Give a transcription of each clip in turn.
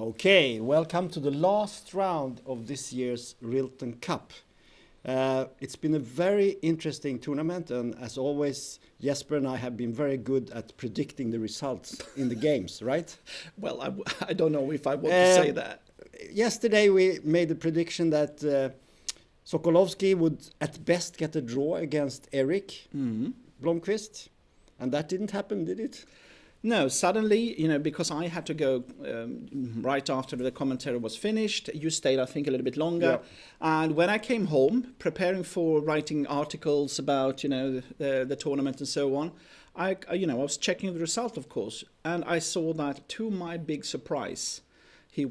Okay, welcome to the last round of this year's Rilton Cup. It's been a very interesting tournament, and as always, Jesper and I have been very good at predicting the results in the games, right? Well, I don't know if I want to say that. Yesterday we made a prediction that Sokolovsky would at best get a draw against Erik Blomqvist, and that didn't happen, did it? No, suddenly, because I had to go right after the commentary was finished. You stayed, I think, a little bit longer. Yeah. And when I came home, preparing for writing articles about, the tournament and so on, I was checking the result, of course, and I saw that, to my big surprise, he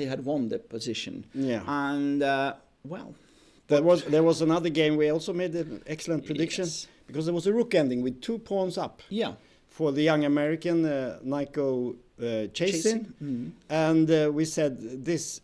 had won the position. Yeah. And there was another game. We also made an excellent prediction because there was a rook ending with 2 pawns up. Yeah. For the young American, Nico Chasin. And we said this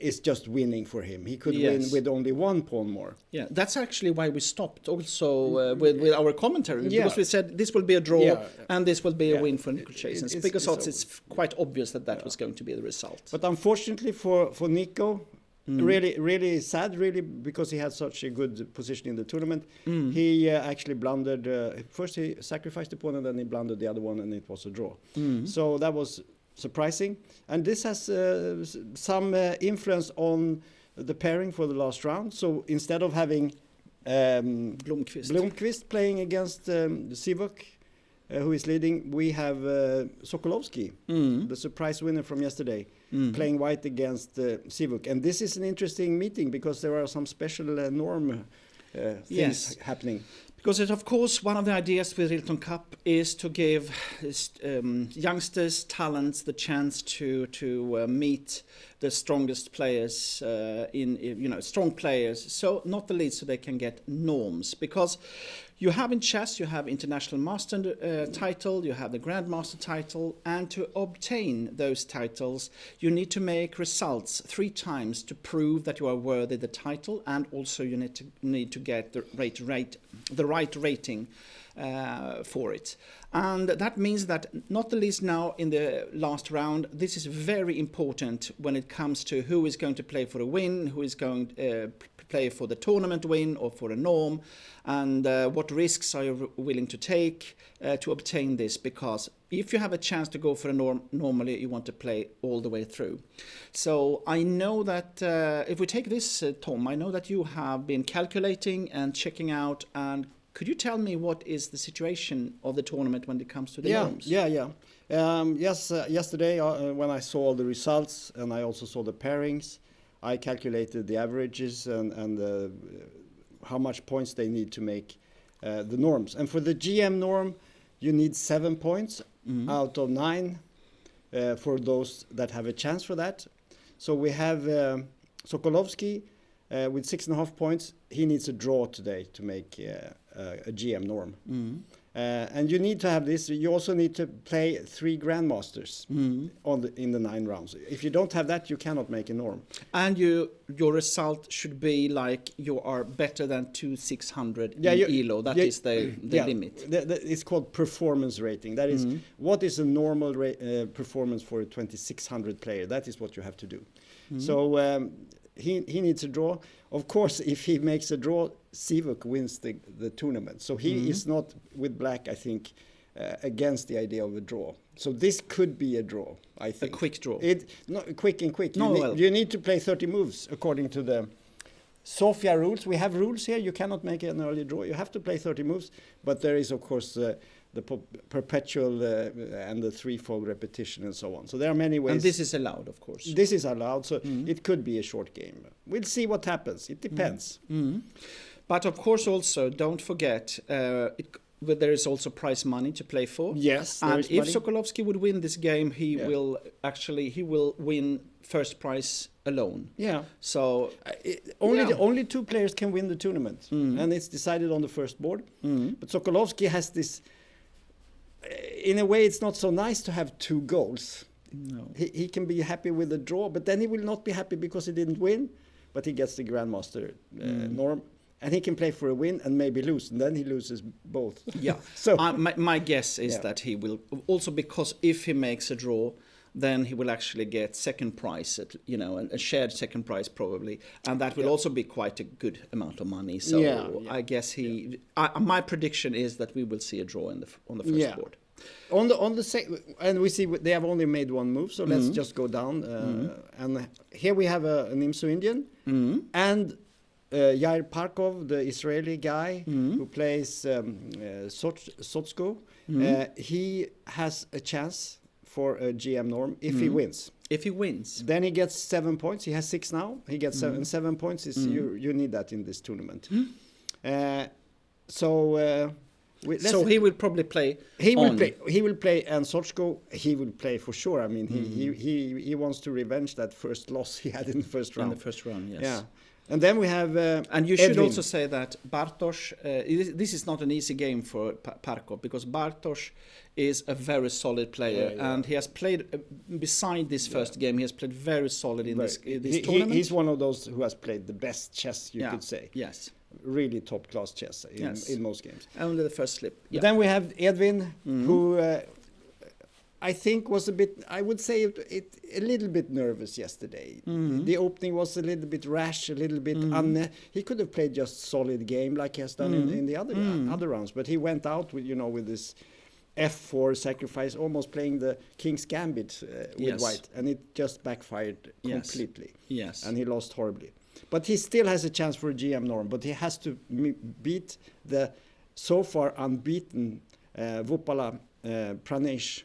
is just winning for him. He could win with only 1 pawn more. Yeah, that's actually why we stopped also with our commentary. Because we said this will be a draw and this will be a win for Nico Chasin. Because it's quite obvious that was going to be the result. But unfortunately for Nico, really sad, because he had such a good position in the tournament. He actually blundered. First he sacrificed the pawn, and then he blundered the other one, and it was a draw. So that was surprising. And this has some influence on the pairing for the last round. So instead of having Blomqvist playing against Sivak, who is leading, we have Sokolovsky, the surprise winner from yesterday, playing white against Sivak. And this is an interesting meeting because there are some special norm things happening. Because of course, one of the ideas with Rilton Cup is to give youngsters, talents, the chance to meet the strongest players strong players. So not the least, so they can get norms. Because you have in chess, you have international master title, you have the grandmaster title, and to obtain those titles, you need to make results 3 times to prove that you are worthy the title, and also you need to get the right rating for it. And that means that, not the least now in the last round, this is very important when it comes to who is going to play for a win, who is going to play for the tournament win or for a norm, and what risks are you willing to take to obtain this, because if you have a chance to go for a norm, normally you want to play all the way through. So I know that if we take this, Tom, I know that you have been calculating and checking out, and could you tell me what is the situation of the tournament when it comes to the norms? Yesterday when I saw all the results and I also saw the pairings, I calculated the averages and how much points they need to make the norms. And for the GM norm, you need 7 points out of 9 for those that have a chance for that. So we have Sokolovsky with 6.5 points. He needs a draw today to make a GM norm. And you need to have this. You also need to play 3 grandmasters in the 9 rounds. If you don't have that, you cannot make a norm. And your result should be like you are better than 2600 in ELO. That is the limit. It's called performance rating. That is what is a normal performance for a 2600 player. That is what you have to do. So he needs a draw. Of course, if he makes a draw, Sivak wins the tournament. So he is not, with black, I think, against the idea of a draw. So this could be a draw, I think. A quick draw. Quick. No, you need to play 30 moves according to the Sofia rules. We have rules here. You cannot make an early draw. You have to play 30 moves. But there is, of course, the perpetual and the threefold repetition and so on. So there are many ways. And this is allowed, of course. This is allowed, so it could be a short game. We'll see what happens. It depends. But of course, also don't forget there is also prize money to play for. Yes, and if Sokolovsky would win this game, he will win first prize alone. Yeah. So only 2 players can win the tournament, and it's decided on the first board. But Sokolovsky has this. In a way, it's not so nice to have 2 goals. No. He can be happy with the draw, but then he will not be happy because he didn't win. But he gets the grandmaster norm. And he can play for a win and maybe lose, and then he loses both. Yeah. So my guess is that he will also, because if he makes a draw, then he will actually get second prize, a shared second prize probably, and that will also be quite a good amount of money. So I guess my prediction is that we will see a draw on the first board. On the and we see they have only made one move, so let's just go down. And here we have an Imsu Indian and Yair Parkov, the Israeli guy who plays Sotsko. He has a chance for a GM norm if he wins. If he wins, then he gets 7 points. He has 6 now. He gets 7 points. You need that in this tournament. So he will probably play. He will play, and Sotsko he will play for sure. I mean, he wants to revenge that first loss he had in the first round. Yes. Yeah. And then we have and you should also say that Bartosz, this is not an easy game for Parkov, because Bartosz is a very solid player, and he has played, beside this first game, he has played very solid in this tournament. He's one of those who has played the best chess, you could say. Yes. Really top class chess in most games. Only the first slip. Yeah. Then we have Edwin, who I think was I would say a little bit nervous yesterday. The opening was a little bit rash, a little bit he could have played just solid game like he has done in the other rounds, but he went out with this F4 sacrifice, almost playing the King's Gambit with white, and it just backfired completely. Yes. And he lost horribly. But he still has a chance for a GM norm, but he has to beat the so far unbeaten Vupala Pranesh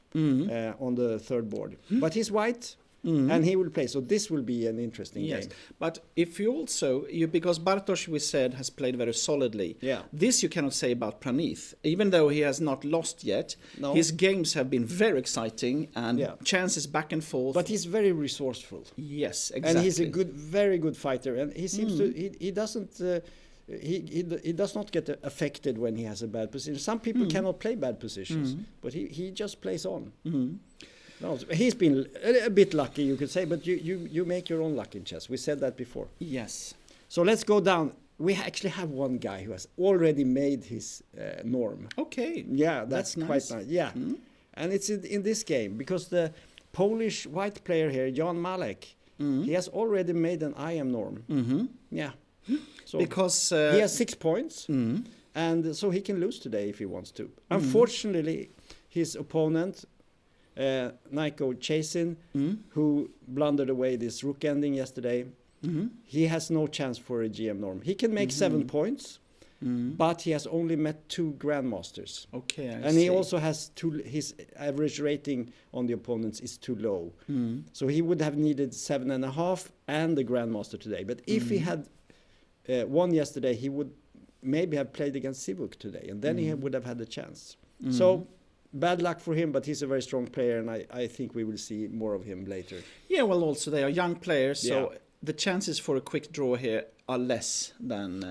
on the third board. But he's white, and he will play. So this will be an interesting game. But if you also, because Bartosz, we said, has played very solidly. Yeah. This you cannot say about Pranith. Even though he has not lost yet, his games have been very exciting and chances back and forth. But he's very resourceful. Yes, exactly. And he's a very good fighter. And he seems to, he doesn't... He does not get affected when he has a bad position. Some people cannot play bad positions, but he just plays on. No, he's been a bit lucky, you could say, but you make your own luck in chess. We said that before. Yes. So let's go down. We actually have one guy who has already made his norm. Okay. Yeah, that's quite nice. Yeah, and it's in this game because the Polish white player here, Jan Malek, he has already made an IM norm. Yeah. So because he has 6 points, and so he can lose today if he wants to. Unfortunately, his opponent, Nico Chasin, who blundered away this rook ending yesterday, he has no chance for a GM norm. He can make 7 points, but he has only met 2 grandmasters. Okay, and he also has his average rating on the opponents is too low. So he would have needed 7.5 and the grandmaster today. But if he had won yesterday, he would maybe have played against Sivuk today, and then he would have had a chance. So bad luck for him, but he's a very strong player, and I think we will see more of him later. Yeah, well, also they are young players, so the chances for a quick draw here are less than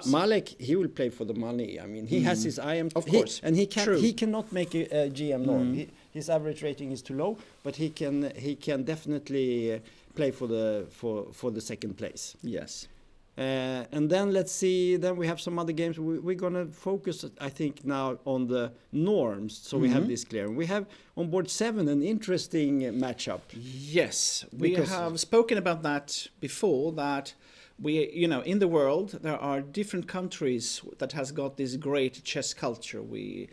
Malek, he will play for the money. I mean, he has his IM, of course, and he cannot make a GM norm. His average rating is too low, but he can definitely play for the second place. Yes. And then let's see. Then we have some other games. We're gonna focus, I think, now on the norms. So we have this clear. We have on board 7 an interesting matchup. Yes, we have spoken about that before. That we, in the world there are different countries that has got this great chess culture. We,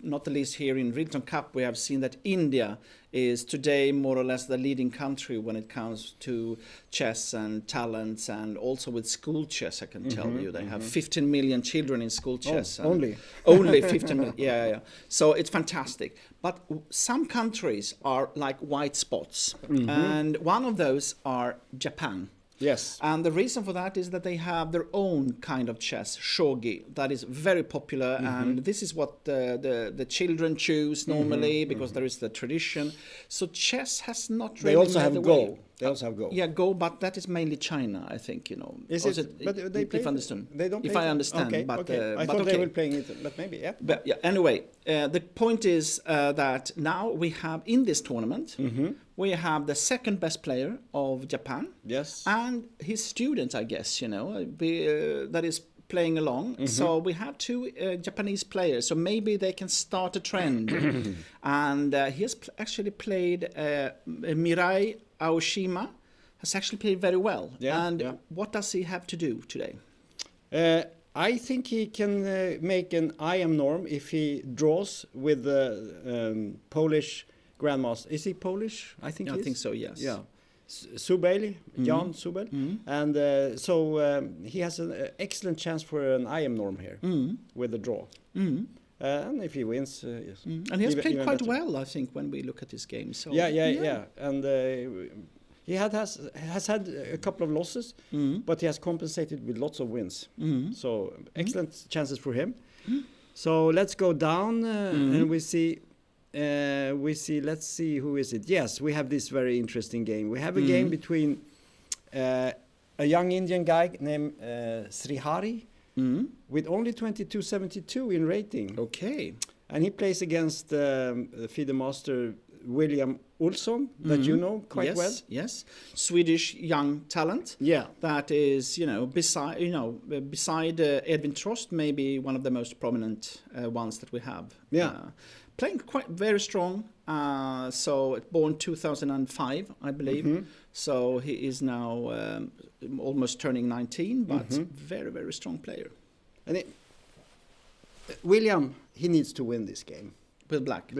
not the least here in Rilton Cup, we have seen that India is today more or less the leading country when it comes to chess and talents, and also with school chess. I can tell you they have 15 million children in school chess. Only 15 million. Yeah. So it's fantastic. But some countries are like white spots, and one of those are Japan. Yes. And the reason for that is that they have their own kind of chess, shogi, that is very popular, and this is what the children choose normally because there is the tradition. So chess has not really. They also have Go. They also have Go. Yeah, Go, but that is mainly China, I think. Is it? But they play. If I understand. They don't. If play I understand. Okay. But okay. I thought they were playing it, but maybe yeah. But yeah. Anyway, the point is that now we have in this tournament. We have the second best player of Japan. Yes. And his student, I guess, that is playing along. So we have two Japanese players, so maybe they can start a trend. And he has actually played Mirai Aoshima, has actually played very well. What does he have to do today? I think he can make an IM norm if he draws with the Polish grandmaster. Is he Polish? I think I think so, yes. Yeah. Subel, Jan Subel. And so he has an excellent chance for an IM norm here with the draw. And if he wins, yes. And he has played quite well, I think, when we look at his game. So yeah. And he has had a couple of losses, but he has compensated with lots of wins. So excellent chances for him. So let's go down and we see. Let's see, who is it? Yes, we have this very interesting game. We have a game between a young Indian guy named Srihari with only 22.72 in rating. Okay. And he plays against FIDE master William Olsson, that you know quite well. Yes, Swedish young talent. Yeah. That is, beside Edvin Trost, maybe one of the most prominent ones that we have. Yeah. Playing quite very strong. So born 2005, I believe. So he is now almost turning 19, but very, very strong player. And William, he needs to win this game. With black.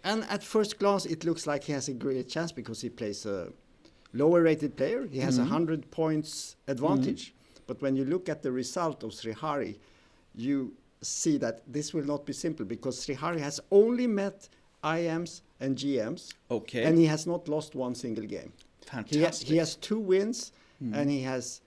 And at first glance, it looks like he has a great chance because he plays a lower-rated player. He has 100 points advantage. But when you look at the result of Srihari, you see that this will not be simple because Srihari has only met IMs and GMs. Okay. And he has not lost one single game. Fantastic. He has 2 wins and he has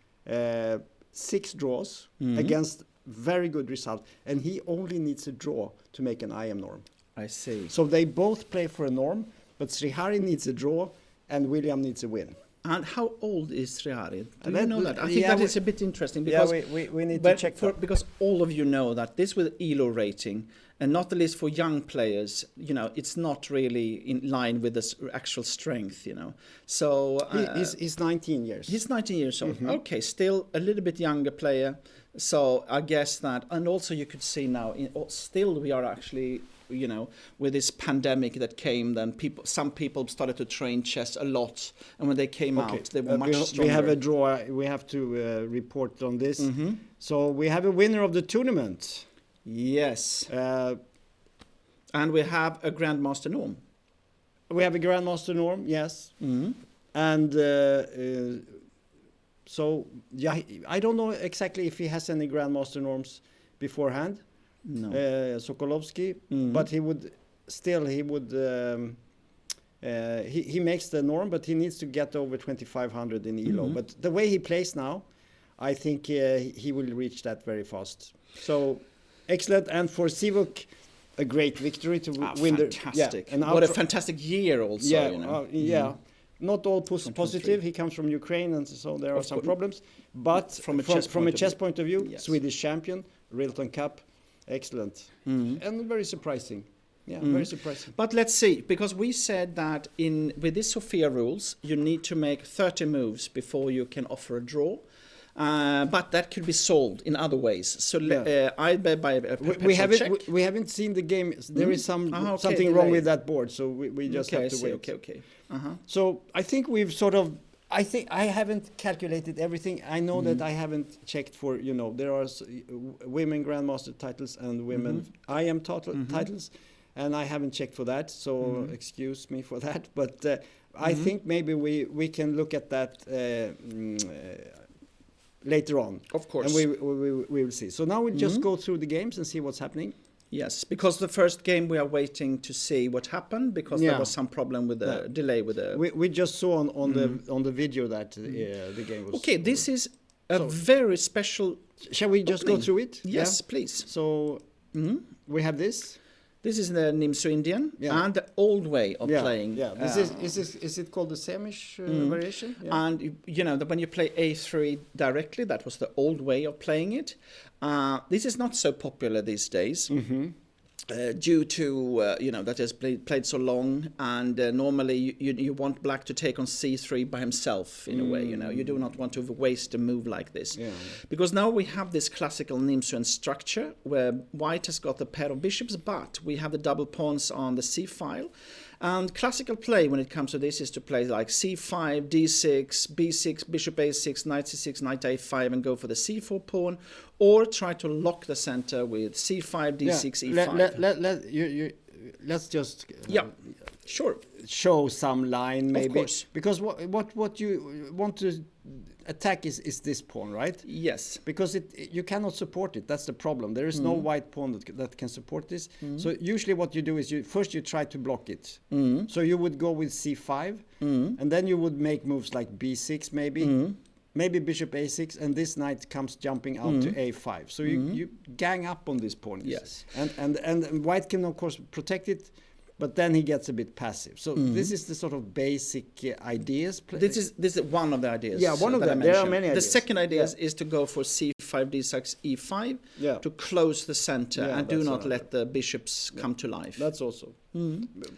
6 draws against very good result. And he only needs a draw to make an IM norm. I see. So they both play for a norm, but Srihari needs a draw and William needs a win. And how old is Srihari? Do you know that? I think that is a bit interesting. Because we need to check that. Because all of you know that this with ELO rating, and not the least for young players, it's not really in line with the actual strength, So he's 19 years. He's 19 years old. Okay, still a little bit younger player. So I guess that, and also you could see now, still we are actually, with this pandemic that came, then some people started to train chess a lot, and when they came out, they were much stronger. We have a draw. We have to report on this. So we have a winner of the tournament. Yes. And we have a Grandmaster norm. We have a Grandmaster norm, yes. And so, yeah, I don't know exactly if he has any Grandmaster norms beforehand. No. Sokolovsky, but he makes the norm, but he needs to get over 2,500 in ELO. But the way he plays now, I think he will reach that very fast. So excellent, and for Sivuk, a great victory to win. Fantastic! What a fantastic year, also. Yeah. Not all positive. He comes from Ukraine, and so there are some problems. But from a chess point of view, Swedish champion, Rilton Cup. Excellent. And very surprising. Yeah, very surprising. But let's see, because we said that with this Sofia rules, you need to make 30 moves before you can offer a draw. But that could be solved in other ways. So either by a check. We haven't seen the game. There is something wrong with that board, so we just have to wait. Okay. So I think we've I haven't calculated everything. I know that I haven't checked for, there are women Grandmaster titles and women IM titles, and I haven't checked for that, so excuse me for that. But I think maybe we can look at that later on. Of course. And we will see. So now we'll just go through the games and see what's happening. Yes, because the first game we are waiting to see what happened because there was some problem with the delay with the. We just saw on the video that the game was. Okay, this is a very special. Shall we just go through it? Yes, please. So we have this. This is the Nimso Indian and the old way of playing. Yeah, is it called the Samish variation? Yeah. And that when you play A3 directly, that was the old way of playing it. This is not so popular these days. due to that has played so long, and normally you want black to take on c3 by himself in a way. You do not want to waste a move like this, because now we have this classical Nimsuan structure where white has got the pair of bishops, but we have the double pawns on the c file. And classical play when it comes to this is to play like c5, d6, b6, bishop a6, knight c6, knight a5, and go for the c4 pawn, or try to lock the center with c5, d6, e5. Let's just sure, show some line maybe. Of course. Because what you want to attack is this pawn, right? Yes. Because you cannot support it. That's the problem. There is no white pawn that can support this. So usually what you do is you try to block it. So you would go with c5, and then you would make moves like b6 maybe. Maybe bishop a6, and this knight comes jumping out to a5. So you gang up on this pawn. Yes. And white can of course protect it, but then he gets a bit passive. So this is the sort of basic ideas. This is one of the ideas. Yeah, one of them. There are many ideas. The second idea is to go for c5, d6, e5 to close the center and do not let the bishops come to life. That's also.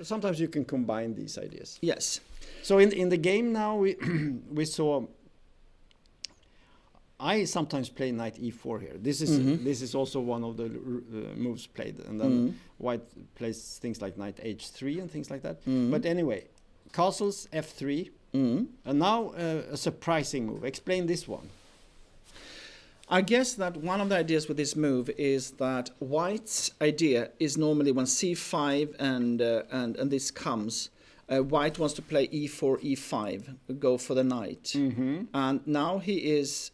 Sometimes you can combine these ideas. Yes. So in the game now we saw. I sometimes play knight e4 here. This is also one of the moves played, and then white plays things like knight h3 and things like that. But anyway, castles f3, and now a surprising move. Explain this one. I guess that one of the ideas with this move is that white's idea is normally when c5 and this comes. White wants to play e4, e5, go for the knight, and now he is.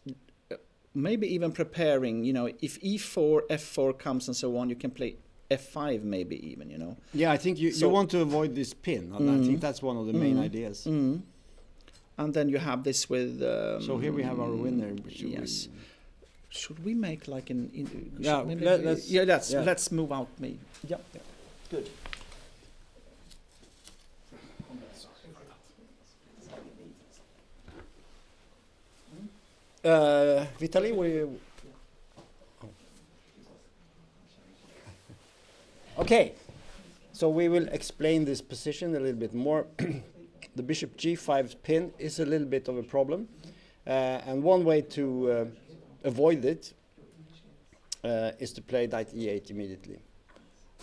Maybe even preparing, if e4, f4 comes and so on, you can play f5 maybe even, Yeah, I think you want to avoid this pin. And I think that's one of the main ideas. And then you have this with... so here we have our winner. Yes. Should we make like an... let's move out maybe. Yeah. Good. Vitaly, Okay, so we will explain this position a little bit more. The bishop g5 pin is a little bit of a problem, and one way to avoid it is to play knight e8 immediately,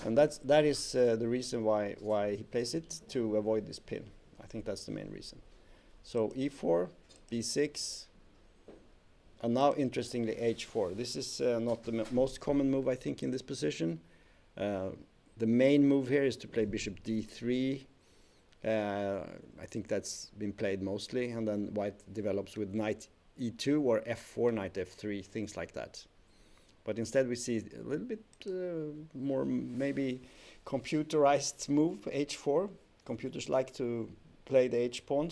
and that is the reason why he plays it, to avoid this pin. I think that's the main reason. So e4, b6. And now, interestingly, h4. This is not the most common move, I think, in this position. The main move here is to play bishop d3. I think that's been played mostly. And then white develops with knight e2 or f4, knight f3, things like that. But instead we see a little bit more maybe computerized move, h4. Computers like to play the h-pawn.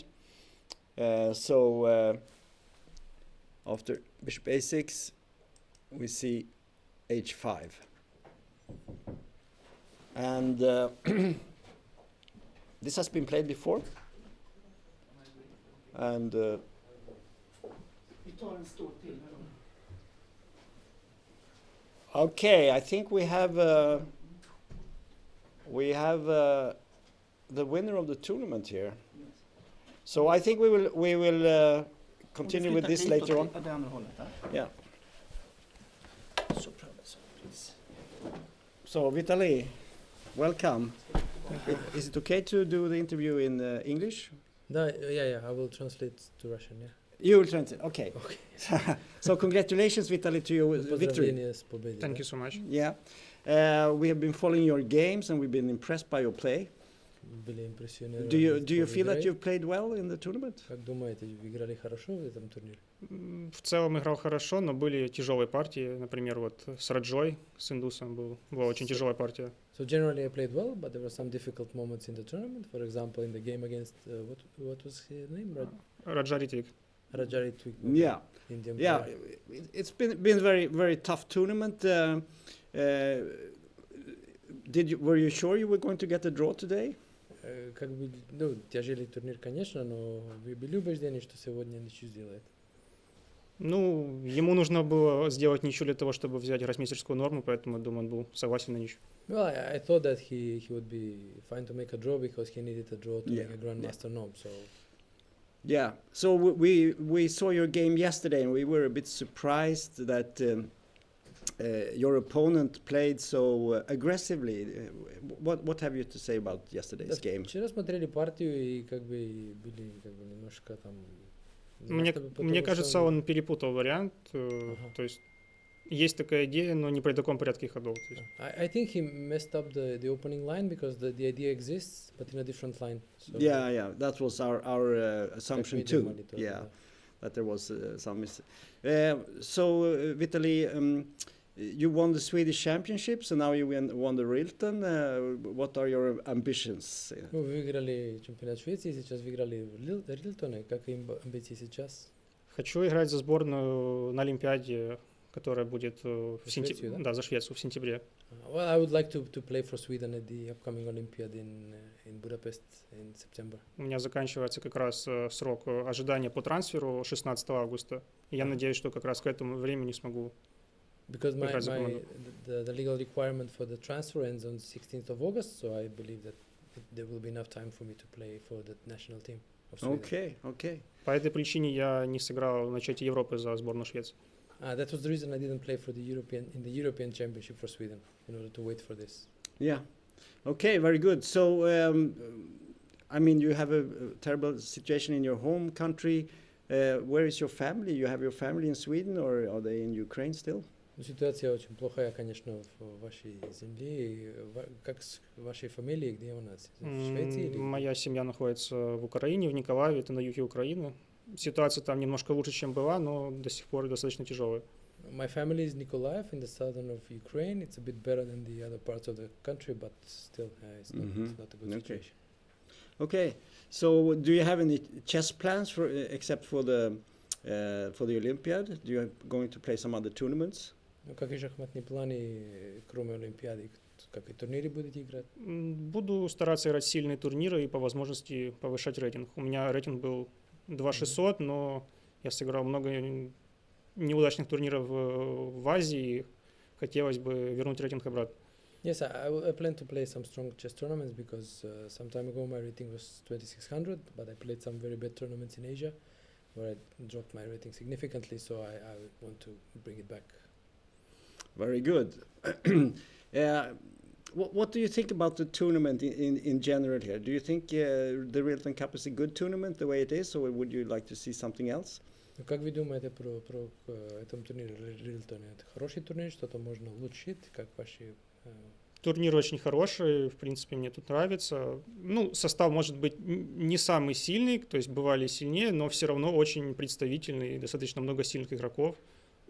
After bishop a6, we see h5. And this has been played before. And okay, I think we have the winner of the tournament here. So I think we will continue with this later on. Yeah. So Vitaly, welcome. Is it okay to do the interview in English? Yeah, I will translate to Russian, yeah. You will translate, okay. So congratulations, Vitaly, to your victory. Thank you so much. Yeah. We have been following your games and we've been impressed by your play. Do you feel that you've played well in the tournament? Как думаете, играли хорошо в этом турнире? В целом играл хорошо, но были тяжелые партии. Например, вот с Раджой, с индусом была очень тяжелая партия. So generally I played well, but there were some difficult moments in the tournament. For example, in the game against what was his name? Раджа Ритвик. Raja Ritwik. Yeah. Indian Yeah. player. It's been very, very tough tournament. Were you sure you were going to get a draw today? Как бы, тяжелый турнир, конечно, но вы были убеждены, что сегодня ничью сделает? Ну, ему нужно было сделать ничью для того, чтобы взять гроссмейстерскую норму, поэтому, я думаю, он был согласен на ничью. Well, I thought that he would be fine to make a draw because he needed a draw to Yeah, make a grandmaster norm. So Yeah. So we saw your game yesterday, and we were a bit surprised that your opponent played so aggressively. What have you to say about yesterday's game? вчера смотрели партию и как бы были как бы немножко там. Мне кажется, он перепутал вариант. Ага. То есть есть такая идея, но не при таком порядке ходов. То есть, I think he messed up the opening line because the idea exists, but in a different line. So Yeah, that was our assumption medium too. monitor, Yeah, that there was some mistake. Vitaly, you won the Swedish Championships, and now you won the Rilton. What are your ambitions? Ну, вы выиграли чемпионат Швеции, сейчас выиграли Рилтоне. Как им амбиции сейчас? хочу играть за сборную на Олимпиаде, которая будет в Швецию, сентябре. да? Да, за Швецию в сентябре. Well, I would like to play for Sweden at the upcoming Olympiad in Budapest in September. У меня заканчивается как раз срок ожидания по трансферу 16 августа. И я надеюсь, что как раз к этому времени смогу. Because Играть за команду. the legal requirement for the transfer ends on 16th of August, so I believe that there will be enough time for me to play for the national team of Sweden. Okay. По этой причине я не сыграл на чемпионате Европы за сборную Швеции. That was the reason I didn't play for the European Championship for Sweden in order to wait for this. Yeah. Okay, very good. So, I mean, you have a terrible situation in your home country. Where is your family? You have your family in Sweden, or are they in Ukraine still? Ну, ситуация очень плохая, конечно, в вашей земле. Как с вашей фамилией, где у нас? В Швеции? Или... Моя семья находится в Украине, в Николаеве, это на юге Украины. Ситуация там немножко лучше, чем была, но до сих пор достаточно тяжелая. My family is Nikolaev in the southern of Ukraine. It's a bit better than the other parts of the country, but still, it's not a good situation. Okay. So, do you have any chess plans for except for the Olympiad? Do you going to play some other tournaments? Ну, какие шахматные планы, кроме Олимпиады? Как и турниры будете играть? Буду стараться играть сильные турниры и по возможности повышать рейтинг. У меня рейтинг был 2600, но я сыграл много неудачных турниров в Азии. Хотелось бы вернуть рейтинг обратно. Yes, I plan to play some strong chess tournaments because some time ago my rating was 2600, but I played some very bad tournaments in Asia where I dropped my rating significantly, so I want to bring it back. Very good. What do you think about the tournament in general here? Do you think the Rilton Cup is a good tournament the way it is, or would you like to see something else? Ну, как вы думаете про этом турнире Рилтоне? Это хороший турнир, что-то можно улучшить, как ваши... Турнир очень хороший, в принципе, мне тут нравится. Ну, состав может быть не самый сильный, то есть бывали сильнее, но все равно очень представительный, достаточно много сильных игроков.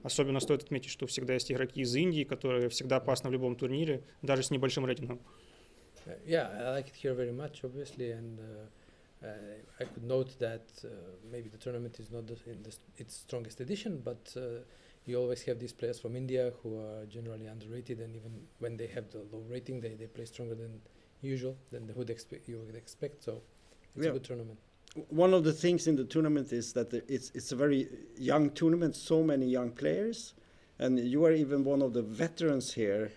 Особенно стоит отметить, что всегда есть игроки из Индии, которые всегда опасны в любом турнире, даже с небольшим рейтингом. Yeah, I like it here very much, obviously, and I could note that maybe the tournament is not its strongest edition, but you always have these players from India who are generally underrated, and even when they have the low rating, they play stronger than usual, than you would expect. So it's a good tournament. One of the things in the tournament is that it's a very young tournament, so many young players, and you are even one of the veterans here,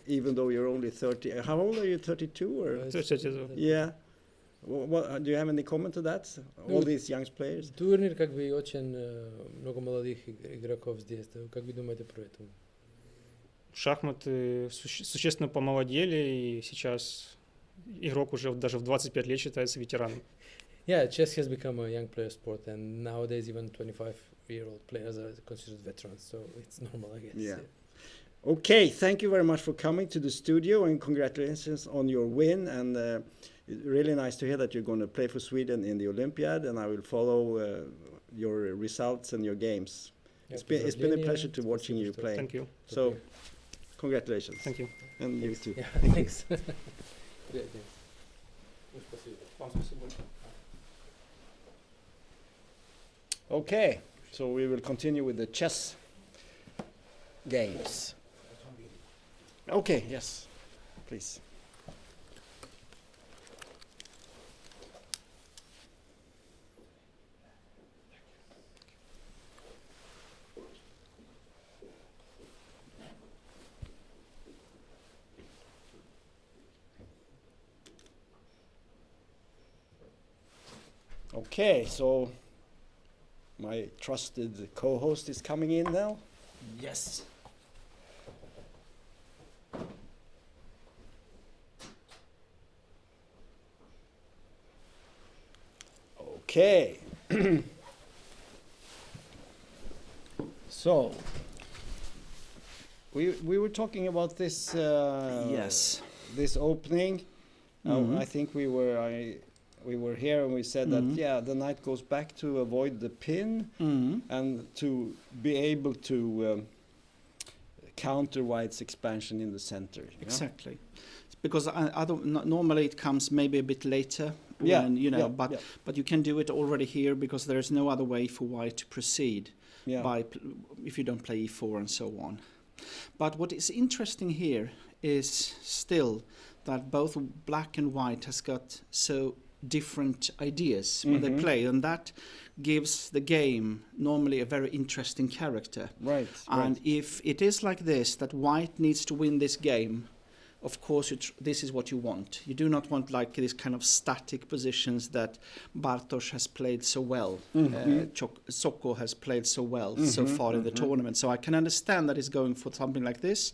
even though you're only 30. How old are you, 32? Or? 32. Yeah. Do you have any comment to that? All these young players? Турнир как бы очень много молодых игроков здесь. Как вы думаете про это? Шахматы существенно помолодели, и сейчас игрок уже даже в 25 лет считается ветераном. Yeah, chess has become a young player sport, and nowadays even 25-year-old players are considered veterans, so it's normal, I guess. Yeah. Okay, thank you very much for coming to the studio, and congratulations on your win. And it's really nice to hear that you're going to play for Sweden in the Olympiad, and I will follow your results and your games. Yeah, It's been a pleasure to watching you play. Thank you. So, congratulations. Thank you. And you too. Yeah, thanks. Okay, so we will continue with the chess games. Okay, yes, please. Okay, so my trusted co-host is coming in now. Yes. Okay. So we were talking about this Yes. this opening. Mhm. I think we were here and we said that the knight goes back to avoid the pin and to be able to counter white's expansion in the center. You know? Exactly. Because I don't, normally it comes maybe a bit later, Yeah, when, you know, yeah. but you can do it already here because there is no other way for white to proceed Yeah. if you don't play e4 and so on. But what is interesting here is still that both black and white has got so different ideas when they play, and that gives the game normally a very interesting character. Right. And if it is like this, that white needs to win this game, of course this is what you want. You do not want like this kind of static positions that Bartosz has played so well, Soko has played so well so far in the tournament. So I can understand that he's going for something like this,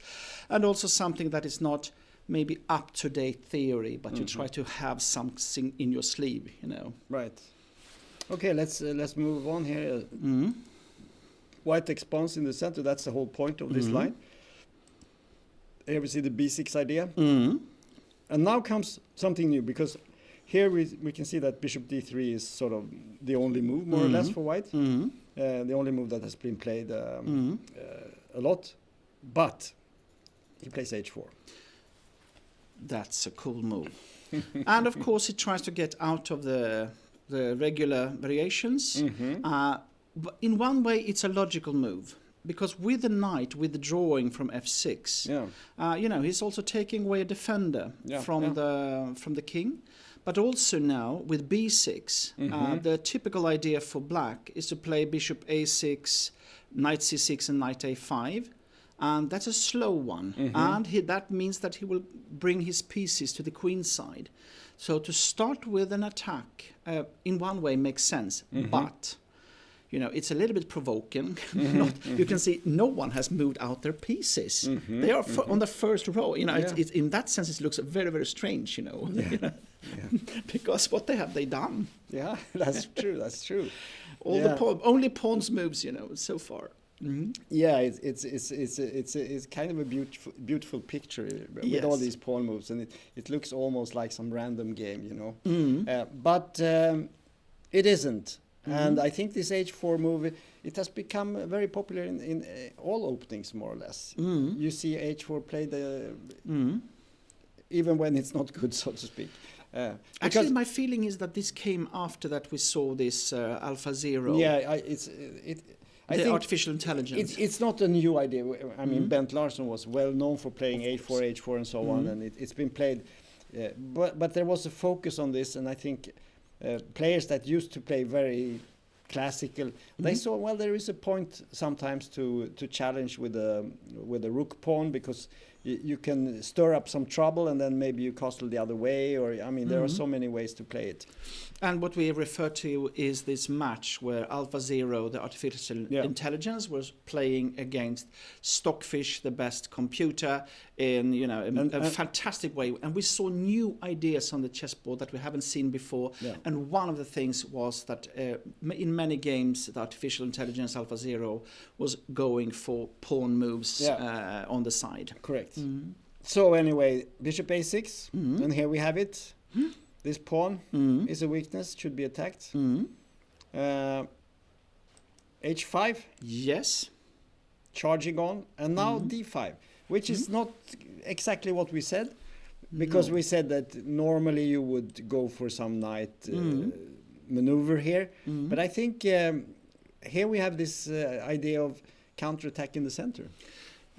and also something that is not maybe up-to-date theory, but you try to have something in your sleeve, you know. Right. Okay, let's move on here. White expands in the center. That's the whole point of this line. Here we see the b6 idea. And now comes something new, because here we can see that bishop d3 is sort of the only move, more or less, for white. The only move that has been played a lot. But he plays h4. That's a cool move. And of course he tries to get out of the regular variations. But in one way it's a logical move, because with the knight withdrawing from f6, you know, he's also taking away a defender from the king. But also now with b6, the typical idea for black is to play bishop a6, knight c6 and knight a5. And that's a slow one. And that means that he will bring his pieces to the queen side. So to start with an attack, in one way makes sense. But, you know, it's a little bit provoking. You can see no one has moved out their pieces. They are on the first row. You know, it's in that sense it looks very, very strange, you know. Because what have they done? Yeah, that's true. That's true. Only pawns moves, you know, so far. Yeah, it's kind of a beautiful picture with all these pawn moves, and it looks almost like some random game, you know. But it isn't, and I think this h4 move, it has become very popular in all openings, more or less. You see h4 played even when it's not good, so to speak. Actually, my feeling is that this came after that we saw this AlphaZero. Yeah, I think artificial intelligence. It's not a new idea. I mean, Bent Larsen was well known for playing a4, h4, and so on, and it's been played. But there was a focus on this, and I think players that used to play very classical, they saw, well, there is a point sometimes to challenge with a rook pawn, because you can stir up some trouble and then maybe you castle the other way, or I mean, there are so many ways to play it. And what we refer to is this match where AlphaZero, the artificial intelligence, was playing against Stockfish, the best computer, in, you know, a fantastic way. And we saw new ideas on the chessboard that we haven't seen before. And one of the things was that in many games, the artificial intelligence AlphaZero was going for pawn moves on the side. Correct. So anyway, bishop a6, and here we have it. This pawn is a weakness, should be attacked. h5. Yes. Charging on, and now d5, which is not exactly what we said, because we said that normally you would go for some knight maneuver here. But I think here we have this idea of counterattack in the center.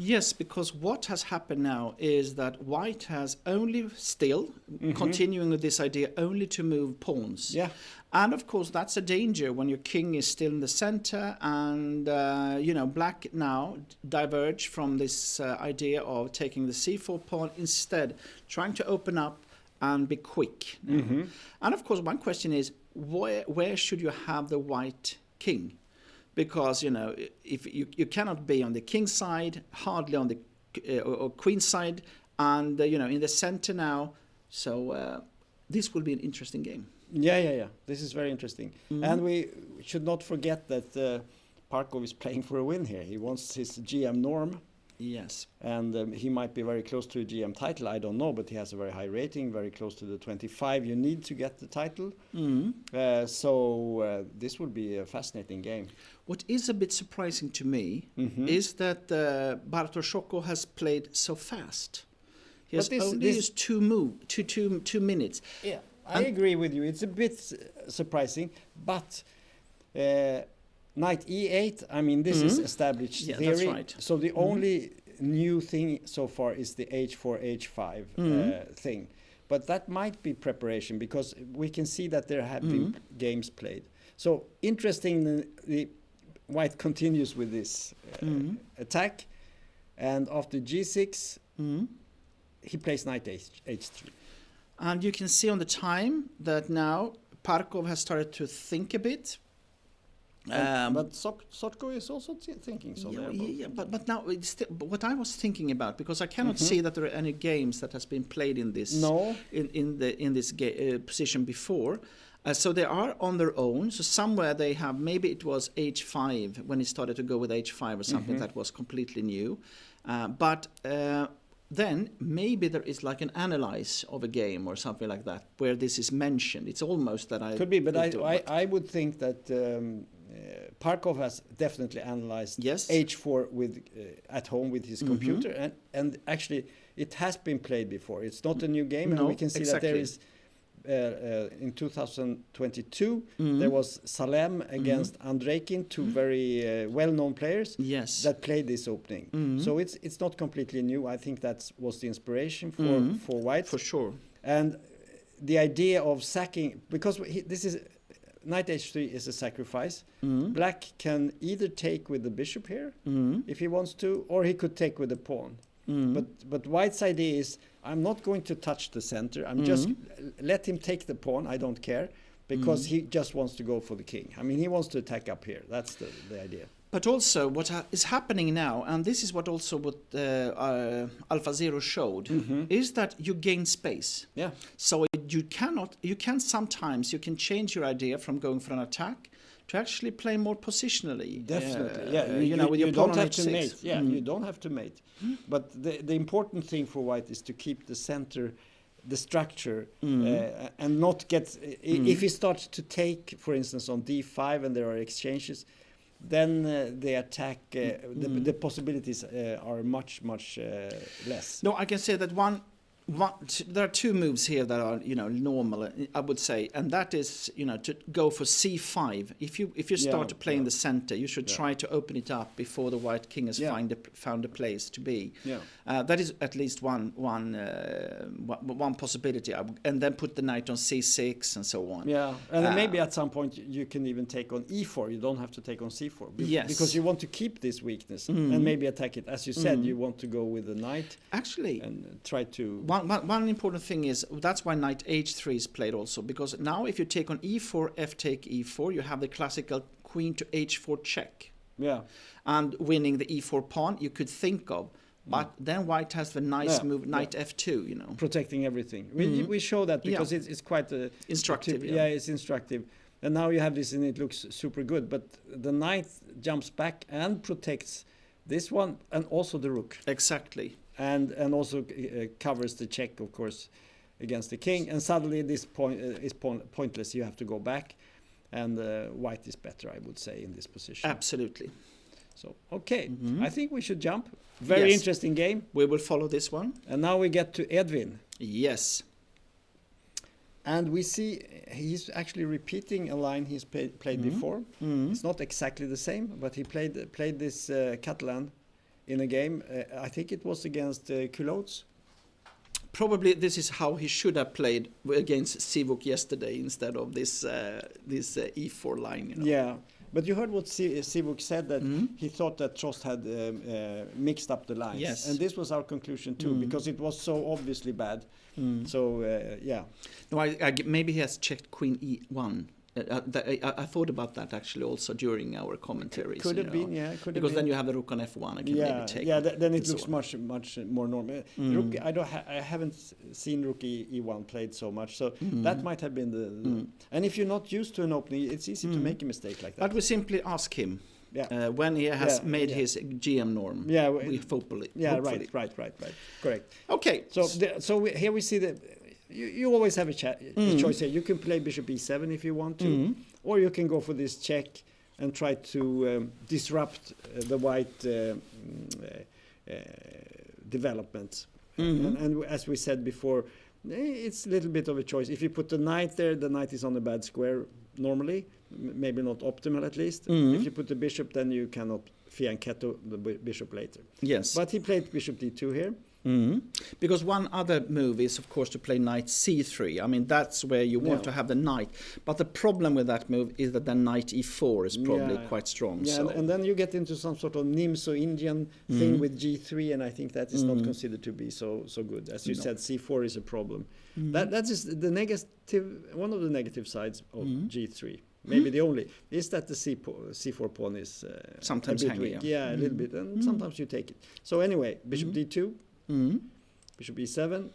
Yes, because what has happened now is that white has only still continuing with this idea only to move pawns. And of course that's a danger when your king is still in the center, and you know, black now diverge from this idea of taking the c4 pawn, instead trying to open up and be quick. And of course, one question is, where should you have the white king? Because, you know, if you cannot be on the king side, hardly on the or queen side, and, you know, in the center now. So this will be an interesting game. Yeah. This is very interesting. And we should not forget that Parkov is playing for a win here. He wants his GM norm. Yes. And he might be very close to a GM title, I don't know, but he has a very high rating, very close to the 25 you need to get the title. So this will be a fascinating game. What is a bit surprising to me is that Bartoszoko has played so fast. He has only used 2 minutes. Yeah, I agree with you. It's a bit surprising, but knight e8, I mean, this is established theory. That's right. So the only new thing so far is the h4, h5 thing. But that might be preparation, because we can see that there have been games played. So interesting, the white continues with this attack. And after g6, he plays knight h3. And you can see on the time that now Parkov has started to think a bit. But Sotko is also thinking so. But now what I was thinking about, because I cannot see that there are any games that has been played in this in this position before. So they are on their own. So somewhere they have, maybe it was h5 when he started to go with h5 or something that was completely new. But then maybe there is like an analyze of a game or something like that where this is mentioned. It's almost that I could be, but I would think that Parkov has definitely analyzed h4 with at home with his computer, and actually it has been played before. It's not a new game, and we can see that there is. In 2022, there was Salem against Andreikin, two very well-known players that played this opening. So it's not completely new. I think that was the inspiration for White. For sure. And the idea of sacking, because this is knight h3 is a sacrifice. Black can either take with the bishop here if he wants to, or he could take with the pawn. But White's idea is, I'm not going to touch the center. I'm just let him take the pawn. I don't care, because he just wants to go for the king. I mean, he wants to attack up here. That's the idea. But also, what is happening now, and this is what Alpha Zero showed, is that you gain space. Yeah. So you can sometimes change your idea from going for an attack to actually play more positionally. Definitely, you don't have to mate. Yeah, you don't have to mate. But the important thing for White is to keep the center, the structure, and not get. If he starts to take, for instance, on d5 and there are exchanges, then the attack, the possibilities are much less. No, I can say that there are two moves here that are normal, I would say, and that is to go for c5. If you start to play in the center, you should try to open it up before the white king has found a place to be. That is at least one possibility, and then put the knight on c6 and so on. Yeah, and then maybe at some point you can even take on e4. You don't have to take on c4 because you want to keep this weakness and maybe attack it. As you said, you want to go with the knight actually and try to. One important thing is that's why knight h3 is played also, because now if you take on e4, f take e4, you have the classical queen to h4 check. Yeah. And winning the e4 pawn you could think of. But then White has the nice move, knight f2, Protecting everything. We show that because it's quite instructive. It's instructive. And now you have this and it looks super good. But the knight jumps back and protects this one and also the rook. Exactly. And also covers the check, of course, against the king. And suddenly this point is pointless. You have to go back. And White is better, I would say, in this position. Absolutely. So, okay. I think we should jump. Very interesting game. We will follow this one. And now we get to Edwin. Yes. And we see he's actually repeating a line he's played before. It's not exactly the same, but he played this Catalan in a game. I think it was against Culottes. Probably this is how he should have played against Sivuk yesterday instead of this e4 line. Yeah, But you heard what Sivuk said, that he thought that Trost had mixed up the lines. Yes. And this was our conclusion too, because it was so obviously bad. So, yeah. No, maybe he has checked Queen E1. I thought about that actually also during our commentaries. Could have been, yeah. Because then you have the rook on F1 and can maybe take. Yeah, then it looks much more normal. Rook, I haven't seen Rook E1 played so much, so that might have been the. And if you're not used to an opening, it's easy to make a mistake like that. But we simply ask him. Yeah. When he has made his GM norm. Yeah, hopefully. Right. Correct. Okay. So here we see that you always have a choice here. You can play Bishop E7 if you want to, or you can go for this check and try to disrupt the white development. And as we said before, it's a little bit of a choice. If you put the knight there, the knight is on a bad square normally, maybe not optimal at least. If you put the bishop, then you cannot fianchetto the bishop later. Yes. But he played bishop D2 here. Because one other move is, of course, to play knight C3. I mean, that's where you want to have the knight. But the problem with that move is that the knight E4 is probably quite strong. Yeah, so. and then you get into some sort of Nimso-Indian thing with G3, and I think that is not considered to be so good. As you said, C4 is a problem. That is the negative, one of the negative sides of G3. Maybe the only is that the C4 pawn is sometimes a bit hanging. weak. Yeah, a little bit, and sometimes you take it. So anyway, bishop D2, bishop E7,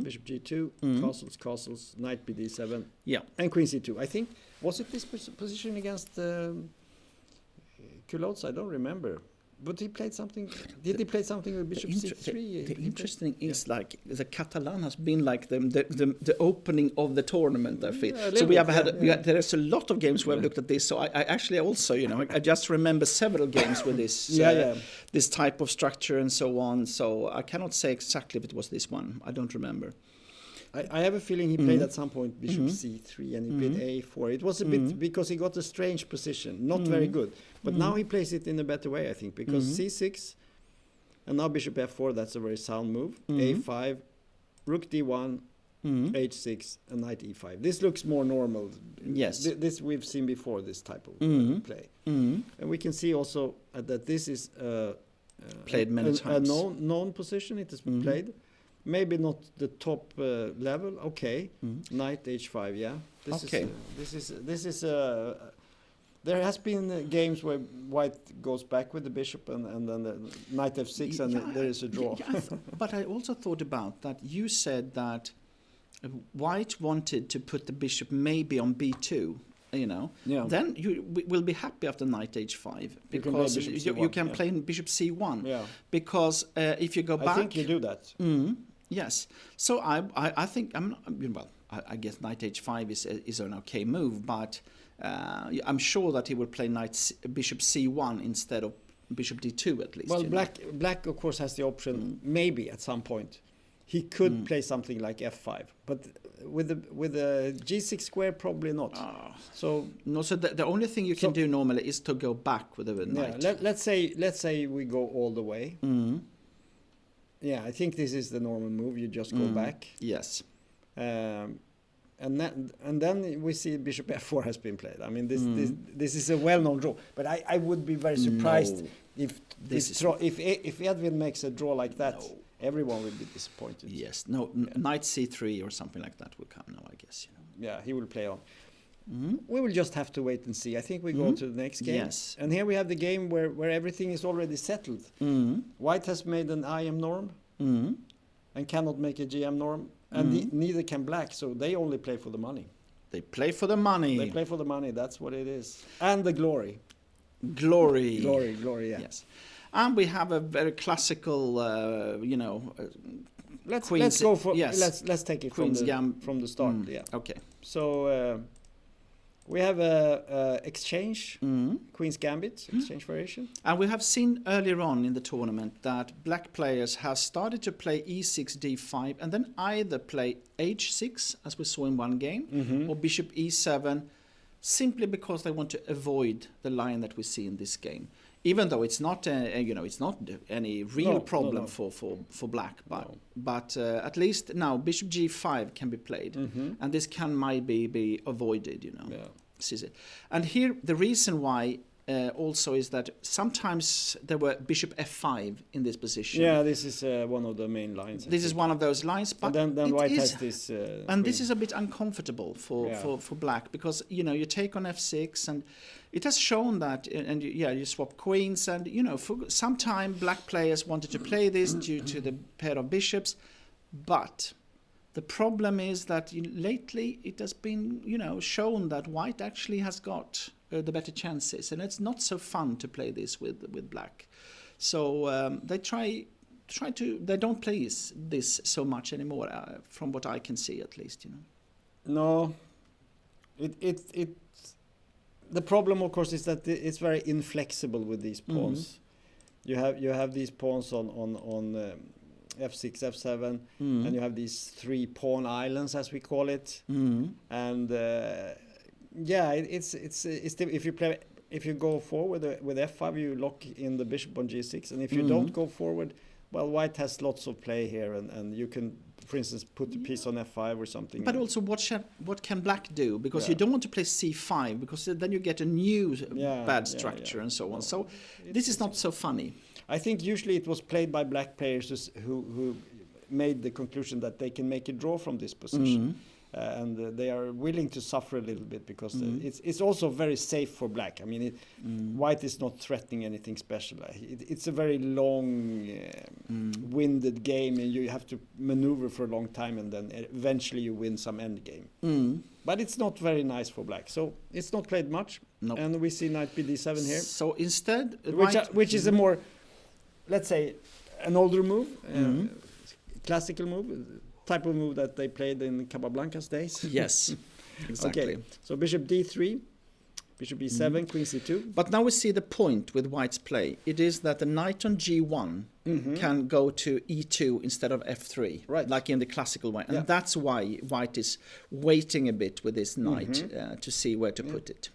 bishop G2, castles, knight BD7, and queen C2. I think, was it this position against Culottes? I don't remember. But he played something. Did he play something with bishop C3? The interesting is like the Catalan has been like the opening of the tournament. I feel so. We have had there's a lot of games where I've looked at this. So I actually also I just remember several games with this this type of structure and so on. So I cannot say exactly if it was this one. I don't remember. I have a feeling he played at some point bishop C3 and he played A4. It was a bit because he got a strange position, not very good. But now he plays it in a better way, I think, because C6 and now bishop F4, that's a very sound move. A5, rook D1, H6 and knight E5. This looks more normal. Yes. This we've seen before, this type of play. And we can see also that this is played many times. A known position, it has been played. Maybe not the top level. Okay, knight H5. Yeah. This is. There has been games where white goes back with the bishop and then the knight F6 and there is a draw. But I also thought about that. You said that white wanted to put the bishop maybe on B2. Then you will be happy after knight H5 because you can play bishop C1. Yeah. Because if you go back, I think you do that. Yes. So I think I guess knight H5 is an okay move, but I'm sure that he will play bishop C1 instead of bishop D2 at least. Well, black of course has the option maybe at some point. He could play something like F5, but with the G6 square probably not. So the only thing you can do normally is to go back with the knight. Let's say we go all the way. Yeah, I think this is the normal move. You just go back. Yes. And then we see bishop F4 has been played. I mean, this is a well-known draw. But I would be very surprised if Edwin makes a draw like that. No. Everyone will be disappointed. Yes. Knight C3 or something like that will come now, I guess. Yeah, he will play on. We will just have to wait and see. I think we go to the next game. Yes. And here we have the game where everything is already settled. White has made an IM norm and cannot make a GM norm. And neither can black, so they only play for the money. They play for the money. They play for the money, that's what it is. And the glory. Glory, yeah. Yes. And we have a very classical, let's go for let's take it from the start. Yeah. Okay. So we have a exchange, Queen's Gambit, exchange variation. And we have seen earlier on in the tournament that black players have started to play E6, D5, and then either play H6, as we saw in one game, or Bishop E7, simply because they want to avoid the line that we see in this game. Even though it's not, it's not any real problem for black, but at least now Bishop G5 can be played, and this can maybe be avoided, Yeah. And here the reason why also is that sometimes there were bishop f5 in this position. Yeah, this is one of the main lines. This is one of those lines, but and then it white is, has this. and this is a bit uncomfortable for black, because you take on f6, and it has shown that, and you swap queens, and for some time black players wanted to play this due to the pair of bishops, but the problem is that lately it has been shown that white actually has got the better chances, and it's not so fun to play this with black. So they don't play this so much anymore, from what I can see at least. No, the problem, of course, is that it's very inflexible with these pawns. You have these pawns on f6, f7, and you have these 3 pawn islands, as we call it, and if you go forward with f5, you lock in the bishop on g6, and if you don't go forward, well, white has lots of play here, and you can, for instance, put the piece on f5 or something. But also, what can black do? Because you don't want to play c5, because then you get a new bad structure and so on. So this is not so funny. I think usually it was played by black players who made the conclusion that they can make a draw from this position. And they are willing to suffer a little bit, because it's also very safe for black. I mean, white is not threatening anything special. It's a very long, winded game, and you have to maneuver for a long time, and then eventually you win some end game. But it's not very nice for black, so it's not played much. Nope. And we see knight bd7 here. So instead, which is a more, let's say, an older move, classical move. Type of move that they played in Capablanca's days. Yes, exactly. Okay, so bishop d3, bishop e7, queen c2. But now we see the point with white's play. It is that the knight on g1 can go to e2 instead of f3, right, like in the classical way. And that's why white is waiting a bit with this knight to see where to put it.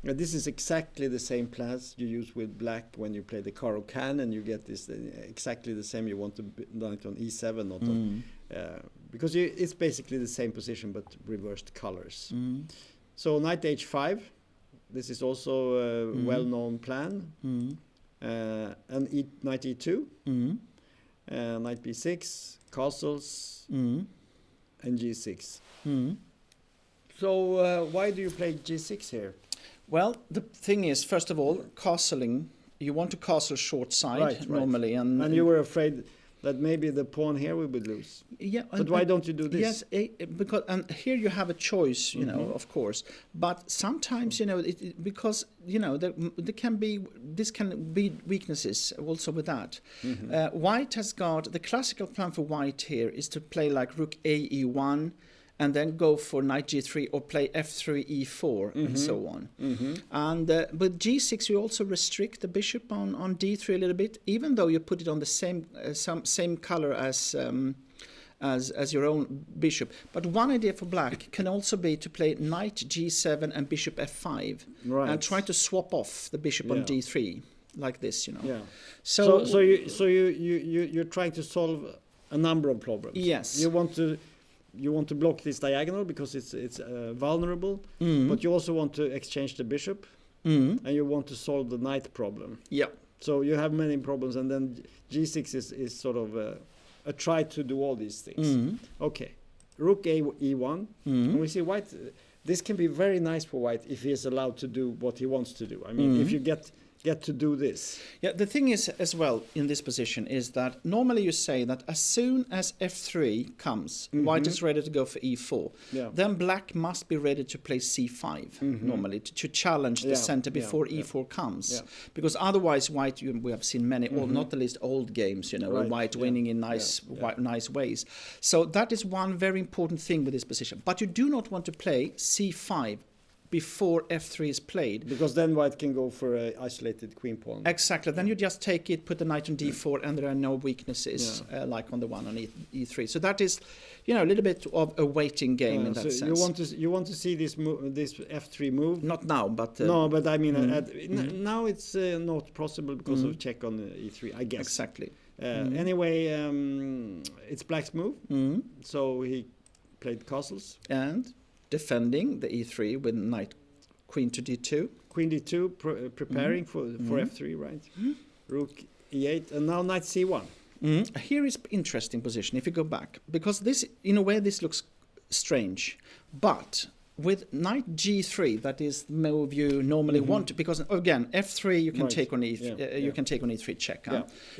This is exactly the same plans you use with black when you play the Caro-Kann, and you get this exactly the same. You want to knight on e7, not on, because it's basically the same position but reversed colors. So knight h5, this is also a well-known plan, and knight e2, knight b6, castles, and g6. So why do you play g6 here? Well, the thing is, first of all, castling. You want to castle short side normally, and you were afraid that maybe the pawn here we would lose. Yeah, but why don't you do this? Yes, because here you have a choice, of course. But sometimes, because there can be weaknesses also with that. White has got the classical plan for white here is to play like rook a e1. And then go for knight g3 or play f3 e4 and so on. And with g6 you also restrict the bishop on d3 a little bit, even though you put it on the same color as your own bishop. But one idea for black can also be to play knight g7 and bishop f5, and try to swap off the bishop on d3 like this, Yeah. So you're trying to solve a number of problems. Yes. You want to block this diagonal because it's vulnerable, but you also want to exchange the bishop, and you want to solve the knight problem. Yeah. So you have many problems, and then g6 is sort of a try to do all these things. Okay, rook e1, and we see white. This can be very nice for white if he is allowed to do what he wants to do. I mean, if you get to do this. Yeah, the thing is as well in this position is that normally you say that as soon as f3 comes, white is ready to go for e4. Yeah. Then black must be ready to play c5 normally to challenge the center before e4 comes. Yeah. Because otherwise white, we have seen many, or not the least old games, white winning in nice ways. So that is one very important thing with this position. But you do not want to play c5 before f3 is played. Because then white can go for an isolated queen pawn. Exactly. Then you just take it, put the knight on d4, and there are no weaknesses like on the one on e3. So that is, a little bit of a waiting game in that sense. You want to see this f3 move? Not now, but no, but I mean now it's not possible because of check on e3, I guess. Exactly. Anyway, it's black's move. So he played castles. And defending the e3 with knight queen to d2. Queen d2, preparing for f3, right? Rook e8, and now knight c1. Here is interesting position if you go back, because this, in a way, this looks strange, but with knight g3, that is the move you normally want to, because again f3 you can take on you can take on e3 check.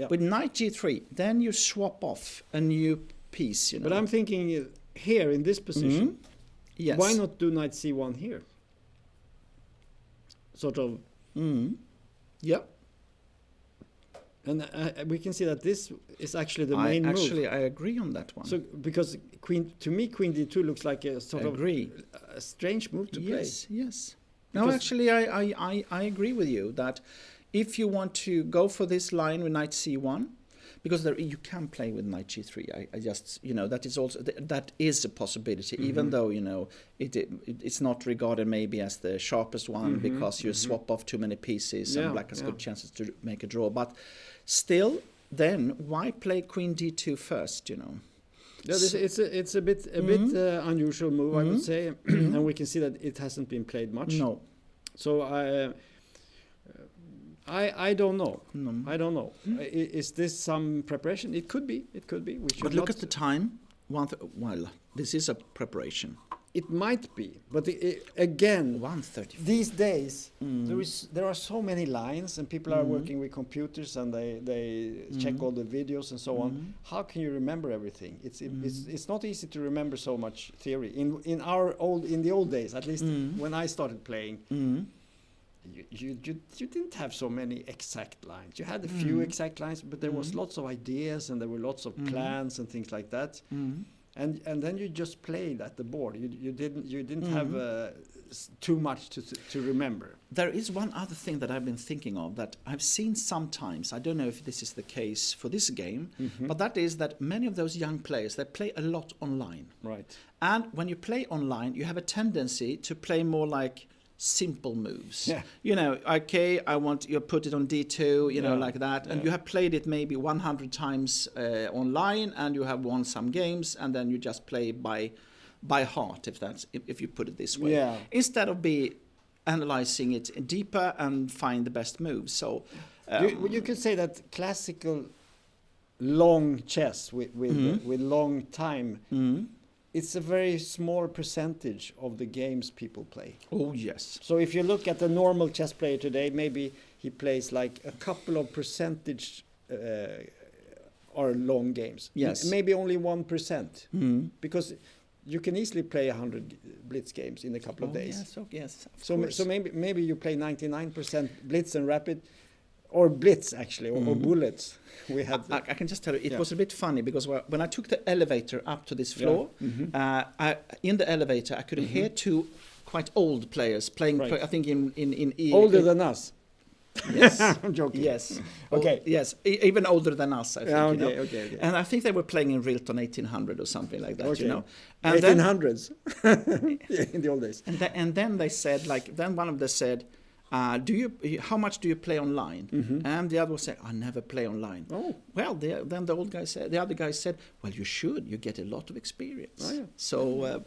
With knight g3, then you swap off a new piece. You know. But I'm thinking here in this position, yes. Why not do knight c1 here? Sort of. Yeah. And we can see that this is actually the main move. Actually, I agree on that one. So because queen d2 looks like a sort of a strange move to play. Yes. No, actually, I agree with you that if you want to go for this line with knight c1, because you can play with knight g3. I just, that is also that is a possibility, even though it's not regarded maybe as the sharpest one because you swap off too many pieces and black has good chances to make a draw. But still, then why play queen d2 first? Yeah, it's a bit unusual move, I would say, and we can see that it hasn't been played much. No. So I don't know. I don't know. Is this some preparation? It could be. It could be. But look at the time. Well, this is a preparation. It might be, but again, 1:30. these days there are so many lines, and people are working with computers, and they check all the videos and so on. How can you remember everything? It's not easy to remember so much theory. In the old days, at least when I started playing. You didn't have so many exact lines. You had a few exact lines, but there was lots of ideas and there were lots of plans and things like that. And then you just played at the board. You didn't have too much to remember. There is one other thing that I've been thinking of that I've seen sometimes. I don't know if this is the case for this game, but that is that many of those young players, they play a lot online. Right. And when you play online, you have a tendency to play more like simple moves. Okay, I want you put it on d2, like that, and you have played it maybe 100 times online, and you have won some games, and then you just play by heart, if you put it this way, instead of analyzing it deeper and find the best moves. So you could say that classical long chess with long time. It's a very small percentage of the games people play. Oh, yes. So if you look at a normal chess player today, maybe he plays like a couple of percentage are long games. Yes. Maybe only 1%. Because you can easily play 100 blitz games in a couple of days. Yes. So maybe you play 99% blitz and rapid. Or blitz, actually, or bullets. We had. I can just tell you, it was a bit funny because when I took the elevator up to this floor, in the elevator I could hear two quite old players playing. I think in older than us. Yes, I'm joking. Yes. Okay. Yes, even older than us. I think. Okay. And I think they were playing in Rilton 1800 or something like that. Okay. And 1800s. In the old days. And then they said, then one of them said, how much do you play online? And the other one said, I never play online. Oh. Well, then the other guy said, well, you should. You get a lot of experience. Oh, yeah. So,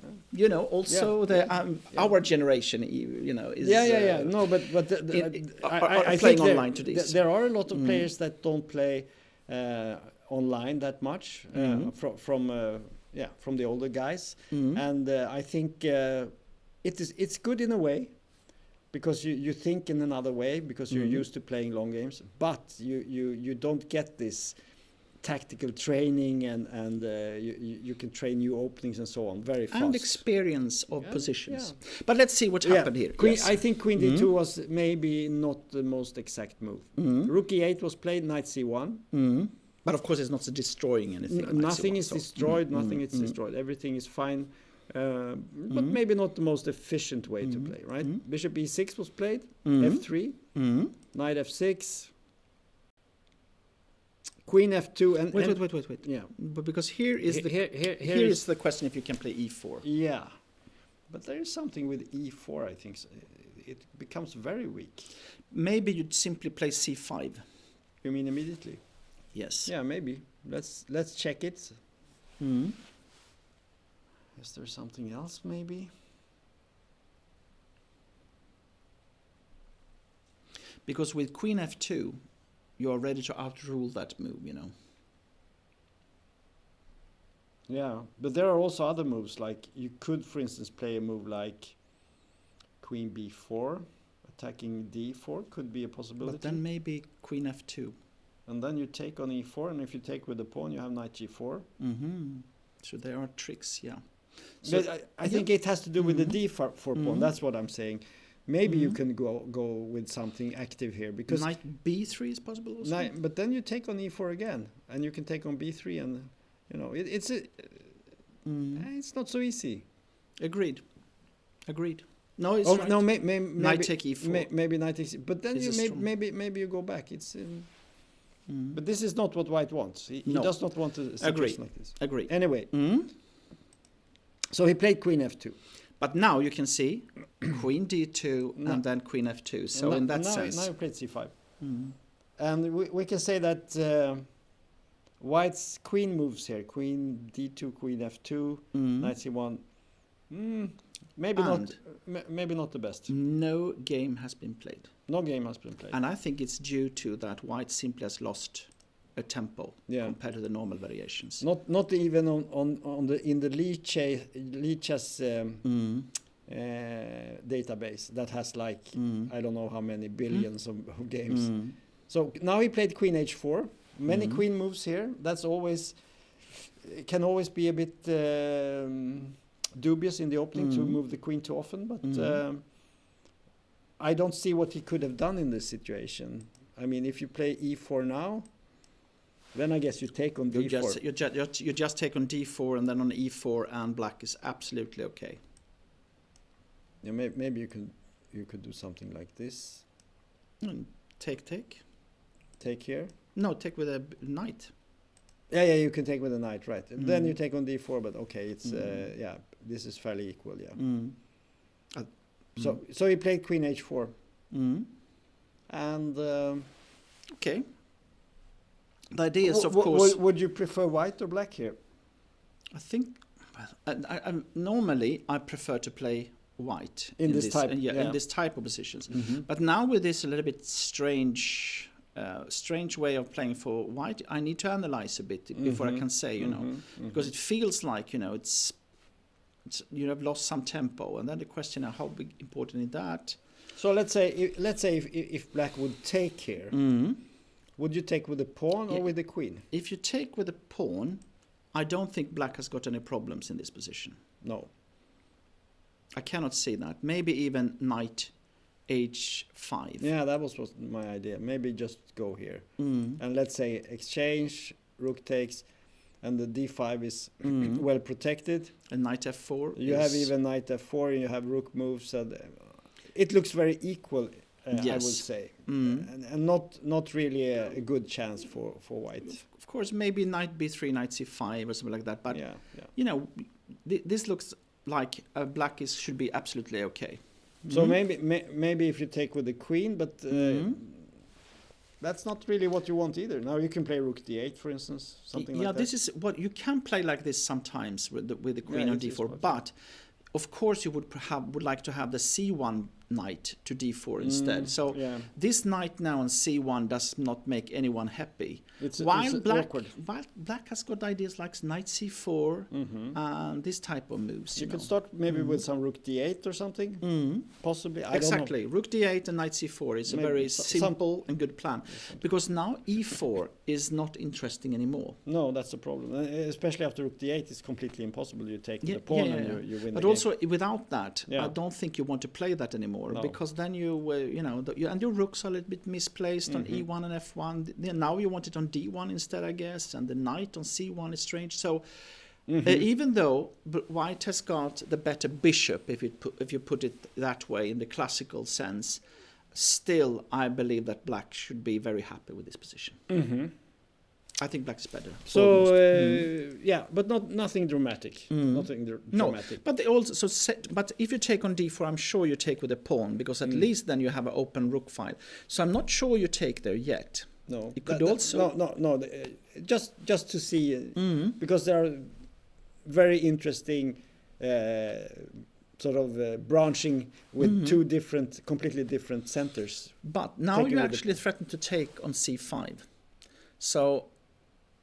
also our generation, is... No, but I playing think online to this. There are a lot of players that don't play online that much from the older guys. And I think it's good in a way. Because you think in another way, because you're used to playing long games, but you don't get this tactical training and you can train new openings and so on very fast. And experience of positions. But let's see what happened here. I think Queen D2 was maybe not the most exact move. Rook E8 was played, Knight C1. But of course it's not destroying anything. Nothing is destroyed, nothing is destroyed. Everything is fine. But maybe not the most efficient way to play, right? Bishop E6 was played, F3, Knight F6, Queen F2, and wait. Yeah, but because here is the question if you can play E4. Yeah, but there is something with E4. I think it becomes very weak. Maybe you'd simply play C5. You mean immediately? Yes. Yeah, maybe. Let's check it. Is there something else maybe? Because with queen f2, you are ready to outrule that move, you know. Yeah, but there are also other moves. Like you could, for instance, play a move like queen b4, attacking d4 could be a possibility. But then maybe queen f2. And then you take on e4, and if you take with the pawn, you have knight g4. Mm-hmm. So there are tricks, yeah. So But I think it has to do with the d4 pawn. That's what I'm saying. Maybe you can go with something active here, because knight b3 is possible also. but then you take on e4 again, and you can take on b3, and you know it's not so easy. Agreed. No, it's Oh right. no, Knight take e4. Maybe knight takes. But then This you is strong. maybe you go back. It's. But this is not what White wants. He No. does not want a situation like this. Agree. Anyway, so he played queen f2. But now you can see queen d2 and then queen f2. So in that sense, now he played c5. And we can say that White's queen moves here: queen d2, queen f2, knight c1. Maybe not the best. no game has been played. No game has been played. And I think it's due to that White simply has lost a tempo compared to the normal variations. Not even on the in the Lichess database that has like I don't know how many billions of games. So now he played queen h4. Many queen moves here. That's always can always be a bit dubious in the opening to move the queen too often, but I don't see what he could have done in this situation. I mean, if you play e4 now, then I guess you take on d4. You just take on d4 and then on e4, and black is absolutely okay. Yeah, maybe you could do something like this. Take. Take here. No, take with a knight. Yeah, you can take with a knight, right? And then you take on d4, but okay, it's this is fairly equal, yeah. So he played queen h4, and okay. The idea is, of course, would you prefer white or black here? I think normally I prefer to play white in this type, in this type of positions. But now with this a little bit strange way of playing for white, I need to analyze a bit before I can say, you know, because it feels like, you know, it's you have lost some tempo, and then the question is how big important is that? So let's say if black would take here, would you take with the pawn or with the queen? If you take with the pawn, I don't think black has got any problems in this position. No, I cannot see that. Maybe even knight h5. Yeah, that was my idea. Maybe just go here. And let's say exchange, rook takes, and the d5 is well protected. And knight f4. You have even knight f4, and you have rook moves. And it looks very equal, I would say. And not really a good chance for white. Of course, maybe knight b3, knight c5 or something like that. But, you know, this looks like black should be absolutely okay. So maybe if you take with the queen, but that's not really what you want either. Now you can play rook d8, for instance, something like that. Yeah, this is what you can play like this sometimes with the queen on d4. But of course, you would like to have the c1 knight to d4 instead. So this knight now on c1 does not make anyone happy. While black has got ideas like knight c4 and this type of moves. You could start maybe with some rook d8 or something, possibly. I don't know. Rook d8 and knight c4 is maybe a very simple and good plan, because now e4 is not interesting anymore. No, that's the problem. Especially after rook d8, it's completely impossible. You take the pawn and you win. But also without that, I don't think you want to play that anymore. No. Because then and your rooks are a little bit misplaced on e1 and f1. Now you want it on d1 instead, I guess, and the knight on c1 is strange. So even though white has got the better bishop, if you put it that way in the classical sense, still I believe that black should be very happy with this position. I think black is better. So but nothing dramatic. Nothing dramatic. But they also but if you take on d4, I'm sure you take with a pawn, because at least then you have an open rook file. So I'm not sure you take there yet. No, it could also no. Just to see, because there are very interesting sort of branching with two completely different centers. But now Taking you with the actually threaten to take on c5. So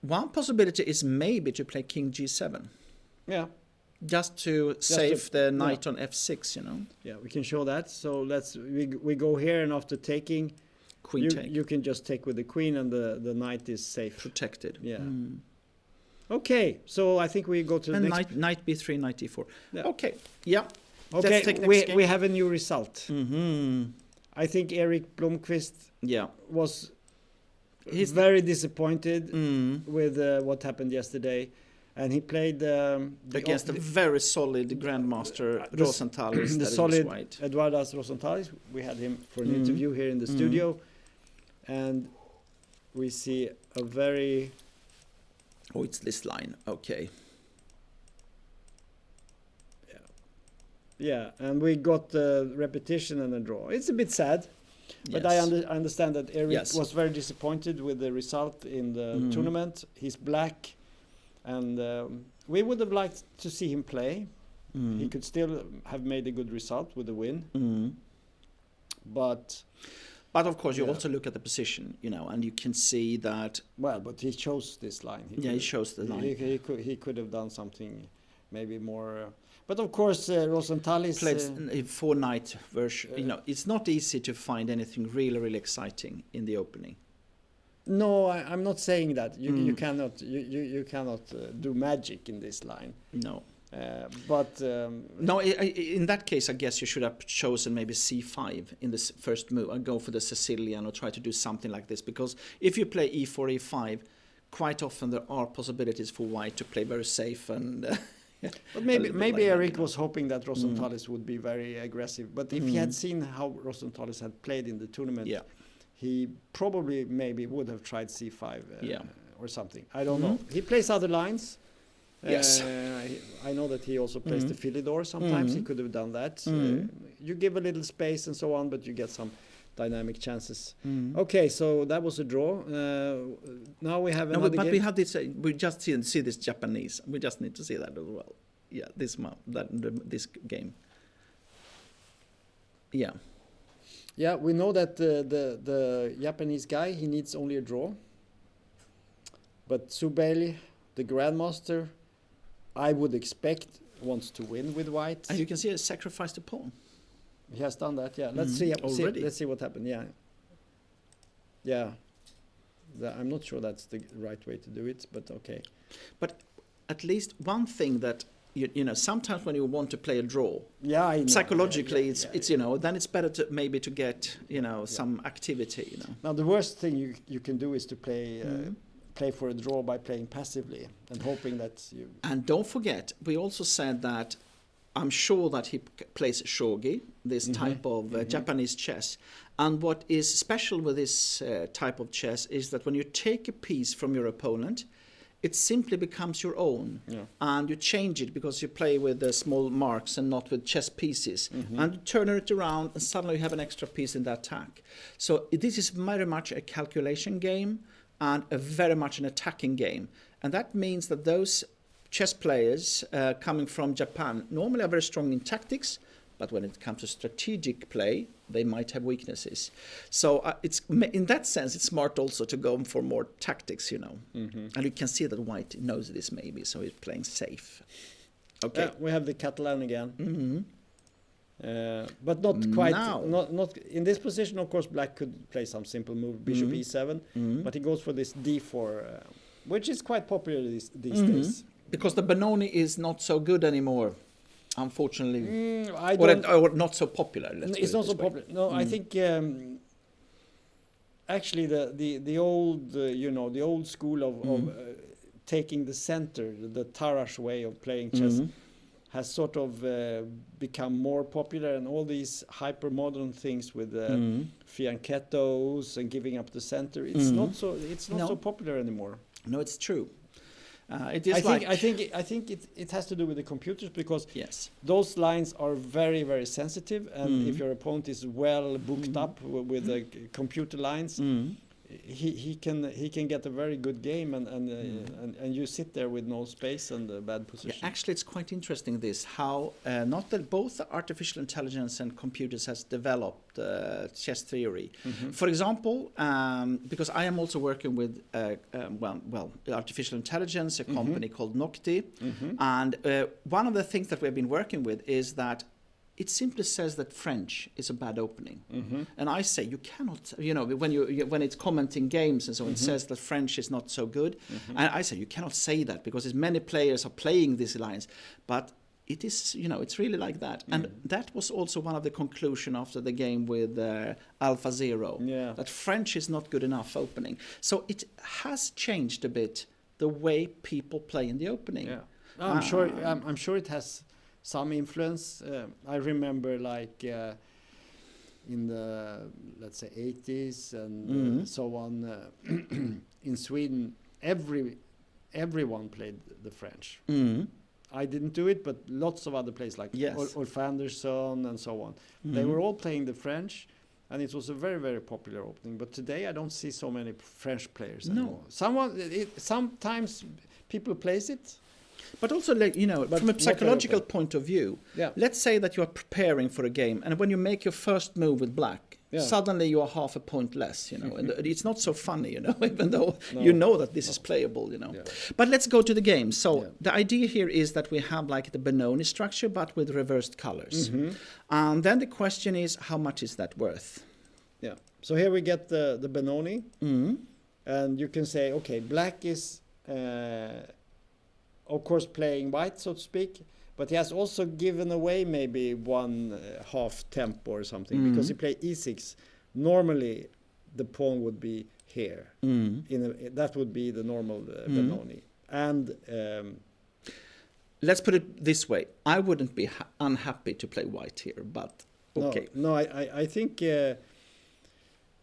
one possibility is maybe to play king g7. Yeah. Just to save the knight on f6, you know. Yeah, we can show that. So we go here, and after taking, Queen take. you can just take with the queen, and the knight is safe. Protected. Yeah. Okay, so I think we go to the next. Knight b3, knight d4. Yeah. Okay, yeah. Okay, Let's take next game. we have a new result. Mm-hmm. I think Erik Blomqvist was He's very disappointed with what happened yesterday. And he played against a very solid grandmaster, Rosenthalis. The solid Eduardas Rosenthalis. We had him for an interview here in the studio. And we see a very... Oh, it's this line. Okay. Yeah, and we got the repetition and a draw. It's a bit sad. But I understand that Erik was very disappointed with the result in the tournament. He's black. And we would have liked to see him play. He could still have made a good result with the win. But of course, you also look at the position, you know, and you can see that. Well, but he chose this line. He chose the line. He could have done something, maybe more. But of course, Rosenthalis played a 4-knight version. You know, it's not easy to find anything really exciting in the opening. No, I'm not saying that. You cannot do magic in this line. No. But no, in that case, I guess you should have chosen maybe c5 in this first move and go for the Sicilian or try to do something like this. Because if you play e4, e5, quite often there are possibilities for white to play very safe and. But maybe Erik was hoping that Rosenthalis would be very aggressive. But if he had seen how Rosenthalis had played in the tournament. Yeah. He probably maybe would have tried c5 or something. I don't know. He plays other lines. Yes. I know that he also plays the Philidor sometimes. He could have done that. You give a little space and so on, but you get some dynamic chances. Okay, so that was a draw. Now we have another game. We have this. We just see this Japanese. We just need to see that as well. Yeah, this game. Yeah. Yeah, we know that the Japanese guy, he needs only a draw. But Subeli, the grandmaster, I would expect wants to win with white. And you can see he sacrificed a pawn. He has done that, yeah. Let's see let's see what happened. Yeah. I'm not sure that's the right way to do it, but okay. But at least one thing that you know, sometimes when you want to play a draw, psychologically, it's you know, then it's better to maybe to get, you know, some activity, you know. Now the worst thing you can do is to play for a draw by playing passively and hoping that you. And don't forget, we also said that I'm sure that he plays shogi, this type of Japanese chess. And what is special with this type of chess is that when you take a piece from your opponent, it simply becomes your own, and you change it because you play with the small marks and not with chess pieces, and you turn it around and suddenly you have an extra piece in the attack. So this is very much a calculation game and very much an attacking game, and that means that those chess players coming from Japan normally are very strong in tactics, but when it comes to strategic play, they might have weaknesses. So it's in that sense, it's smart also to go for more tactics, you know. And you can see that white knows this maybe, so he's playing safe. Okay, we have the Catalan again, but not quite. Not in this position. Of course, black could play some simple move, bishop e7, but he goes for this d4, which is quite popular these days. Because the Benoni is not so good anymore. Unfortunately, or not so popular. It's not so popular. No, I think actually the old the old school of taking the center, the Tarrasch way of playing chess, has sort of become more popular, and all these hyper modern things with fianchettos and giving up the center. It's not so popular anymore. No, it's true. I think it has to do with the computers, because those lines are very, very sensitive, and if your opponent is well booked up with the computer lines, he can get a very good game, and you sit there with no space and a bad Yeah, position. actually, it's quite interesting this how not that both the artificial intelligence and computers has developed chess theory. For example, because I am also working with artificial intelligence, a company called Nocti, and one of the things that we've been working with is that it simply says that French is a bad opening, and I say you cannot. When it's commenting games and so on, it says that French is not so good, and I say you cannot say that because as many players are playing this alliance, but it is. It's really like that, and that was also one of the conclusion after the game with AlphaZero. Yeah. That French is not good enough opening. So it has changed a bit the way people play in the opening. Yeah, I'm sure it has some influence. I remember in the, let's say, 80s and so on, in Sweden, everyone played the French. I didn't do it, but lots of other players like Ulf Andersson and so on. They were all playing the French, and it was a very, very popular opening. But today I don't see so many French players anymore. Sometimes people plays it. But also, from a psychological point of view, let's say that you are preparing for a game, and when you make your first move with black, suddenly you are half a point less, and it's not so funny, even though you know that this is playable, Yeah. But let's go to the game. So the idea here is that we have like the Benoni structure, but with reversed colors. And then the question is, how much is that worth? Yeah. So here we get the Benoni, and you can say, okay, black is... of course, playing white, so to speak, but he has also given away maybe one half tempo or something, because he played e6. Normally, the pawn would be here. That would be the normal Benoni. And let's put it this way: I wouldn't be unhappy to play white here, but okay. No, I think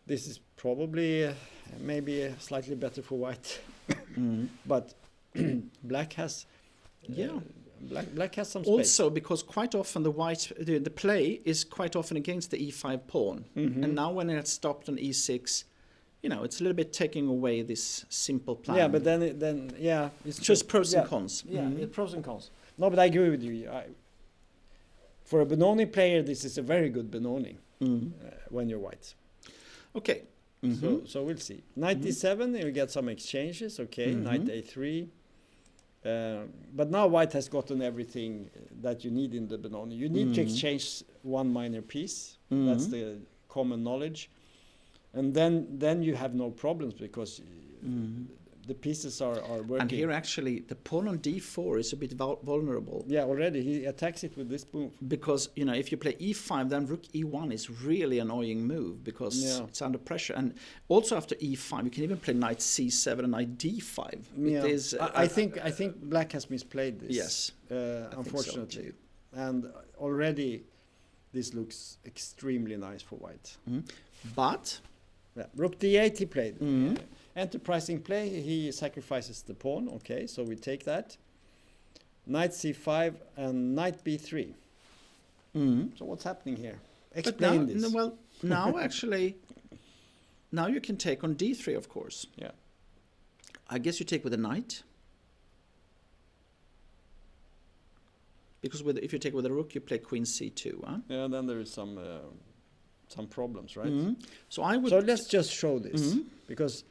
this is probably maybe slightly better for white, but. Black has black has some space. Also, because quite often the play is quite often against the e5 pawn, and now when it's stopped on e6, it's a little bit taking away this simple plan. Yeah, but then it's just pros and cons. Yeah, it's pros and cons. No, but I agree with you. For a Benoni player, this is a very good Benoni when you're white. Okay. So we'll see. Knight d7, you get some exchanges. Okay, knight a3. But now white has gotten everything that you need in the Benoni. You need to exchange one minor piece. That's the common knowledge. And then you have no problems because the pieces are working. And here actually the pawn on d4 is a bit vulnerable. Yeah, already he attacks it with this move. Because, if you play e5, then rook e1 is really annoying move because it's under pressure. And also after e5, you can even play knight c7 and knight d5. Yeah. It is, I think black has misplayed this. Yes. Unfortunately. And already this looks extremely nice for white. But... rook d8 he played. Enterprising play, he sacrifices the pawn. Okay, so we take that. Knight c5 and knight b3. So what's happening here? Explain this. Well, now actually, now you can take on d3, of course. Yeah. I guess you take with a knight. Because if you take with a rook, you play queen c2. Huh? Yeah, then there is some problems, right? So let's just show this because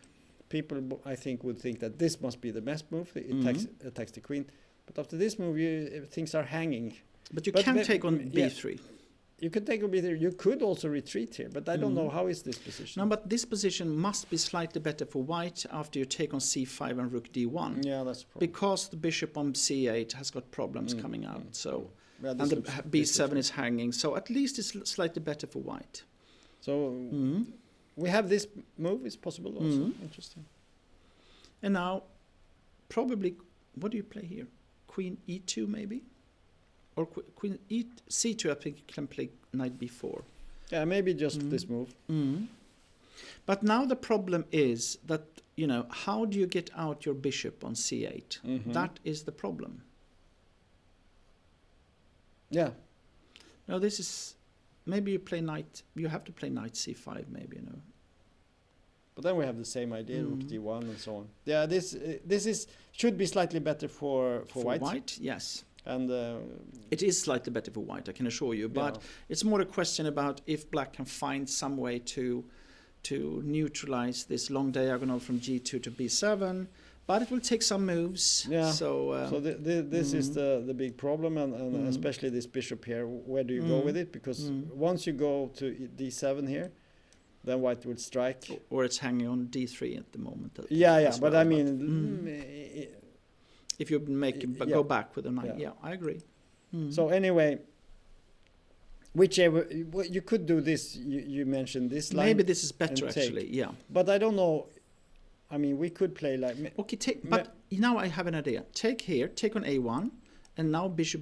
people, I think, would think that this must be the best move. It attacks the queen, but after this move, things are hanging. But you can take on b3. You could take on b3. You could also retreat here, but I don't know how is this position. No, but this position must be slightly better for white after you take on c5 and rook d1. Yeah, that's a problem. Because the bishop on c8 has got problems coming out. So. And the b7 is hanging, so at least it's slightly better for white. So we have this move is possible also. Interesting. And now, probably, what do you play here? Queen e2 maybe? Or queen c2, I think you can play knight b4. Yeah, maybe just this move. But now the problem is that, how do you get out your bishop on c8? That is the problem. Yeah. No, this is maybe you play knight. You have to play knight c5, maybe. But then we have the same idea, rook Mm. d1 and so on. Yeah, this is should be slightly better for white. Yes. And It is slightly better for white, I can assure you. But it's more a question about if black can find some way to neutralize this long diagonal from g2 to b7. But it will take some moves. Yeah. So this is the big problem, and especially this bishop here. Where do you go with it? Because once you go to d7 here, then white will strike. Or it's hanging on d3 at the moment. Yeah. as But well, I mean, if you go back with a knight, Yeah. I agree. so anyway, whichever you could do this. You mentioned this line. Maybe this is better and take. actually. Yeah. But I don't know. I mean, we could play like. Okay, but now I have an idea. Take here, take on a1, and now bishop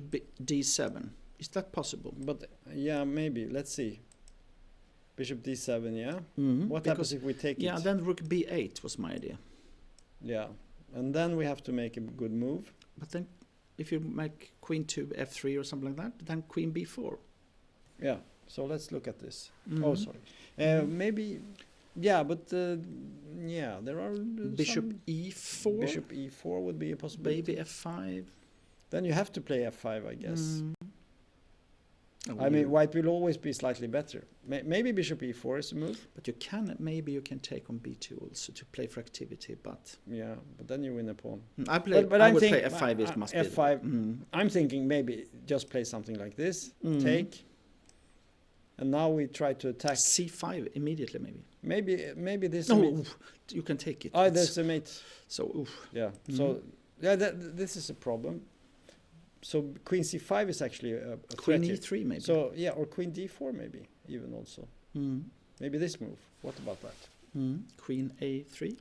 d7. Is that possible? But yeah, maybe. Let's see. Bishop d7. Yeah. What Because- happens if we take Yeah, it? then rook b8 was my idea. Yeah, and then we have to make a good move. But then if you make queen to f3 or something like that, then queen b4. Yeah. So let's look at this. Mhm. Oh, sorry. Maybe. Yeah, but yeah, there are Bishop some- e4, Bishop e4 would be a possibility. maybe f5. Then you have to play f5, I guess. Oh, I mean, white will always be slightly better. Maybe bishop e4 is a move. but maybe you can take on b2 also to play for activity, but Yeah, but then you win a pawn. I But I I'm would play thinking- f5 is must be. F5. Mm. I'm thinking maybe just play something like this, Mm. take, and now we try to attack. c5 immediately maybe. Maybe this. No, mate- oof, you can take it. Oh, It's- there's a mate. so oof. Yeah. Mhm. So yeah, this is a problem. So queen c5 is actually a Queen threat here. e3 maybe. So yeah, or queen d4 maybe even also. Mm. Maybe this move. What about that? Queen a3.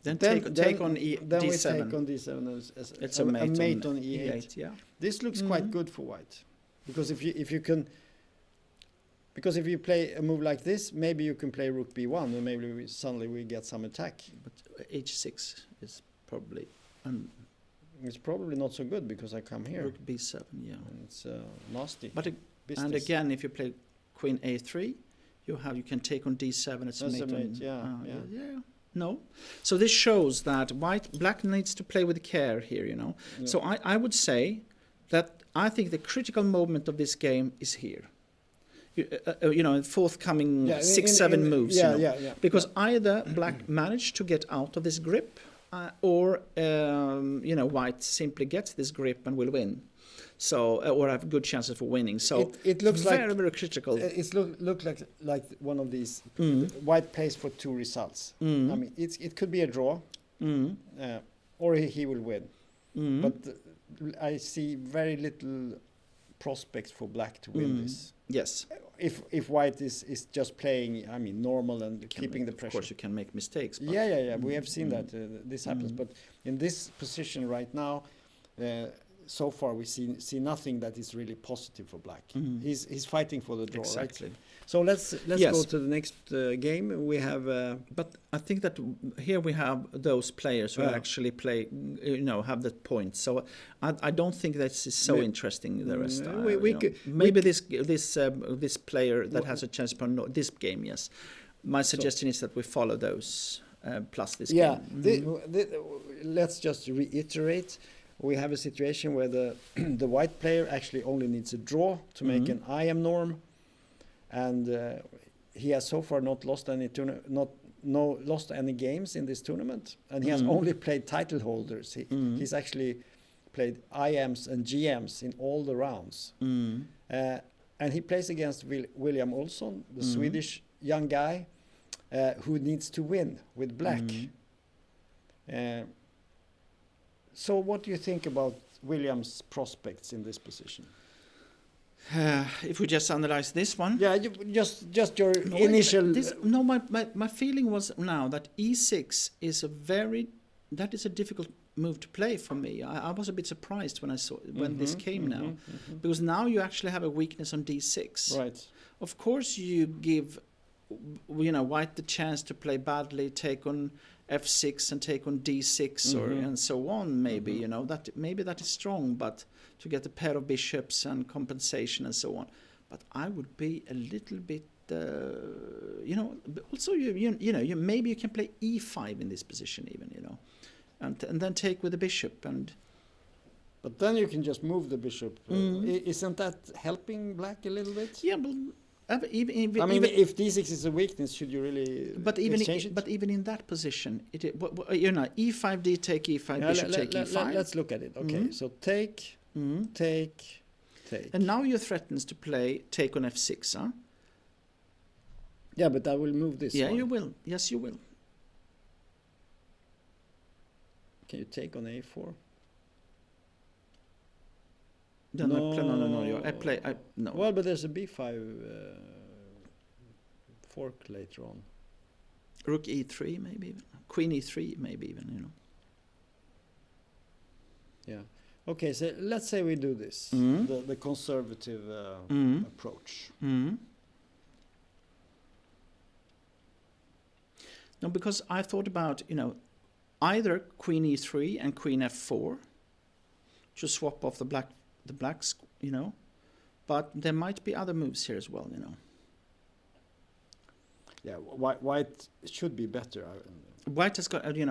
Then Then- take on Then we d7. take on d7 as It's a a mate, on on e8. Yeah. This looks quite Mhm. good for white, because if you can, because if you play a move like this, maybe you can play rook b1, and maybe suddenly we get some attack. But h6 is probably It's probably not so good because I come here, rook b7. Yeah. and it's nasty. But business. and again, if you play queen a3, you can take on d7. It's That's a mate on. mate, yeah. No. So this shows that black needs to play with care here. Yeah. So I would say that I think the critical moment of this game is here. Forthcoming Yeah, 6-7 moves. Yeah. Because either black managed to get out of this grip, or white simply gets this grip and will win. So or have good chances for winning. So it looks very, like very critical. It's look like one of these Mm. white plays for two results. Mm. I mean, it could be a draw, or he will win. Mm. But I see very little prospects for black to win this. Yes. If white is just playing, I mean, normal and keeping the Of pressure. course, you can make mistakes. But Yeah. We have seen that this happens. Mm. But in this position right now, so far we see nothing that is really positive for black. Mm. He's fighting for the draw, exactly. right? So let's Yes. go to the next game. We have But I think that here we have those players who Yeah. actually play, have the points. So I don't think this is so We- interesting. The rest, we could- maybe this player that has a chance for this game. Yes, my suggestion is that we follow those plus this yeah. game. Let's just reiterate. We have a situation where the white player actually only needs a draw to make an IM norm, and he has so far not lost any lost any games in this tournament, and he has only played title holders. He's actually played IMs and GMs in all the rounds, and he plays against William Olsson, the Swedish young guy who needs to win with black. So what do you think about William's prospects in this position? If we just analyze this one. Yeah, just your initial. My feeling was now that e6 is a difficult move to play for me. I was a bit surprised when this came now, because now you actually have a weakness on d6. Right. Of course, you give white the chance to play badly, take on f6 and take on d6 and so on. Maybe that is strong, but to get a pair of bishops and compensation and so on. But I would be a little bit also you maybe you can play e5 in this position even, and then take with the bishop and. But then you can just move the bishop. Isn't that helping black a little bit? Yeah, but even if d6 is a weakness, should you really exchange it? But even in that position, e5 d take e5 bishop take e5. Let's look at it. Okay, so take, take. And now you threatens to play take on f6, huh? Yeah, but I will move this. Yeah, one. you will. Yes, you will. Can you take on a4? No. No. Well, but there's a b5 fork later on. Rook e3 maybe even. Queen e3 maybe even, Yeah. Okay, so let's say we do this. The conservative approach. No, because I thought about, either queen e3 and queen f4 to swap off the blacks, but there might be other moves here as well, Yeah, white should be better. White has got, queen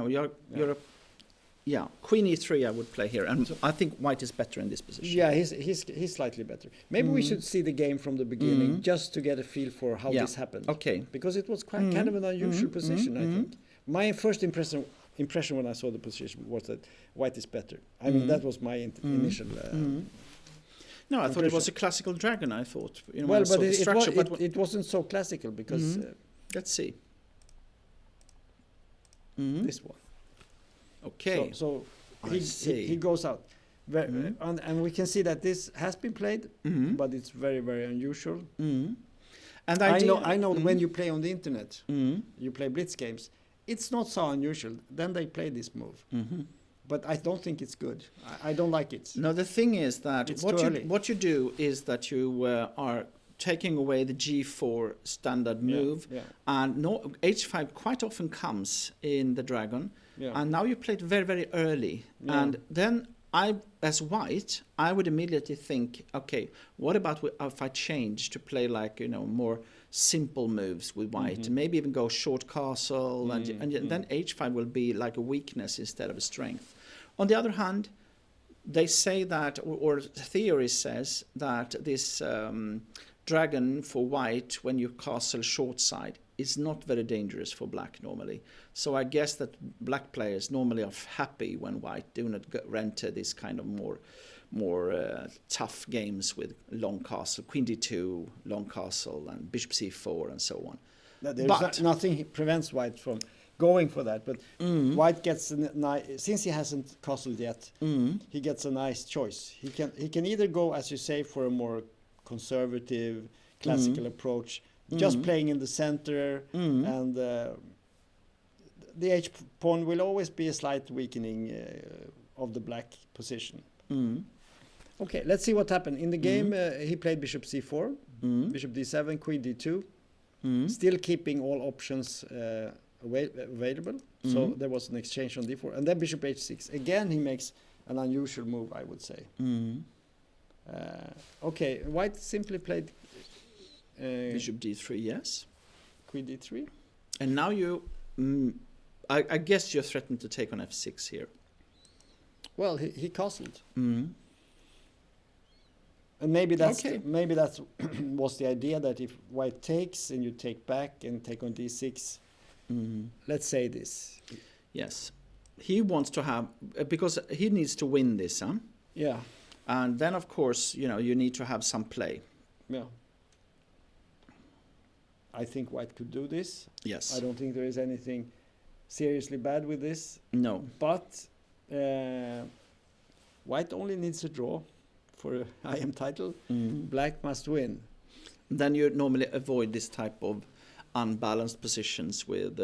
e3 I would play here, and I think white is better in this position. Yeah, he's slightly better. Maybe we should see the game from the beginning just to get a feel for how this happened. Okay. Because it was kind of an unusual position, I think. My first impression when I saw the position was that white is better. I mean, that was my initial. No, I thought it was a classical dragon. I thought. Well, but it wasn't so classical because. Let's see. This one. Okay. So he goes out. And we can see that this has been played, but it's very, very unusual. And I know when you play on the internet, you play blitz games, it's not so unusual. Then they play this move. But I don't think it's good. I don't like it. No, the thing is that It's what you do is that you are taking away the g4 standard move, and h5 quite often comes in the dragon, and now you play it very, very early, and then as white, I would immediately think, okay, what about if I change to play like more simple moves with white, and maybe even go short castle, and then h5 will be like a weakness instead of a strength. On the other hand, they say that, or theory says that this dragon for white, when you castle short side, is not very dangerous for black normally. So I guess that black players normally are happy when white do not enter this kind of more tough games with long castle, queen d2, long castle, and bishop c4, and so on. Nothing prevents white from going for that, but white gets since he hasn't castled yet, he gets a nice choice. He can either go, as you say, for a more conservative, classical approach, just playing in the center, and the h pawn will always be a slight weakening of the black position. Okay, let's see what happened in the game. He played bishop c4, bishop d7, queen d2, still keeping all options available. So there was an exchange on d4, and then bishop h6. Again, he makes an unusual move, I would say. Okay, white simply played bishop d3, yes. Queen d3. And now you, I guess you're threatened to take on f6 here. Well, he castled. And maybe that's was the idea, that if white takes and you take back and take on d6, let's say this. Yes, he wants to have, because he needs to win this, huh? Yeah. And then, of course, you need to have some play. Yeah. I think white could do this. Yes. I don't think there is anything seriously bad with this. No. But white only needs a draw for a IM title. Black must win. Then you normally avoid this type of unbalanced positions with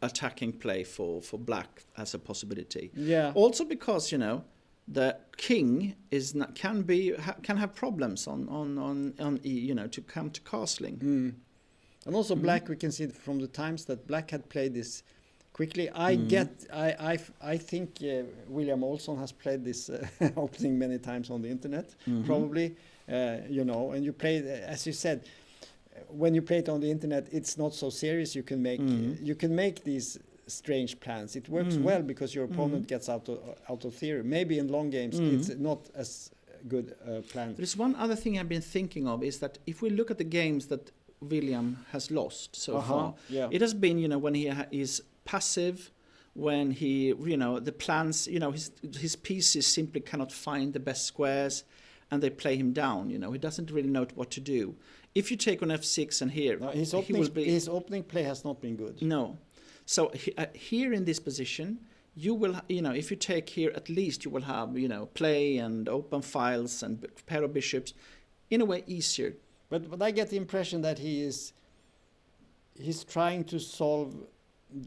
attacking play for black as a possibility. Yeah. Also because the king can have problems on to come to castling. And also black, we can see from the times that black had played this quickly. I think William Olson has played this opening many times on the internet, probably, and you play, as you said, when you play it on the internet, it's not so serious. You can make these strange plans. It works well because your opponent gets out of theory. Maybe in long games it's not as good plan. There's one other thing I've been thinking of is that if we look at the games that William has lost so far, it has been, when he is passive, when he, the plans, his pieces simply cannot find the best squares and they play him down, he doesn't really know what to do. If you take on f6 and here, no, his opening play has not been good. No. So here in this position, you will, if you take here, at least you will have, play and open files and pair of bishops, in a way easier. But I get the impression that he's trying to solve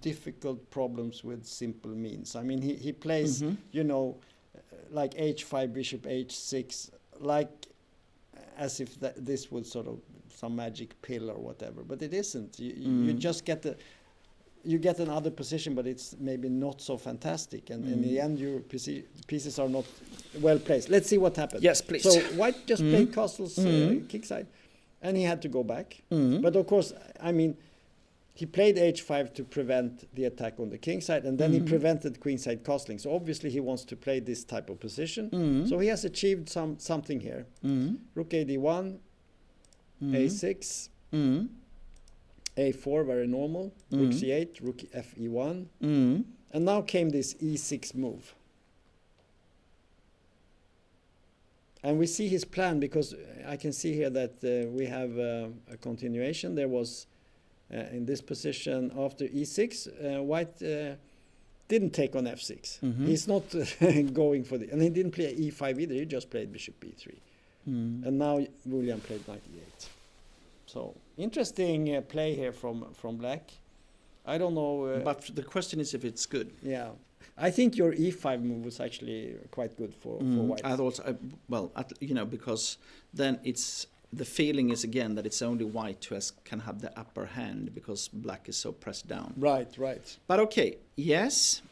difficult problems with simple means. I mean, he plays, like h5, bishop h6, like as if this was sort of some magic pill or whatever. But it isn't. You just get another position, but it's maybe not so fantastic. And in the end, your pieces are not well placed. Let's see what happens. Yes, please. So White just played castles kickside, and he had to go back. But of course, I mean, he played h5 to prevent the attack on the king side, and then he prevented queenside castling. So obviously he wants to play this type of position. So he has achieved something here. Rook ad1, a6, a4, very normal. Rook c8, rook fe1. And now came this e6 move. And we see his plan because I can see here that we have a continuation. There was, in this position, after e6, White didn't take on f6. He's not going for the... And he didn't play e5 either. He just played bishop b3. And now William played knight e8. So, interesting play here from Black. I don't know... but the question is if it's good. Yeah. I think your e5 move was actually quite good for White. I also, because then the feeling is again that it's only White who can have the upper hand because Black is so pressed down. Right. But okay, yes,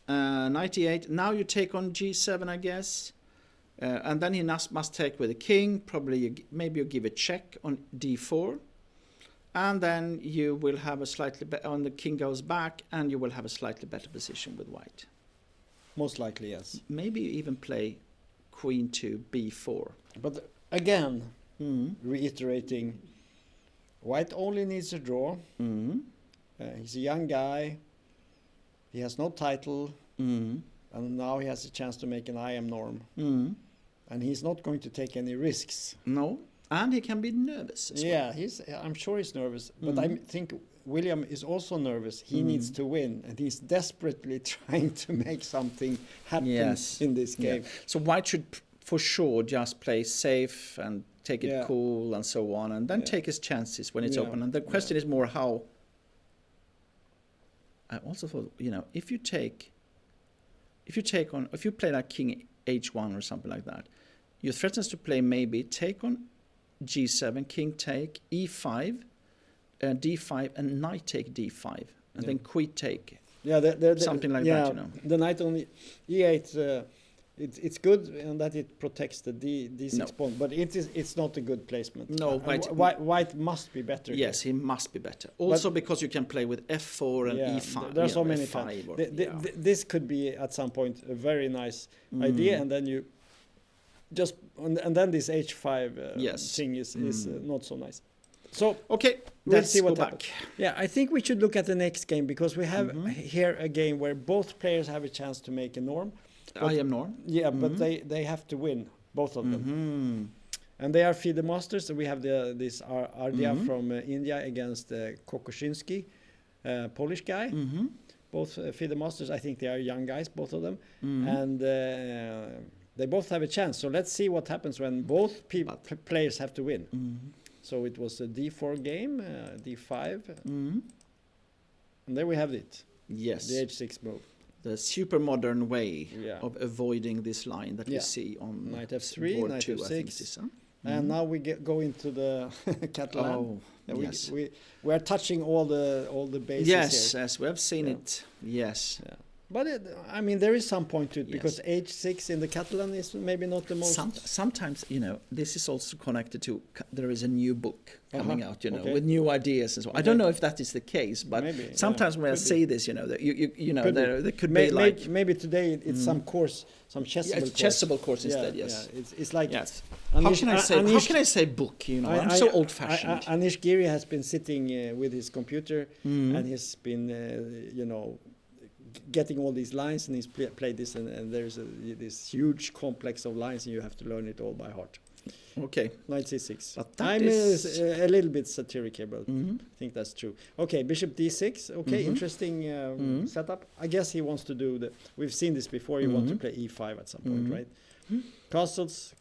knight e8. Now you take on g7, I guess, and then he must take with the king. Probably maybe you give a check on d4. And then you will have a slightly better, when the king goes back, and you will have a slightly better position with White. Most likely, yes. Maybe you even play queen to b4. But again, reiterating, White only needs a draw. He's a young guy. He has no title. And now he has a chance to make an IM norm. And he's not going to take any risks. No. And he can be nervous as well. I'm sure he's nervous. But I think William is also nervous. He needs to win. And he's desperately trying to make something happen in this game. Yeah. So White should, for sure, just play safe and take it cool and so on. And then take his chances when it's open. And the question is more how... I also thought, if you play like king h1 or something like that, you threatens to play maybe take on g7, king take, e5, d5, and knight take d5, and then queen take. Something like that, The knight on e8, it's good in that it protects the d6 pawn, but it's not a good placement. No, White must be better. Yes, he must be better. Also because you can play with f4 and e5. There are so many times. This could be at some point a very nice idea, and then you just and then this h5 thing is not so nice. So okay, let's see what happens. Yeah, I think we should look at the next game because we have here a game where both players have a chance to make a norm. IM norm. Yeah, but they have to win, both of them. And they are FIDE masters. So we have this Ardia from India against Kokoshinsky, Polish guy. Both FIDE masters. I think they are young guys, both of them. And they both have a chance. So let's see what happens when both players have to win. So it was a d4 game, d5. And there we have it. Yes. The h6 move. The super modern way of avoiding this line that we see on knight f3, board knight 2, f6. And now we go into the Catalan. Oh, yes. We are touching all the bases here. Yes, we have seen it. Yes. Yeah. But I mean, there is some point to it Yes. because H6 in the Catalan is maybe not the most. Sometimes, this is also connected to there is a new book coming out, okay. with new ideas and so on. I don't know if that is the case, but Maybe, yeah, sometimes when I could say this, that Could be. there could be like maybe today it's some course, some chessable course. chessable course instead. Yeah, Yes. yeah. It's like Yes. Anish- How can I say book? I'm so old-fashioned. Anish Giri has been sitting with his computer Mm-hmm. and he's been getting all these lines, and he's played this, and there's this huge complex of lines, and you have to learn it all by heart. Okay. Knight c6. But that I'm is- a little bit satiric here, but Mhm. I think that's true. Okay, bishop d6. Okay, Mhm. interesting Mhm. setup. I guess he wants to do the. We've seen this before. You want to Mhm. play e5 at some point, Mhm. right? Castles.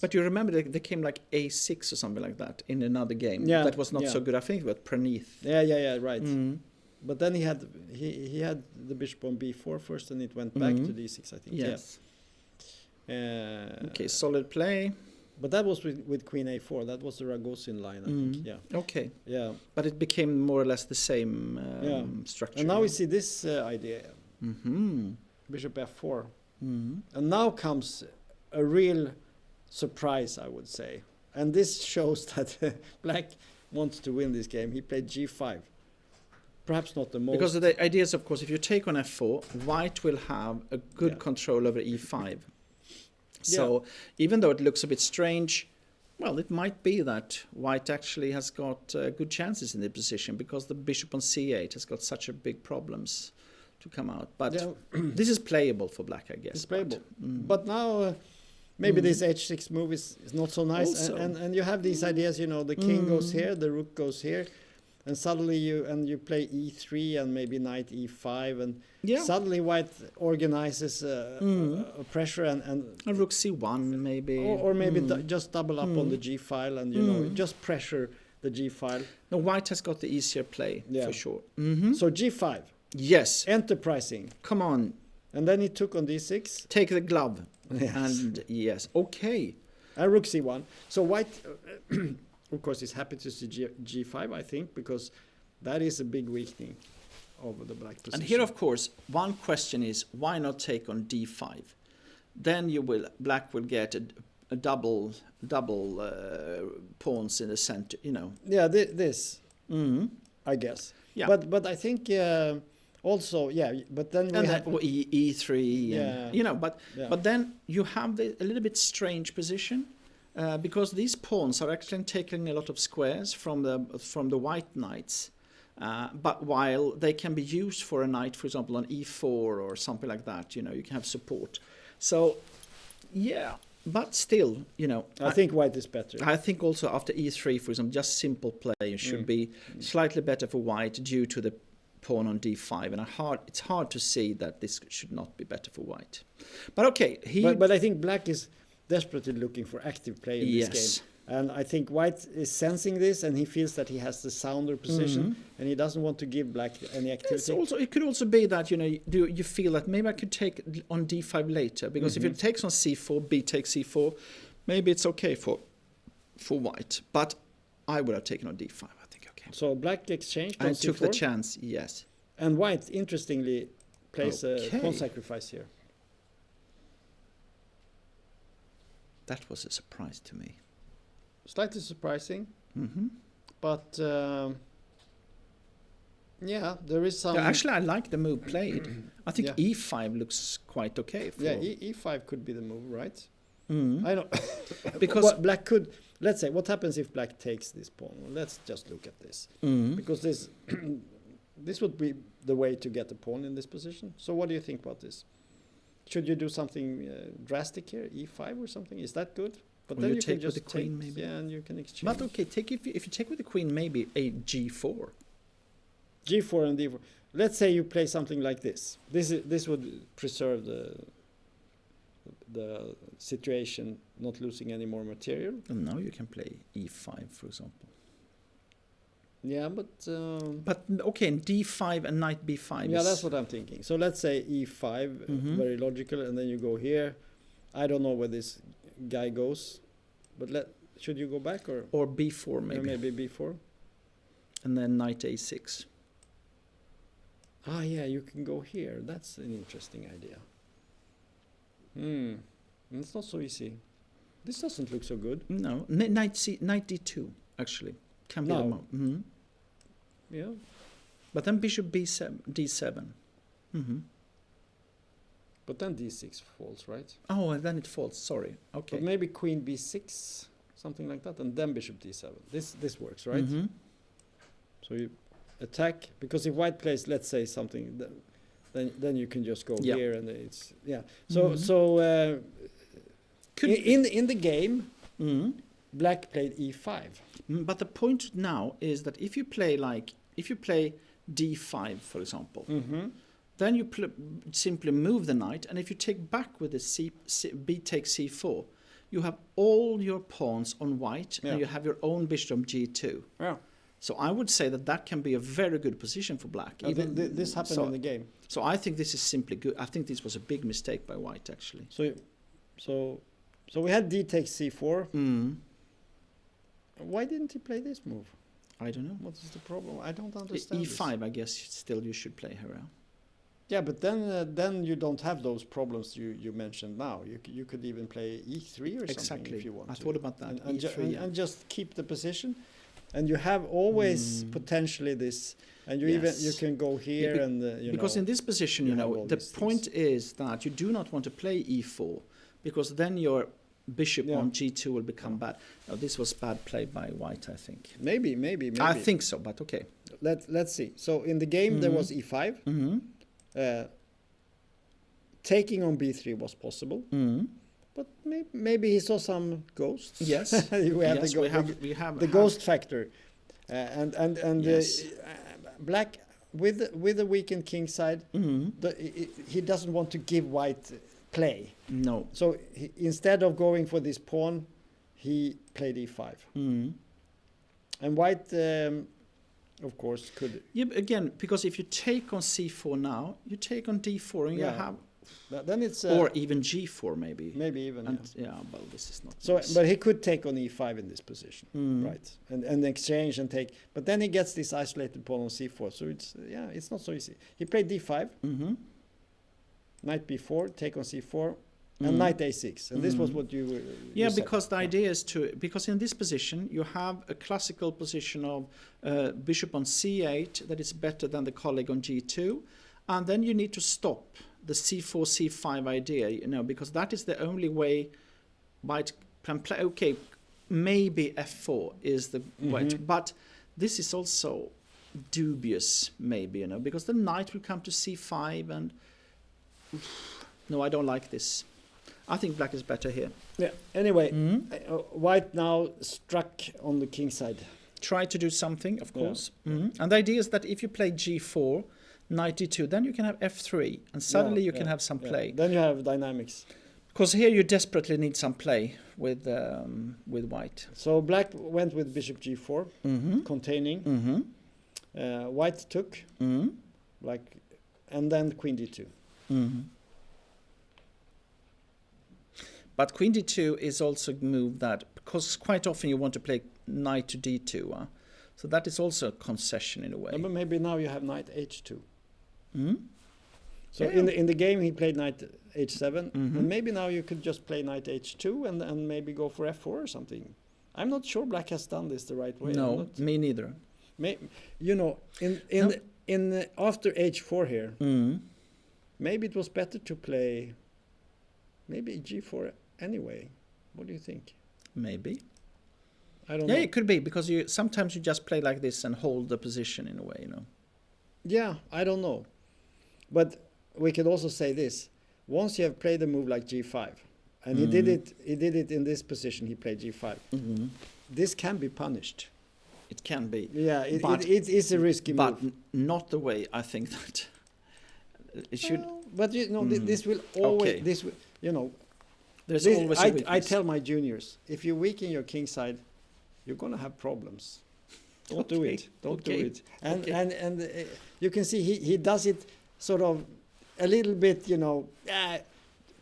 But you remember they came like a6 or something like that in another game. Yeah, That was not yeah. so good. I think it was Praneeth. Yeah, right. Mhm. But then he had the bishop on b4 first, and it went back to d6. I think. Yes. Yeah. Okay, solid play. But that was with queen a4. That was the Ragozin line, I think. Yeah. Okay. Yeah. But it became more or less the same structure. And now we see this idea. Mm-hmm. Bishop f4. Mm-hmm. And now comes a real surprise, I would say. And this shows that Black wants to win this game. He played g5. Perhaps not the most. Because the idea is, of course, if you take on f4, white will have a good Yeah. control over e5. So even though it looks a bit strange, well, it might be that white actually has got good chances in the position because the bishop on c8 has got such a big problems to come out. But this is playable for black, I guess. It's playable. Mm. But now maybe this h6 move is not so nice. Also. And you have these ideas, the king goes here, the rook goes here. And suddenly you play e3 and maybe knight e5. And suddenly white organizes a pressure and A rook c1 maybe. or maybe just double up on the g file and just pressure the g file. No, white has got the easier play Yeah. for sure. Mm-hmm. So g5, Yes, enterprising. come on, And then he took on d6 take the glove. Yes. And yes, okay. and rook c1. So white, of course, is happy to see g5, I think, because that is a big weakening over the black position. And here, of course, one question is why not take on d5? Then black will get a double pawns in the center. Yeah, this, Mm-hmm. I guess. Yeah. But I think also, but then we And have... then e3. Yeah. But then you have a little bit strange position. Because these pawns are actually taking a lot of squares from the white knights, but while they can be used for a knight, for example, on e4 or something like that, you can have support. So, but still, I think white is better. I think also after e3, for example, just simple play should be slightly better for white due to the pawn on d5, and it's hard to see that this should not be better for white. But okay, But I think black is desperately looking for active play in this game. And I think white is sensing this, and he feels that he has the sounder position, and he doesn't want to give black any activity. It could also be that you feel that maybe I could take on d5 later, because if it takes on c4, b takes c4, maybe it's okay for white. But I would have taken on d5. I think okay. So black exchanged on I c4, took the chance. Yes. and white interestingly plays a Okay. pawn sacrifice here. That was a surprise to me. Slightly surprising, Mm-hmm. but there is some. Actually, I like the move played. I think Yeah. e5 looks quite okay. E5 could be the move, right? Mhm. I don't Because- what black could. Let's say what happens if black takes this pawn. Well, let's just look at this, Mhm. because this would be the way to get the pawn in this position. So what do you think about this? Should you do something drastic here, e5 or something? Is that good? But Or then you you take can with just the queen, take, maybe. and you can exchange. But okay, if you take with the queen, maybe a g4. G4 and D4. Let's say you play something like this. This would preserve the situation, not losing any more material. And now you can play e5, for example. Yeah, but But okay, and d5 and knight b5. yeah, that's what I'm thinking. So let's say e5, very logical, and then you go here. I don't know where this guy goes, but should you go back Or b4 maybe. maybe b4? And then knight a6. Ah, yeah, you can go here. That's an interesting idea. It's not so easy. This doesn't look so good. No, knight d2 actually can be No. the move. Mhm. Yeah. But then bishop b7, d7. Mhm. But then d6 falls, right? Oh, and then it falls. Sorry. Okay. But maybe queen b6, something like that, and then bishop d7. This works, right? Mhm. So you attack, because if white plays, let's say something, then you can just go Yeah. here, and it's So Mhm. Could in the game, Mhm. black played e5. But the point now is that if you play d5, for example, then you simply move the knight, and if you take back with the b takes c4, you have all your pawns on white, Yeah. and you have your own bishop on g2. Yeah. So I would say that can be a very good position for black. This happened in the game. So I think this is simply good. I think this was a big mistake by white, actually. So we had d takes c4. Mm. Why didn't he play this move? I don't know. What is the problem? I don't understand. E5, I guess still you should play here. Yeah, but then you don't have those problems you mentioned now. You could even play e3 or something if you want. I thought about that. And E3, just keep the position, and you have always potentially this, and you can go here and because in this position, you have all the these point things. is that you do not want to play e4 because then your bishop on g2 will become bad. Now this was bad play by white, I think. Maybe. I think so, but okay. Let's see. So in the game there was e5. Mm-hmm. Taking on b3 was possible, but maybe he saw some ghosts. Yes, we have the ghost factor, and Yes. Black with a weakened king side. He doesn't want to give white play. No. So instead of going for this pawn, he played e5, and white. Of course, could. Yeah, but again, because if you take on c4 now, you take on d4, and you have, then it's or even g4 maybe. Maybe even. And, well, this is not. So, nice. but he could take on e5 in this position, right? And exchange and take. But then he gets this isolated pawn on c4. So it's not so easy. He played d5, knight b4, take on c4. And knight a6, and this was what you were. Yeah, because the idea is because in this position you have a classical position of bishop on c8 that is better than the colleague on g2, and then you need to stop the c4 c5 idea, because that is the only way white can play. Okay, maybe f4 is the way, but this is also dubious, maybe, because the knight will come to c5, and no, I don't like this. I think black is better here. Yeah. Anyway, white now struck on the king side. Try to do something, of course. And the idea is that if you play g4, knight d2, then you can have f3, and suddenly you can have some play. Then you have dynamics. Because here you desperately need some play with white. So black went with bishop g4, containing. White took, black, and then queen d2. But queen d2 is also a move that, because quite often you want to play knight to d2, so that is also a concession in a way. But maybe now you have knight h2. So Yeah. in the game he played knight h7, and maybe now you could just play knight h2 and maybe go for f4 or something. I'm not sure black has done this the right way. No, me neither. In after h4 here, maybe it was better to play maybe g4 anyway. What do you think? Maybe. I don't know. Yeah, it could be, because sometimes you just play like this and hold the position in a way, Yeah, I don't know. But we could also say this. Once you have played a move like g5, and he did it in this position, he played g5. This can be punished. It can be. Yeah, it is a risky but move. Not the way I think that it should. But this will always, Okay. this will, There's always a weakness. I tell my juniors, if you weaken your king side, you're going to have problems. Don't do it. Don't do it. And you can see he does it sort of a little bit,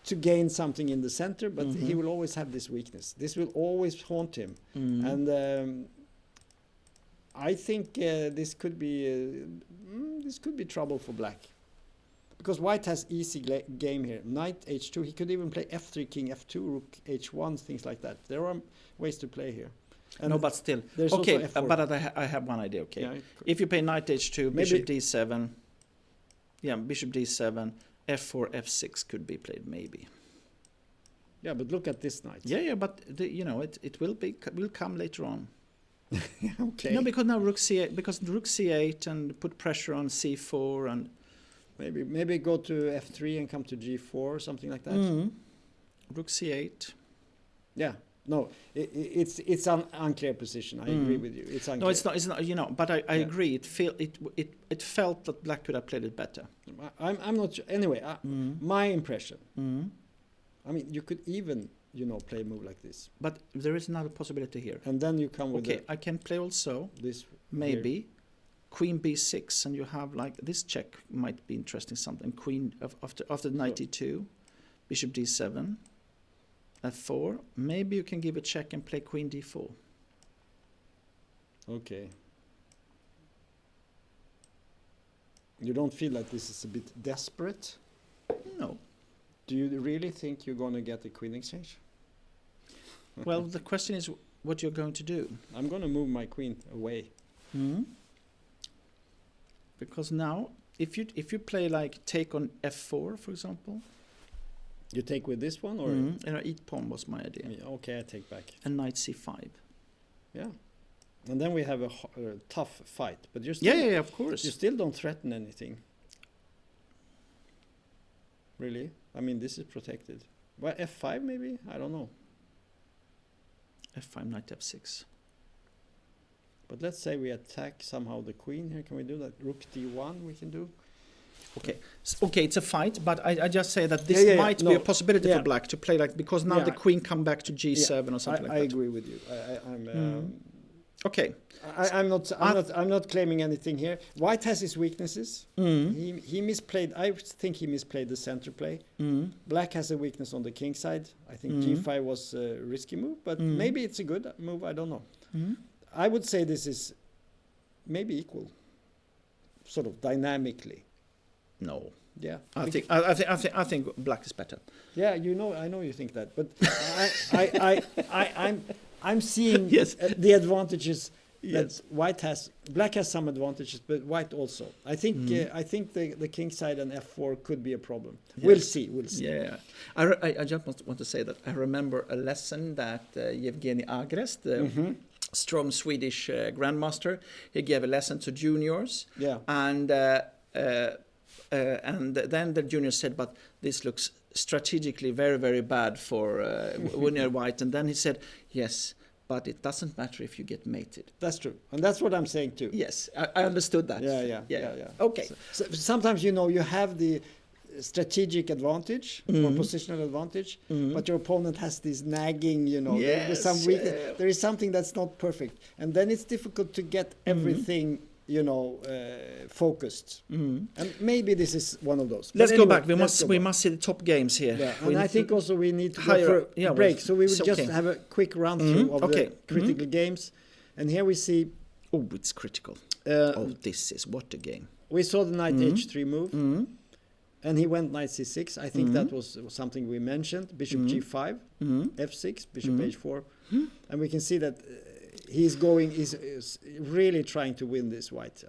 to gain something in the center, but he will always have this weakness. This will always haunt him. And I think this could be trouble for black, because white has easy game here. Knight h2. He could even play f3, king f2, rook h1, things like that. There are ways to play here. And no, but still. there's Okay, also f4. but I have one idea. Okay, Yeah, if you play knight h2, Maybe- bishop d7. Yeah, bishop d7, f4, f6 could be played maybe. yeah, but look at this knight. Yeah, but it will come later on. Okay. No, because now rook c8 and put pressure on c4 and Maybe go to f3 and come to g4 or something like that. rook c8. Yeah. No, it's an unclear position. I agree with you. It's unclear. No, it's not. But I Yeah. agree. It felt that black could have played it better. I'm not sure. Anyway, my impression. I mean, you could even play a move like this, But there is another possibility here. and then you come with Okay, I can play also this. maybe queen b6, and you have like this check might be interesting. Something queen after knight e2, bishop d7, f4. Maybe you can give a check and play queen d4. Okay. You don't feel like this is a bit desperate? No. Do you really think you're going to get the queen exchange? Well, the question is what you're going to do. I'm going to move my queen away. Because now, if you play like take on f4, for example, You take with this one, or eat pawn was my idea, okay, I take back. and knight c5. Yeah, and then we have a tough fight. But you still, Yeah, of course. you still don't threaten anything. Really? I mean, this is protected. Well, f5 maybe? I don't know. f5, knight f6. But let's say we attack somehow the queen here. Can we do that? Rook d1 we can do. Okay, okay, it's a fight, but I just say that this Yeah, might be a no, possibility yeah. for black to play like, because now Yeah. the queen come back to g7 or something I like that. agree with you. I'm. Okay. I'm not claiming anything here. White has his weaknesses. He misplayed. I think he misplayed the center play. Black has a weakness on the king side. I think g5 was a risky move, but maybe it's a good move. I don't know. I would say this is maybe equal, sort of dynamically. No. Yeah, I think black is better. Yeah, I know you think that, but I'm seeing Yes. the advantages Yes. that white has. Black has some advantages, but white also. I think the king side and f4 could be a problem. Yes. We'll see. Yeah, I just want to say that I remember a lesson that Yevgeny Agrest, the strong Swedish grandmaster, he gave a lesson to juniors. Yeah. And then the juniors said, but this looks strategically very, very bad for Winner White. And then he said, yes, but it doesn't matter if you get mated. That's true, and that's what I'm saying too. Yes, I understood that. Yeah. Okay. So sometimes you have the strategic advantage or positional advantage, but your opponent has this nagging. There's some weakness. There is something that's not perfect, and then it's difficult to get everything. Focused, and maybe this is one of those. Let's But go anyway, back. let's We go back. must see the top games here. Yeah, and I think also we need to higher- go for a yeah, break. well, So we will it's just okay. have a quick run through of Okay. the critical games, and here we see. Oh, it's critical. This is what a game. We saw the knight h3 move, and he went knight c6. I think that was something we mentioned. Bishop g5, f6, bishop h4, and we can see that he's really trying to win this white.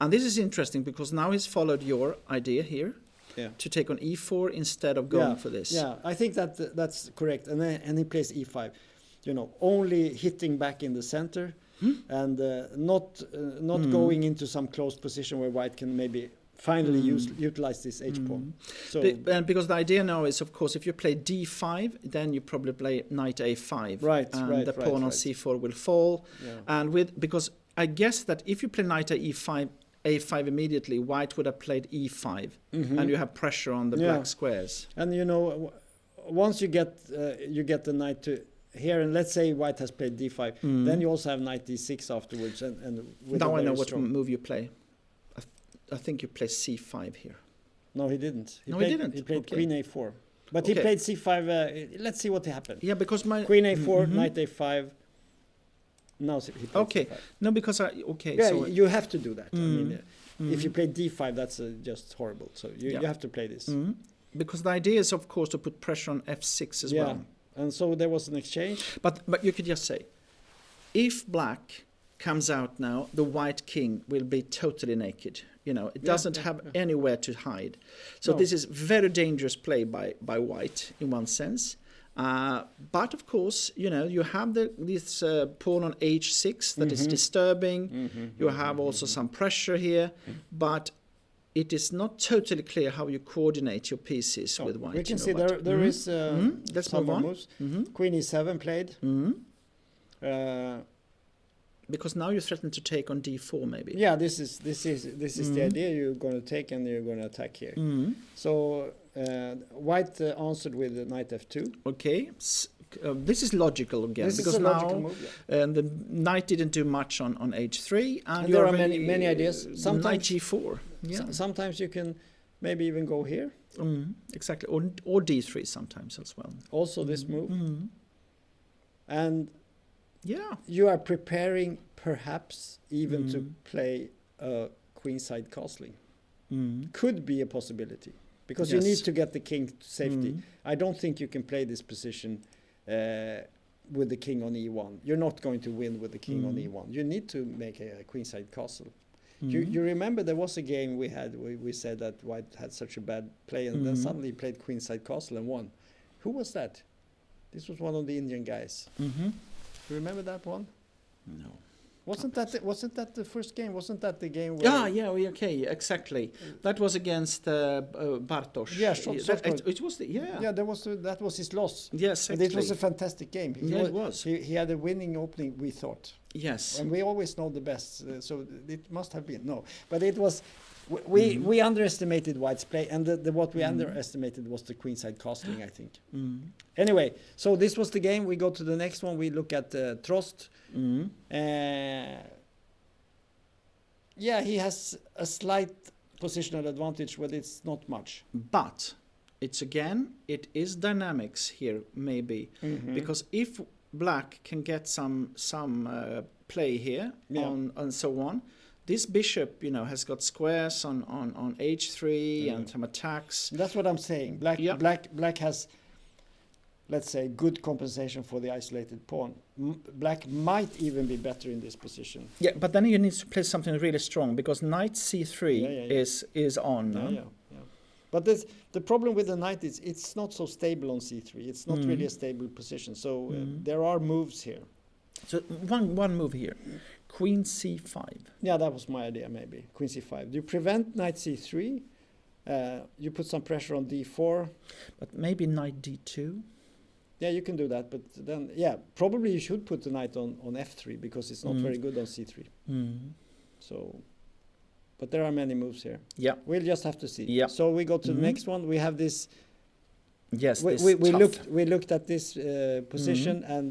And this is interesting because now he's followed your idea here to take on e4 instead of going for this. Yeah, I think that's correct. And he plays e5, only hitting back in the center, and not going into some closed position where white can maybe finally utilize this h pawn. So And because the idea now is, of course, if you play d5, then you probably play knight a5, and the pawn on c4 will fall. Yeah. And because I guess that if you play knight a5 immediately, white would have played e5, and you have pressure on the black squares. And once you get the knight to here, and let's say white has played d5, then you also have knight d6 afterwards. And with now a I know very what strong move you play. I think you play c5 here. No, he didn't. He didn't. He played Okay. queen a4, but he Okay. played c5. Let's see what happened. Yeah, because my Queen a4, knight a5. No, he played Okay. C5. No, because Yeah, so you have to do that. I Mm. mean, if you play D5, that's just horrible. So you Yeah. have to play this. because the idea is, of course, to put pressure on F6 as well. And so there was an exchange. But you could just say, if black comes out now, the white king will be totally naked. You know, it doesn't have anywhere to hide. So No. this is very dangerous play by white in one sense. But of course, you know, you have this pawn on h6 that is disturbing. You have also some pressure here, but it is not totally clear how you coordinate your pieces with white. We can you know, see but- there is Let's some move on. moves. Queen e7 played. Because now you threaten to take on d4 maybe. Yeah, this is the idea. You're going to take and you're going to attack here. So white answered with knight f2. Okay, this is logical again, This is because a logical now move. the knight didn't do much on h3, and there you're are very- many ideas. Knight Sometimes g4. Yeah, sometimes you can maybe even go here. exactly, or d3 sometimes as well. Also this move. And Yeah, you are preparing perhaps even to play a queenside castling. Could be a possibility. Because you Yes. need to get the king to safety. I don't think you can play this position with the king on e1. You're not going to win with the king on e1. You need to make a queenside castle. You remember there was a game we had where we said that white had such a bad play and then suddenly he played queenside castle and won. Who was that? This was one of the Indian guys. You remember that one? no. Wasn't that the first game? Wasn't that the game where Yeah, okay, exactly. That was against Bartosz. Yeah, short it was the, Yeah, that was his loss. Yes, And it was exactly. a fantastic game. It was. He had a winning opening, we thought. Yes. And we always know the best, so it must have been. No, but it was, we underestimated white's play, and what we underestimated was the queenside castling, I think. Anyway, so this was the game. We go to the next one. We look at Trost. Yeah, he has a slight positional advantage, but it's not much. But it is dynamics here maybe, because if black can get some play here and so on, this bishop, you know, has got squares on h3 and some attacks. That's what I'm saying. Black has, let's say, good compensation for the isolated pawn. Black might even be better in this position. Yeah, but then you need to play something really strong, because knight c3 is on. Yeah. But the problem with the knight is it's not so stable on c3. It's not really a stable position. So there are moves here. So one move here, queen c5. Yeah, that was my idea. Maybe queen c5. You prevent knight c3. You put some pressure on d4. But maybe knight d2. Yeah, you can do that, but then, probably you should put the knight on f3 because it's not very good on c3. So, but there are many moves here. Yeah. We'll just have to see. Yeah. So we go to the next one. We have this. Yes. We looked at this position and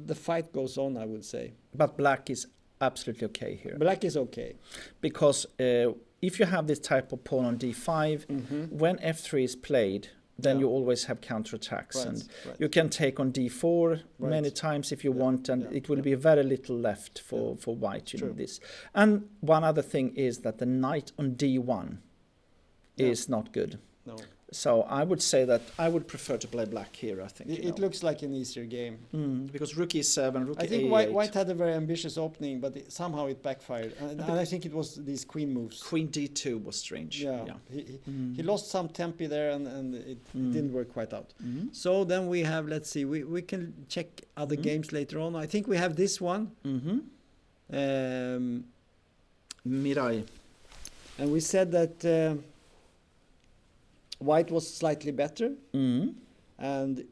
the fight goes on, I would say. But black is absolutely okay here. Black is okay because if you have this type of pawn on d5, when f3 is played, then you always have counterattacks, and you can take on d4 many times if you want, and it will be very little left for white. You know this. And one other thing is that the knight on d1 is not good. No. So I would say that I would prefer to play black here. I think it looks like an easier game because rook e7, rook I think a8. white had a very ambitious opening, but somehow it backfired, and I think it was these queen moves. Queen d2 was strange. Yeah. He lost some tempi there, and it didn't work quite out. So then we have, let's see, we can check other games later on. I think we have this one. Mirai. And we said that white was slightly better, and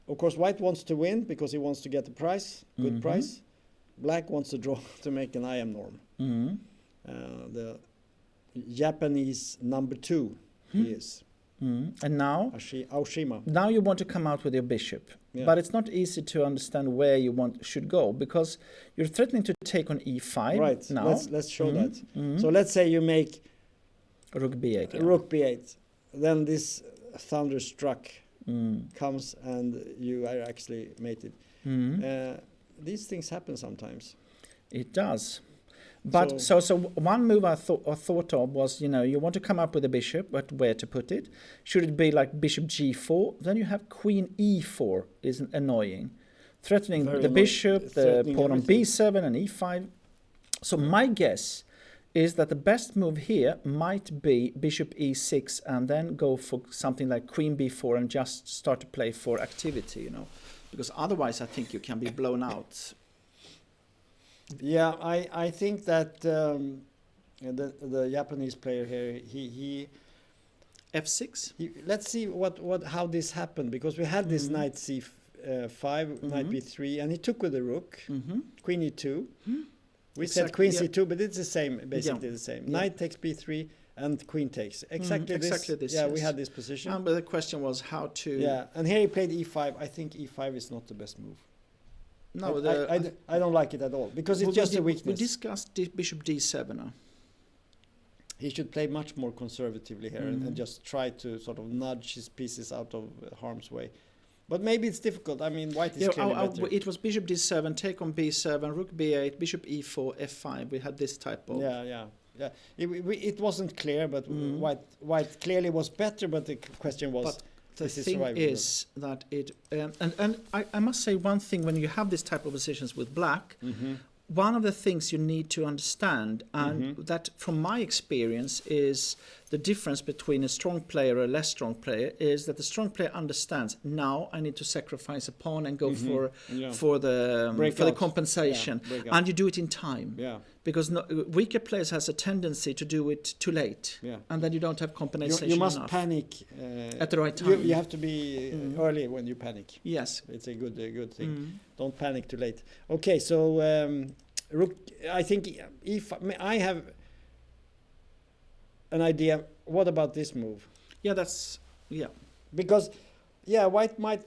of course white wants to win because he wants to get the prize, good prize. Black wants to draw to make an IM norm. The Japanese number 2 he is. And now Aoshima. Now you want to come out with your bishop, but it's not easy to understand where you should go, because you're threatening to take on e5 right now. Let's show that. So let's say you make rook b8. rook b8, then this thunderstruck comes and you are actually mated. These things happen sometimes. It does. But so one move I thought of was, you want to come up with a bishop, but where to put it? Should it be like bishop g4? Then you have queen e4 is annoying, threatening the bishop, the pawn on b7 and e5. So my guess is that the best move here might be bishop e6 and then go for something like queen b4 and just start to play for activity, because otherwise I think you can be blown out. Yeah, I think that the Japanese player here, he f6. Let's see how this happened, because we had this knight c5, knight b3, and he took with the rook, queen e2. We said queen c2, but it's the same, basically the same. Knight takes b3 and queen takes. Exactly this. Yeah, yes. We had this position. But the question was how to... Yeah, and here he played e5. I think e5 is not the best move. No, I don't like it at all, because it's just a weakness. We discussed bishop d7 now. He should play much more conservatively here and just try to sort of nudge his pieces out of harm's way. But maybe it's difficult. I mean, white is clearly better. It was bishop d7, take on b7, rook b8, bishop e4, f5. We had this type of... Yeah. It wasn't clear, but white clearly was better, but the question was... But the thing is that it... and I must say one thing, when you have this type of positions with black, one of the things you need to understand, and that from my experience is the difference between a strong player or a less strong player, is that the strong player understands, now I need to sacrifice a pawn and go for the compensation, and you do it in time. Yeah. Because weaker players has a tendency to do it too late, and then you don't have compensation You must enough. Panic at the right time. You have to be early when you panic. Yes, it's a good thing. Don't panic too late. Okay, so rook. I think if I have an idea. What about this move? Because white might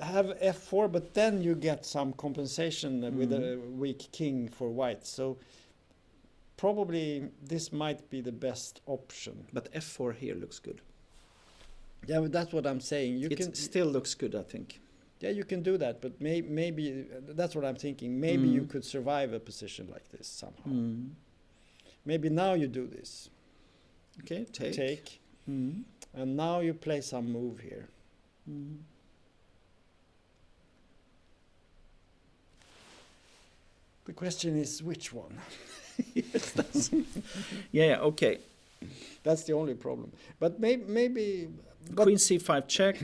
have f4, but then you get some compensation with a weak king for white. So probably this might be the best option. But f4 here looks good. Yeah, but that's what I'm saying. It still looks good, I think. Yeah, you can do that, but maybe that's what I'm thinking. Maybe you could survive a position like this somehow. Maybe now you do this. Okay, take. And now you play some move here. The question is which one? Okay. That's the only problem. But maybe queen c5 check.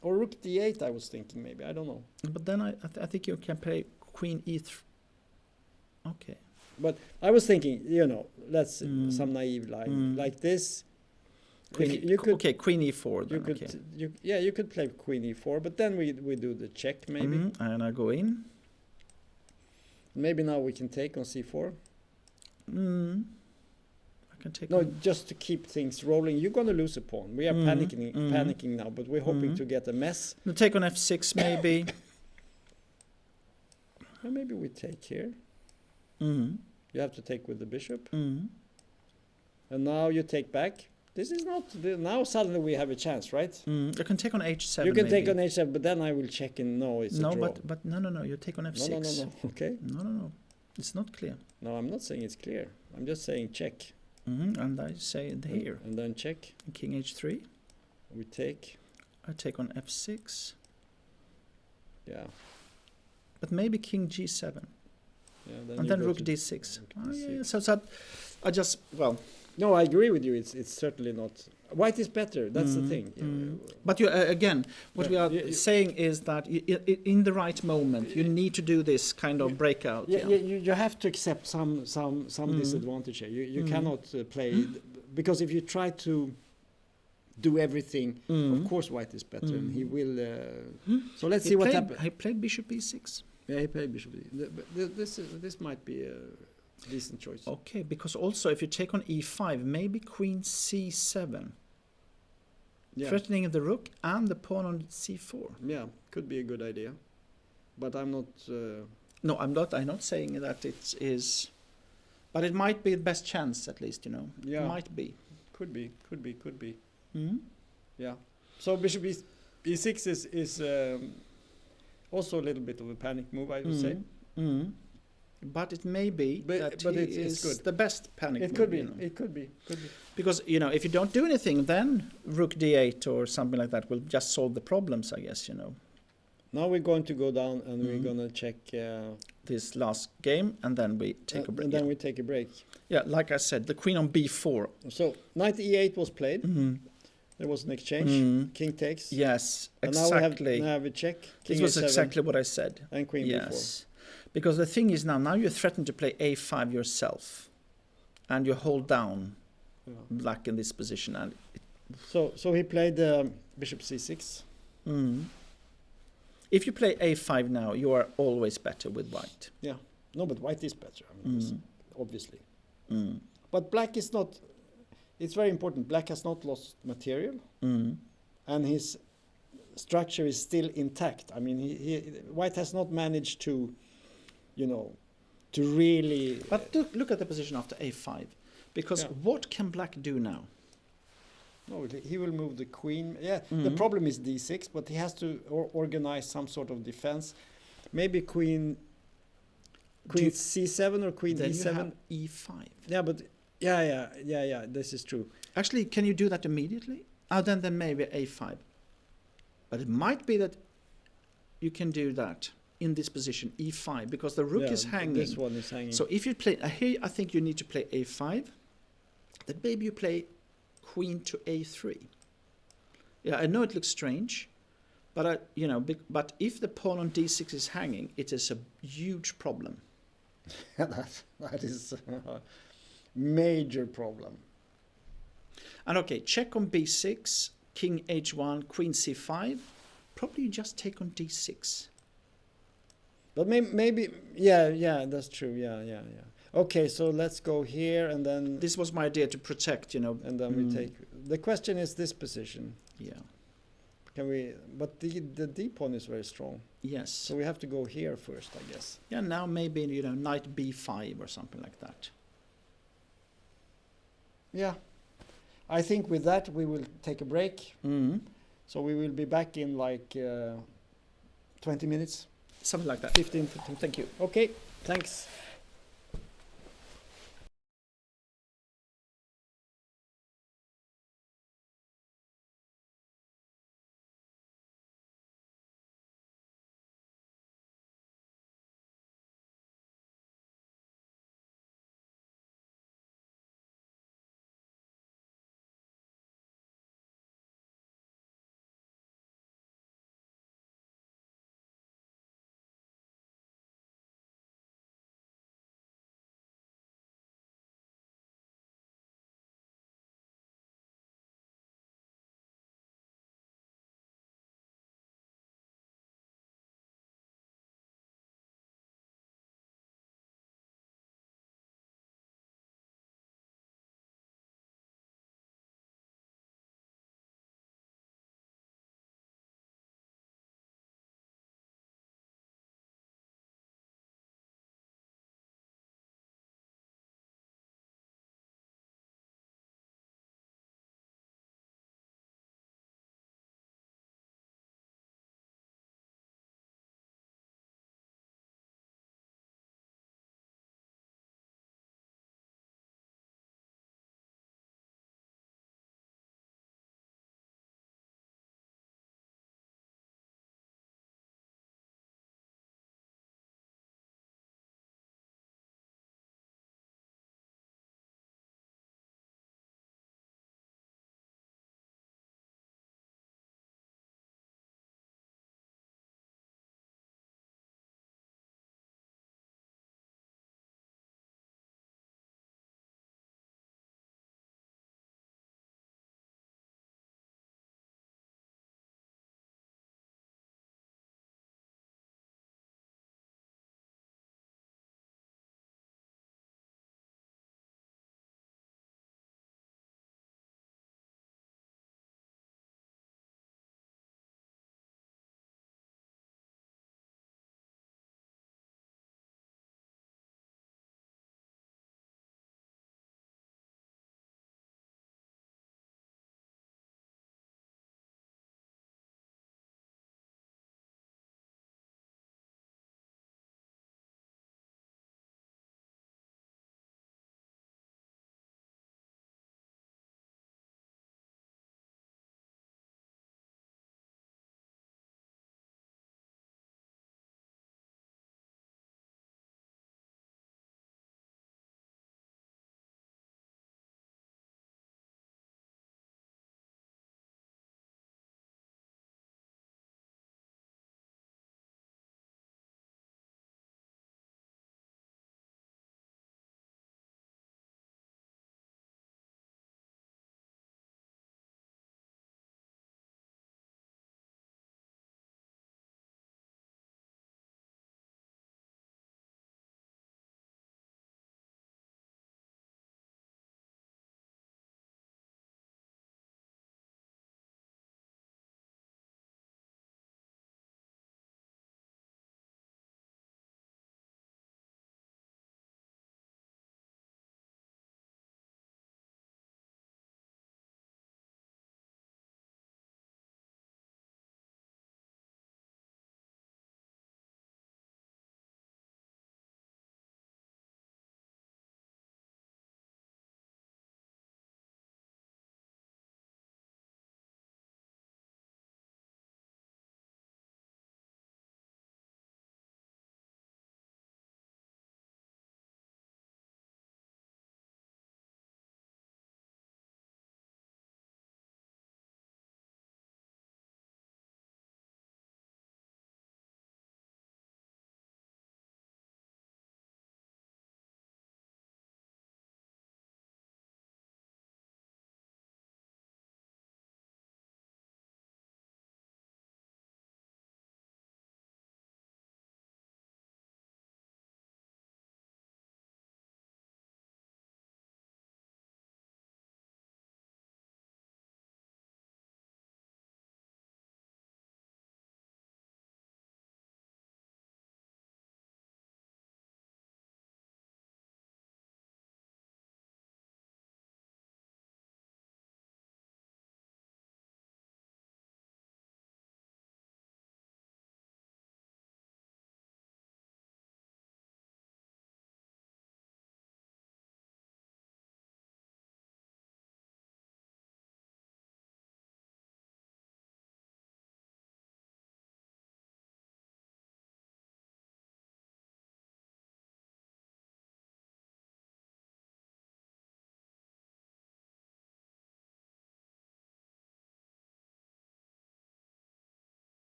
Or rook d8, I was thinking maybe. I don't know. But then I think you can play queen e3. Okay. But I was thinking, let's some naive line like this. Queen e4. Then, you could play queen e4, but then we do the check maybe. And I go in. Maybe now we can take on c4. I can take. No, just to keep things rolling. You're going to lose a pawn. We are panicking now, but we're hoping to get a mess. No, take on f6 maybe. Well, maybe we take here. You have to take with the bishop. And now you take back. This is not... now suddenly we have a chance, right? You can take on h7. You can take on h7, but then I will check and no, it's a draw. But no. You take on f6. No. Okay. No. It's not clear. No, I'm not saying it's clear. I'm just saying check. And I say here. And then check. King h3. We take. I take on f6. Yeah. But maybe king g7. Yeah, and then rook d6. So I just, No, I agree with you. It's certainly not. White is better. That's the thing. But you again, what we are saying is that in the right moment, you need to do this kind of breakout. You have to accept some disadvantage here. You cannot play because if you try to do everything, of course, white is better, and he will. So let's see what happens. He played bishop e6. Yeah, he played bishop e6. This might be a decent choice. Okay, because also if you take on e5, maybe queen c7. Threatening the rook and the pawn on c4. Yeah, could be a good idea. But I'm not... No, I'm not saying that it is... But it might be the best chance, at least, Yeah. Might be. Could be. Mm-hmm. Yeah. So bishop e6 is also a little bit of a panic move, I would say. Mm. But it may be that it's is good. the best panic It move. could be. You know. It could be. Because, you know, if you don't do anything, then rook d8 or something like that will just solve the problems, I guess, you know. Now we're going to go down and we're Mhm. going to check. This last game, and then we take a break. And then we take a break. Yeah, like I said, the queen on b4. So knight e8 was played. Mm-hmm. There was an exchange. King takes. Yes, And exactly. now we have a check. King This was a7 exactly what I said. and queen b4. Yes. Because the thing is now you threaten to play a5 yourself. And you hold down Yeah. black in this position. And So he played bishop c6. if you play a5 now, you are always better with white. Yeah. No, but white is better. I mean, obviously. Mm. But black is not. It's very important. Black has not lost material, and his structure is still intact. I mean, white has not managed to, you know, to really. But look at the position after a5. Because Yeah. what can black do now? No, he will move the queen. Yeah, the problem is d6, but he has to organize some sort of defense. Maybe queen c7 or queen Then e7. you have e5. Yeah, but yeah. This is true. Actually, can you do that immediately? Then maybe a5. But it might be that you can do that in this position, e5, because the rook is hanging. This one is hanging. So if you play here, I think you need to play a5. Then maybe you play queen to a3. Yeah, I know it looks strange, but but if the pawn on d6 is hanging, it is a huge problem. that is a major problem. And okay, check on b6, king h1, queen c5. Probably you just take on d6. But maybe yeah, that's true. Yeah. Okay, so let's go here and then This was my idea to protect, and then we take. The question is this position. Yeah. Can we? But the d pawn is very strong, Yes. so we have to go here first, I guess. Yeah, now maybe, knight b5 or something like that. Yeah, I think with that we will take a break. So we will be back in like 20 minutes. Something like that. 15. Thank you. Okay, thanks.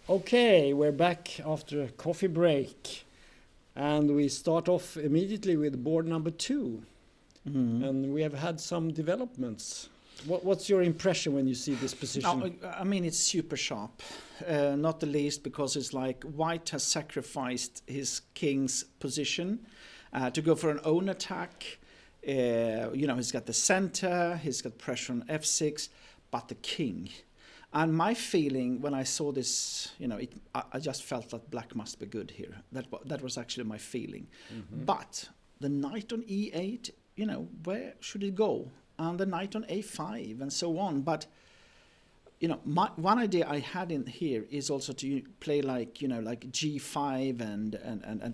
Okay, we're back after a coffee break, and we start off immediately with board number 2, and we have had some developments. What's your impression when you see this position? No, I mean, it's super sharp, not the least because it's like white has sacrificed his king's position to go for an own attack. He's got the center, he's got pressure on f6, but the king. And my feeling when I saw this, I just felt that black must be good here. That was actually my feeling. But the knight on e8, where should it go? And the knight on a5 and so on. But, one idea I had in here is also to play like g5 and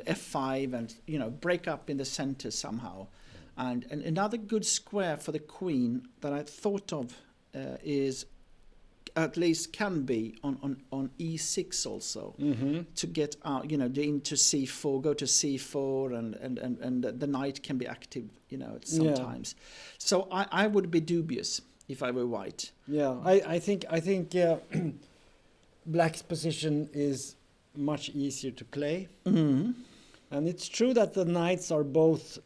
f5 and, break up in the center somehow. And another good square for the queen that I thought of is at least can be on e6 also to get out, into c4, go to c4 and the knight can be active, sometimes. So I would be dubious if I were white. Yeah, I think black's position is much easier to play. And it's true that the knights are both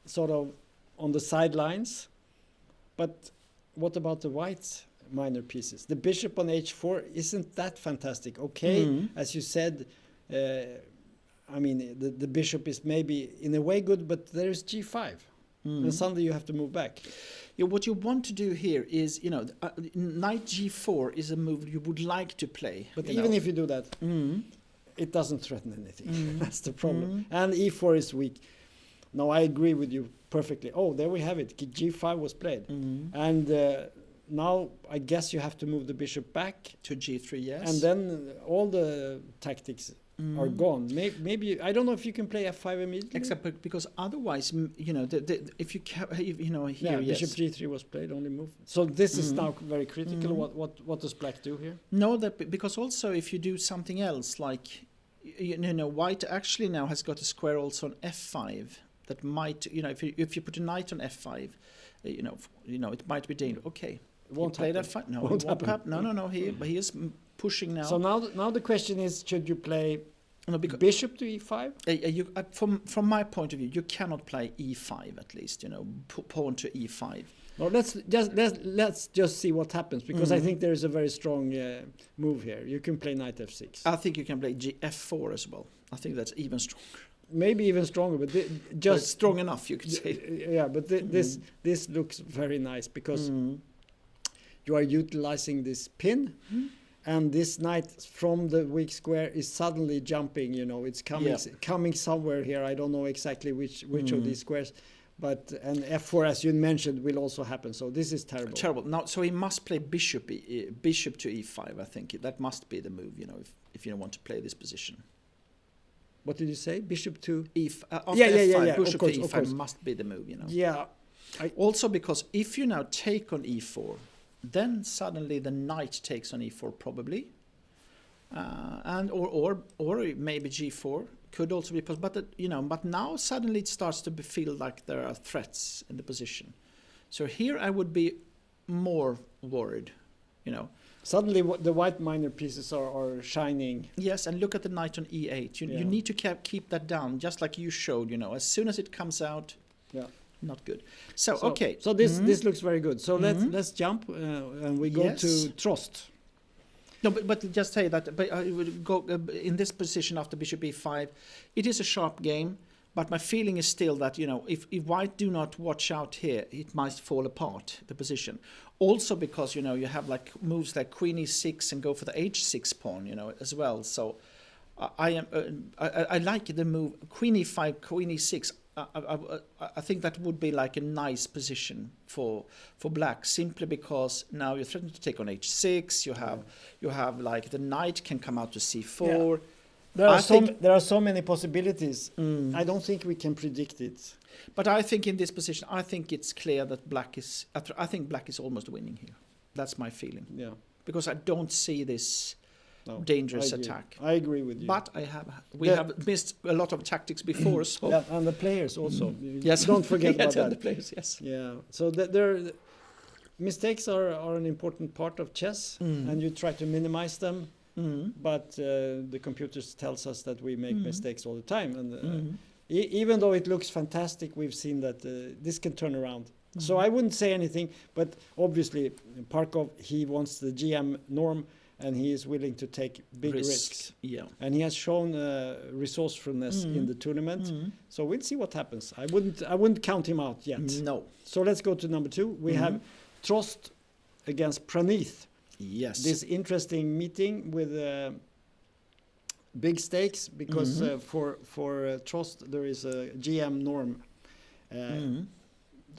sort of on the sidelines, but what about the whites? Minor pieces. The bishop on h4 isn't that fantastic. Okay, as you said, I mean the bishop is maybe in a way good, but there's g5, and suddenly you have to move back. Yeah, what you want to do here is, knight g4 is a move you would like to play. But even if you do that, it doesn't threaten anything. That's the problem. And e4 is weak. No, I agree with you perfectly. Oh, there we have it. G5 was played, and. Now I guess you have to move the bishop back to g3, yes. And then all the tactics are gone. Maybe I don't know if you can play f5 immediately. Except because otherwise, if you here, yes. Bishop g3 was played, only move. So this is now very critical. What does black do here? No, because also if you do something else, like white actually now has got a square also on f5 that might, if you put a knight on f5, it might be dangerous. Okay. Won't play happen. that fight? No, won't happen. No. He is pushing now. So now the question is, should you play bishop to e5? From my point of view, you cannot play e5 at least. Pawn to e5. Well, let's just see what happens, because I think there is a very strong move here. You can play knight f6. I think you can play f4 as well. I think that's even stronger. Maybe even stronger, but just strong enough, you could say. Yeah, but this looks very nice because you are utilizing this pin, and this knight from the weak square is suddenly jumping. It's coming somewhere here. I don't know exactly which of these squares, but and f4, as you mentioned, will also happen. So this is terrible. Terrible. Now, so he must play bishop to e5. I think that must be the move. If you don't want to play this position. What did you say? Bishop to f5. Bishop to e5 must be the move. Yeah. Also because if you now take on e4, then suddenly the knight takes on e4 probably, and or maybe g4 could also be possible. But but now suddenly it starts to feel like there are threats in the position. So here I would be more worried. Suddenly the white minor pieces are shining. Yes, and look at the knight on e8. You need to keep that down, just like you showed. As soon as it comes out, not good. So okay. So this looks very good. So let's jump and we go to Trost. No, but just say that. But I would go in this position after bishop e5. It is a sharp game, but my feeling is still that if white do not watch out here, it might fall apart, the position. Also because you have like moves like queen e6 and go for the h6 pawn as well. So I like the move queen e5, queen e6. I think that would be like a nice position for black, simply because now you're threatening to take on h6. You have like the knight can come out to c4. Yeah. There are so many possibilities. I don't think we can predict it. But I think in this position, I think it's clear that black is. I think black is almost winning here. That's my feeling. Yeah. Because I don't see this dangerous attack. I agree with you. But we have missed a lot of tactics before. So and the players also. Yes. Don't forget about that. The players. Yes. Yeah. So mistakes are an important part of chess, and you try to minimize them. but the computers tells us that we make mistakes all the time. And even though it looks fantastic, we've seen that this can turn around. So I wouldn't say anything, but obviously Parkov, he wants the GM norm, and he is willing to take big risks. Yeah. And he has shown resourcefulness in the tournament. So we'll see what happens. I wouldn't count him out yet. No. So let's go to number 2. We have Trost against Praneeth. Yes. This interesting meeting with big stakes because for Trost there is a GM norm.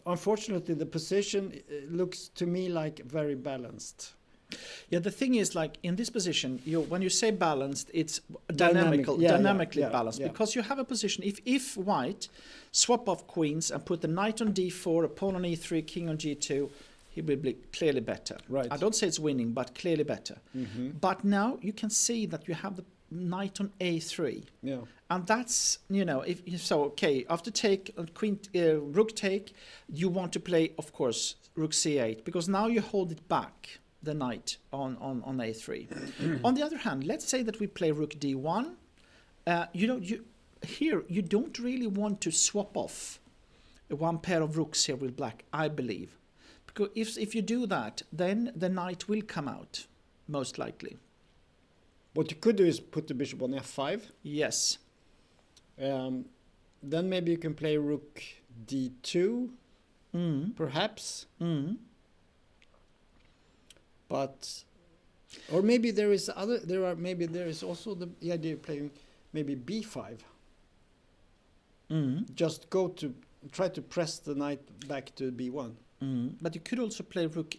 Unfortunately, the position looks to me like very balanced. Yeah, the thing is, like in this position, when you say balanced, it's Dynamically balanced, because you have a position. If White swap off queens and put the knight on d4, a pawn on e3, king on g2, he will be clearly better. Right. I don't say it's winning, but clearly better. But now you can see that you have the knight on a3. Yeah. And that's, after take, rook take, you want to play, of course, rook c8, because now you hold it back, the knight on a3. On the other hand, let's say that we play rook d1. You don't really want to swap off one pair of rooks here with black, I believe. Because if you do that, then the knight will come out, most likely. What you could do is put the bishop on f5. Yes. Then maybe you can play rook d2, perhaps. But, or maybe there is also the idea of playing maybe b5. Just try to press the knight back to b1. But you could also play rook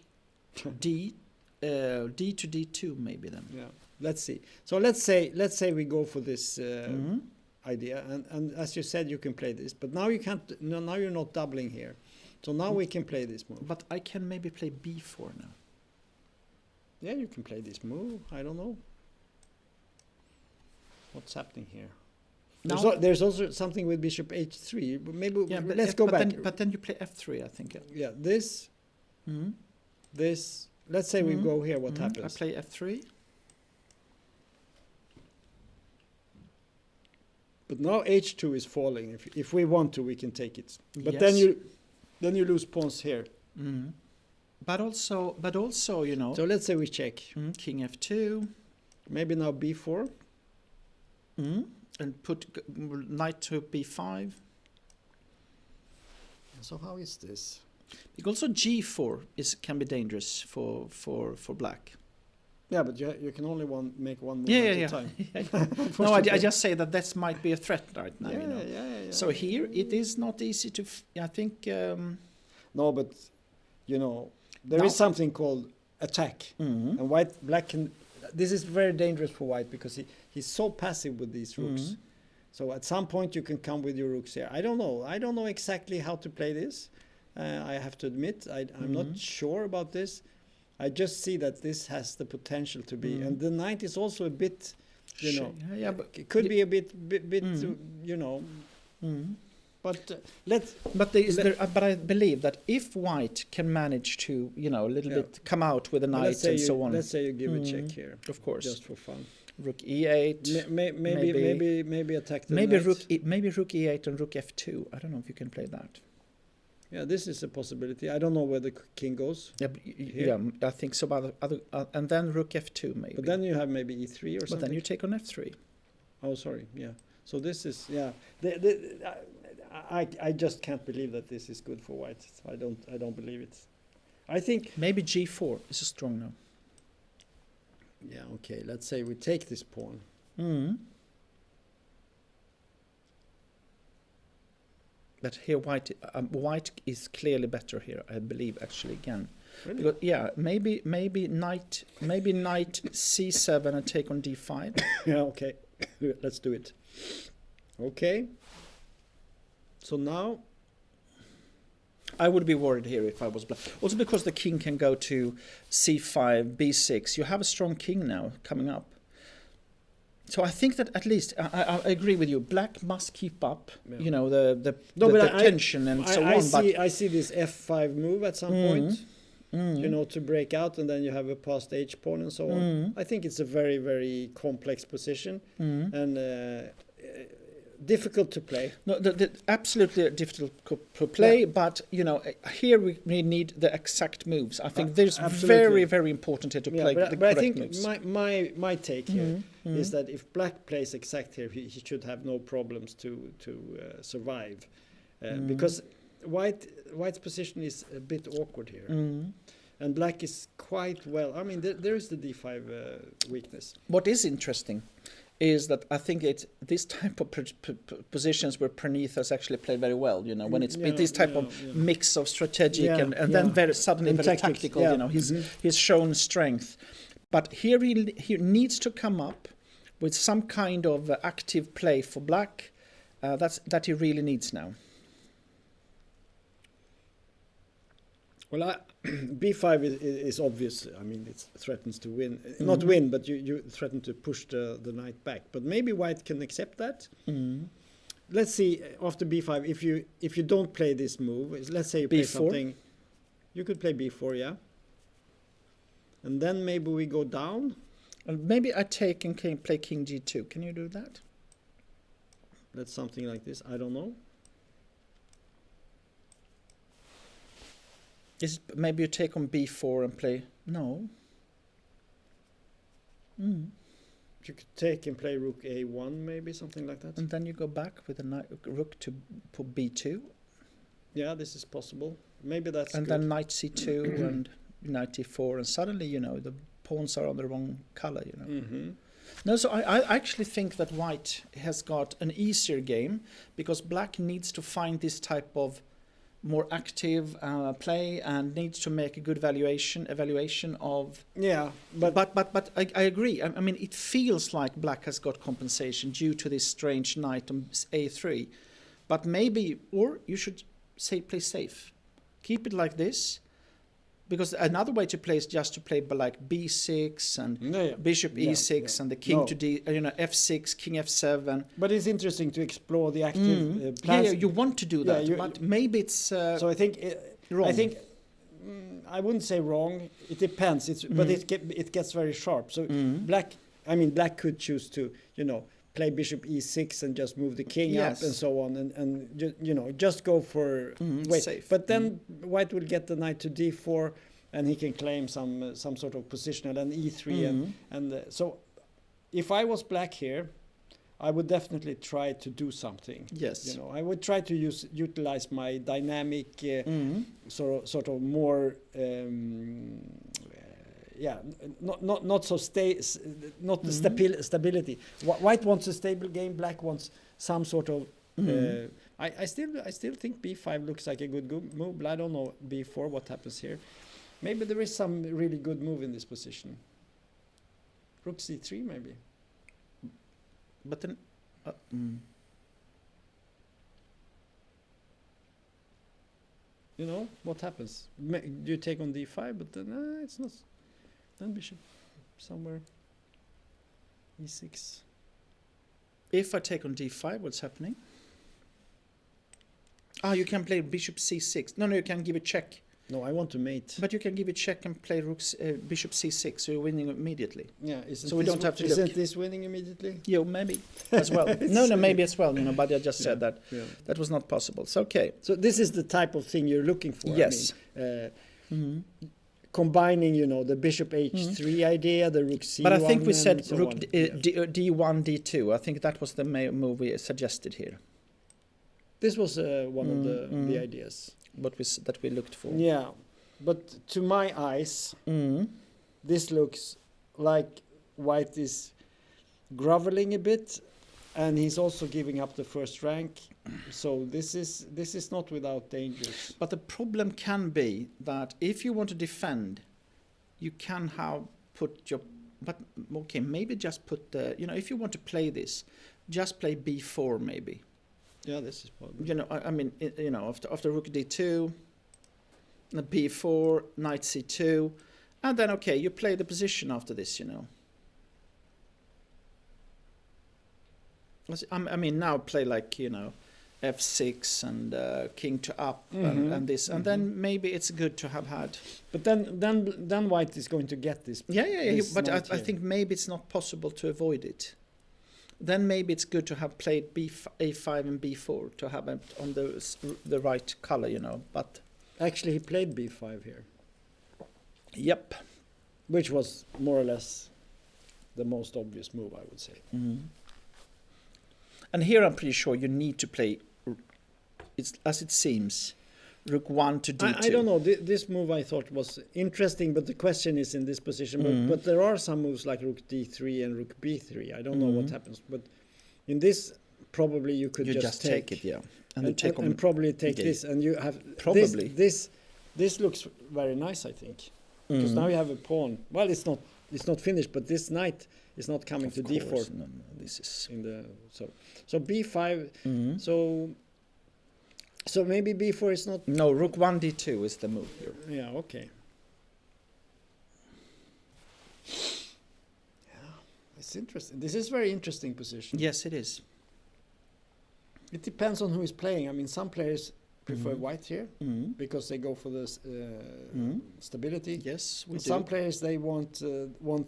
d to d2 maybe then. Yeah. Let's see. So let's say we go for this idea, and as you said, you can play this, but now you can't. No, now you're not doubling here, so now we can play this move. But I can maybe play b4 now. Yeah, you can play this move. I don't know what's happening here. There's also something with bishop h3. But maybe let's go back. But then you play f3, I think. Yeah, this. Let's say we go here. What happens? I play f3. But now h2 is falling. If we want to, we can take it. But Yes. then you lose pawns here. But also, So let's say we check. King f2. Maybe now b4. And put knight to b5. So how is this? Because also g4 can be dangerous for black. Yeah, but you can only make one move Yeah, at yeah, a time. No, I just say that this might be a threat right now. Yeah. So here it is not easy to. I think. No, but there is something called attack, and black can. This is very dangerous for white because he's so passive with these rooks. So at some point you can come with your rooks here. I don't know exactly how to play this. I have to admit, I'm not sure about this. I just see that this has the potential to be, and the knight is also a bit, but it could be a bit, But let's. But I believe that if white can manage to, a little bit come out with a knight and so on. Let's say you give a check here, of course, just for fun. Rook e8. Maybe attack the maybe knight. Maybe rook e8 and rook f2. I don't know if you can play that. Yeah, this is a possibility. I don't know where the king goes. Yeah, I think so. But and then rook f2 maybe. But then you have maybe e3 or something. But then you take on f3. Oh, sorry. Yeah. So this is I just can't believe that this is good for white. I don't believe it. I think maybe g4 is a strong now. Yeah. Okay. Let's say we take this pawn. But here white is clearly better here, I believe, actually, again. Really? Because, maybe knight c7 and take on d5. Yeah, okay. Let's do it. Okay. So now I would be worried here if I was black. Also because the king can go to c5, b6. You have a strong king now coming up. So I think that at least I agree with you. Black must keep up, the tension and so on. I see this f5 move at some point. you know, to break out, and then you have a passed H pawn and so on. I think it's a very, very complex position and difficult to play. No, absolutely difficult to play, but you know, here we need the exact moves. I think there's very, very important here to play the correct I think moves. my take here is that if black plays exact here, he should have no problems to survive, because white's position is a bit awkward here, and black is quite well. I mean, there is the d5 weakness. What is interesting is that I think this type of positions where Praneeth has actually played very well, you know, when it's this type of mix of strategic and then very suddenly very tactical, you know, he's shown strength. But here he needs to come up with some kind of active play for black that he really needs now. Well, b5 is obvious. I mean, it threatens to win. Not win, but you threaten to push the knight back. But maybe white can accept that. Let's see, after b5, if you don't play this move, let's say you play b4. something. You could play b4, yeah. And then maybe we go down. Maybe I take and play king g2. Can you do that? That's something like this. I don't know. Maybe you take on b4 and play... No. You could take and play rook a1, maybe, something like that. And then you go back with a rook to b2. Yeah, this is possible. Maybe that's and good. then knight c2 and knight e4, and suddenly, you know, the pawns are on the wrong color, you know. No, so I actually think that white has got an easier game, because black needs to find this type of more active play and needs to make a good evaluation of... Yeah, but I agree. I mean, it feels like black has got compensation due to this strange knight on a3. But maybe, or you should play safe. Keep it like this. Because another way to play is just to play like b6 and bishop e6 and the king to d, you know, f6, king f7. But it's interesting to explore the active plans. Yeah, you want to do that, but maybe it's so I think wrong. I think I wouldn't say wrong. It depends. But it gets very sharp. So black could choose to, you know, play bishop e6 and just move the king up and so on, and you know, just go for safe. But then white will get the knight to d4, and he can claim some sort of position, and then e3 and so if I was black here, I would definitely try to do something. Yes, you know, I would try to utilize my dynamic sort of more. Not so stability. White wants a stable game. Black wants some sort of. I still think b5 looks like a good move, but I don't know b4 what happens here. Maybe there is some really good move in this position. Rook c3 maybe. But then. You know what happens? You take on d5, but then it's not. Then bishop somewhere. e6. If I take on d5, what's happening? You can play bishop c6. No, you can give a check. No, I want to mate. But you can give a check and play bishop c6, so you're winning immediately. Yeah, so we don't have to look. Isn't this winning immediately? Yeah, maybe as well. no, maybe as well. You know, but I just said that that was not possible. So okay. So this is the type of thing you're looking for. Yes. I mean, combining, you know, the bishop h3 idea, the rook c1. But I think we said so rook d1, d2. I think that was the move we suggested here. This was one of the ideas. That we looked for. Yeah, but to my eyes, this looks like white is groveling a bit, and he's also giving up the first rank. So this is not without dangers. But the problem can be that if you want to defend, you can put your. But okay, maybe just put the. You know, if you want to play this, just play b4 maybe. Yeah, this is possible. You know, I mean, you know, after rook d2, b4, knight c2, and then okay, you play the position after this. You know. I mean, now play like, you know, f6 and king to up and this, and then maybe it's good to have had. But then white is going to get this. this But knight I here. think maybe it's not possible to avoid it. Then maybe it's good to have played a5 and b4 to have it on the right color, you know. But Actually, he played b5 here, yep. which was more or less the most obvious move, I would say. And here I'm pretty sure you need to play, it's as it seems, rook 1 to d2. I don't know. This move I thought was interesting, but the question is in this position. But there are some moves like rook d3 and rook b3. I don't know what happens, but in this probably you could You just take it, yeah. And you take on and probably take game. this, and you have Probably. This looks very nice, I think, because now you have a pawn. Well, it's not finished, but this knight is not coming Of to course, d4 no, this is in the so b5. So maybe b4 is not. no, rook 1 d2 is the move here. Yeah. Okay. Yeah, it's interesting. This is very interesting position. Yes, it is. It depends on who is playing. I mean, some players prefer white here because they go for the stability. Yes, we And do. some players they want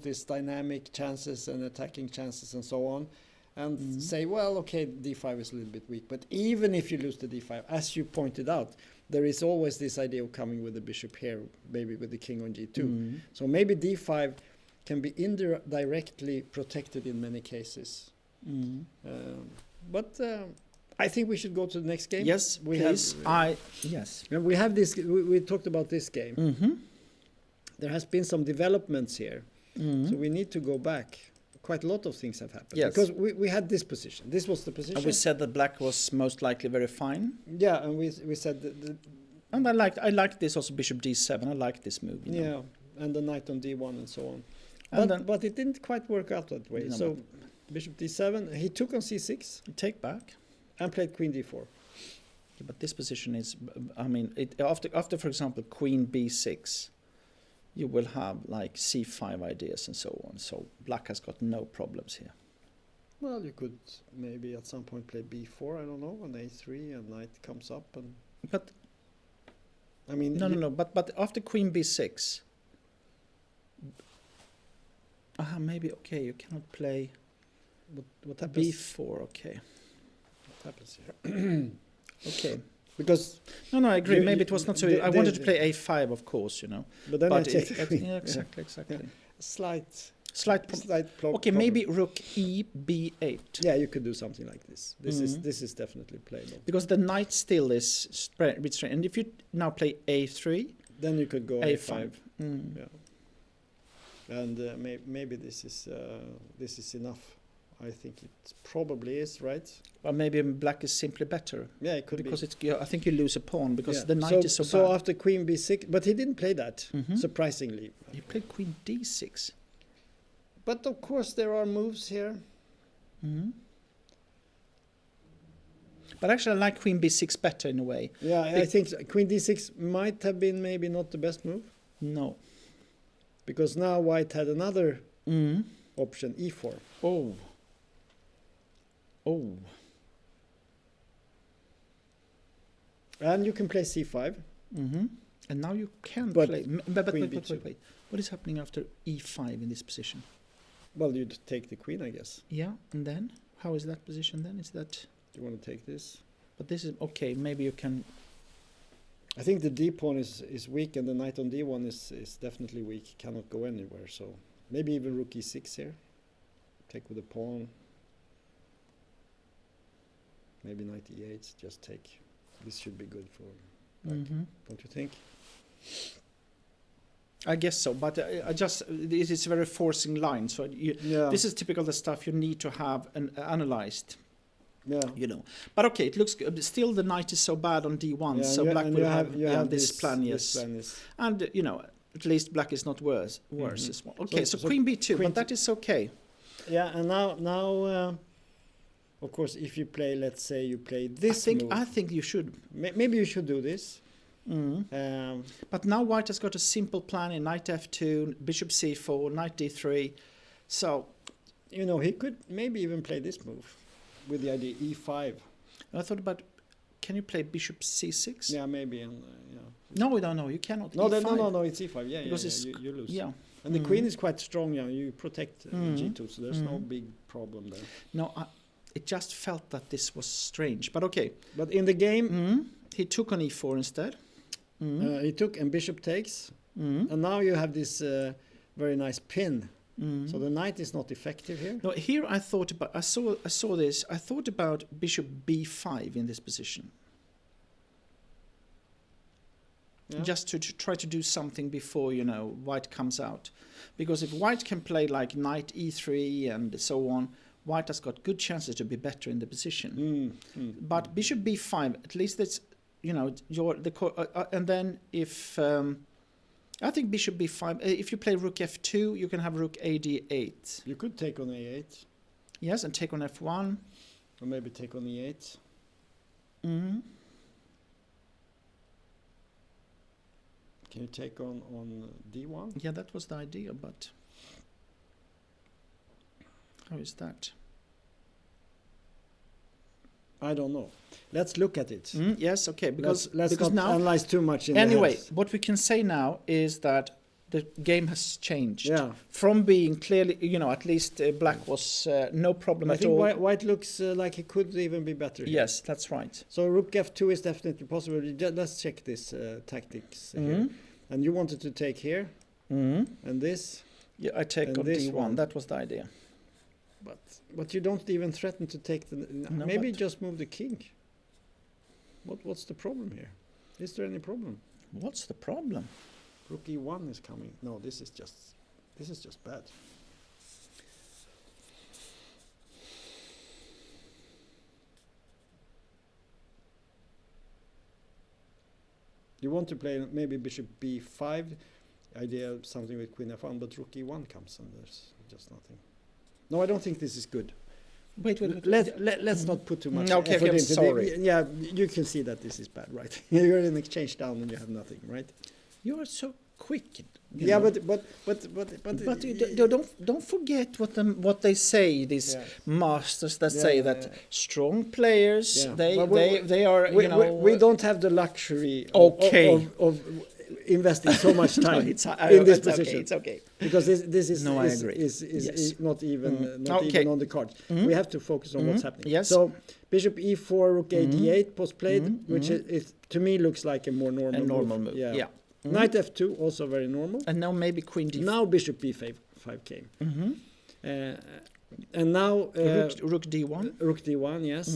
this dynamic chances and attacking chances and so on, and say, well, okay, d5 is a little bit weak. But even if you lose the d5, as you pointed out, there is always this idea of coming with the bishop here, maybe with the king on g2. So maybe d5 can be indirectly protected in many cases. But I think we should go to the next game. Yes, we please. have. Yes. And we have this. We talked about this game. There has been some developments here, so we need to go back. Quite a lot of things have happened. Yes. Because we had this position. This was the position. And we said that black was most likely very fine. Yeah, and we said And I liked this also, bishop d7. I like this move. You know. yeah, and the knight on d1 and so on. And But it didn't quite work out that way. No, So bishop d7. He took on c6 You take back. and played queen d4. Yeah, but this position is, I mean, after for example, queen b6, you will have like c5 ideas and so on. So black has got no problems here. Well, you could maybe at some point play b4. I don't know, and a3, and knight comes up, and But I mean, no. But after queen b6, maybe okay. You cannot play What happens? b4. Okay, What happens here? okay. Because No, I agree. You- Maybe you- it was not so. the- I wanted the- to play a5, of course, you know. but then But I take the queen. yeah, exactly. Slight Slight problem. Okay, maybe rook e b8. Yeah, you could do something like this. This is definitely playable. Because the knight still is restrained. And if you now play a3, Then you could go a5. Yeah, and maybe this is enough. I think it probably is, right? Or maybe black is simply better. Yeah, it could Because be. I think you lose a pawn because Yeah. the knight is so So bad. after queen b6, but he didn't play that, surprisingly. He played queen d6. But of course there are moves here. But actually, I like queen b6 better in a way. Yeah, I think queen d6 might have been maybe not the best move, No. because now white had another option, e4. Oh. And you can play c5. And now you can But play. But queen wait. b2. What is happening after e5 in this position? Well, you'd take the queen, I guess. Yeah, and then? How is that position then? Is that... Do you want to take this? But this is... Okay, maybe you can... I think the d pawn is weak, and the knight on d1 is definitely weak. Cannot go anywhere. So maybe even rook e6 here. Take with the pawn. Maybe knight e8. Just take. This should be good for black. Don't you think? I guess so, but I just... This is very forcing line, so Yeah. this is typical the stuff you need to have analyzed, Yeah. you know. But okay, it looks good. Still the knight is so bad on d1, Yeah, so you- black and will you have this this plan, yes. This plan, yes. And, you know, at least black is not worse as well. Okay, so, so queen b2, queen but that is okay. Yeah, and now, of course, if you play, let's say you play this move, I think you should. maybe you should do this. But now white has got a simple plan in knight f2, bishop c4, knight d3. So You know, he could maybe even play this move with the idea e5. I thought about can you play bishop c6? Yeah, maybe. And yeah. No, you cannot. No, E5. no, it's e5. Yeah, Because you lose. Yeah. And the queen is quite strong. Yeah, you protect g2, so there's no Mhm. big problem there. No, it just felt that this was strange. But okay. But in the game, He took on e4 instead. he took and bishop takes, Mm. and now you have this very nice pin. Mm. So the knight is not effective here. No, here I thought about. I saw this. I thought about bishop b5 in this position, Yeah. just to try to do something before white comes out, because if white can play like knight e3 and so on, white has got good chances to be better in the position. But bishop b5, at least that's and then if I think bishop b5. If you play rook f2, you can have rook ad8. You could take on a8, Yes, and take on f1. or maybe take on e8. Mm-hmm. Can you take on d1? Yeah, that was the idea, but how is that? I don't know. Let's look at it. Yes, okay, because let's not now analyze too much in anyway, the heads. what we can say now is that the game has changed Yeah. from being clearly, at least black was no problem I at think all. white looks like it could even be better. here. Yes, that's right. So rook f2 is definitely possible. Let's check this tactics here. And you wanted to take here and this, Yeah, I take And on this d1. one. That was the idea. but you don't even threaten to take the. No, Maybe but- just move the king. What's the problem here? Is there any problem? What's the problem? Rook e1 is coming. No, this is just bad. You want to play maybe bishop b5, idea of something with queen f1, but rook e1 comes and there's just nothing. No, I don't think this is good. Wait. Let's not put too much Okay, effort I'm into sorry. Yeah, you can see that this is bad, right? You're in exchange down and you have nothing, right? You are so quick. Yeah, know. but Don't forget what they say. These Yeah. masters that Yeah, say yeah, that yeah. strong players Yeah. they But they are we don't have the luxury Okay. of investing so much No, time it's, in this it's okay, position. it's okay. Because this is No, I is, agree. is, is, Yes. is not even Okay. even on the cards. We have to focus on what's happening. Yes. So bishop e4, rook a8 post played, which is to me looks like a more normal A normal move. Yeah. Knight f2 also very normal. And now maybe queen d5. Now bishop b5 came. And now rook d1. rook d1, yes.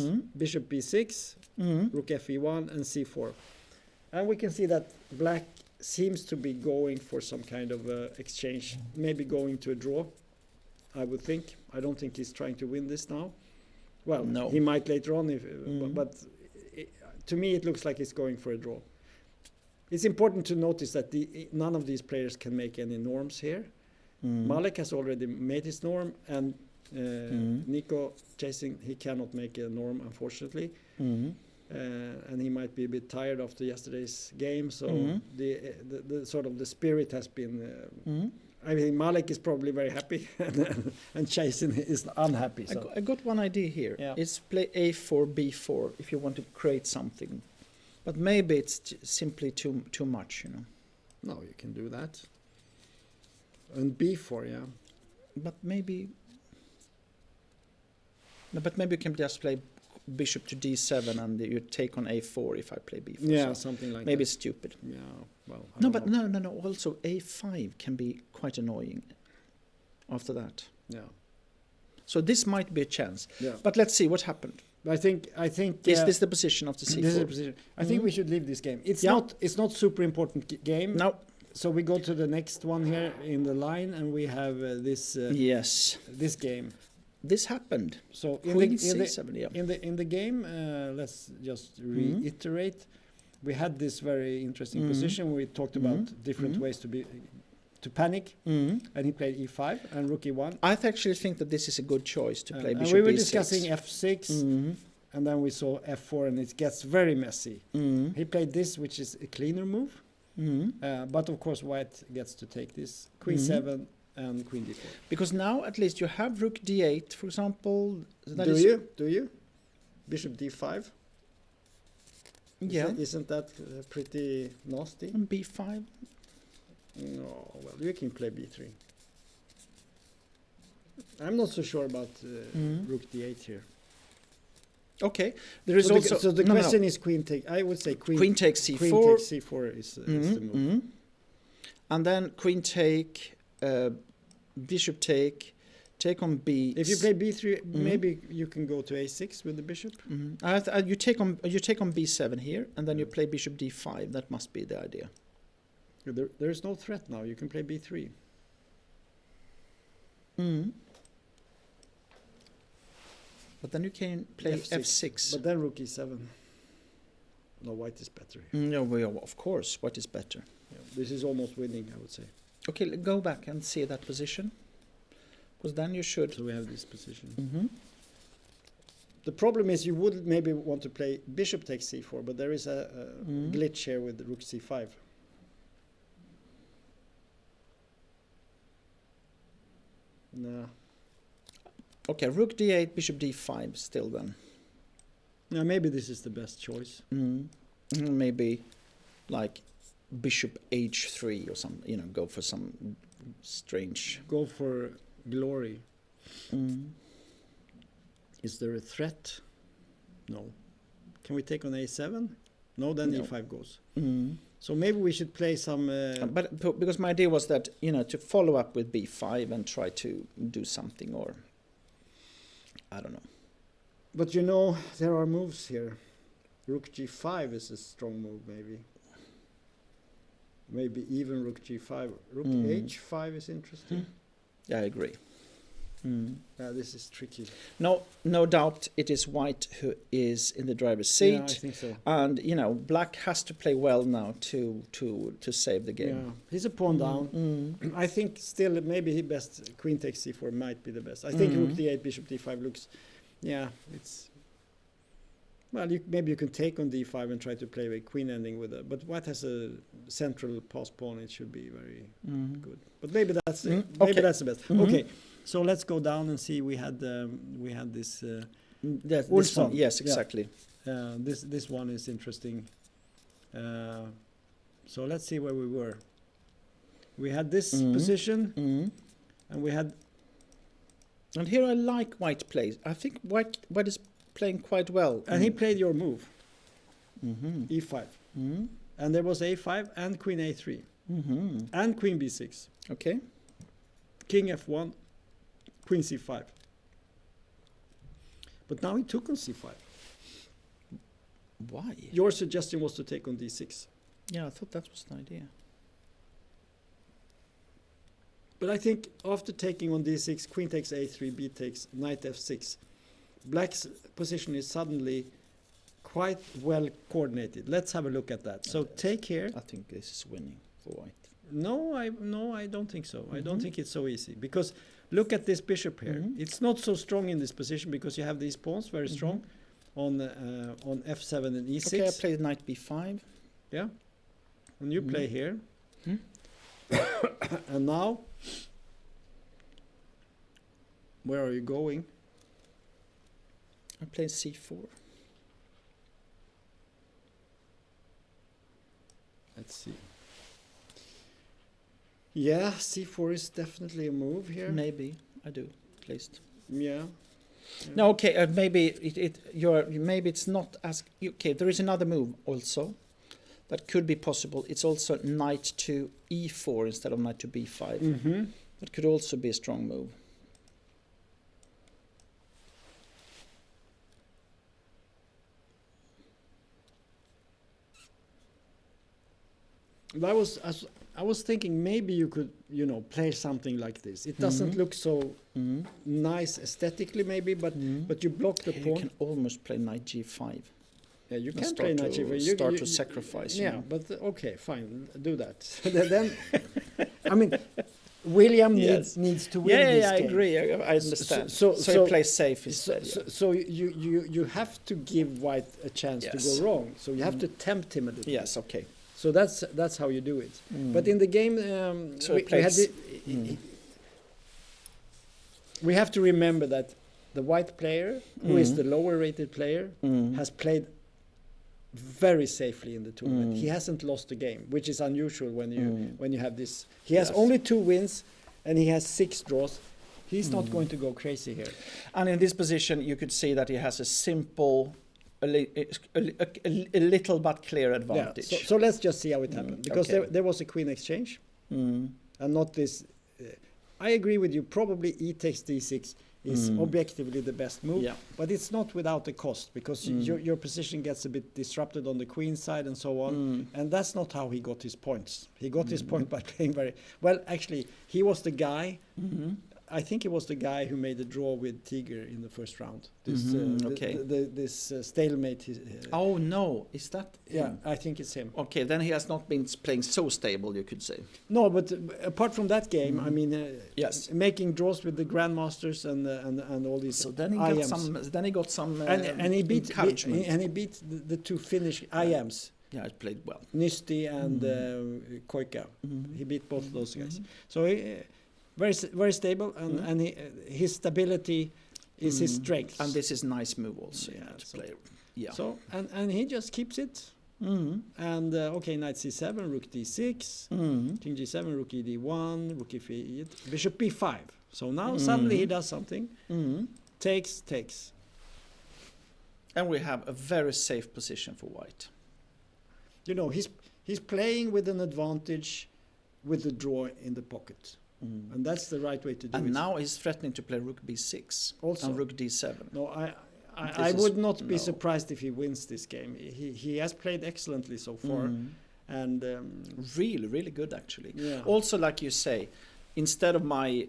Bishop b6, rook fe1 and c4. And we can see that black seems to be going for some kind of exchange, maybe going to a draw, I would think. I don't think he's trying to win this now. Well, No. he might later on, but to me it looks like he's going for a draw. It's important to notice that none of these players can make any norms here. Malek has already made his norm, and Nico chasing, he cannot make a norm, unfortunately. And he might be a bit tired after yesterday's game, so the sort of the spirit has been. I mean, Malek is probably very happy, and Chasen is unhappy. So. I got one idea here. Yeah. It's play a4, b4 if you want to create something, but maybe it's simply too much, No, you can do that. And b4, yeah. But maybe. No, but maybe you can just play bishop to d7 and you take on a4 if I play b4. Yeah, so something like maybe that. it's stupid. Yeah, well. I No, don't but know. no. Also, a5 can be quite annoying after that. Yeah, So this might be a chance. yeah. But let's see what happened. I think. Is this the position of the c4? This is the position. I think we should leave this game. It's Yeah. not super important game. No. So we go to the next one here in the line, and we have this Yes. this game. This happened. So Queen c7, yeah. in the game, let's just reiterate. We had this very interesting position. We talked about different ways to panic, and he played e5 and rook e1. I actually think that this is a good choice to play And bishop we were b6. discussing f6, and then we saw f4, and it gets very messy. He played this, which is a cleaner move, but of course white gets to take this queen 7 and queen d4. Because now at least you have rook d8, for example. Do you? Bishop d5. Yeah. Isn't that pretty nasty? And b5. No, well, you can play b3. I'm not so sure about rook d8 here. Okay. There is So also so the no, no. question is queen take. I would say Queen takes c4. Queen takes c4 is the move. And then queen take, bishop take on b. If you play b3, maybe you can go to a6 with the bishop. You take on b7 here, and then you play bishop d5. That must be the idea. There is no threat now. You can play b3. But then you can play f6. But then rook e7. No, white is better here. No, well, of course, what is better? Yeah, this is almost winning, I would say. Okay, go back and see that position. Because then you should... So we have this position. The problem is you would maybe want to play bishop takes c4, but there is a glitch here with rook c5. No. Okay, rook d8, bishop d5 still then. Yeah, maybe this is the best choice. Maybe like bishop h3 or some, go for some strange... Go for glory. Is there a threat? No. Can we take on a7? No, then No. e5 goes. So maybe we should play some... But because my idea was that, to follow up with b5 and try to do something, or... I don't know. But there are moves here. Rook g5 is a strong move, maybe. Maybe even rook g5. Rook h5 is interesting. Yeah, I agree. Yeah, this is tricky. No doubt it is white who is in the driver's seat. Yeah, I think so. And, black has to play well now to save the game. Yeah, he's a pawn down. I think still maybe best queen takes c4 might be the best. I think rook d8, bishop d5 looks... Yeah, it's... Well, maybe you can take on d5 and try to play a queen ending with it. But white has a central pass pawn. It should be very good. But maybe that's it. Maybe that's the best. Okay, so let's go down and see. We had this. This one, yes, exactly. Yeah. This one is interesting. So let's see where we were. We had this position, and we had. And here I like white plays. I think white is playing quite well. And he played your move, e5. And there was a5 and queen a3. And queen b6. Okay. King f1, queen c5. But now he took on c5. Why? Your suggestion was to take on d6. Yeah, I thought that was the idea. But I think after taking on d6, queen takes a3, b takes knight f6. Black's position is suddenly quite well coordinated. Let's have a look at that. So take here. I think this is winning for white. No, I don't think so. I don't think it's so easy because look at this bishop here. It's not so strong in this position because you have these pawns very strong on f7 and e6. Okay, I played knight b5. Yeah, and you play here. And now, where are you going? I played c4. Let's see. Yeah, c4 is definitely a move here. Maybe I do, at least. Yeah. No, okay. Maybe maybe it's not as okay. There is another move also that could be possible. It's also knight to e4 instead of knight to b5. That could also be a strong move. I was thinking maybe you could, play something like this. It doesn't look so nice aesthetically, maybe, but you block the pawn. You can almost play knight g5. Yeah, you can play knight g5. You Start to sacrifice. Yeah, but okay, fine, do that. Then, I mean, William needs to win this game. I agree. I understand. So he plays safe instead. So you have to give white a chance to go wrong. So you have to tempt him a little. Yes. Okay. So that's how you do it. But in the game, we have to remember that the white player, who is the lower rated player, has played very safely in the tournament. Mm. He hasn't lost a game, which is unusual when you have this. He has Yes. only 2 wins and he has 6 draws. He's not going to go crazy here. And in this position, you could see that he has a simple, a little but clear advantage. Yeah. So let's just see how it happened, because okay. there was a queen exchange Mm. and not this. I agree with you. Probably e takes d6 is objectively the best move, Yeah. but it's not without a cost, because your position gets a bit disrupted on the queen side and so on. And that's not how he got his points. He got his point by playing very well. Actually, he was the guy. I think he was the guy who made the draw with Tiger in the first round. This okay. this stalemate. Oh no, is that Yeah, him? I think it's him. Okay, then he has not been playing so stable, you could say. No, but apart from that game, I mean, Yes. making draws with the grandmasters and all these. So then he IMs. got some. Then he got some. And he beat encouragement. the 2 Finnish IMs, Yeah, he played well. Nysti and Koika. He beat both of those guys. So he, very stable, and his stability is his strength. And this is nice move also. Yeah, To so- play. Yeah. So and he just keeps it. And okay, knight c7, rook d6, king g7, rook e d1, rook e8, bishop b5. So now suddenly he does something. Takes. And we have a very safe position for white. You know, he's playing with an advantage with the draw in the pocket. And that's the right way to do it. And now he's threatening to play rook b6 Also. and rook d7. No, I This is- would not be no. surprised if he wins this game. He has played excellently so far, and Really, really good actually. Yeah. Also, like you say, instead of my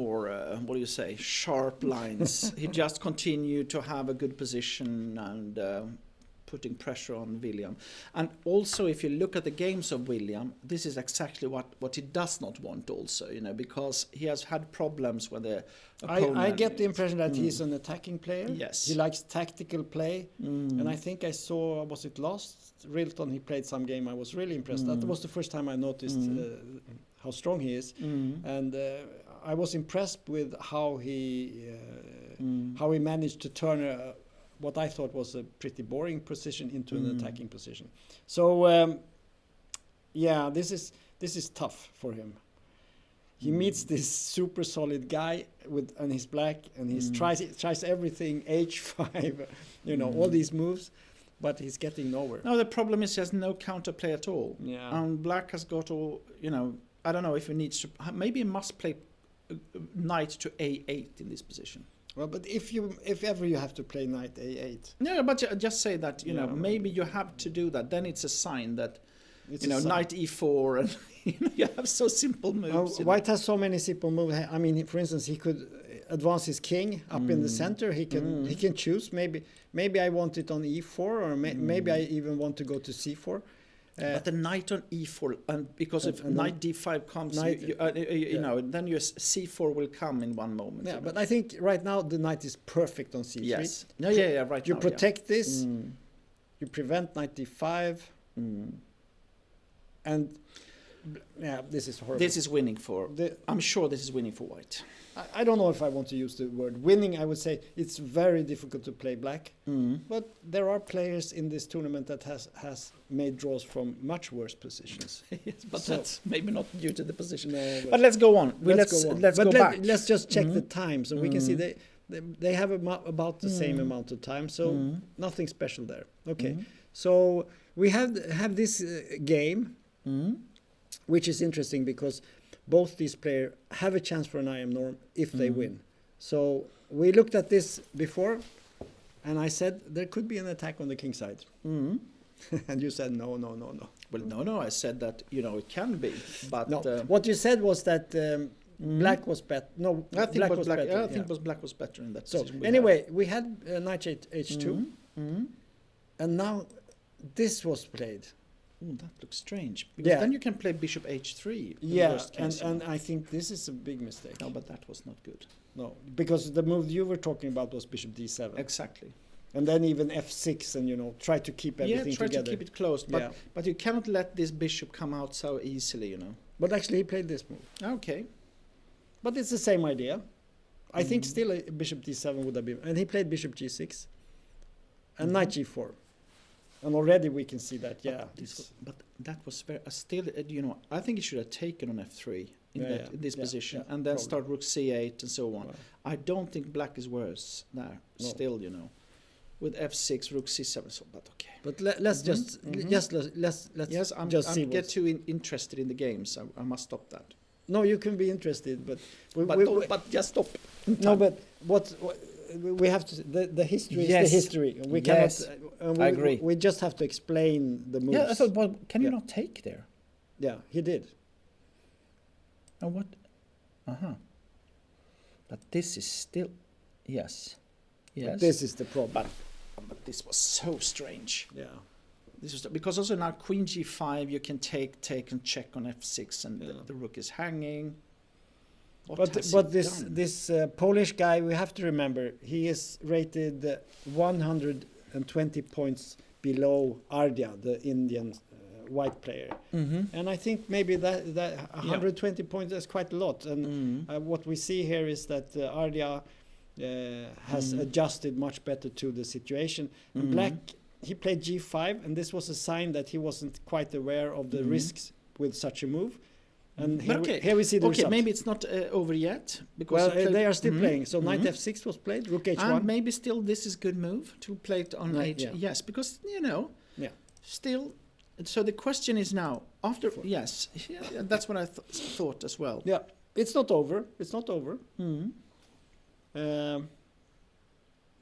more what do you say, sharp lines, he just continued to have a good position and putting pressure on William. And also, if you look at the games of William, this is exactly what he does not want also, you know, because he has had problems with the opponent. I get the impression that he's an attacking player. Yes. He likes tactical play, and I think I saw, was it last Rilton? He played some game. I was really impressed. That was the first time I noticed how strong he is, and I was impressed with how he managed to turn what I thought was a pretty boring position into an attacking position. So yeah, this is tough for him. He meets this super solid guy and he's black, and he tries everything, h5, you know, all these moves, but he's getting nowhere. No, the problem is he has no counterplay at all. Yeah. And black has got all, you know, I don't know if he needs to, maybe he must play knight to a8 in this position. Well, but if ever you have to play knight a8, No, but just say that, you know, Yeah. maybe you have to do that. Then it's a sign that, it's you know, a sign. knight e4 and you know, you have so simple moves. you know. White has so many simple moves. I mean, for instance, he could advance his king up in the center. He can choose. Maybe I want it on e4, or maybe I even want to go to c4. But the knight on e4, and because if and knight d5 comes, knight- you know, then your c4 will come in one moment. Yeah, you know. but I think right now the knight is perfect on c3. Yes. No, yeah, right. You now, protect this. You prevent knight d5. And yeah, this is horrible. This is winning for. The- I'm sure this is winning for white. I don't know if I want to use the word winning. I would say it's very difficult to play black. But there are players in this tournament that has made draws from much worse positions. Yes, but So- that's maybe not due to the position. No, But let's go on. Let's go on. let's But go back. Let's just check the time, so we can see they have about the same amount of time, so nothing special there. Okay, so we have this game, which is interesting because both these players have a chance for an IM norm if they win. So we looked at this before, and I said there could be an attack on the king side. And you said no. Well, no. I said that, you know, it can be, but No, what you said was that black was better. No, I think black was was black. better. I think black was better in that. So position we anyway, we had knight h2, and now this was played. had. That looks strange. Because Yeah. then you can play bishop h3. in Yeah, worst case, and I think this is a big mistake. no, but that was not good. No, because the move you were talking about was bishop d7, Exactly. and then even f6, and try to keep everything Try together. to keep it closed, but Yeah. but you cannot let this bishop come out so easily, you know. But actually, he played this move. Okay. But it's the same idea. I think still a bishop d7 would have been, and he played bishop g6, and knight g4. And already we can see that, yeah. But that was very still. I think he should have taken on f3 in this position, and then start rook c8 and so on. Right. I don't think black is worse there. No. Still, with f6, rook c7. So, but okay. But let's let's Yes, I'm just see get too interested in the games. I must stop that. No, you can be interested, but But just stop. no, but what we have to the history is Yes. the history. We Yes. cannot. I agree. We just have to explain the moves. Yeah, I thought, well, can you Yeah. not take there? Yeah, he did. And what? But this is still, yes. But this is the problem. But this was so strange. Yeah. This was because also now queen g5 you can take and check on f6 and the rook is hanging. What has But he done? this Polish guy, we have to remember, he is rated 120 points below Ardya, the Indian white player. And I think maybe that 120 points is quite a lot. And what we see here is that Ardya has adjusted much better to the situation. And Black, he played g5, and this was a sign that he wasn't quite aware of the risks with such a move. And here we see the result. Maybe it's not over yet because they are still playing. So knight f6 was played, rook h1. And maybe still this is good move to play it on h. Yeah. Yes, because Yeah. still. So the question is now after. Yes, that's what I thought as well. Yeah, it's not over. It's not over.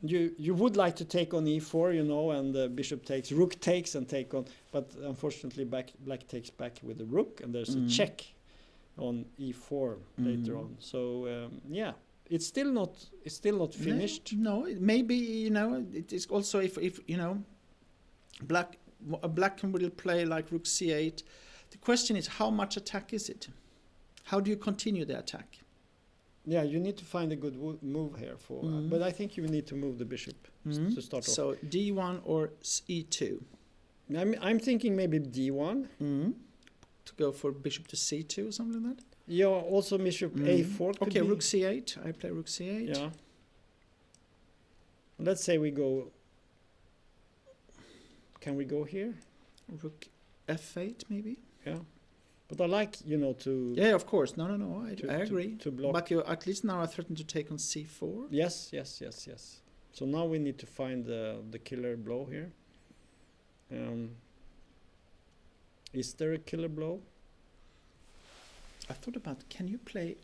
You would like to take on e4, and the bishop takes, rook takes and take on, but unfortunately black takes back with the rook, and there's a check on e4 later on. So it's still not finished. No, maybe it is also if black can will play like rook c8. The question is how much attack is it? How do you continue the attack? Yeah, you need to find a good move here for. But I think you need to move the bishop to start off. So d1 or e2. I'm thinking maybe d1. To go for bishop to c2 or something like that. Yeah, also bishop a4. Could Okay, be. rook c8. I play rook c8. Yeah. Let's say we go. Can we go here? Rook f8 maybe. Yeah. But I like, to. Yeah, of course. No. I agree. To block. But you at least now are threatened to take on c4. Yes. So now we need to find the killer blow here. Is there a killer blow? I thought about, can you play?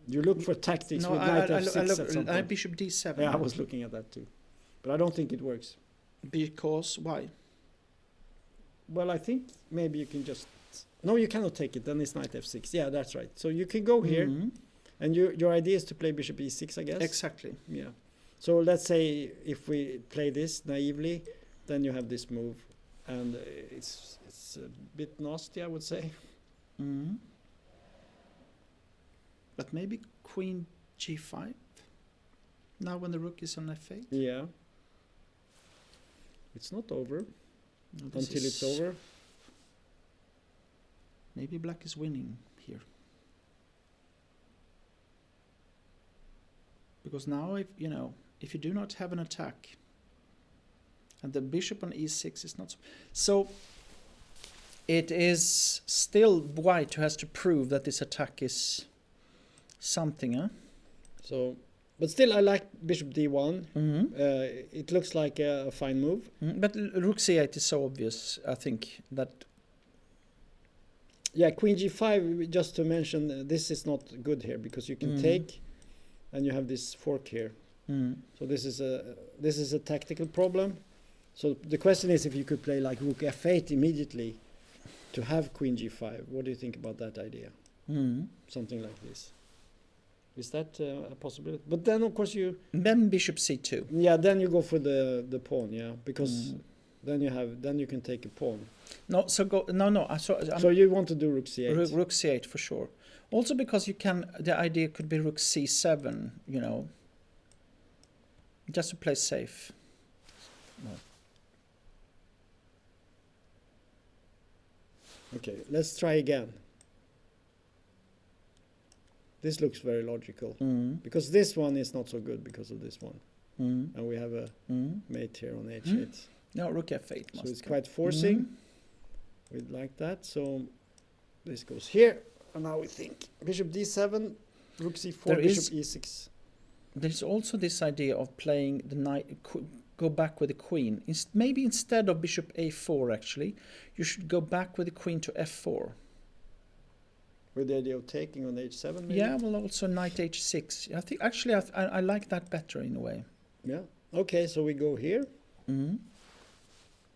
You look for tactics No, with knight f6 at some point. bishop d7. Yeah, I was looking at that too. But I don't think it works. Because why? Well, I think maybe you can just. No, you cannot take it. Then it's knight f6. Yeah, that's right. So you can go here, and your idea is to play bishop e6, I guess. Exactly. Yeah. So let's say if we play this naively, then you have this move, and it's a bit nasty, I would say. But maybe queen g5. Now when the rook is on f8. Yeah. It's not over No, this until it's is- over. Maybe black is winning here. Because now if you do not have an attack and the bishop on e6 is not so it is still white who has to prove that this attack is something, So, but still, I like bishop d1. It looks like a fine move. But rook c8 is so obvious, I think, that Yeah, queen g5. Just to mention, this is not good here because you can take, and you have this fork here. So this is a tactical problem. So the question is if you could play like rook f8 immediately to have queen g5. What do you think about that idea? Something like this. Is that a possibility? But then of course then bishop c2. Yeah, then you go for the pawn, yeah, because then you can take a pawn. No, so go no. So you want to do rook c8? Rook c8 for sure. Also because the idea could be rook c7, just to play safe. Okay, let's try again. This looks very logical because this one is not so good because of this one. Mm. and we have a Mm. mate here on h8. No, rook f8 So must it's go. quite forcing. Mm. We'd like that. So this goes here, and now we think bishop d7, rook c4, There bishop is- e6. There's also this idea of playing the knight, go back with the queen. Maybe instead of bishop a4, actually, you should go back with the queen to f4. With the idea of taking on h7, maybe? Yeah, well, also knight h6. I think actually I like that better in a way. Yeah. Okay, so we go here, Mm.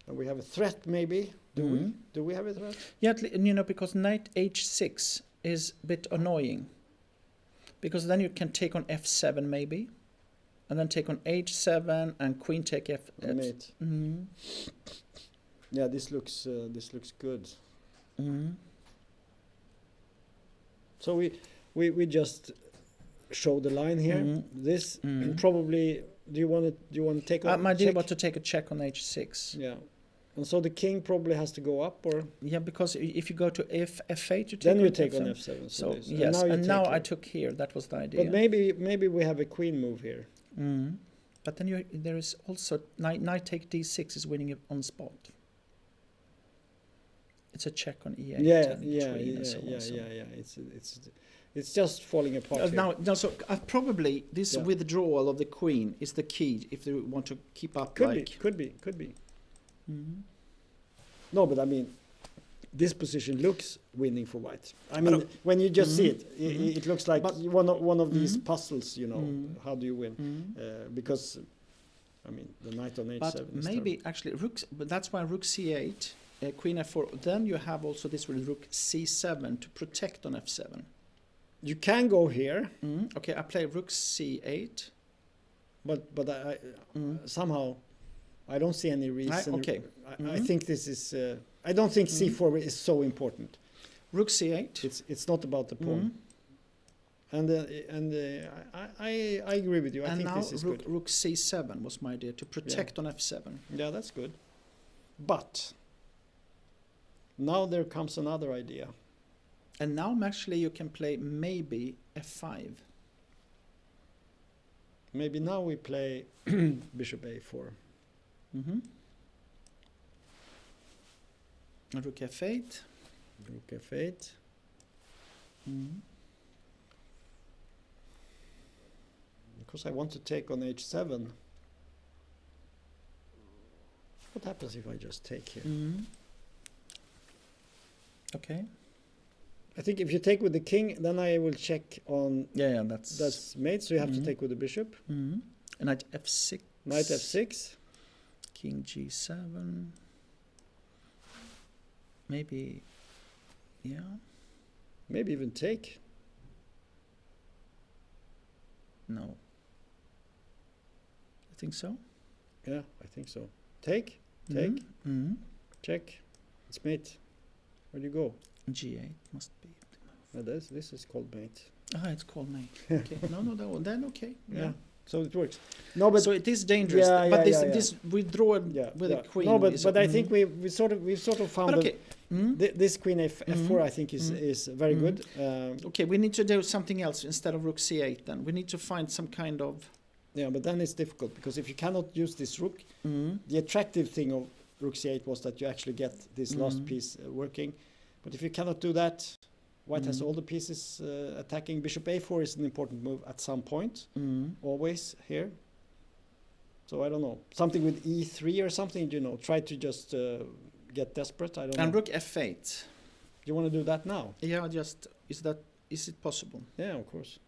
and we have a threat, maybe. Do we? Mm. Do we have a threat? Yeah, because knight h6 is a bit annoying. Because then you can take on f7 maybe, and then take on h7 and queen take f. Mate. Mm. Yeah, this looks good. Mm. So we just show the line here. Mm. This Mm. probably. Do you want to take on? My idea check? was to take a check on h6. Yeah, and so the king probably has to go up, or Yeah, because if you go to f8, you take then on you take on f7. f7. So this. yes, you and now take I it. took here. That was the idea. But maybe we have a queen move here. Mm. But then there is also knight take d6 is winning it on spot. It's a check on e8. and queen and so on, so. It's just falling apart. here. Now, so probably this Yeah. withdrawal of the queen is the key if they want to keep up. Could be. Mhm. No, but I mean, this position looks winning for white. I mean, when you just see it, it looks like But- one of these Mhm. puzzles. You know, Mhm. how do you win? Mhm. Because, I mean, the knight on h7. But is maybe terrible. actually but that's why rook c8, queen f4. Then you have also this with rook c7 to protect on f7. You can go here, Okay, I play rook c8. but I Mm. somehow I don't see any reason. okay. I think this is. I don't think c4 is so important. Rook c8. It's not about the pawn. And I agree with you. I And think now this is good. rook c7 was my idea to protect on f7. Yeah, that's good. But now there comes another idea. And now actually you can play maybe f5. Maybe now we play bishop a4. Mm-hmm. And rook f8. Rook f8. Mm. Because I want to take on h7. What happens if I just take here? Mm. Okay. I think if you take with the king, then I will check on Yeah, that's that's mate. So you have to Mhm. take with the bishop. Mm. And knight f6. Knight f6. King g7. Maybe. Yeah. Maybe even take. No. I think so. Yeah, I think so. Take. Take. Mm. Check. It's mate. Where do you go? G8 must be. This is called mate. It's called mate. Okay. No. Then okay. Yeah. So it works. No, but so it is dangerous. Yeah, but yeah, this withdrawal yeah, with yeah. a queen. No, but is- I think we've sort of found But okay. this queen f4 I think Mhm. is very Mhm. good. Okay, we need to do something else instead of rook c8 then. We need to find some kind of... Yeah, but then it's difficult because if you cannot use this rook, the attractive thing of rook c8 was that you actually get this last Mhm. piece working. But if you cannot do that, white has Mhm. all the pieces attacking. Bishop a4 is an important move at some point, always here. So I don't know, something with e3 or something, try to just get desperate. I don't And know. rook f8. You want to do that now? Yeah, is it possible? Yeah, of course.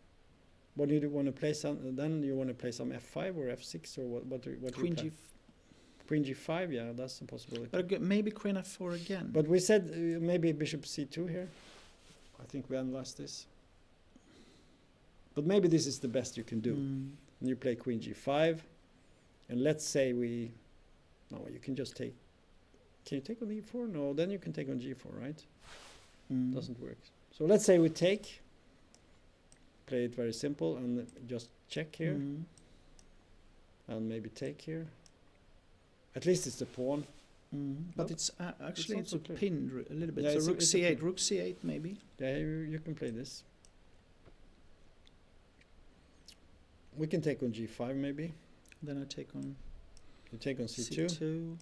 What do you want to play? Then you want to play some f5 or f6 or what do you Queen play? g... Queen g5, yeah, that's a possibility. But maybe queen f4 again. But we said maybe bishop c2 here. I think we analyzed this. But maybe this is the best you can do. Mm. And you play queen g5. And let's say no, you can just take. Can you take on e4? No, then you can take on g4, right? Mm. Doesn't work. So let's say we take. Play it very simple and just check here. Mm. And maybe take here. At least it's the pawn. But No, it's actually not it's so a clear. pin a little bit. Yeah, so it's rook a c8, pin. rook c8 maybe. Yeah, you can play this. We can take on g5 maybe. Then I take on You take on C2, C2,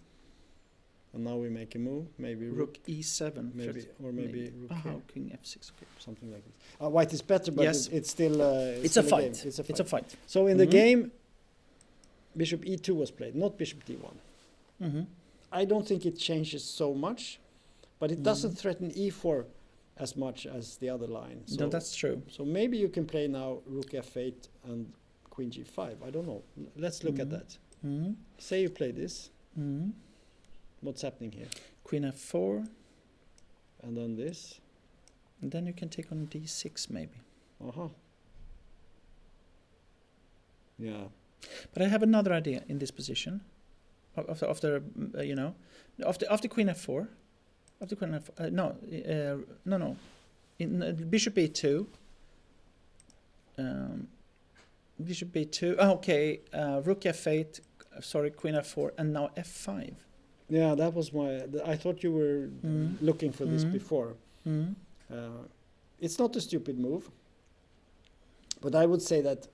and now we make a move. Maybe rook E7, maybe or maybe rook here, King F6. Okay. something like this. White is better, but Yes. it's still It's still a fight. game. It's a fight. It's a fight. So in the Mhm. game, bishop E2 was played, not bishop D1. Mm-hmm. I don't think it changes so much, but it doesn't Mhm. threaten E4 as much as the other line. So, No, that's true. so maybe you can play now rook F8 and queen G5. I don't know. Let's look at Mhm. that. Mm-hmm. Say you play this. Mm-hmm. What's happening here? Queen F4, And then this. and then you can take on D6 maybe. Uh-huh. Yeah. But I have another idea in this position. After Queen F4, after Queen F, no. Bishop B2. Bishop B2. Okay. Rook F8. Sorry, Queen F4, and now F5. Yeah, that was I thought you were Mhm. looking for this Mhm. before. Mm. It's not a stupid move, but I would say that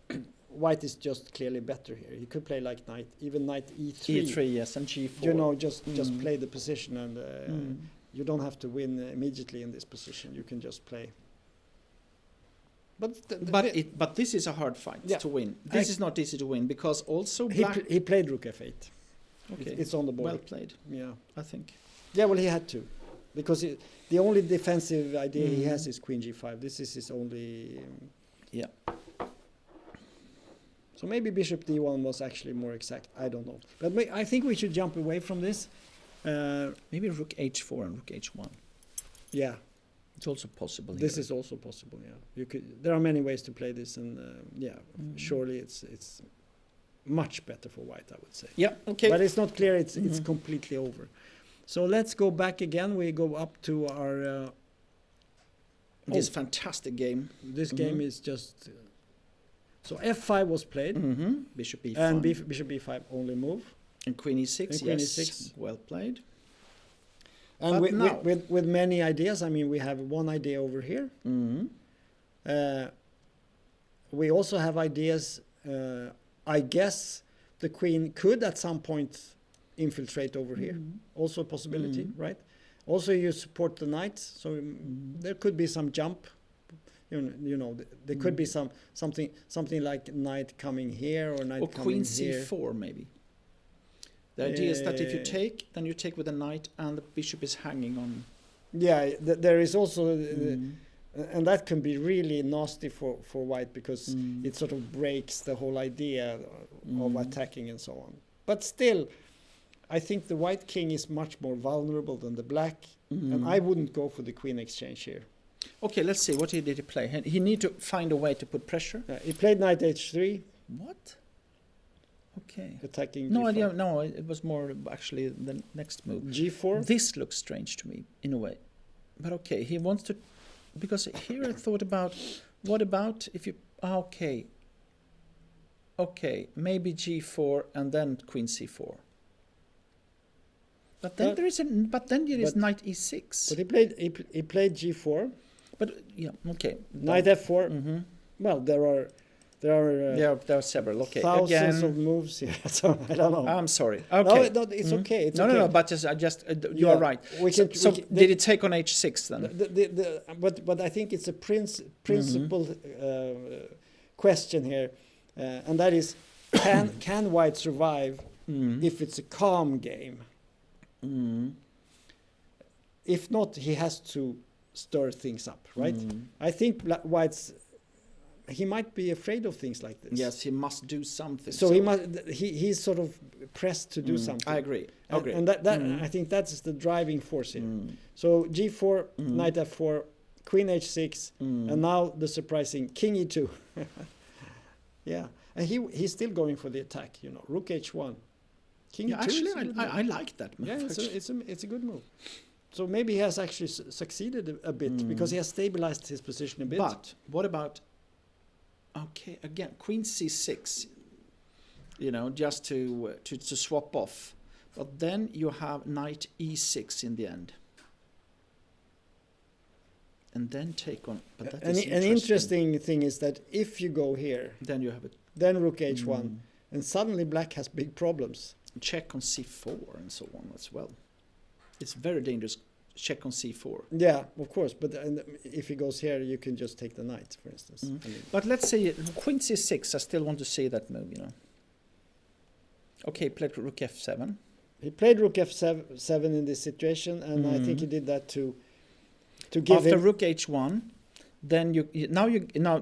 white is just clearly better here. He could play like knight, even knight E3. E3, yes, and G4. You know, just Mm. play the position, and Mm. you don't have to win immediately in this position. You can just play. But But this is a hard fight Yeah. to win. This is not easy to win because also black. he played rook F8. Okay, It's on the board. well played, Yeah. I think. Yeah, well, he had to, because the only defensive idea he Mhm. has is queen G5. This is his only. Yeah. So maybe bishop D1 was actually more exact. I don't know, but I think we should jump away from this. Maybe rook H4 and rook H1. Yeah, It's also possible. this here. is also possible. Yeah, you could. There are many ways to play this, and yeah, Mhm. surely it's much better for white, I would say. Yeah. Okay. But it's not clear. It's Mhm. completely over. So let's go back again. We go up to our. This fantastic game. This game is just. So F5 was played, Mm-hmm. Bishop E5 and bishop B5 only move. and Queen E6. And Queen yes, E6. well played. And But with, now- with many ideas. I mean, we have one idea over here. Mm-hmm. We also have ideas. I guess the queen could at some point infiltrate over here. Also a possibility, Mhm. right? Also, you support the knight, so there could be some jump. You know, there could be something like knight coming here or knight Or coming Queen here. C4 maybe. The idea is that if you take, then you take with the knight, and the bishop is hanging on. Yeah, there is also, Mm. and that can be really nasty for white, because Mm. it sort of breaks the whole idea of Mm. attacking and so on. But still, I think the white king is much more vulnerable than the black, and Mm. I wouldn't go for the queen exchange here. Okay, let's see. What did he play? He need to find a way to put pressure. He played knight h3, What? Okay. attacking No G5. idea. No, it was more actually the next move. G4. This looks strange to me in a way, but okay. He wants to, because here I thought about, what about if you? Okay, maybe G4 and then Queen C4. But then there is but- Knight E6. But he played G4, But yeah, okay. knight F4. Mm-hmm. Well, there are There are several. Okay, thousands again. of moves here, so I don't know. I'm sorry. Okay. No, it's Mhm. okay. It's no, okay. no, but you are right. We can, So did it take on H6 then? but I think it's a principle question here, and that is, can white survive if it's a calm game? If not, he has to stir things up, right? I think white's. He might be afraid of things like this. Yes, he must do something. So he's sort of pressed to do something. I agree. And that I think that's the driving force here. So G4, knight F4, queen H6, and now the surprising king E2. Yeah, and he's still going for the attack. You know, rook H1, king Yeah, E2. actually, is a good I move. like that move. Yeah, actually. it's a good move. So maybe he has actually succeeded a bit because he has stabilized his position a bit. But what about? Okay, again, Queen C6. You know, just to swap off, but then you have Knight E6 in the end, and then take on. But that is an interesting thing is that if you go here, then you have it. then rook H1, and suddenly black has big problems. Check on c4 and so on as well. It's very dangerous. Check on c4. Yeah, of course, but if he goes here, you can just take the knight, for instance. I mean, But let's say queen c6. I still want to see that move, you know. Okay, played rook f7. he played rook f7 in this situation, and I think he did that to give After him. rook h1, then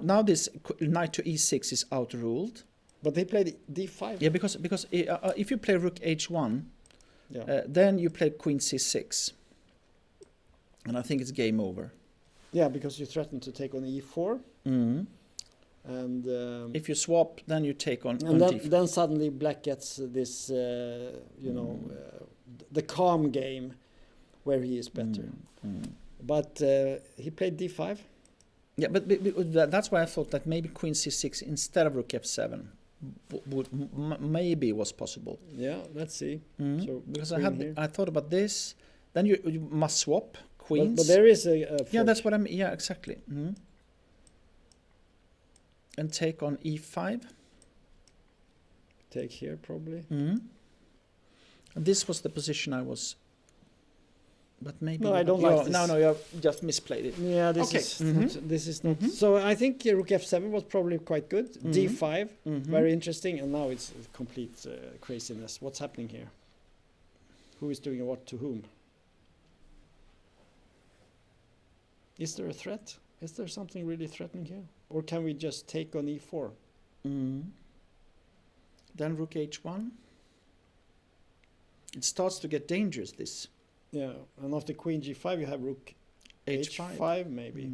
now this knight to e6 is outruled. But he played d5. Yeah, because if you play rook h1, Yeah. then you play queen c6, and I think it's game over. Yeah, because you threatened to take on e4, and If you swap, then you take on and d4. then suddenly black gets this, the calm game, where he is better. But he played d5. Yeah, but that's why I thought that maybe queen c6 instead of rook f7 maybe was possible. Yeah, let's see. So Because queen here. I thought about this. Then you must swap queens. But there is a yeah, fork. that's what I mean. Yeah, exactly. And take on e5. Take here probably. This was the position I was. But maybe No, I don't like this. No, you have just misplayed it. Yeah, this Okay. is not, this is not. So I think rook f7 was probably quite good. D5, very interesting, and now it's complete craziness. What's happening here? Who is doing what to whom? Is there a threat? Is there something really threatening here, or can we just take on e4? Then rook h1. It starts to get dangerous. This Yeah, and after queen g5, you have rook h5 maybe.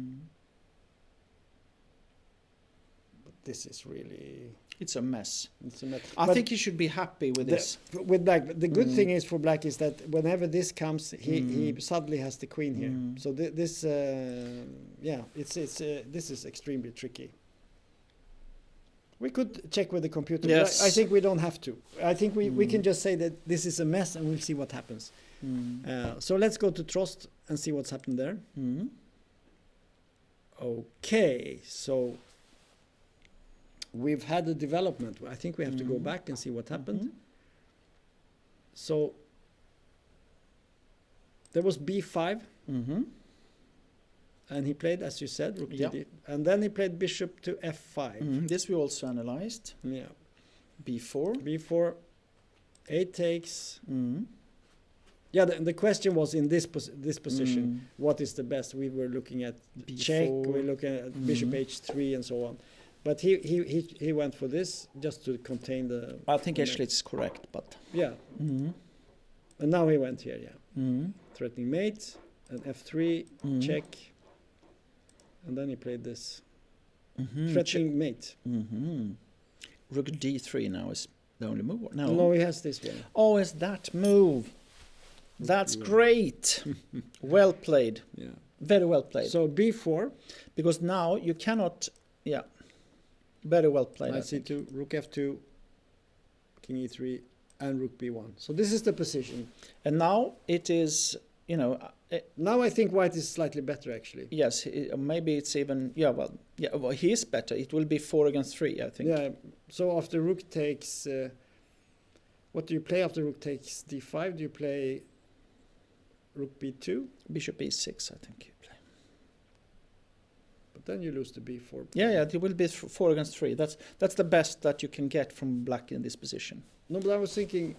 But this is really. It's a mess. It's a mess. I But think you should be happy with this. with black, the good thing is for black is that whenever this comes, he suddenly has the queen here. So this, yeah, this is extremely tricky. We could check with the computer. But Yes. I think we don't have to. I think we can just say that this is a mess, and we'll see what happens. So let's go to Trost and see what's happened there. Okay, so we've had a development. I think we have to go back and see what happened. So there was b5, and he played, as you said, rook Yeah. d, and then he played bishop to f5. This we also analyzed. Yeah, b4. b4, a takes. Yeah, the question was in this position, what is the best? We were looking at B4. check, we were looking at bishop h3 and so on. But he went for this just to contain the. I think actually it's correct, but. Yeah. And now he went here, yeah. Threatening mate, and f3, check. And then he played this. Threatening mate. Rook d3 now is the only move. No, he has this one. Oh, it's that move. That's great. Well played. Yeah. Very well played. So b4. Because now you cannot. Yeah. Very well played. Knight c2, rook f2, king e3, and rook b1. So this is the position. And now it is, Now I think white is slightly better, actually. yes, maybe it's even, well, he is better. It will be 4 against 3, I think. Yeah. So after rook takes, what do you play after rook takes d5? Do you play rook b2? Bishop e6, I think you play. But then you lose the b4. Yeah, it will be 4 against 3. That's the best that you can get from black in this position. No, but I was thinking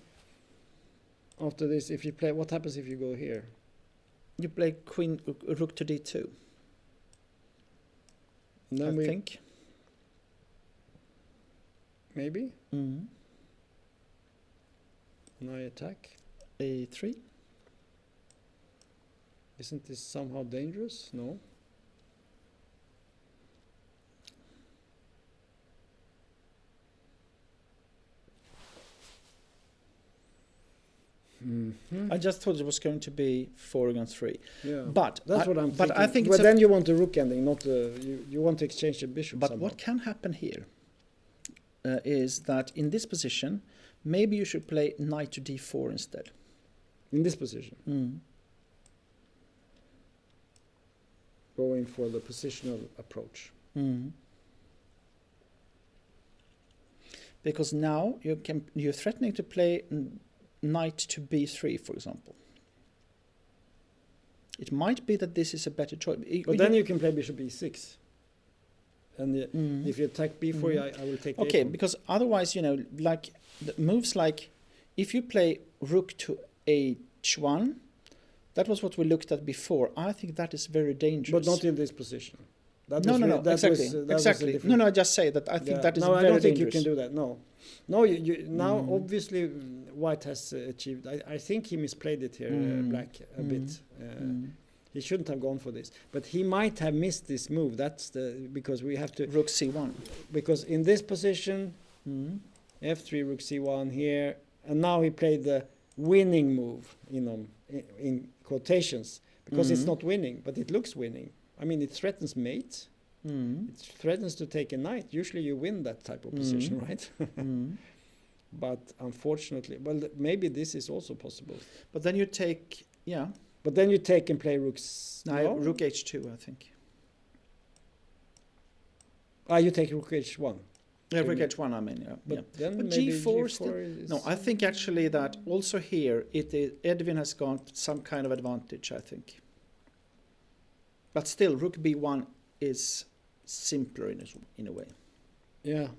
after this, if you play, what happens if you go here? You play rook to d2, And then I think. Maybe? And I attack. a3. Isn't this somehow dangerous? No. I just thought it was going to be 4 against 3. Yeah. But That's what I'm thinking. But I think but it's then you want the rook ending, not you want to exchange the bishop. But somehow. what can happen here is that in this position, maybe you should play knight to d4 instead. In this position? Going for the positional approach. because now you're threatening to play knight to b3, for example. It might be that this is a better choice. But then you can play bishop e6. And if you attack b4, I will take okay, a4. because otherwise, like the moves like if you play rook to h1, that was what we looked at before. I think that is very dangerous. But not in this position. That No, was exactly. No, I just say that I think that is no, very I don't think dangerous. you can do that. No. Now obviously White has achieved. I think he misplayed it here, Black a bit. He shouldn't have gone for this, but he might have missed this move. That's because we have to Rook c1. Because in this position, f3, rook c1 here, and now he played the winning move, in quotations, because it's not winning, but it looks winning. I mean, it threatens mate. It threatens to take a knight. Usually you win that type of position, right? But unfortunately, well, maybe this is also possible. But then you take, But then you take and play rooks. rook h2, I think. You take rook h1. Rook h1, I mean, But then But maybe g4 is No, I think actually that also here, Edwin has got some kind of advantage, I think. But still, rook b1 is simpler in a way. Yeah.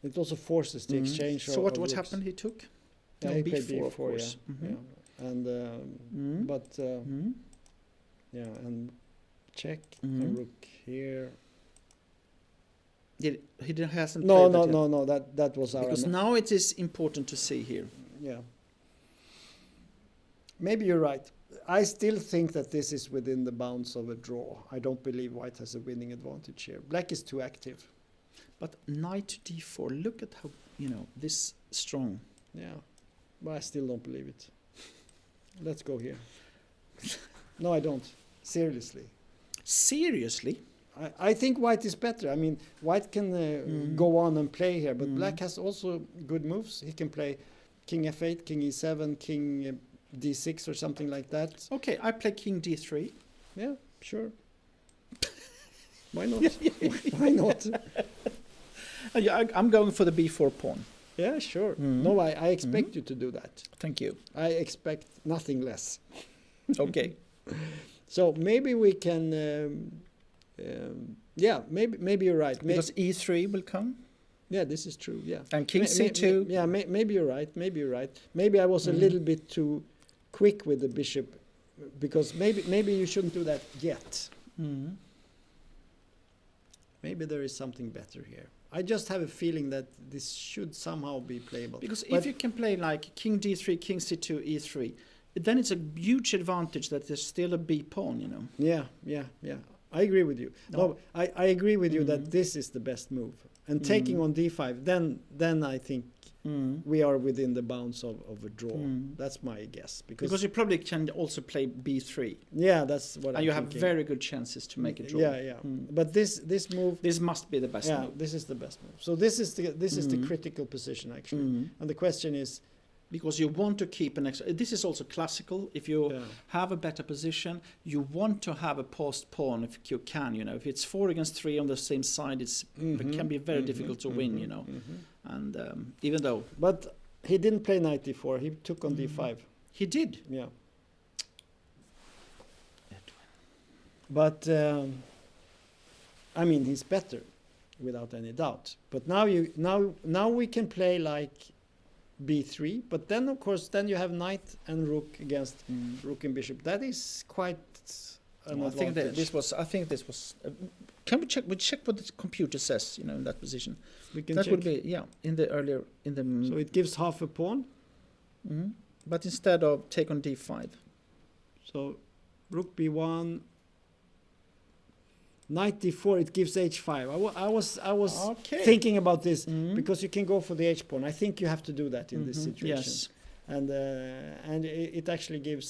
It also forces the exchange. So what rooks. happened? He took He played b4, of course. yeah. And and check and rook here. He hasn't No, played that yet. no. That was our. Because now it is important to see here. Yeah. Maybe you're right. I still think that this is within the bounds of a draw. I don't believe White has a winning advantage here. Black is too active. But knight to d4, look at how, this strong. Yeah. But I still don't believe it. Let's go here. No, I don't. Seriously. Seriously? I think White is better. I mean, White can go on and play here, but Black has also good moves. He can play king f8, king e7, king d6 or something like that. Okay, I play king d3. Yeah, sure. Why not? Why not? I'm going for the b4 pawn. Yeah, sure. No, I expect you to do that. Thank you. I expect nothing less. Okay. So maybe we can... maybe you're right. Because e3 will come. Yeah, this is true. Yeah. And king c2. Maybe you're right. Maybe I was a little bit too quick with the bishop, because maybe you shouldn't do that yet. Maybe there is something better here. I just have a feeling that this should somehow be playable. Because if you can play like king d3, king c2, e3, then it's a huge advantage that there's still a b pawn, Yeah. I agree with you. No, I agree with you that this is the best move. And taking on d5, then I think we are within the bounds of a draw. That's my guess. Because you probably can also play b3. Yeah, that's what and you have very good chances to make a draw. Yeah. But this move... This must be the best move. Yeah, this is the best move. So this is the critical position, actually. And the question is... Because you want to keep an extra... This is also classical. If you have a better position, you want to have a passed pawn if you can, If it's 4 against 3 on the same side, it can be very difficult to win, And even though... But he didn't play knight d4. He took on d5. He did? Yeah. But, I mean, he's better, without any doubt. But now we can play like... b3, but then of course you have knight and rook against rook and bishop. That is quite an advantage. I think this was can we check what the computer says, in that position. We can that check. Would be in the earlier so it gives half a pawn, but instead of take on d5, so rook b1, knight d4, it gives h5. I was thinking about this because you can go for the h pawn. I think you have to do that in this situation. Yes. And it actually gives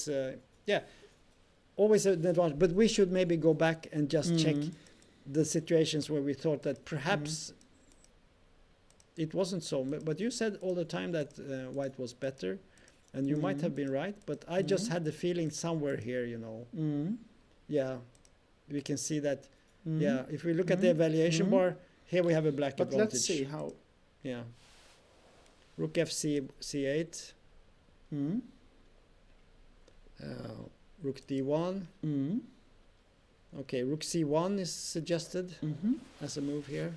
always an advantage. But we should maybe go back and just check the situations where we thought that perhaps it wasn't so. But you said all the time that White was better, and you might have been right. But I just had the feeling somewhere here, Yeah, we can see that. Yeah, if we look at the evaluation bar, here we have a black advantage. But let's see how Yeah. Rook c8. Mm. Rook d1. Mm. Okay, rook c1 is suggested Mm-hmm. as a move here.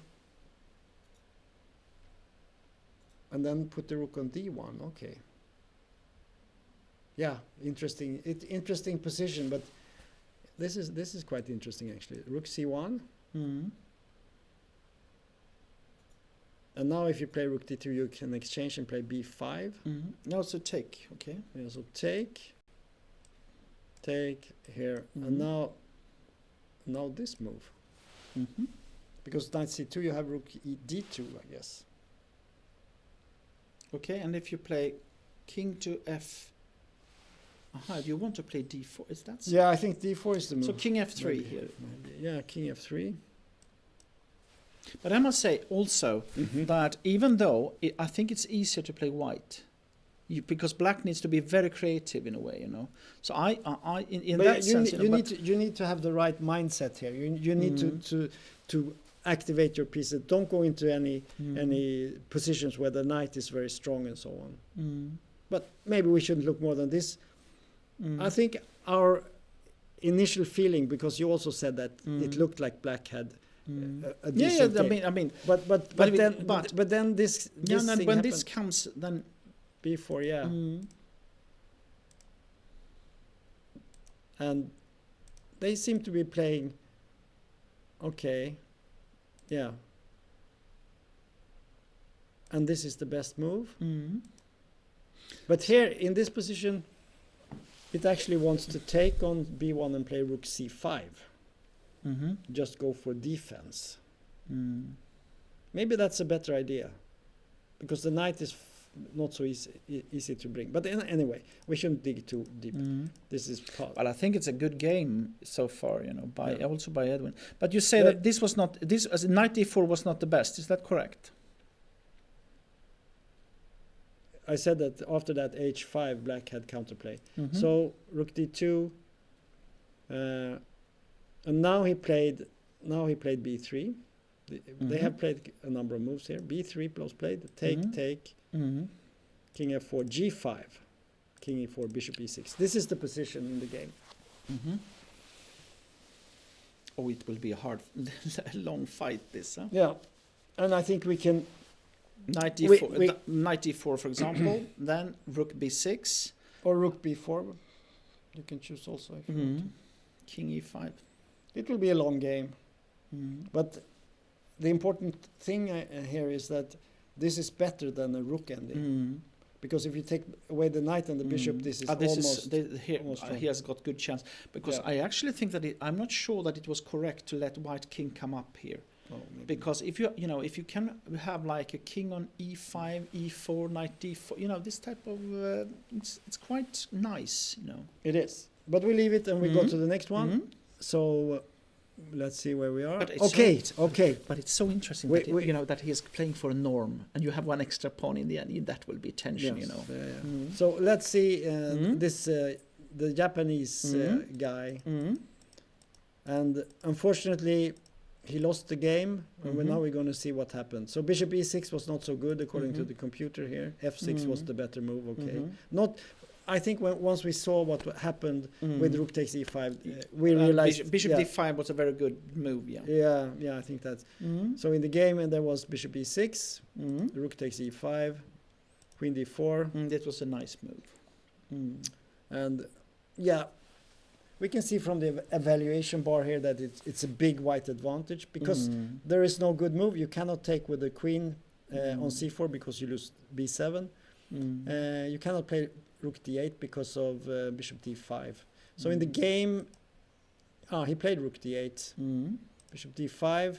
And then put the rook on d1. Okay. Yeah, interesting. Interesting position, but this is quite interesting actually. Rook c1. Mm. And now if you play rook d2, you can exchange and play b5. Mm. No, so take. Okay. Yeah, so take here, Mhm. and now this move. Mm-hmm. Because knight c2, you have rook d2, I guess. Okay, and if you play king to f. Aha, you want to play d4? Is that so? Yeah, I think d4 is the move. So king f3 Maybe, here. maybe. Yeah, king f3. But I must say also that even though I think it's easier to play white, because black needs to be very creative in a way, you know. So I in But that sense, you need to have the right mindset here. You need to activate your pieces. Don't go into any positions where the knight is very strong and so on. But maybe we shouldn't look more than this. I think our initial feeling, because you also said that it looked like black had a decent game. I mean, but then this yeah, and thing when happened. this comes, then B4, yeah. And they seem to be playing okay. Yeah. And this is the best move. But here in this position it actually wants to take on b1 and play rook c5. Just go for defense. Maybe that's a better idea, because the knight is not so easy to bring. But anyway, we shouldn't dig too deep. This is well, I think it's a good game so far, you know, by Yeah. also by Edwin. But you say that this was not knight d4 was not the best. Is that correct? I said that after that h5 black had counterplay. So rook d2, and now he played b3. They have played a number of moves here. b3 plus played, take, king f4, g5, king e4, bishop e6. This is the position in the game. Oh, it will be a hard, long fight. This, huh? Yeah, and I think we can. Knight d4, knight d4, for example. Then rook b6 or rook b4. You can choose also. If you want to. King e5. It will be a long game, but the important thing here is that this is better than a rook ending. Because if you take away the knight and the bishop, this is almost he has got good chance. Because I actually think that I'm not sure that it was correct to let white king come up here. Oh, because if you can have like a king on e5, e4, knight d4, this type of it's quite nice, It is, but we leave it and we go to the next one. So let's see where we are. But okay. But it's so interesting that he is playing for a norm, and you have one extra pawn in the end. That will be tension, Yes. So let's see this the Japanese guy, and unfortunately he lost the game. And now we're going to see what happened. So bishop e6 was not so good according to the computer here. f6 was the better move. Okay, not. I think once we saw what happened with rook takes e5, we realized bishop d5 was a very good move. Yeah, I think that's so. In the game, and there was bishop e6, rook takes e5, queen d4. That was a nice move. And we can see from the evaluation bar here that it's a big white advantage, because there is no good move. You cannot take with the queen on c4 because you lose b7. You cannot play rook d8 because of bishop d5. So in the game, he played rook d8, bishop d5,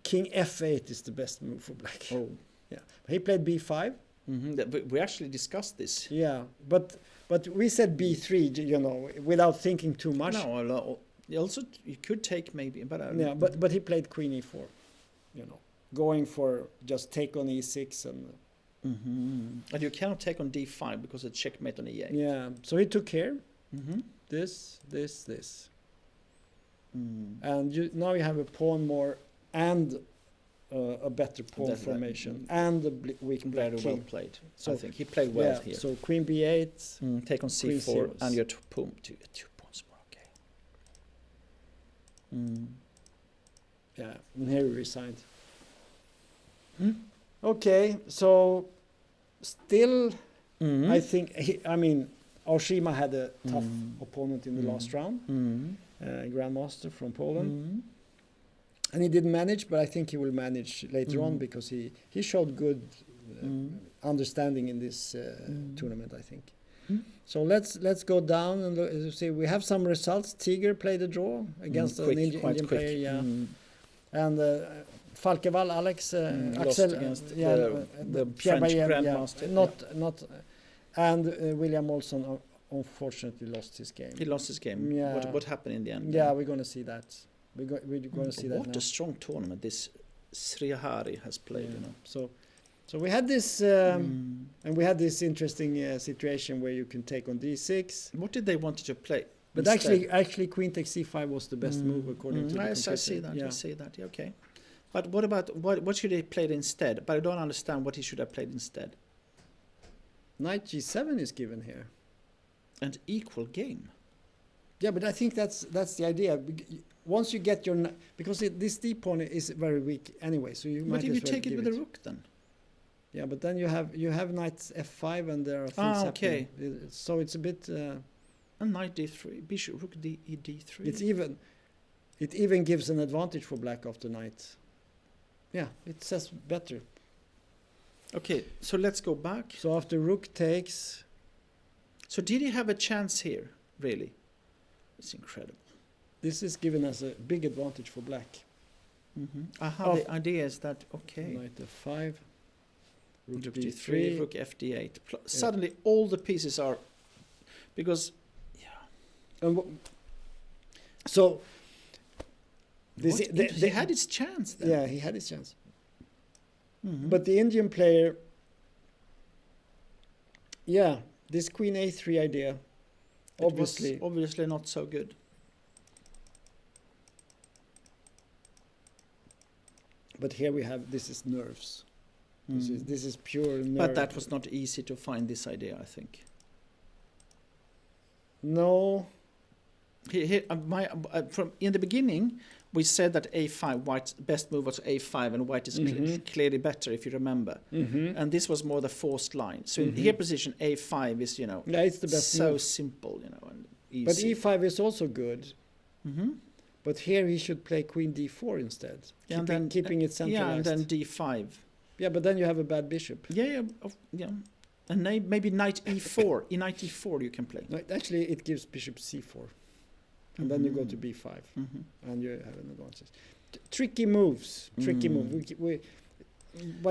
king f8 is the best move for black. Oh, yeah. He played b5. We actually discussed this. Yeah, but we said b3, without thinking too much. No, also you could take maybe, but but he played queen e4, going for just take on e6 and. And you cannot take on d5 because it's checkmate on e8. Yeah, so he took here. This. And now you have a pawn more and a better pawn That's right. formation and a weak black Very king. well played. So I think he played well yeah, here. so queen b8. Take on Queen c4 zeros. and your 2 pawns more. Okay. Yeah, and here he resigned. Hmm? Okay, so still, Mm. I think I mean Aoshima had a tough opponent in the last round, Grandmaster from Poland, and he didn't manage, but I think he will manage later on because he showed good understanding in this tournament, I think. So let's go down and see. We have some results. Tiger played a draw against an Quite Indian quick. player, yeah. And Falkevall, Alex, Lost Axel, against the Pierre French Baillet, Grandmaster, not, and William Olson unfortunately lost his game. He lost his game. Yeah. What happened in the end? Yeah, we're gonna see that. We're gonna see that What now. a strong tournament this Srihari has played. Yeah. You know. So we had this, and we had this interesting situation where you can take on d6. What did they want you to play? But instead? actually, queen takes c5 was the best move according to the computer. I see that. Yeah. I see that. Yeah, okay. But what about what should he play instead? But I don't understand what he should have played instead. Knight g7 is given here. An equal game. Yeah, but I think that's the idea. Once you get your because this d pawn is very weak anyway, so you might But if as you well take it give with the rook, then. Yeah, but then you have knight f5 and there are things okay. happening. So it's a bit. And knight d3, bishop rook d3. It even gives an advantage for black after knight. Yeah, it says better. Okay, so let's go back. So after rook takes. So did he have a chance here? Really? It's incredible. This is given as a big advantage for black. Aha, the idea is that okay. Knight f5. Rook Rook d3. d3, rook fd8. Suddenly all the pieces are because And so this he had his chance then. yeah, he had his chance. But the Indian player, yeah, this queen a3 idea, obviously, was obviously not so good. but here we have this is nerves. This is pure nerve. But that was not easy to find this idea, I think. No. From in the beginning, we said that a5, white's best move was a5, and white is clearly better, if you remember. And this was more the forced line. So in here position, a5 is, Yeah, it's the best so move. simple, and easy. But e5 is also good. But here he should play queen d4 instead, keeping it centralized. Yeah, and then d5. Yeah, but then you have a bad bishop. Yeah. And maybe knight e4. In knight e4 you can play. No, actually, it gives bishop c4. And then you go to b5. And you have an advantage. Tricky moves. Tricky move.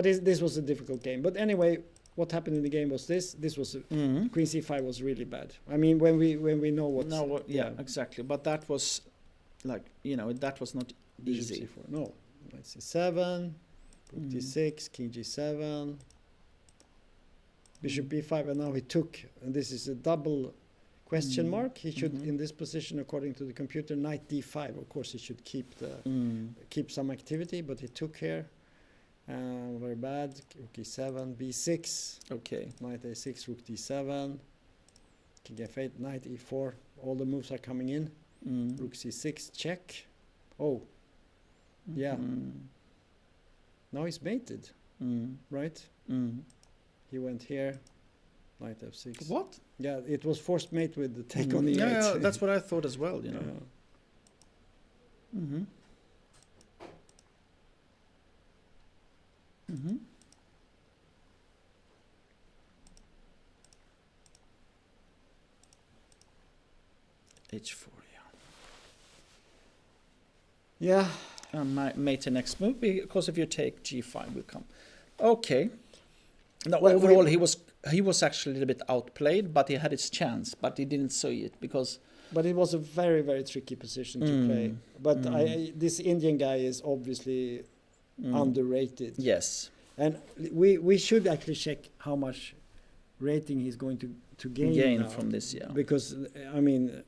This was a difficult game. But anyway, what happened in the game was this. This was queen c5 was really bad. I mean, when we know what's... No, yeah, exactly. But that was like, that was not bishop easy. c4. No. Knight c7. Rook d6, king g7, bishop b5, and now he took, and this is a double question mark. He should, in this position, according to the computer, knight d5. Of course, he should keep keep some activity, but he took here. Very bad. Rook e7, b6. Okay. Knight a6, rook d7, king f8, knight e4. All the moves are coming in. Rook c6, check. Oh, yeah. Now he's mated, right? He went here, knight f6. What? Yeah, it was forced mate with the take on e8. Yeah, that's what I thought as well, h4, Yeah. And mate the next move, because if you take g5 will come. Okay. Now, overall, he was actually a little bit outplayed, but he had his chance, but he didn't see it because... But it was a very, very tricky position to play. But this Indian guy is obviously underrated. Yes. And we should actually check how much rating he's going to gain Gain now. from this, yeah. Because, I mean,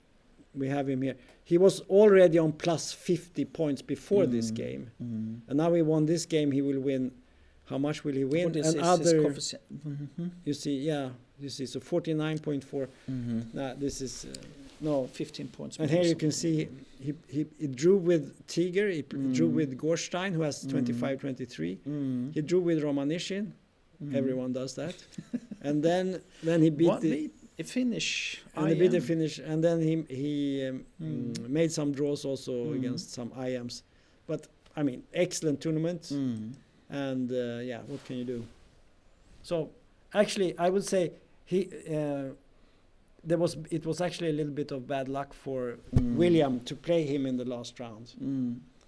we have him here. He was already on plus 50 points before this game, and now he won this game. He will win. How much will he win? What is And his other, coefficient? you see, so 49.4. Now this is no. 15 points. And more here you or can something. see he drew with Tiger. He drew with Gorstein, who has 25-23. He drew with Romanishin. Everyone does that. And then he beat a finish. and he beat the finish. And then he made some draws also against some IMs. But I mean, excellent tournament. And what can you do? So actually, I would say it was actually a little bit of bad luck for William to play him in the last round.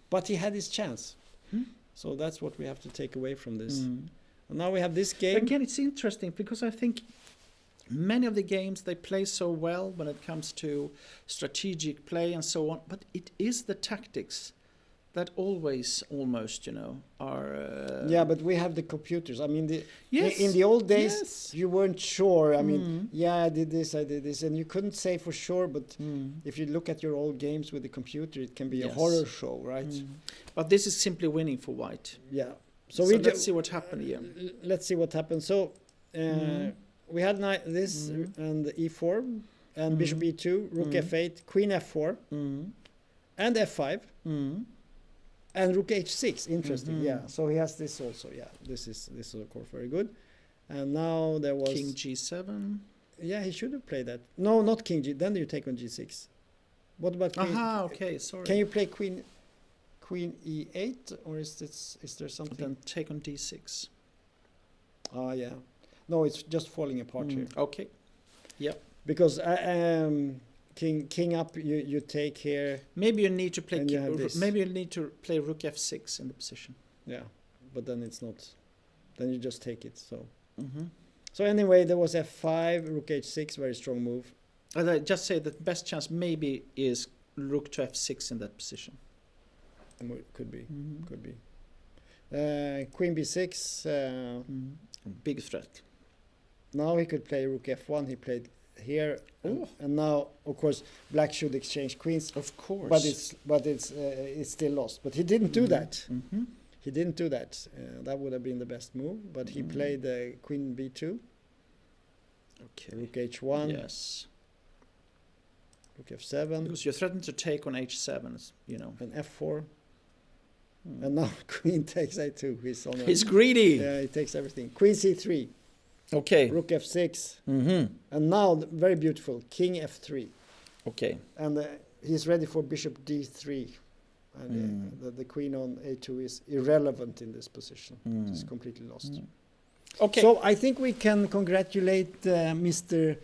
But he had his chance. So that's what we have to take away from this. And now we have this game. Again, it's interesting because I think many of the games they play so well when it comes to strategic play and so on, but it is the tactics that always almost, are... but we have the computers. I mean, Yes, in the old days, yes. you weren't sure. I mean, I did this, and you couldn't say for sure, but if you look at your old games with the computer, it can be a Yes. horror show, right? But this is simply winning for white. Yeah. So we let's see what happened here. Let's see what happens. So we had this and e4 and bishop e2, rook f8, queen f4, and f5, and rook h6. Interesting. Yeah. So he has this also. Yeah. This is of course very good. And now there was King g7. Yeah, he should have played that. No, not king g. Then you take on g6. What about queen? Okay, sorry. Can you play queen e8, or is there something? Then take on d6. Yeah. No, it's just falling apart here. Okay. Yep. Because king up, you take here. Maybe you need to play. And you have this. Maybe you need to play rook f6 in the position. Yeah, but then it's not. Then you just take it. So. So anyway, there was f5, rook h6, very strong move. And I just say that best chance maybe is rook to f6 in that position. Could be. Queen b6. Big threat. Now he could play rook f1. He played here, and now of course black should exchange queens. Of course. But it's still lost. But he didn't do that. He didn't do that. That would have been the best move. But he played queen b2. Okay. Rook h1. Yes. Rook f7. Because you're threatened to take on h7, And f4. And now queen takes a2. He's greedy. Yeah, he takes everything. Queen c3. Okay. Rook f6. And now, very beautiful, king f3. Okay. And he's ready for bishop d3. And the queen on a2 is irrelevant in this position. It's completely lost. Okay. So I think we can congratulate Mr.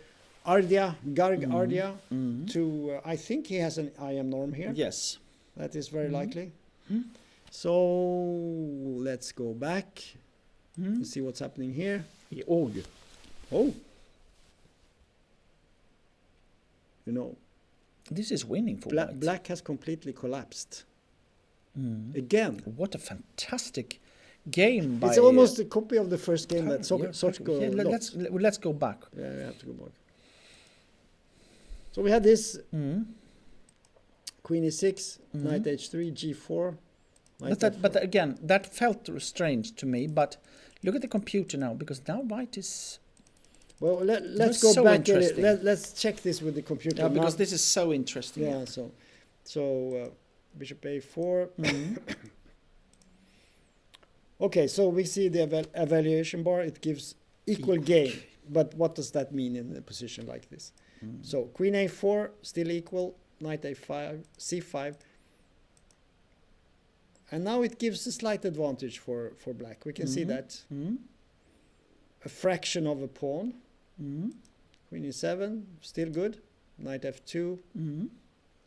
Garg Ardya to, I think he has an IM norm here. Yes. That is very likely. So let's go back and see what's happening here. Oh. This is winning for white. Black has completely collapsed. Again. What a fantastic game by... It's almost a copy of the first game that Sotko lost. Let's go back. Yeah, we have to go back. So we had this queen e6, knight h3, g4. But again, that felt strange to me. But look at the computer now, because now white is... Well, let's go back a little. Let's check this with the computer. Yeah, because this is so interesting. Yeah, so bishop a4. Okay, so we see the evaluation bar. It gives equal game. But what does that mean in a position like this? So queen a4, still equal. Knight a5, c5. And now it gives a slight advantage for black. We can see that. A fraction of a pawn. Queen e7, still good. Knight f2.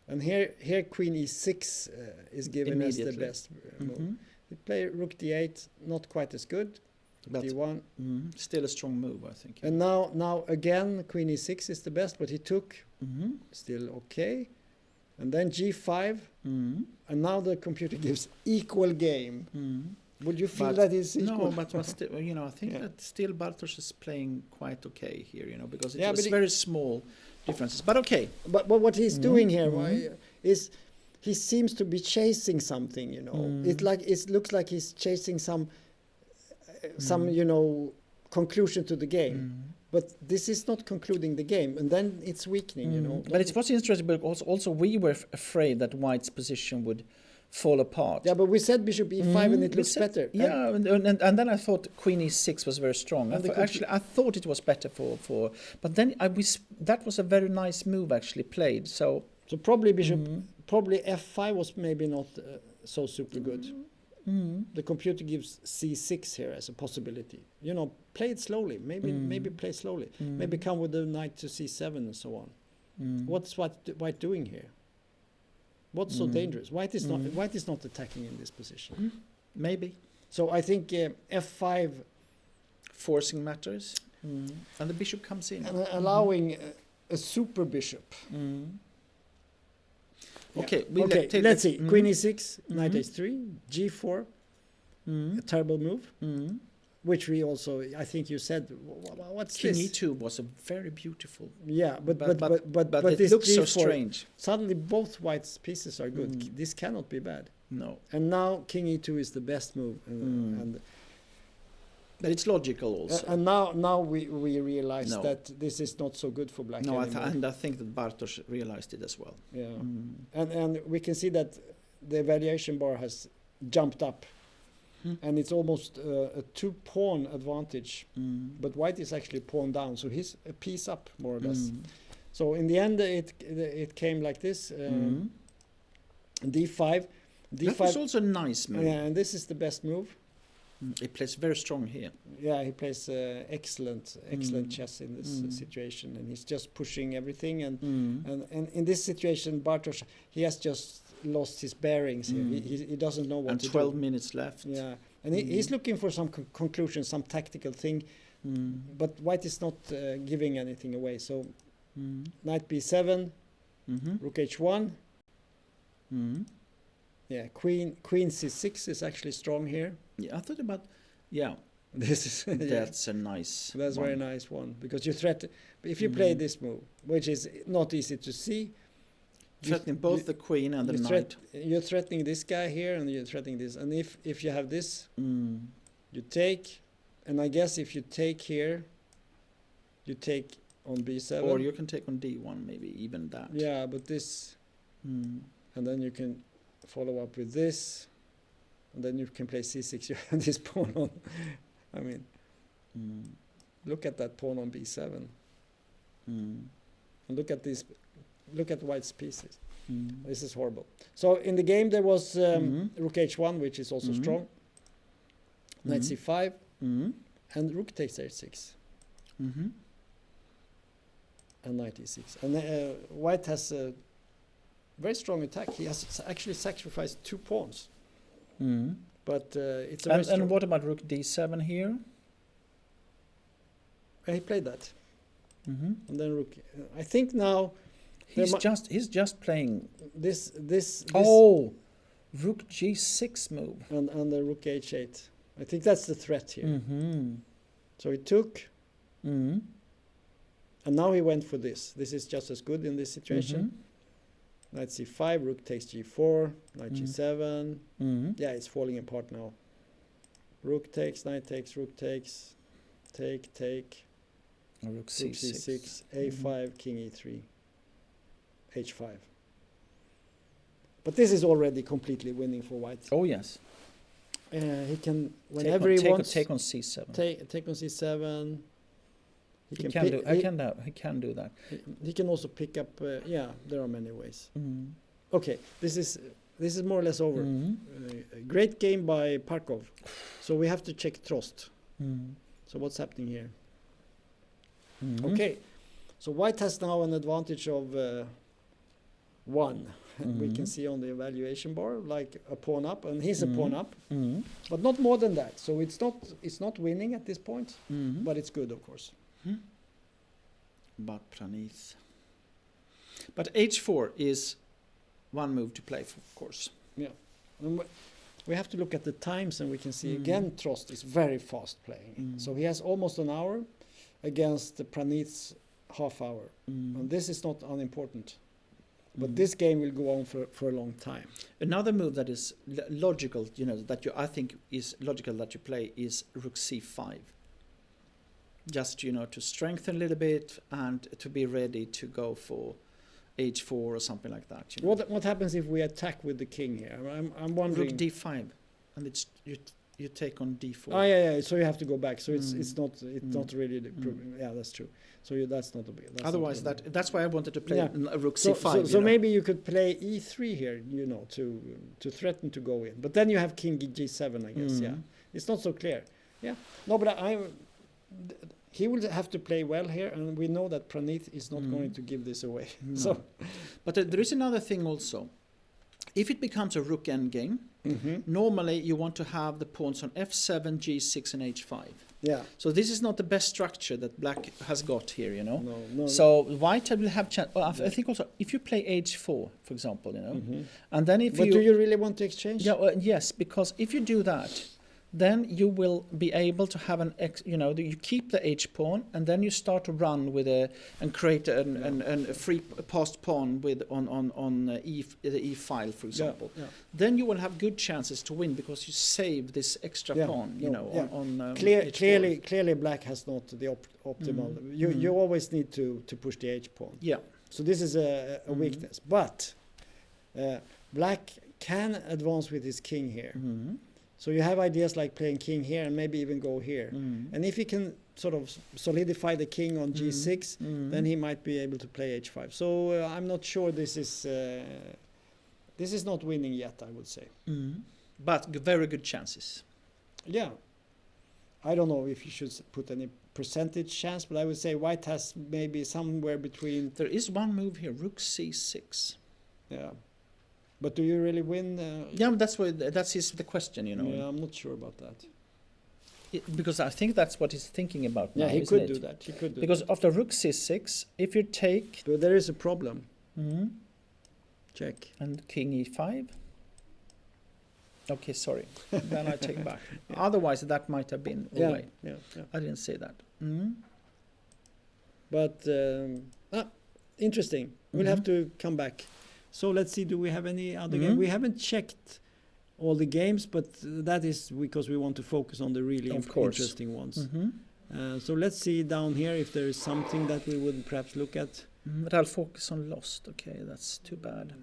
And here queen e6 is given as the best move. We play rook d8, not quite as good. But d1. Still a strong move, I think. And now again, queen e6 is the best, but he took. Still okay. And then g5. And now the computer gives equal game. Would you feel But that is no, equal? but still, you know, I think Yeah. that still Bartosz is playing quite okay here, you know, because Yeah, it was but very small differences. But okay, But what he's doing here Mhm. is he seems to be chasing something, you know. It looks like he's chasing some you know, conclusion to the game. But this is not concluding the game, and then it's weakening, you know. But it was interesting, but also we were afraid that White's position would fall apart. Yeah, but we said bishop e5 and it We looks said- better. Yeah, and then I thought Queen e6 was very strong. And the Actually, I thought it was better for but then that was a very nice move actually played. So So probably probably f5 was maybe not so super good. The computer gives c6 here as a possibility. You know, play it slowly. Maybe play slowly. Maybe come with the knight to c7 and so on. What's White doing here? What's so dangerous? White is not attacking in this position. maybe So I think f5 forcing matters, and the bishop comes in. allowing a super bishop. Okay, Let's see. Queen e6, knight h3, g4, a terrible move, which we also, I think you said, what's King this? e2 was a very beautiful, Yeah, but it this looks so g4, strange. suddenly both White's pieces are good. This cannot be bad. No, And now King e2 is the best move, and but it's logical also. and now we realize No. that this is not so good for black No, anymore. and I think that Bartosz realized it as well. Yeah, and we can see that the evaluation bar has jumped up, and it's almost a 2-pawn advantage. But White is actually pawn down, so he's a piece up more or less. So in the end, it came like this: d5, That was also a nice move. yeah, and this is the best move. He plays very strong here. Yeah, he plays excellent chess in this situation, and he's just pushing everything. And in this situation, Bartosz, he has just lost his bearings here. He doesn't know what And to 12 do. minutes left. Yeah, and he's looking for some conclusion, some tactical thing, but White is not giving anything away. So knight b7, rook h1. Yeah, queen c6 is actually strong here. Yeah, I thought about, yeah, This is that's a nice that's one. very nice one, because you threaten. If you play this move, which is not easy to see, Threatening both the queen and the knight. You're threatening this guy here, and you're threatening this. And if you have this, you take, and I guess if you take here, you take on b7. Or you can take on d1, maybe even that. Yeah, but this, and then you can follow up with this, and then you can play c6. You have this pawn on. I mean, look at that pawn on b7, and look at this. Look at White's pieces. This is horrible. So in the game there was rook h1, which is also strong. Knight c5, and rook takes h6, and knight e6. And White has a very strong attack. He has actually sacrificed 2 pawns. But it's a very strong. And what about rook d7 here? He played that, and then rook. I think now. He's just playing. This. Oh, rook g6 move. And the rook h8. I think that's the threat here. So he took, and now he went for this. This is just as good in this situation. Knight c5, rook takes g4, knight g7. Yeah, it's falling apart now. Rook takes, knight takes, rook takes, take. Rook c6, a5, king e3. h5. But this is already completely winning for White. Oh yes. He can, whenever he wants, take on c7. Take on c7. He can do that. He can also pick up. Yeah, there are many ways. Okay, this is more or less over. Great game by Parkov. So we have to check Trost. So what's happening here? Okay, so White has now an advantage of 1. We can see on the evaluation bar, like a pawn up, and he's a pawn up, but not more than that. So it's not winning at this point, but it's good, of course. But Pranith. But h4 is one move to play for, of course. Yeah, we have to look at the times, and we can see again Trost is very fast playing. So he has almost an hour against the Pranith's half hour. And this is not unimportant. But this game will go on for a long time. Another move that is logical, I think is logical that you play is Rook C5. Just, to strengthen a little bit and to be ready to go for H4 or something like that. What happens if we attack with the king here? I'm wondering. Rook D5, and it's you take on D4. Oh yeah. So you have to go back. So it's not really the problem. Yeah, that's true. So that's not a big. Otherwise, that's why I wanted to play a Rook C5. So maybe you could play E3 here, to threaten to go in. But then you have King G7, I guess. Yeah, it's not so clear. Yeah, no, but he will have to play well here, and we know that Pranith is not going to give this away. No. So, but there is another thing also. If it becomes a Rook endgame, normally you want to have the pawns on F7, G6, and H5. Yeah. So this is not the best structure that Black has got here, No. So White will have chance. Well, I think also if you play H4, for example, and then if but do you really want to exchange? Yeah. Yes, because if you do that, then you will be able to have you keep the H pawn, and then you start to run with and create a free passed pawn with on the E file, for example. Yeah. Then you will have good chances to win because you save this extra pawn. On clearly, Black has not the optimal. You always need to push the H pawn. Yeah. So this is a weakness, but Black can advance with his king here. So you have ideas like playing king here and maybe even go here. And if he can sort of solidify the king on G6, then he might be able to play H5. So I'm not sure this is not winning yet, I would say. But very good chances. Yeah. I don't know if you should put any percentage chance, but I would say White has maybe somewhere between... There is one move here, Rook C6. Yeah. But do you really win? That's the question, Yeah, I'm not sure about that. Because I think that's what he's thinking about now. Yeah, he could do that. Because after Rook C6, if you take... But there is a problem. Check. And King E5. Okay, sorry. Then I take back. Otherwise, that might have been away. Yeah. I didn't say that. But interesting. We'll have to come back. So let's see, do we have any other game? We haven't checked all the games, but that is because we want to focus on the really interesting ones. So let's see down here if there is something that we would perhaps look at. But I'll focus on Lost. Okay, that's too bad.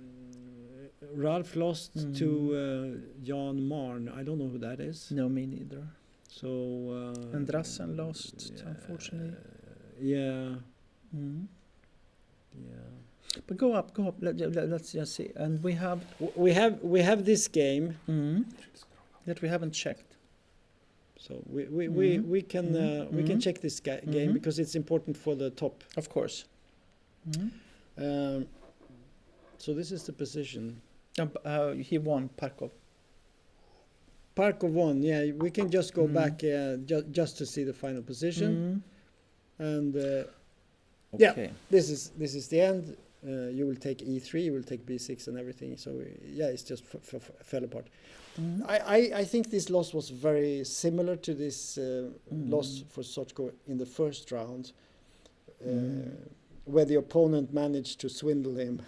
Ralph lost to Jan Marn. I don't know who that is. No, me neither. So and Drassen lost, unfortunately. Yeah. But go up. Let's just see. And we have this game that we haven't checked. So we can check this game because it's important for the top. Of course. So this is the position. He won Parkov. Parkov won. Yeah, we can just go back just to see the final position. And okay. This is the end. You will take E3, you will take B6 and everything. So it's just fell apart. I think this loss was very similar to this loss for Sochko in the first round, where the opponent managed to swindle him.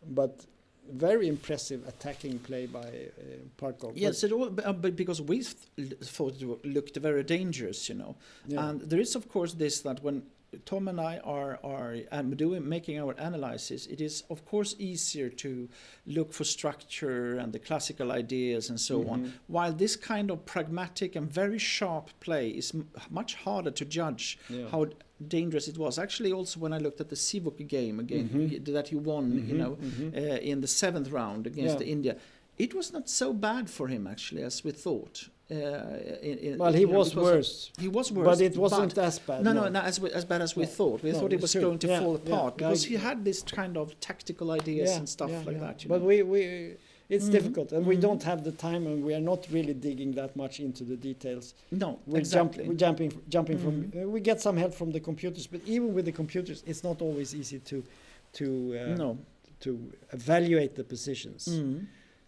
But very impressive attacking play by Parkov. Yes, but because we thought it looked very dangerous, Yeah. And there is, of course, this that when Tom and I are making our analysis, it is of course easier to look for structure and the classical ideas and so on, while this kind of pragmatic and very sharp play is much harder to judge how dangerous it was. Actually, also when I looked at the Sivuk game again that he won, in the 7th round against India, it was not so bad for him actually as we thought. He was worse. He was worse, but it wasn't as bad. No, as bad as we thought. We thought it was going to fall apart because he had this kind of tactical ideas and stuff like that. But it's difficult, and we don't have the time, and we are not really digging that much into the details. No, we're jumping from. We get some help from the computers, but even with the computers, it's not always easy to evaluate the positions.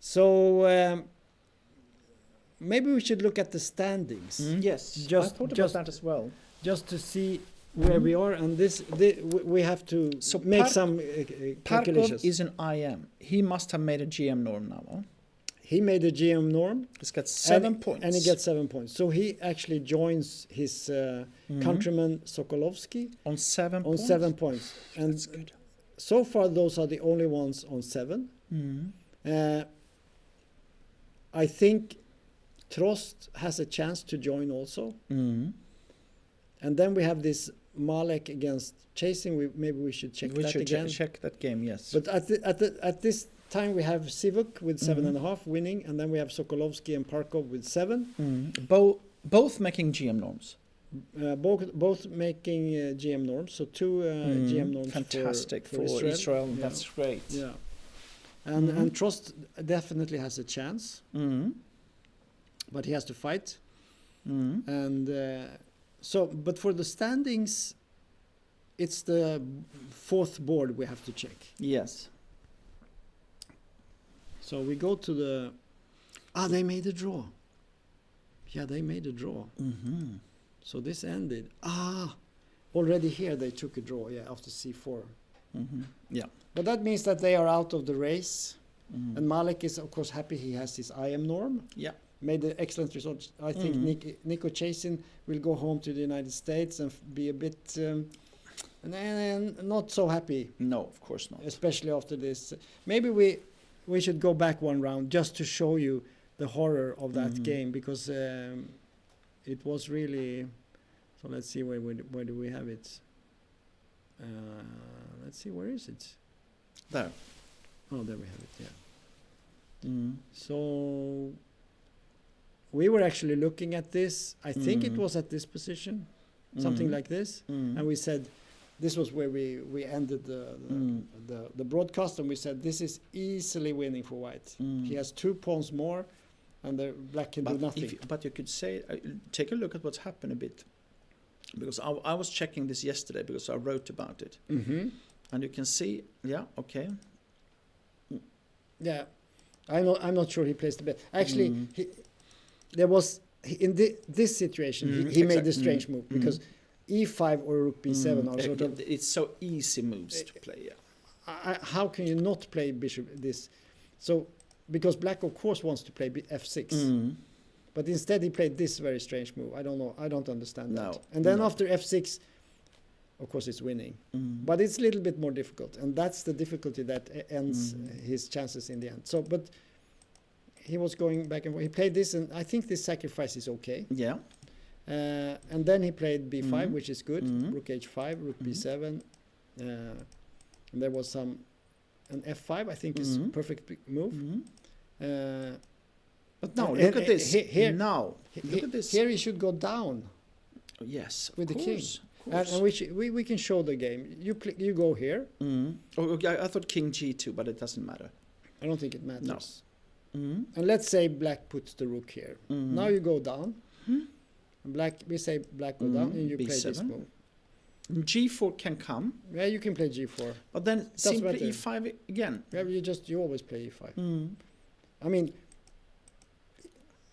So maybe we should look at the standings. Yes, I Just- thought just- about that as well. Just to see where we are, and we have to So make Park- some calculations. Parkov is an IM. He must have made a GM norm now. Huh? He made a GM norm, He's got 7 points. and he gets 7 points. So he actually joins his countryman Sokolovsky on 7 on points. 7 points, and That's good. so far those are the only ones on 7. I think Trost has a chance to join also. And then we have this Malek against Chasing. Maybe we should check We that should again. check that game, yes. But at this time we have Sivuk with 7.5 winning, and then we have Sokolovsky and Parkov with 7. Both making GM norms. Both making GM norms. So 2 GM norms. Fantastic for Israel. Yeah. That's great. Yeah. And Trost definitely has a chance, but he has to fight. And but for the standings, it's the 4th board we have to check. Yes. So we go to the... they made a draw. Yeah, they made a draw. So this ended. Already here they took a draw, after C4. Yeah. But that means that they are out of the race. And Malek is, of course, happy he has his IM norm. Yeah. Made an excellent result. I think Nico Chasin will go home to the United States and be a bit not so happy. No, of course not. Especially after this. Maybe we should go back one round just to show you the horror of that game, because it was really... So let's see, where do we have it? Let's see, where is it? There. Oh, there we have it, So we were actually looking at this. I think it was at this position, something like this. And we said, this was where we ended the broadcast, and we said, this is easily winning for white. He has 2 pawns more, and the black can do nothing. But you could say, take a look at what's happened a bit. Because I was checking this yesterday, because I wrote about it. And you can see, okay. Yeah, I'm not sure he placed the bet. Actually, in this situation, he made a strange move, because E5 or Rook B7 are sort of... It's so easy moves to play, how can you not play Bishop this? So, because black, of course, wants to play F6. But instead he played this very strange move. I don't know. I don't understand that. And then after F6, of course, it's winning. But it's a little bit more difficult. And that's the difficulty that ends his chances in the end. So, but he was going back and forth. He played this, and I think this sacrifice is okay. Yeah. And then he played B5, which is good. Rook H5, Rook B7. And there was an F5, I think is perfect move. But now, look at this. Look at this. Here he should go down. Yes, with the king. Of course. And we can show the game. You go here. Okay, I thought King G2, but it doesn't matter. I don't think it matters. No. And let's say black puts the rook here. Now you go down. And we say black go down, and you B7. play this move. G4 can come. Yeah, you can play G4. But then simply E5 again. Yeah, you always play E5. I mean,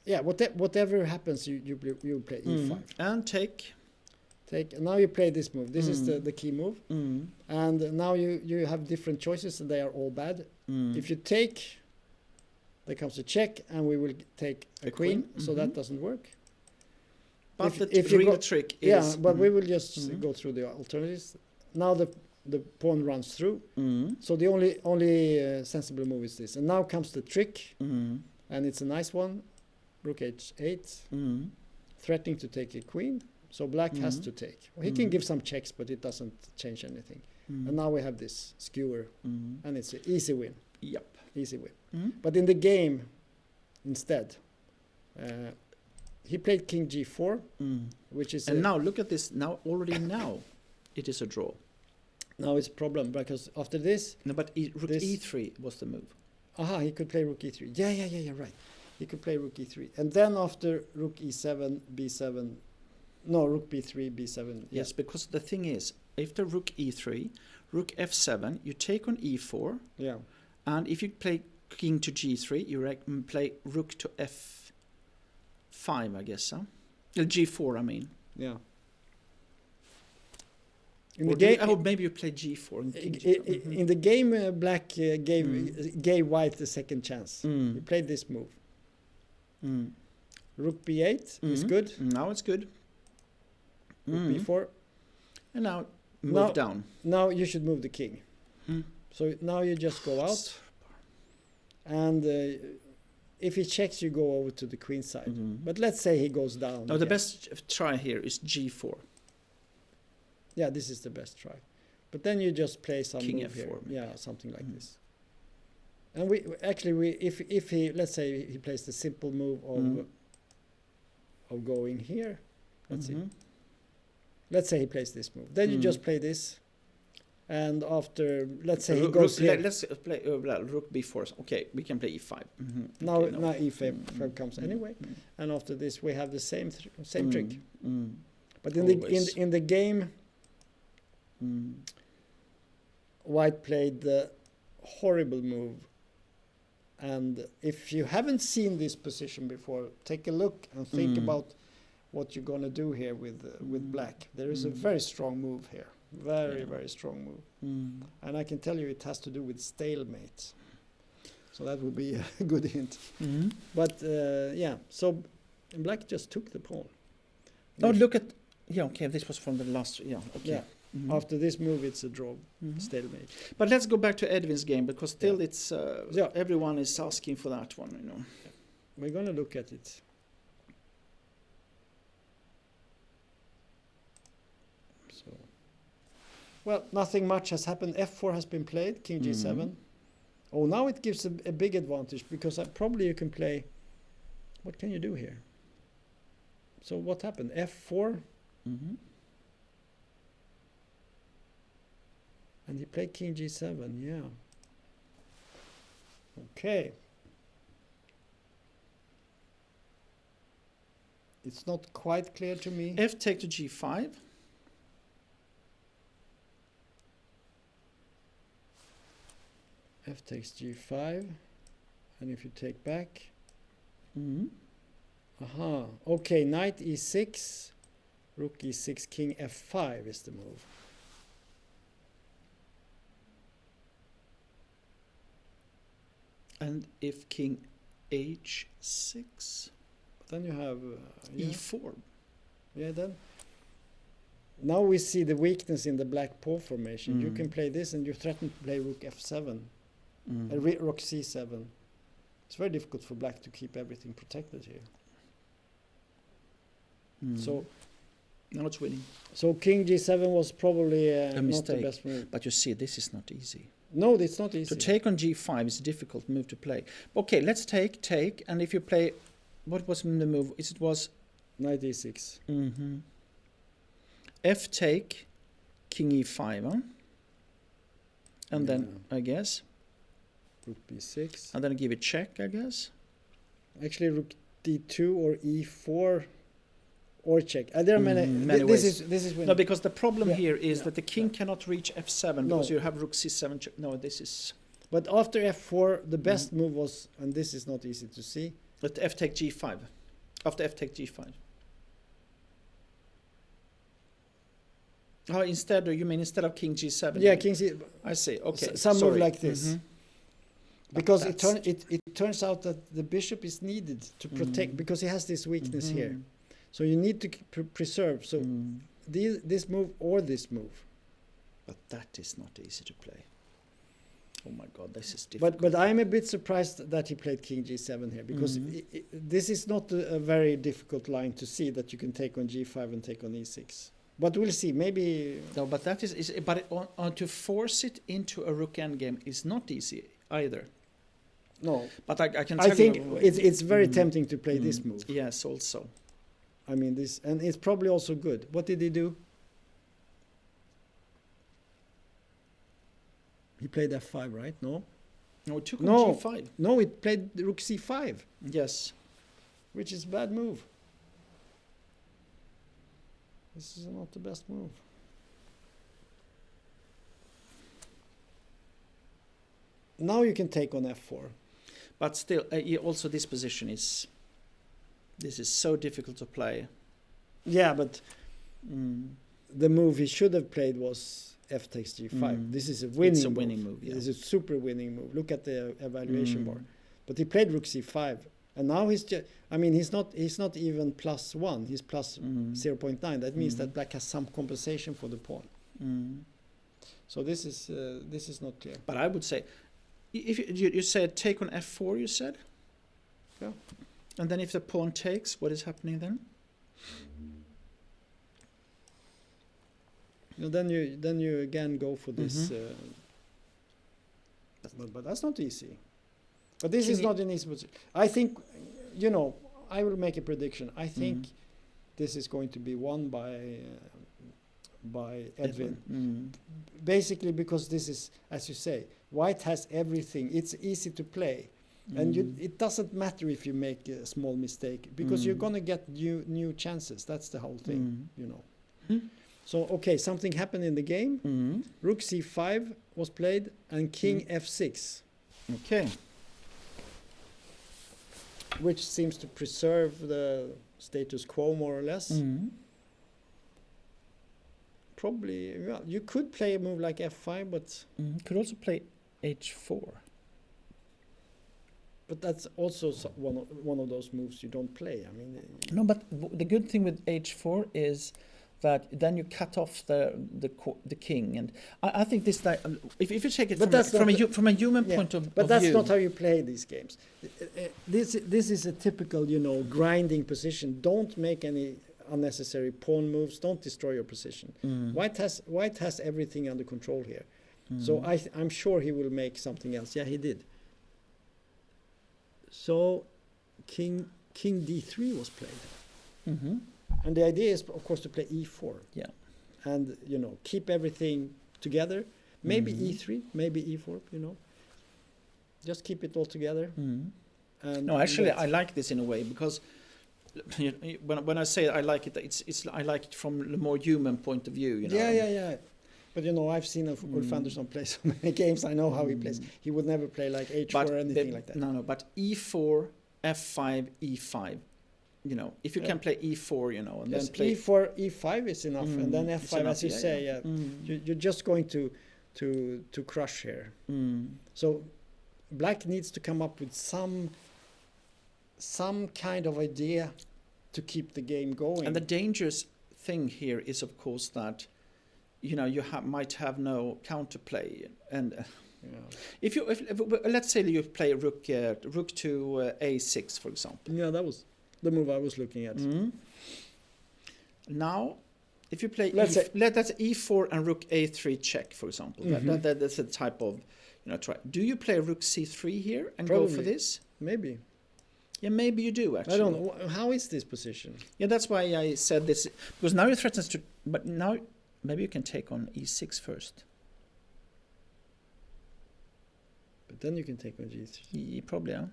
yeah, whatever happens, you play E5. And take. And now you play this move. This is the key move. And now you have different choices, and they are all bad. If you take, there comes a check, and we will take a queen. So that doesn't work. But the real trick is... Yeah, but we will just go through the alternatives. Now the pawn runs through. So the only sensible move is this. And now comes the trick. And it's a nice one. Rook H8. Threatening to take a queen. So black has to take. Well, he can give some checks, but it doesn't change anything. And now we have this skewer. And it's an easy win. Yep. Easy win. But in the game, instead... he played King G4, which is... And now, look at this. Already now, it is a draw. Now it's a problem, because after this... No, but Rook E3 was the move. He could play Rook E3. Yeah, right. He could play Rook E3. And then after Rook E7, B7... No, Rook B3, B7. Yes, because the thing is, after Rook E3, Rook F7, you take on E4. Yeah. And if you play king to g3. You play rook to f5, I guess, huh? G4, I mean. Yeah. Maybe you play g4. And king g4. In the game, black gave white a second chance. He played this move. Rook b8 is good. Now it's good. Rook b4. And now move down. Now you should move the king. So now you just go out. And if he checks, you go over to the queen side. But let's say he goes down. Now the best try here is g4. Yeah, this is the best try. But then you just play some king move f4 here. maybe. Yeah, something like this. And if he, let's say he plays the simple move of going here. Let's see. Let's say he plays this move. Then you just play this. And after, let's say he goes here. Let's play rook b4. Okay, we can play e5. Now Okay, no. e5 comes anyway. And after this, we have the same trick. But Always. in the game, white played the horrible move. And if you haven't seen this position before, take a look and think about what you're going to do here with black. There is a very strong move here. Very strong move. And I can tell you it has to do with stalemate. So that would be a good hint. But yeah, so black just took the pawn. Oh, look at... Yeah, okay, this was from the last... Yeah, okay. Yeah. After this move, it's a draw, stalemate. But let's go back to Edvin's game, because still it's... Yeah. Everyone is asking for that one, you know. We're going to look at it. So, well, nothing much has happened. F4 has been played, king g7. Oh, now it gives a big advantage, because probably you can play... What can you do here? So what happened? F4. And he played king g7, yeah. Okay. It's not quite clear to me. F take to g5. F takes g5. And if you take back. Aha. Okay, knight e6. Rook e6, king f5 is the move. And if king h6, Then you have e4. Yeah, then. Now we see the weakness in the black pawn formation. You can play this and you threaten to play rook f7. Rook c7. It's very difficult for black to keep everything protected here. So now it's winning. So king g7 was probably not mistake. the best move. But you see, this is not easy. No, it's not easy. To take on g5 is a difficult move to play. Okay, let's take, and if you play, what was the move? It was knight e6. F take, king e5, huh? And then I guess, rook b6. and then give it check, I guess. Actually, rook d2 or e4 or check. There are many ways. This is when No, because the problem here is that the king cannot reach f7 because No. you have rook c7. No, this is. But after f4, the best move was, and this is not easy to see. But f take g5. After f take g5. Oh, instead, you mean instead of king g7? Yeah, king c. I see. Okay, Some sorry. move like this. Because That's- it turns out that the bishop is needed to protect, because he has this weakness here. So you need to preserve. So this move or this move. But that is not easy to play. Oh my God, this is difficult. But I'm a bit surprised that he played king g7 here, because this is not a very difficult line to see, that you can take on g5 and take on e6. But we'll see. Maybe No, but that is but to force it into a rook endgame is not easy either. no. But I can tell I think you, it's very tempting to play this move. Yes, also. I mean this, and it's probably also good. What did he do? He played f5, right? No. No, it took No. on g5. No, it played rook c5, Yes. which is a bad move. This is not the best move. Now you can take on f4. But still, also this position is so difficult to play. Yeah, but the move he should have played was f takes g5. This is a winning It's a winning move. Yeah. It's a super winning move. Look at the evaluation bar. But he played rook c5, and now he's just. I mean, he's not even +1. He's plus 0.9. That means that black has some compensation for the pawn. So this is not clear. But I would say, if you said take on f4, you said. Yeah. And then if the pawn takes, what is happening then? Then you again go for this. But that's not easy. But this is not an easy position. I think, I will make a prediction. I think this is going to be won by Edwin. Basically because this is, as you say, white has everything. It's easy to play. And it doesn't matter if you make a small mistake because you're going to get new chances. That's the whole thing, So, okay, something happened in the game. Rook c5 was played and king f6. Okay. Which seems to preserve the status quo more or less. Probably, well, you could play a move like f5, but... Could also play h4. But that's also one of those moves you don't play. I mean... No, but the good thing with h4 is that then you cut off the king, and I think this if you take it from a human point of view. But that's not how you play these games. This is a typical grinding position. Don't make any unnecessary pawn moves. Don't destroy your position. White has everything under control here. So I'm sure he will make something else. Yeah, he did. So king d3 was played. And the idea is, of course, to play e4. Yeah. And, keep everything together. Maybe e3, maybe e4, Just keep it all together. And no, actually, I like this in a way because when I say I like it, I like it from the more human point of view, Yeah. But, I've seen Ulf Andersson play so many games. I know how he plays. He would never play like h4 or anything like that. No, but e4, f5, e5. If you can play e4, and yes, then play e4, e5 is enough, and then f5, enough, as you say, you're just going to crush here. So black needs to come up with some kind of idea to keep the game going. And the dangerous thing here is, of course, that you might have no counterplay, and if let's say you play rook to a6, for example. Yeah, that was the move I was looking at. Now, if you play, that's e4 and rook a3 check, for example. That's a type of, try. Do you play rook c3 here and Probably. go for this? Maybe. Yeah, maybe you do actually. I don't know. How is this position? Yeah, that's why I said this, because now you threaten to, but now maybe you can take on e6 first. But then you can take on g3. Probably, yeah.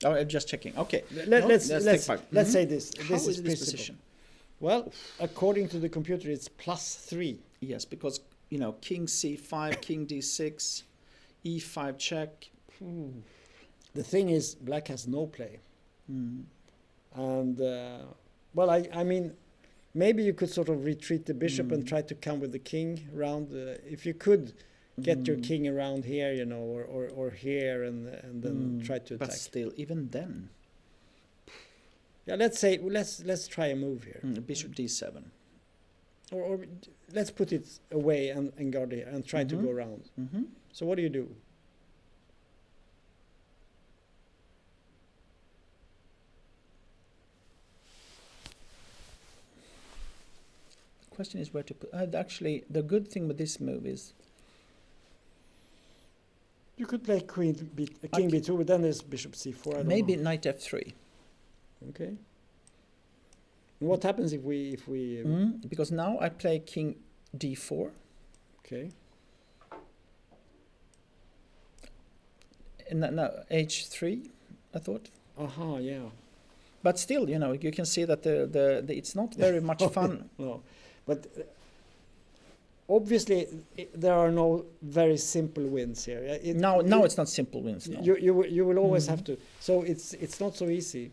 Oh, I'm just checking. Okay. Let's say this. How this is this position? Well, according to the computer, it's +3. Yes, because king c5, king d6, e5 check. The thing is, black has no play, and I mean, maybe you could sort of retreat the bishop and try to come with the king around. If you could get your king around here, or here, and then try to attack. But still, even then. Yeah, let's try a move here. Bishop d7. Or let's put it away and guard here and try to go around. So what do you do? The question is where to put. Actually, the good thing with this move is. You could play king b2, but then there's bishop c4. Maybe knight f3. Okay. And what happens if we because now I play king d4. Okay. And now h3, I thought. Yeah. But still, you can see that the it's not very much fun. No, but obviously there are no very simple wins here. Now it's not simple wins. No. You will always have to. So it's not so easy.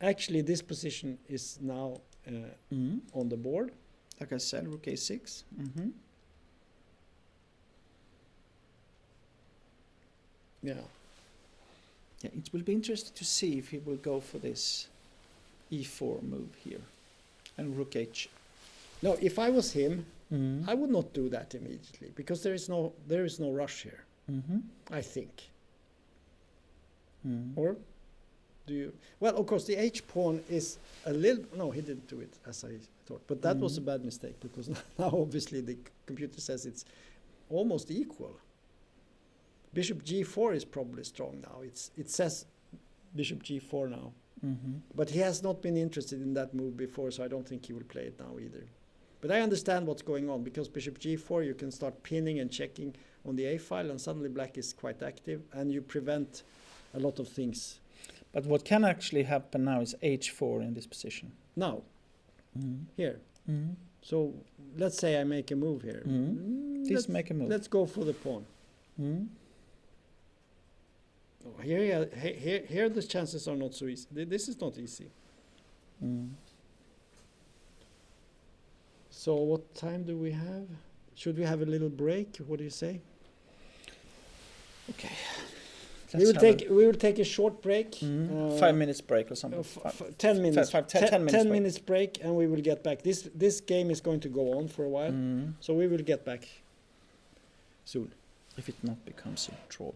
Actually, this position is now on the board. Like I said, rook a6. Yeah. Yeah, it will be interesting to see if he will go for this e4 move here, and rook h. No, if I was him, I would not do that immediately because there is no rush here. I think. Or do you? Well, of course, the h pawn is a little. No, he didn't do it as I thought, but that was a bad mistake because now obviously the computer says it's almost equal. Bishop g4 is probably strong now. It says bishop g4 now. But he has not been interested in that move before, so I don't think he will play it now either. But I understand what's going on, because bishop g4, you can start pinning and checking on the a file, and suddenly black is quite active, and you prevent a lot of things. But what can actually happen now is h4 in this position. Now, here. So let's say I make a move here. Please make a move. Let's go for the pawn. Oh, here the chances are not so easy. This is not easy. So what time do we have? Should we have a little break? What do you say? Okay. We will take a short break. 5 minutes break or something. 10 minutes. 10 minutes break, and we will get back. This game is going to go on for a while, so we will get back soon. If it not becomes a draw.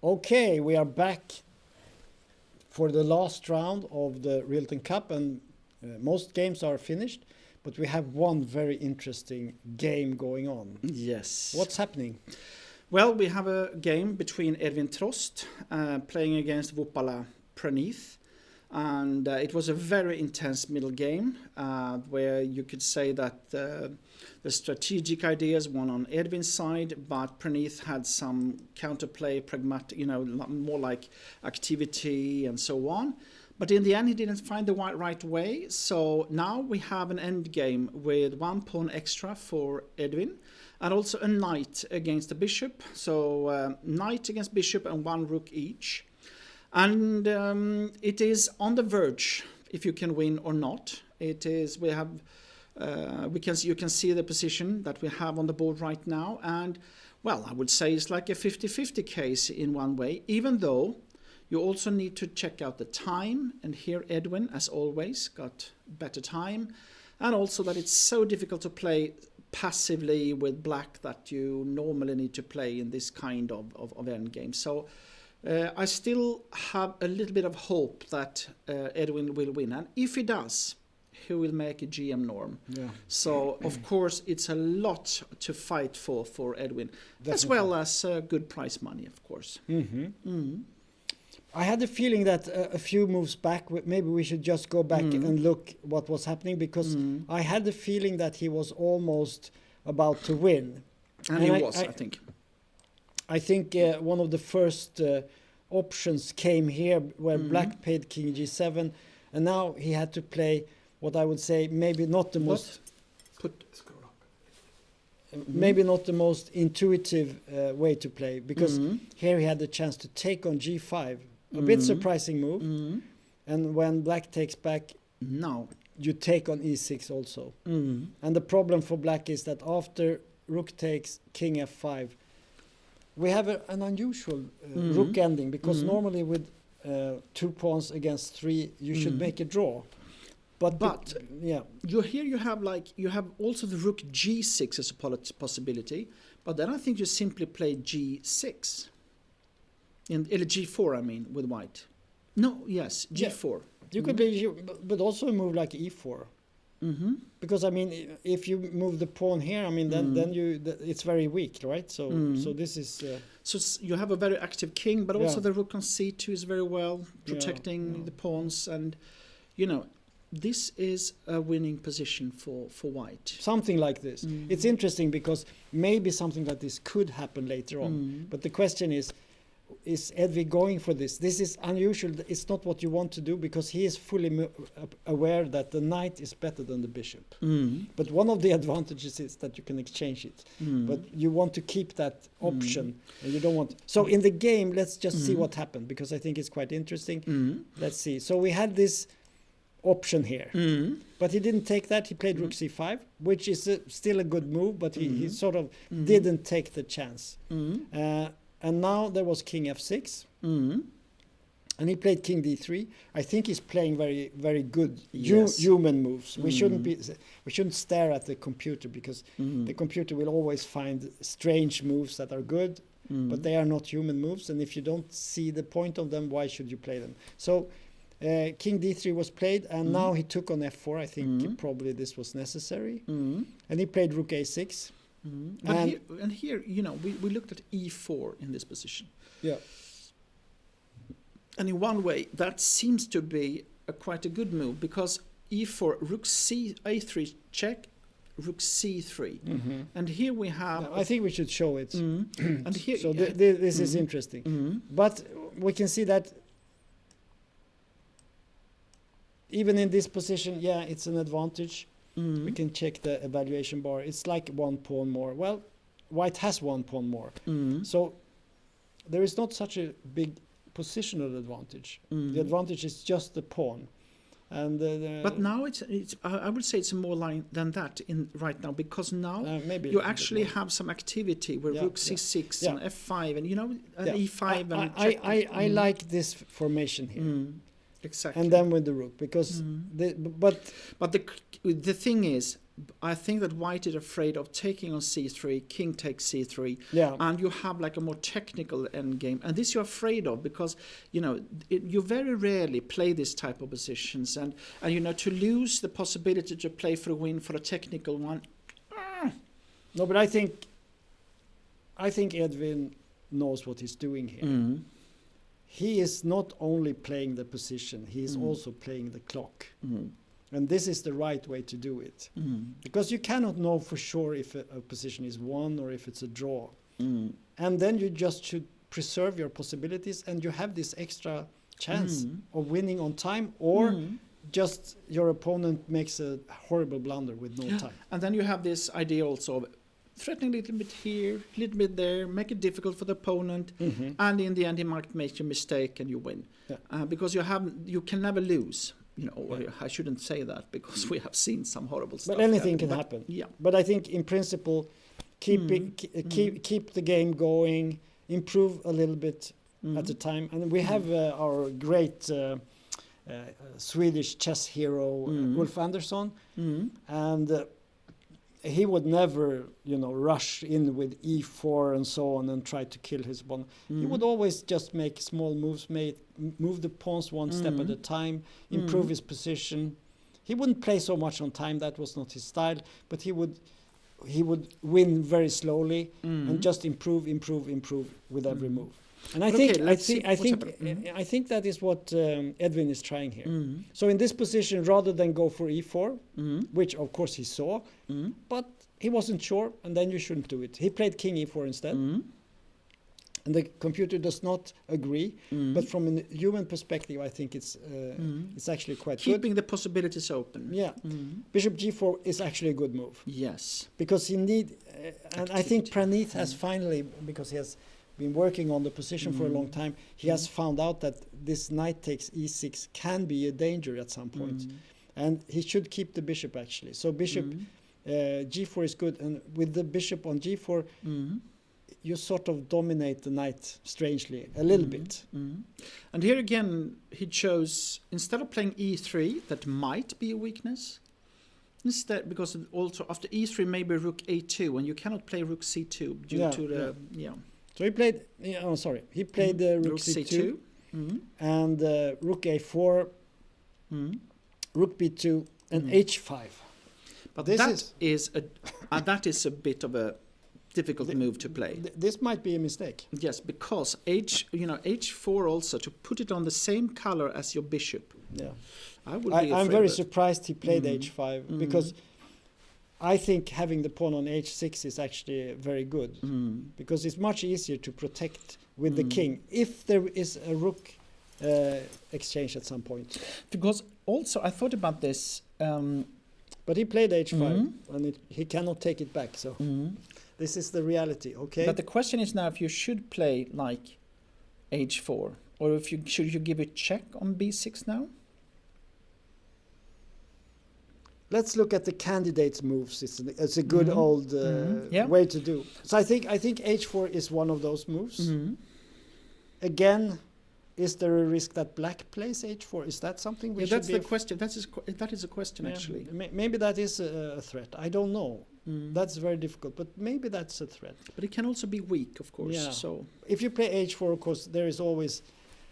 Okay, we are back for the last round of the Rilton Cup, and most games are finished, but we have one very interesting game going on. Yes. What's happening? Well, we have a game between Edwin Trost playing against Vupala Praneeth. And it was a very intense middle game where you could say that the strategic ideas won on Edwin's side, but Praneeth had some counterplay, pragmatic, more like activity and so on. But in the end, he didn't find the right way. So now we have an end game with 1 pawn extra for Edwin and also a knight against the bishop. So knight against bishop and 1 rook each. And it is on the verge if you can win or not. It is. You can see the position that we have on the board right now, and well, I would say it's like a 50-50 case in one way. Even though you also need to check out the time, and here Edwin, as always, got better time, and also that it's so difficult to play passively with black that you normally need to play in this kind of end game. So. I still have a little bit of hope that Edwin will win, and if he does, he will make a GM norm. Yeah. So of course it's a lot to fight for Edwin, definitely. As well as good prize money, of course. Mm-hmm. Mm-hmm. I had the feeling that a few moves back, maybe we should just go back and look what was happening, because I had the feeling that he was almost about to win, and he was, I think. I think one of the first options came here where black played king g7, and now he had to play what I would say maybe not the most maybe not the most intuitive way to play, because here he had the chance to take on g5, a bit surprising move, and when black takes back, now you take on e6 also, and the problem for black is that after rook takes king f5, we have an unusual rook ending, because normally with 2 pawns against 3 you should make a draw. But yeah, you have also the rook g6 as a possibility, but then I think you simply play g6 in g4. I mean, with white. No, yes, g4. Yeah. You could play, but also a move like e4. Because I mean, if you move the pawn here, I mean, then it's very weak, right? So this is. So you have a very active king, but also the rook on c2 is very well protecting the pawns, and this is a winning position for white. Something like this. It's interesting because maybe something like this could happen later on. But the question is Edvin going for this? This is unusual. It's not what you want to do, because he is fully aware that the knight is better than the bishop. But one of the advantages is that you can exchange it. But you want to keep that option. And you don't want. So in the game, let's just see what happened, because I think it's quite interesting. Let's see. So we had this option here, but he didn't take that. He played rook c5, which is still a good move, but he sort of didn't take the chance. And now there was king f6, and he played king d3. I think he's playing very, very good human moves. We shouldn't stare at the computer, because the computer will always find strange moves that are good, but they are not human moves. And if you don't see the point of them, why should you play them? So king d3 was played, and now he took on f4. I think probably this was necessary, and he played rook a6. But here, we looked at e4 in this position. Yeah. And in one way, that seems to be quite a good move, because e4, rook a3 check, rook c3. And here we have... I think we should show it. And here, so this is interesting. But we can see that even in this position, it's an advantage. We can check the evaluation bar. It's like 1 pawn more. Well, white has 1 pawn more. So there is not such a big positional advantage. The advantage is just the pawn. And but now it's I would say it's more line than that right now, because now you actually have some activity with rook c6 and f5 and and e5 and I like this formation here. Exactly. And then with the rook, because but the thing is, I think that white is afraid of taking on c3, king takes c3, Yeah. and you have like a more technical endgame. And this you're afraid of because, you very rarely play this type of positions. And to lose the possibility to play for a win for a technical one. No, but I think Edwin knows what he's doing here. He is not only playing the position, he is also playing the clock. And this is the right way to do it. Because you cannot know for sure if a position is won or if it's a draw. And then you just should preserve your possibilities, and you have this extra chance of winning on time, or just your opponent makes a horrible blunder with no time. And then you have this idea also of threatening a little bit here, a little bit there, make it difficult for the opponent, and in the end he might make a mistake and you win. Because you can never lose. Or I shouldn't say that because we have seen some horrible stuff. But anything can happen. Yeah. But I think in principle, keep the game going, improve a little bit at a time. And we have our great Swedish chess hero Ulf Andersson, and he would never, rush in with e4 and so on and try to kill his opponent. He would always just make small moves, move the pawns one step at a time, improve his position. He wouldn't play so much on time; that was not his style. But he would win very slowly and just improve with every move. And I think that is what Edwin is trying here. So in this position, rather than go for e4, which of course he saw, but he wasn't sure, and then you shouldn't do it. He played king e4 instead, and the computer does not agree. But from a human perspective, I think it's actually quite good. Keeping the possibilities open. Yeah, bishop g4 is actually a good move. Yes, because he and I think Pranit has finally, because he has been working on the position for a long time, he has found out that this knight takes e6 can be a danger at some point, and he should keep the bishop actually. So bishop g4 is good, and with the bishop on g4 you sort of dominate the knight strangely a little bit. And here again he chose, instead of playing e3, that might be a weakness, instead, because also after e3 maybe rook a2, and you cannot play rook c2 due to the So he played. He played rook c2, and rook a4, rook b2, and h5. But that is a bit of a difficult move to play. This might be a mistake. Yes, because h4 also, to put it on the same color as your bishop. Yeah, I'm very surprised he played h5 because I think having the pawn on h6 is actually very good, because it's much easier to protect with the king if there is a rook exchange at some point. Because also I thought about this, but he played h5 and he cannot take it back. So this is the reality. Okay. But the question is now if you should play like h4, or if should you give it check on b6 now? Let's look at the candidates' moves. It's a good old way to do. So I think h4 is one of those moves. Again, is there a risk that black plays h4? Is that something we should that's the question. That is a question actually. Maybe that is a threat. I don't know. That's very difficult, but maybe that's a threat. But it can also be weak, of course. Yeah. So if you play h4, of course, there is always.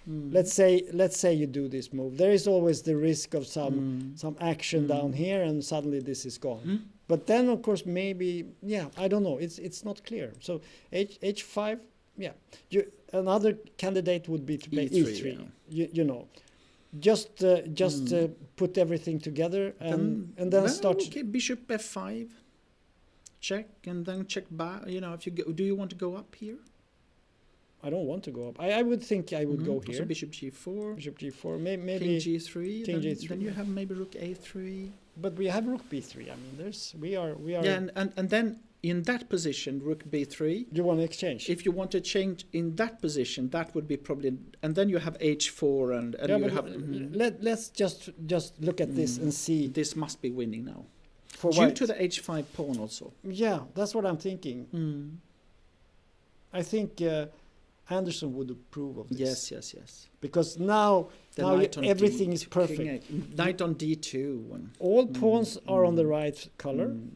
Let's say you do this move. There is always the risk of some action down here, and suddenly this is gone. But then, of course, maybe I don't know. It's not clear. So h5, another candidate would be to play e3. Just put everything together and then start. Okay, bishop f5, check, and then check back. If you do you want to go up here? I don't want to go up. I would think I would go here. So bishop g4. Bishop g4. Maybe king g3. King g3. Then you have maybe rook a3. But we have rook b3. I mean, we are. Yeah, and then in that position, rook b3. You want to exchange. If you want to change in that position, that would be probably. And then you have h4 and you have. Let's just look at this and see. This must be winning now. For due white. to the h5 pawn also. Yeah, that's what I'm thinking. I think. Anderson would approve of this. Yes, yes, yes. Because now The knight on everything D, is perfect. king A- knight on D2. And, All pawns are on the right color. Mm.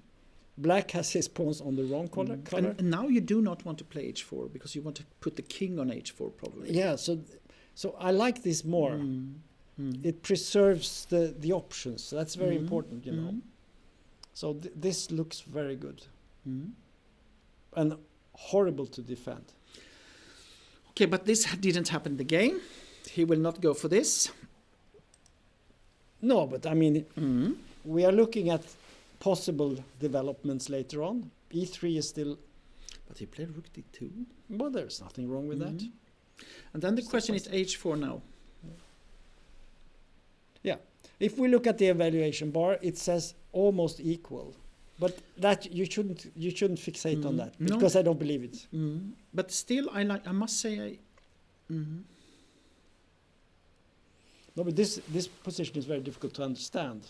Black has his pawns on the wrong color. And now you do not want to play H4 because you want to put the king on H4 probably. Yeah, so I like this more. It preserves the options. That's very important, you know. So this looks very good. And horrible to defend. Okay, but this didn't happen in the game. He will not go for this. No, but I mean, we are looking at possible developments later on. E3 is still... But he played rook D2. Well, there's nothing wrong with that. And then the question is H4 now. Yeah. If we look at the evaluation bar, it says almost equal. But that you shouldn't fixate on that, No. because I don't believe it. But still, I must say, No, but this position is very difficult to understand.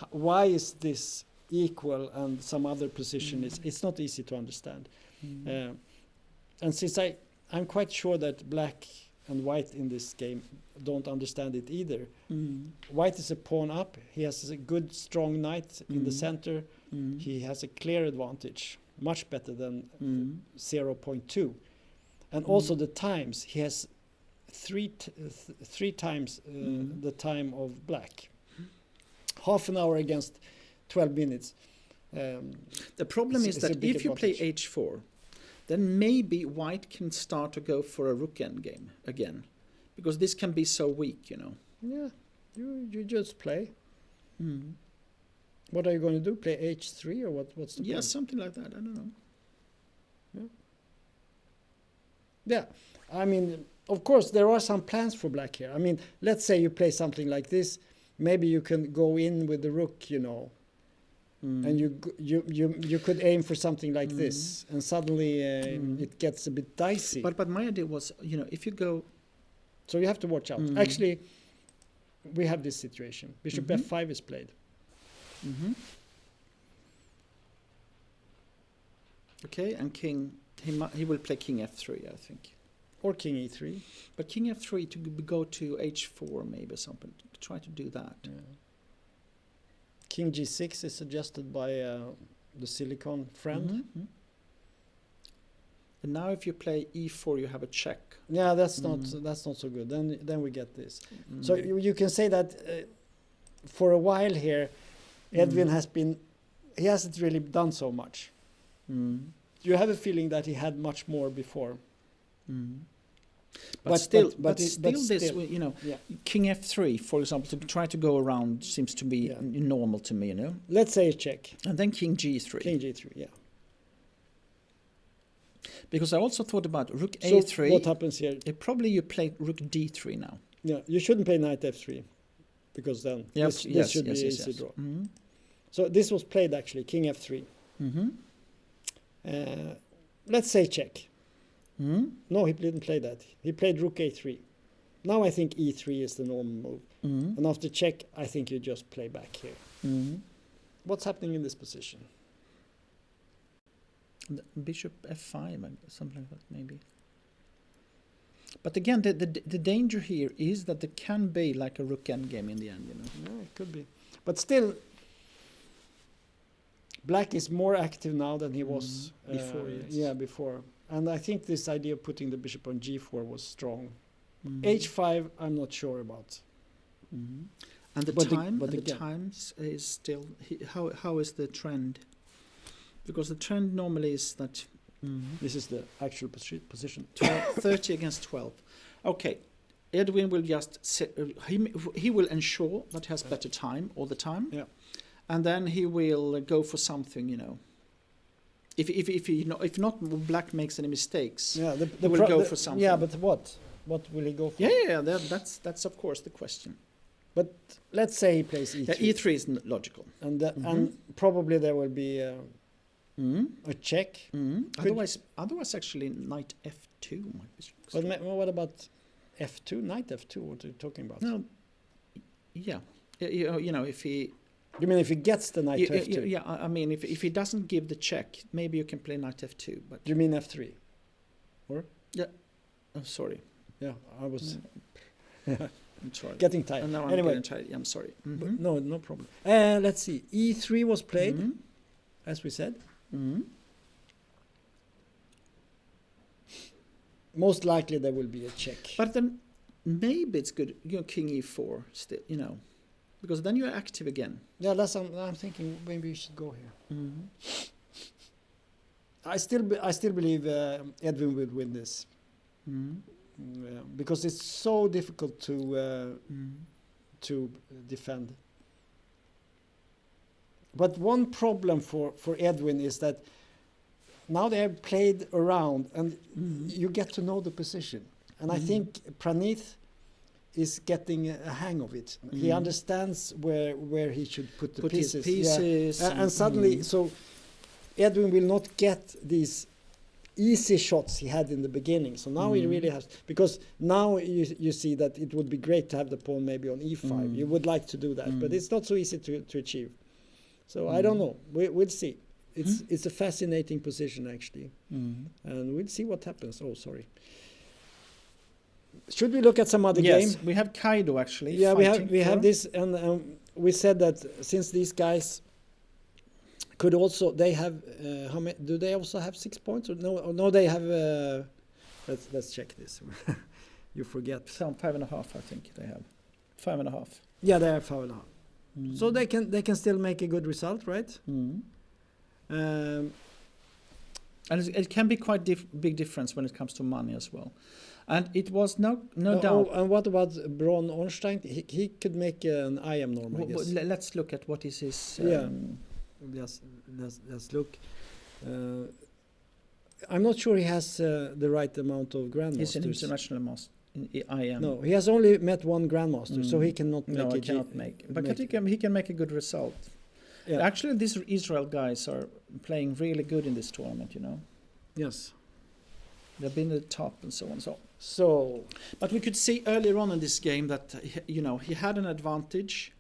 Why is this equal and some other position is? It's not easy to understand. And since I'm quite sure that black and white in this game don't understand it either. White is a pawn up. He has a good strong knight in the center. He has a clear advantage, much better than 0.2. And also the times. He has three times the time of black. Half an hour against 12 minutes. the problem is it's a that big if you play advantage. H4, then maybe white can start to go for a rook endgame again, because this can be so weak, you know. Yeah, you just play. What are you going to do? Play H3 or what's the Yeah, plan? something like that. I don't know. Yeah, I mean, of course, there are some plans for black here. I mean, let's say you play something like this. Maybe you can go in with the rook, you know, and you could aim for something like this, and suddenly it gets a bit dicey. But my idea was, you know, if you go, So you have to watch out. Actually, we have this situation. Bishop F5 is played. okay, and king, he will play king F3, I think. Or King E3. But king F3 to go to H4 maybe something. Try to do that. King G6 is suggested by the Silicon friend. And now if you play E4, you have a check. Yeah, that's not so good. Then we get this. So you can say that for a while here, Edwin he hasn't really done so much. You have a feeling that he had much more before. But still, this, still, you know, yeah. king F3, for example, to try to go around seems to be normal to me, you know. Let's say a check. And then king G3. King G3, yeah. Because I also thought about rook So A3. what happens here? Probably you play rook D3 now. Yeah, you shouldn't play knight F3, because then this should be easy draw. So this was played actually, King F3. Let's say check. No, he didn't play that. He played rook A3. Now I think E3 is the normal move. And after check, I think you just play back here. What's happening in this position? Bishop F5, something like that, maybe. But again, the danger here is that there can be like a rook endgame in the end, you know. Yeah, it could be. But still, black is more active now than he was before, yes. Yeah, before. And I think this idea of putting the bishop on G4 was strong. H5, I'm not sure about. And the But the again- times is still how is the trend? Because the trend normally is that This is the actual position. 30 against 12. Okay, Edwin will just he will ensure that he has better time all the time. Yeah. And then he will go for something, you know. If not black makes any mistakes. Yeah, he will go for something. Yeah, but what? What will he go for? Yeah, that's of course the question. But let's say he plays E3. Yeah, E3 is logical. And probably there will be a check. Otherwise, actually, knight F2 might be. But what about F2? Knight F2? What are you talking about? No. Yeah, you know, if he. You mean if he gets the knight to F2? Yeah, I mean, if he doesn't give the check, maybe you can play knight F2. But You mean F3? yeah, I'm sorry. Yeah, I was I'm sorry. getting tired. And now I'm Anyway, getting tired. I'm sorry. but no problem. Let's see. E3 was played, as we said. Most likely there will be a check. But then maybe it's good. King E4 still, because then you're active again. Yeah, that's I'm thinking maybe we should go here. I still believe Edwin will win this. Because it's so difficult to defend. But one problem for Edwin is that now they have played around and you get to know the position. And I think Praneeth is getting a hang of it. He understands where he should put the pieces. His pieces. Yeah. And suddenly, so Edwin will not get these easy shots he had in the beginning. So now he really has, because now you see that it would be great to have the pawn maybe on e5. You would like to do that, but it's not so easy to achieve. So I don't know. We'll see. It's a fascinating position actually, and we'll see what happens. Oh, sorry. Should we look at some other game? Yes, we have Kaido actually. Yeah, we have this, and we said that since these guys could also, they have how many? Do they also have 6 points or no? No, they have. Let's check this. You forget. Some 5.5, I think they have. 5.5. Yeah, they have 5.5. So they can still make a good result, right? And it can be quite big difference when it comes to money as well. And it was no doubt. Oh, and what about Bron Ornstein? He could make an IM norm, I guess. Let's look at what is his. Yes, let's look. I'm not sure he has the right amount of grandmasters. He's an international master in IM. No, he has only met one grandmaster, so he cannot make. No, he cannot make. But he can make a good result. Yeah. Actually, these Israel guys are playing really good in this tournament. Yes. They've been at the top and so on. So, but we could see earlier on in this game that he had an advantage,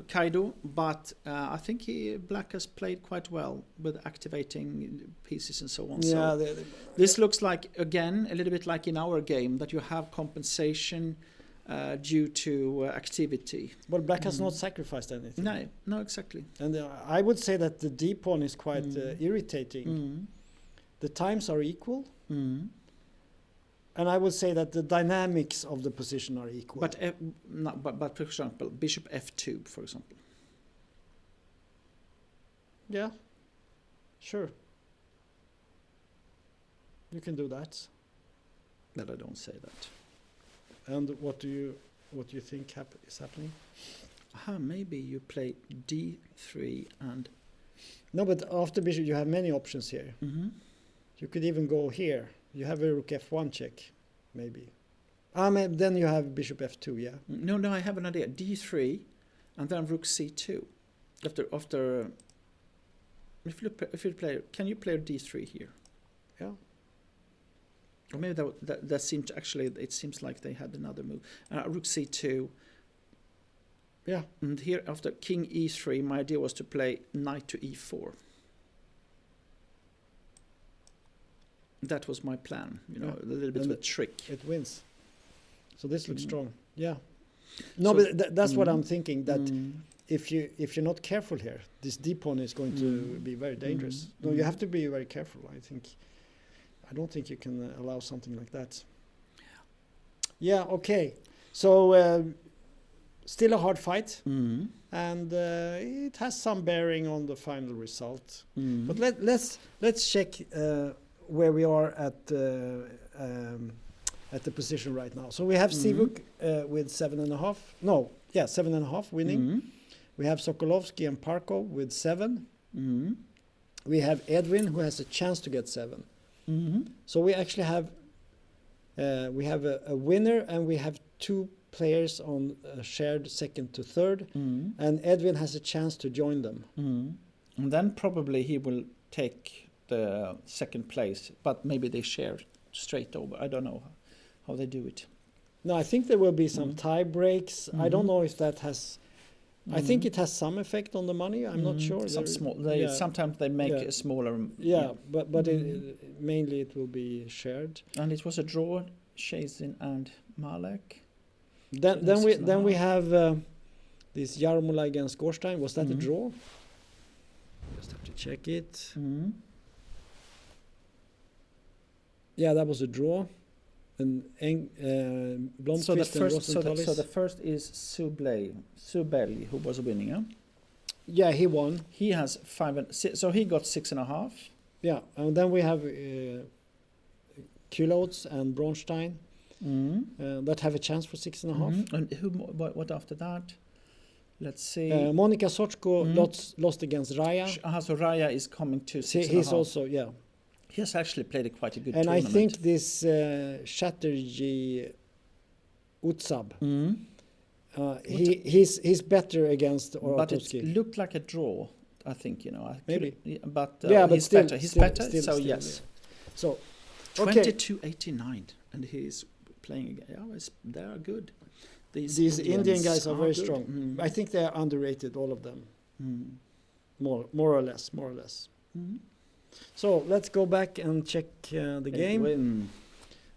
Kaido, but I think Black has played quite well with activating pieces and so on. Yeah, so this looks like again a little bit like in our game that you have compensation due to activity. Well, Black has not sacrificed anything. No, exactly. And I would say that the D pawn is quite irritating. The times are equal, and I would say that the dynamics of the position are equal. But for example, Bishop F2, for example. Yeah, sure. You can do that. But I don't say that. And what do you think is happening? Maybe you play D3 and. No, but after bishop you have many options here. You could even go here. You have a rook f1 check, maybe. Then you have bishop f2, yeah. No, I have an idea. D3, and then rook c2. After, if you play, can you play D3 here? Yeah. Or maybe that seemed actually. It seems like they had another move. Rook c2. Yeah. And here after king e3, my idea was to play knight to e4. That was my plan, a little bit of a trick. It wins. So this looks strong. Yeah. No, but that's what I'm thinking. That if you're not careful here, this D pawn is going to be very dangerous. No, you have to be very careful. I don't think you can allow something like that. Yeah. Okay. So still a hard fight, and it has some bearing on the final result. But let's check. Where we are at the position right now. So we have Sivuk with 7.5. No, yeah, 7.5 winning. We have Sokolovsky and Parkov with 7. We have Edwin who has a chance to get 7. So we actually have a winner, and we have 2 players on a shared second to third, and Edwin has a chance to join them. And then probably he will take the second place, but maybe they share straight over. I don't know how they do it. No, I think there will be some tie breaks. I don't know if that has I think it has some effect on the money. I'm not sure. Some There- small. yeah. Sometimes they make Yeah. a smaller. Yeah, but mainly it will be shared. And it was a draw. Shazin and Malek. Then that's we 6.5. have this Jarmola against Gorstein. Was that a Mhm. draw? Just have to check it. Yeah, that was a draw. And Blomqvist So the and first, so Rosenthalis. the first is Subeli, who was winning. Huh? Yeah, he won. He has 5 and so he got 6.5. Yeah, and then we have Kulots and Bronstein that have a chance for 6.5. And who? What after that? Let's see. Monica Sochko lost against Raya. So Raya is coming to 6.5. He's also, yeah. He has actually played quite a good And tournament. I think this Chatterjee Utsab, he's better against But it Oratovsky. looked like a draw. I think Maybe. but Yeah, but he's still- better. He's still- better. still- so still, yes, So, okay. 22.89, and he's playing again. Yeah, they are good. These Indian guys are very good. strong. I think they are underrated, all of them. More or less. So let's go back and check the game. Win.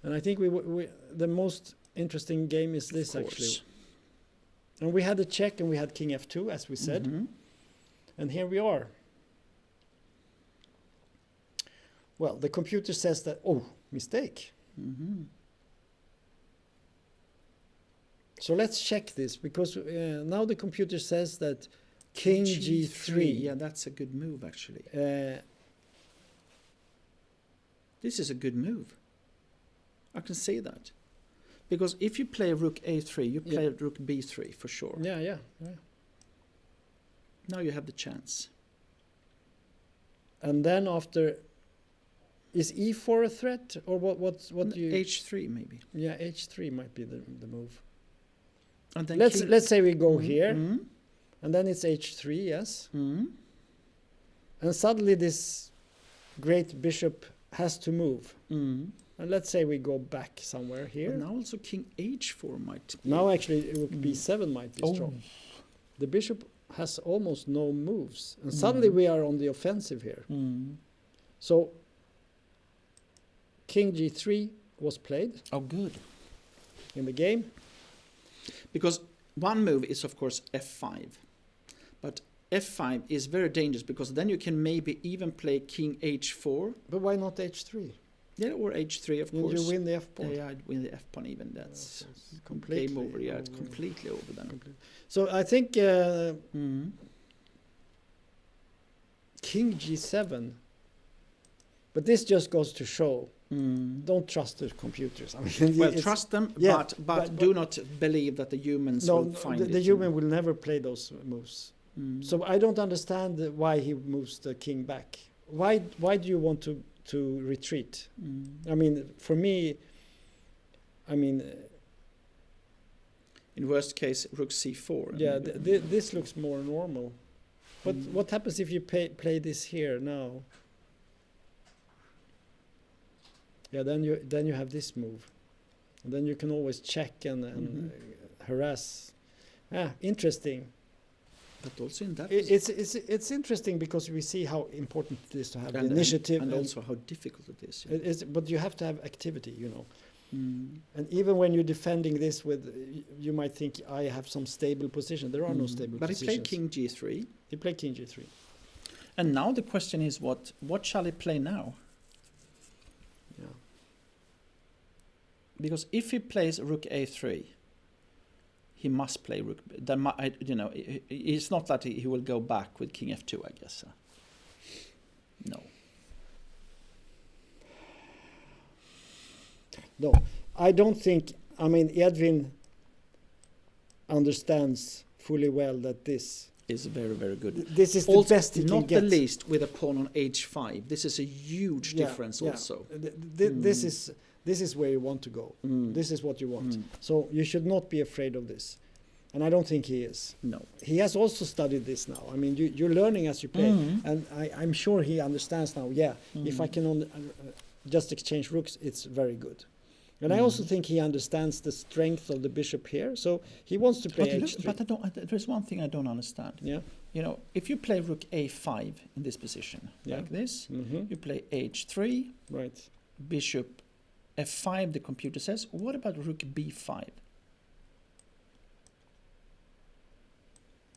And I think the most interesting game is this actually. And we had a check and we had King F2 as we said. And here we are. Well, the computer says that, mistake. So let's check this because now the computer says that King G3. Yeah, that's a good move actually. This is a good move. I can say that. Because if you play Rook A3, you play Rook B3 for sure. Yeah. Now you have the chance. And then after, is E4 a threat or what do you? H3 maybe. Yeah, H3 might be the move. And then Let's say we go here, and then it's H3, yes. And suddenly this great bishop has to move. And let's say we go back somewhere here. But now also King H4 might be. Now actually Rook B7 might be strong. The bishop has almost no moves, and suddenly we are on the offensive here. So King G3 was played Oh, good. in the game. Because one move is of course F5. But F5 is very dangerous because then you can maybe even play King H4. But why not H3? Yeah, or H3 of course. You win the F pawn. Yeah, I'd win the F pawn even. That's It's completely game over. Yeah, it's over. completely over then. So I think King G7. But this just goes to show, don't trust the computers. I mean, Well, it's- trust them, yeah, but do not believe that the humans will find it. the human will never play those moves. So I don't understand why he moves the king back. Why do you want to retreat? I mean, for me, in worst case, Rook C4. and yeah, maybe- this looks more normal. But what happens if you play this here now? Yeah, then you have this move, and then you can always check and harass. Yeah, interesting. But also in that, It's interesting because we see how important it is to have the initiative, and also how difficult it is. but you have to have activity, And even when you're defending this you might think I have some stable position. There are no stable But he positions. played King G3. He played King G3. And now the question is, what shall he play now? Yeah. Because if he plays Rook A3, he must play Rook. It's not that he will go back with King F2, I guess. No. No, I don't think. I mean, Edwin understands fully well that this Is very, very good. this is the Also, best he can not get. the least with a pawn on H5. This is a huge difference also. This is where you want to go. This is what you want. So you should not be afraid of this. And I don't think he is. No. He has also studied this now. I mean, you're learning as you play. And I'm sure he understands now, if I can just exchange rooks, it's very good. And I also think he understands the strength of the bishop here, so he wants to play h3. But I don't, there's one thing I don't understand. Yeah. You know, if you play rook a5 in this position, Yeah. like this, Mm-hmm. you play h3, Right. bishop f5, the computer says. What about rook b5?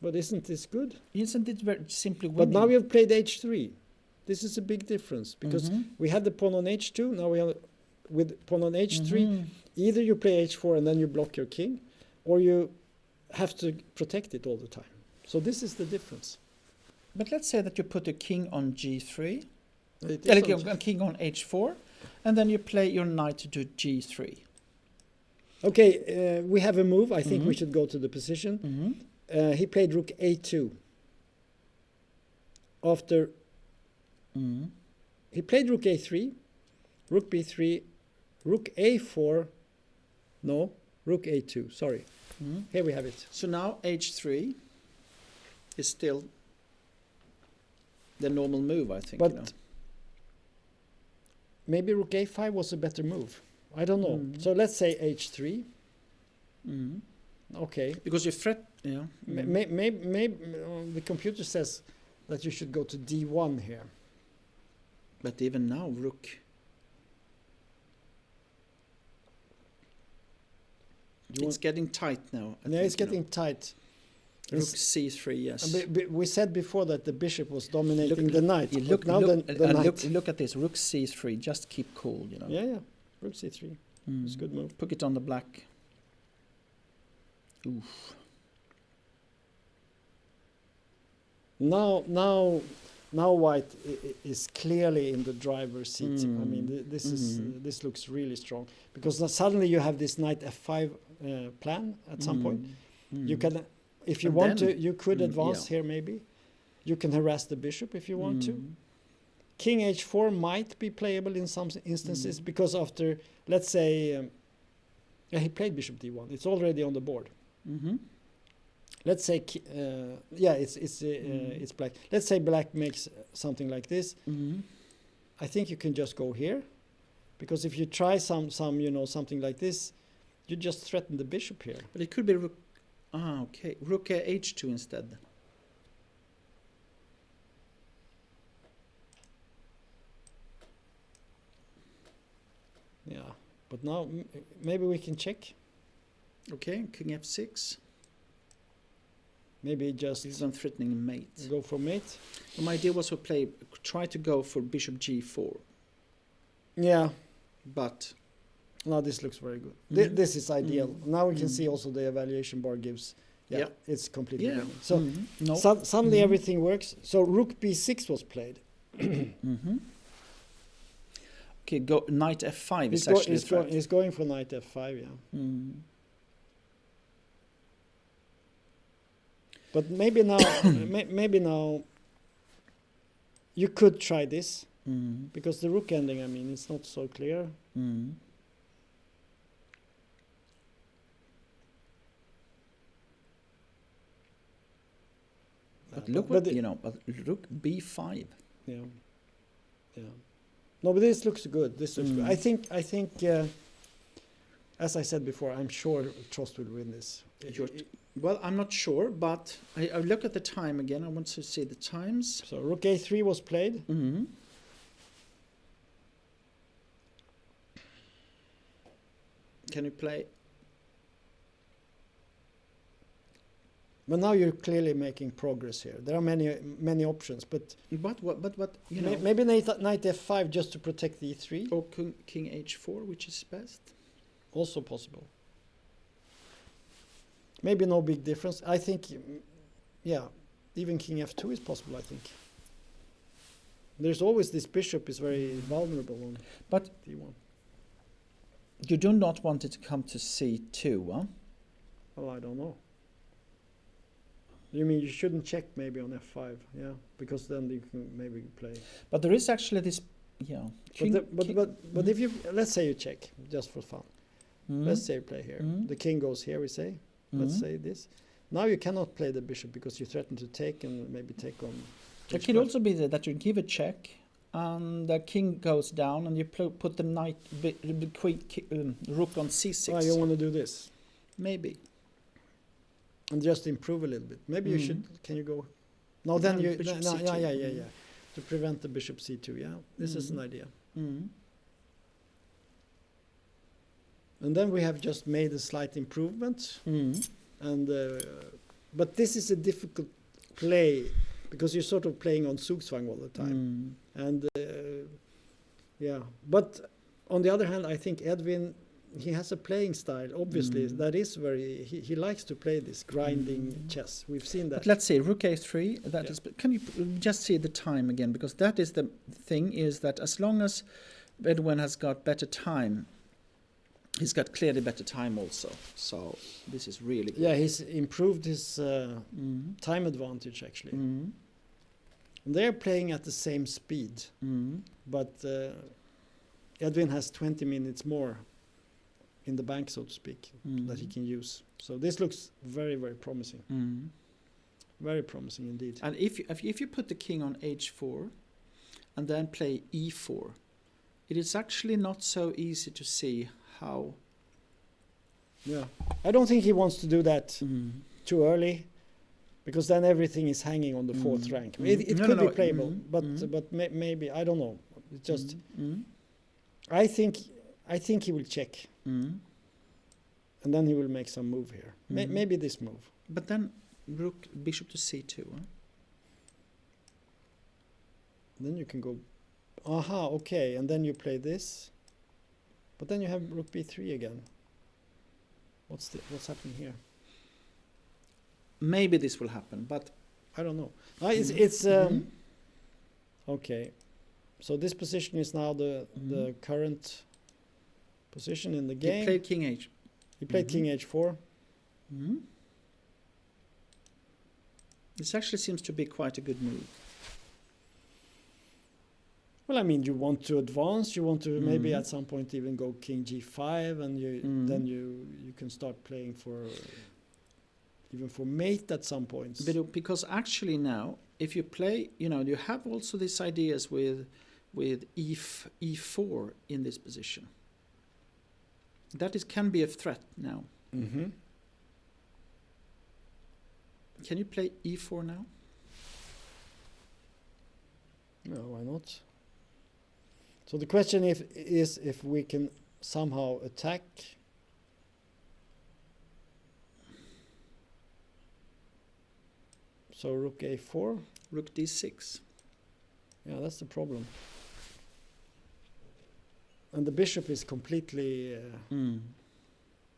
But isn't this good? Isn't it very simply But winning? now we have played h3. This is a big difference because Mhm. we had the pawn on h2. Now we have with pawn on h3. Mhm. Either you play h4 and then you block your king, or you have to protect it all the time. So this is the difference. But let's say that you put a king on g3, It like is on a king on h4, and then you play your knight to g3. Okay, we have a move. I think we Mhm. should go to the position. Mm-hmm. He played rook a2. After Mm-hmm. he played rook a3, rook b3, rook a4. No, rook a2. Sorry. Mm-hmm. Here we have it. So now h3 is still the normal move, I think. But you know. maybe rook a5 was a better move. I don't know. Mhm. So let's say h3. Mhm. Okay. Because you threat, yeah. Maybe the computer says that you should go to d1 here. But even now, rook. It's getting tight now. I Yeah, think, it's you know. getting tight. Rook c3, yes. We said before that the bishop was dominating the knight. You but look, now look, the knight. look at this. Rook c3. Just keep cool, you know. Yeah, yeah. Rook c3. It's a good move. Put it on the black. Oof. Now white is clearly in the driver's seat. I mean, this looks really strong because now suddenly you have this knight f5 plan at some point. You can, if you And want then- to, you could advance yeah. here maybe. You can harass the bishop if you want to. Mm. King h4 might be playable in some instances because after, let's say, yeah, he played bishop d1. It's already on the board. Mm-hmm. Let's say, yeah, it's black. Let's say black makes something like this. Mm-hmm. I think you can just go here, because if you try some something like this, you just threaten the bishop here. But it could be rook. Ah, okay. Rook h2 instead. Yeah, but now maybe we can check. Okay, king f6. Maybe just This is on threatening mate. go for mate. Well, my idea was to try to go for bishop g4, Yeah. but Now this looks very good. Mhm. This is ideal. Now we can Mhm. see also the evaluation bar gives. Yeah, Yeah. it's completely yeah. winning. So no. suddenly Mhm. everything works. So rook b6 was played. Mm-hmm. Okay, go knight f5 He's, is actually a threat. he's going for knight f5. Yeah, Mm. but maybe now, maybe now, you could try this Mm. because the rook ending. I mean, it's not so clear. Mm. But look what but you know. But rook b5. Yeah, yeah. No, but this looks good. This looks good. I think. As I said before, I'm sure Trost will win this. Well, I'm not sure, but I look at the time again. I want to see the times. So rook a3 was played. Mm-hmm. Can you play? But now you're clearly making progress here. There are many options, but But you know? maybe knight f5 just to protect the e3. Or king h4, which is best. Also possible. Maybe no big difference. I think, yeah, even king f2 is possible, I think. There's always this bishop is very vulnerable on But d1. you do not want it to come to c2, huh? Oh, I don't know. You mean you shouldn't check maybe on f5, yeah, because then you can maybe play. But there is actually this, yeah. But if you, let's say you check just for fun. Mm. Let's say you play here. The king goes here, we say. Let's say this. Now you cannot play the bishop because you threaten to take and maybe take on. It could also be that you give a check and the king goes down, and you put the knight, rook on c6. Oh, you want to do this Maybe. and just improve a little bit. Maybe you should. Can you go? No, Yeah, then you. bishop No, C2. yeah. To prevent the bishop c2. Yeah, this is an idea. Mm. And then we have just made a slight improvement. Mm. And but this is a difficult play because you're sort of playing on Zugzwang all the time. And yeah, but on the other hand, I think Edwin, he has a playing style. Obviously, that is very. He likes to play this grinding chess. We've seen that. But let's see, rook a3. That Yeah. is. Can you just see the time again? Because that is the thing. Is that as long as Edwin has got better time, he's got clearly better time also. So this is really good. Yeah, he's improved his time advantage actually. And they're playing at the same speed, but Edwin has 20 minutes more in the bank, so to speak, that he can use. So this looks very, very promising. Very promising indeed. And if you put the king on h4 and then play e4, it is actually not so easy to see how. Yeah, I don't think he wants to do that too early, because then everything is hanging on the fourth rank. It could be playable, but maybe I don't know. It's just I think he will check, and then he will make some move here. Maybe this move. But then rook bishop to c2. Huh? Then you can go. Aha, okay, and then you play this, but then you have rook b3 again. What's happening here? Maybe this will happen, but I don't know. It's okay. So this position is now the current position in the game. he played king h. He played king h4. This actually seems to be quite a good move. Well, I mean, you want to advance. You want to maybe at some point even go king g5, and then you can start playing for even for mate at some points. Because actually now, if you play, you have also these ideas with e4 in this position. That can be a threat now. Can you play e4 now? No, why not? So the question is if we can somehow attack. So rook a4. Rook d6. Yeah, that's the problem. And the bishop is completely.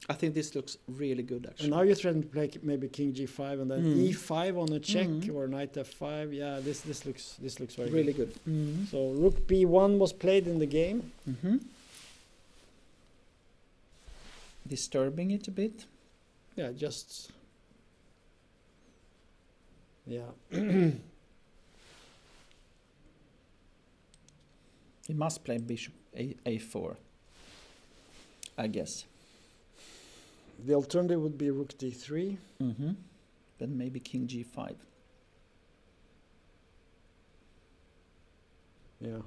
I think this looks really good, actually. And now you're trying to play maybe king g5 and then e5 on a check or knight f5. Yeah, this looks very really good. good. So rook b1 was played in the game. Disturbing it a bit. Yeah, just. Yeah. He must play bishop a4, I guess. The alternative would be rook d3. Then maybe king g5. Yeah.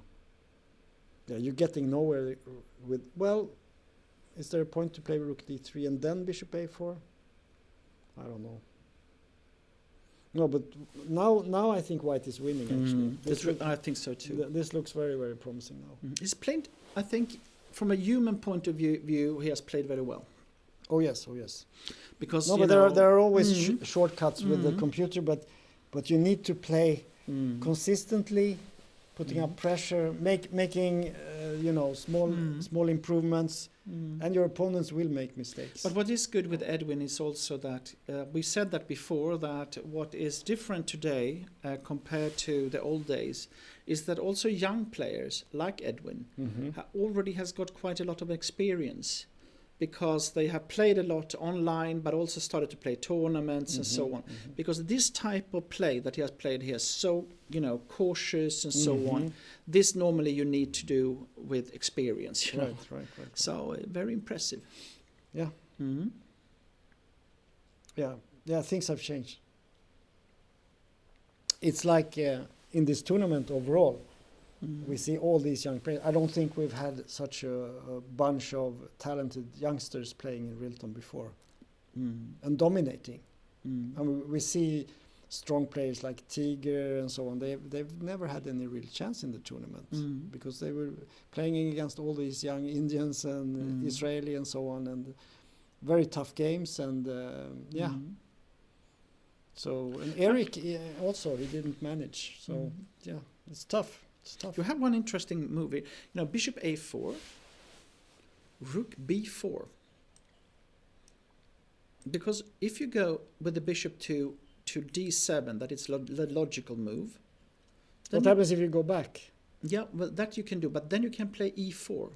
Yeah, you're getting nowhere with. Well, is there a point to play rook d3 and then bishop a4? I don't know. No, but now I think white is winning actually. I think so too. This looks very, very promising now. He's played, I think, from a human point of view, he has played very well. Oh yes. Because but there are always shortcuts with the computer, but you need to play consistently, putting up pressure, making small improvements, and your opponents will make mistakes. But what is good with Edwin is also that we said that before, that what is different today compared to the old days is that also young players like Edwin already has got quite a lot of experience, because they have played a lot online, but also started to play tournaments and so on. Because this type of play that he has played here, so cautious and so on, this normally you need to do with experience. Right. So very impressive. Yeah. Yeah. Things have changed. It's like in this tournament overall, We see all these young players. I don't think we've had such a bunch of talented youngsters playing in Rilton before and dominating. And we see strong players like Tiger and so on. They've never had any real chance in the tournament because they were playing against all these young Indians and Israeli and so on, and very tough games. And so, and Eric also, he didn't manage. So yeah, it's tough. You have one interesting move. You know, bishop a4, rook b4. Because if you go with the bishop to d7, that is the logical move. What happens if you go back? Yeah, well, that you can do, but then you can play e4.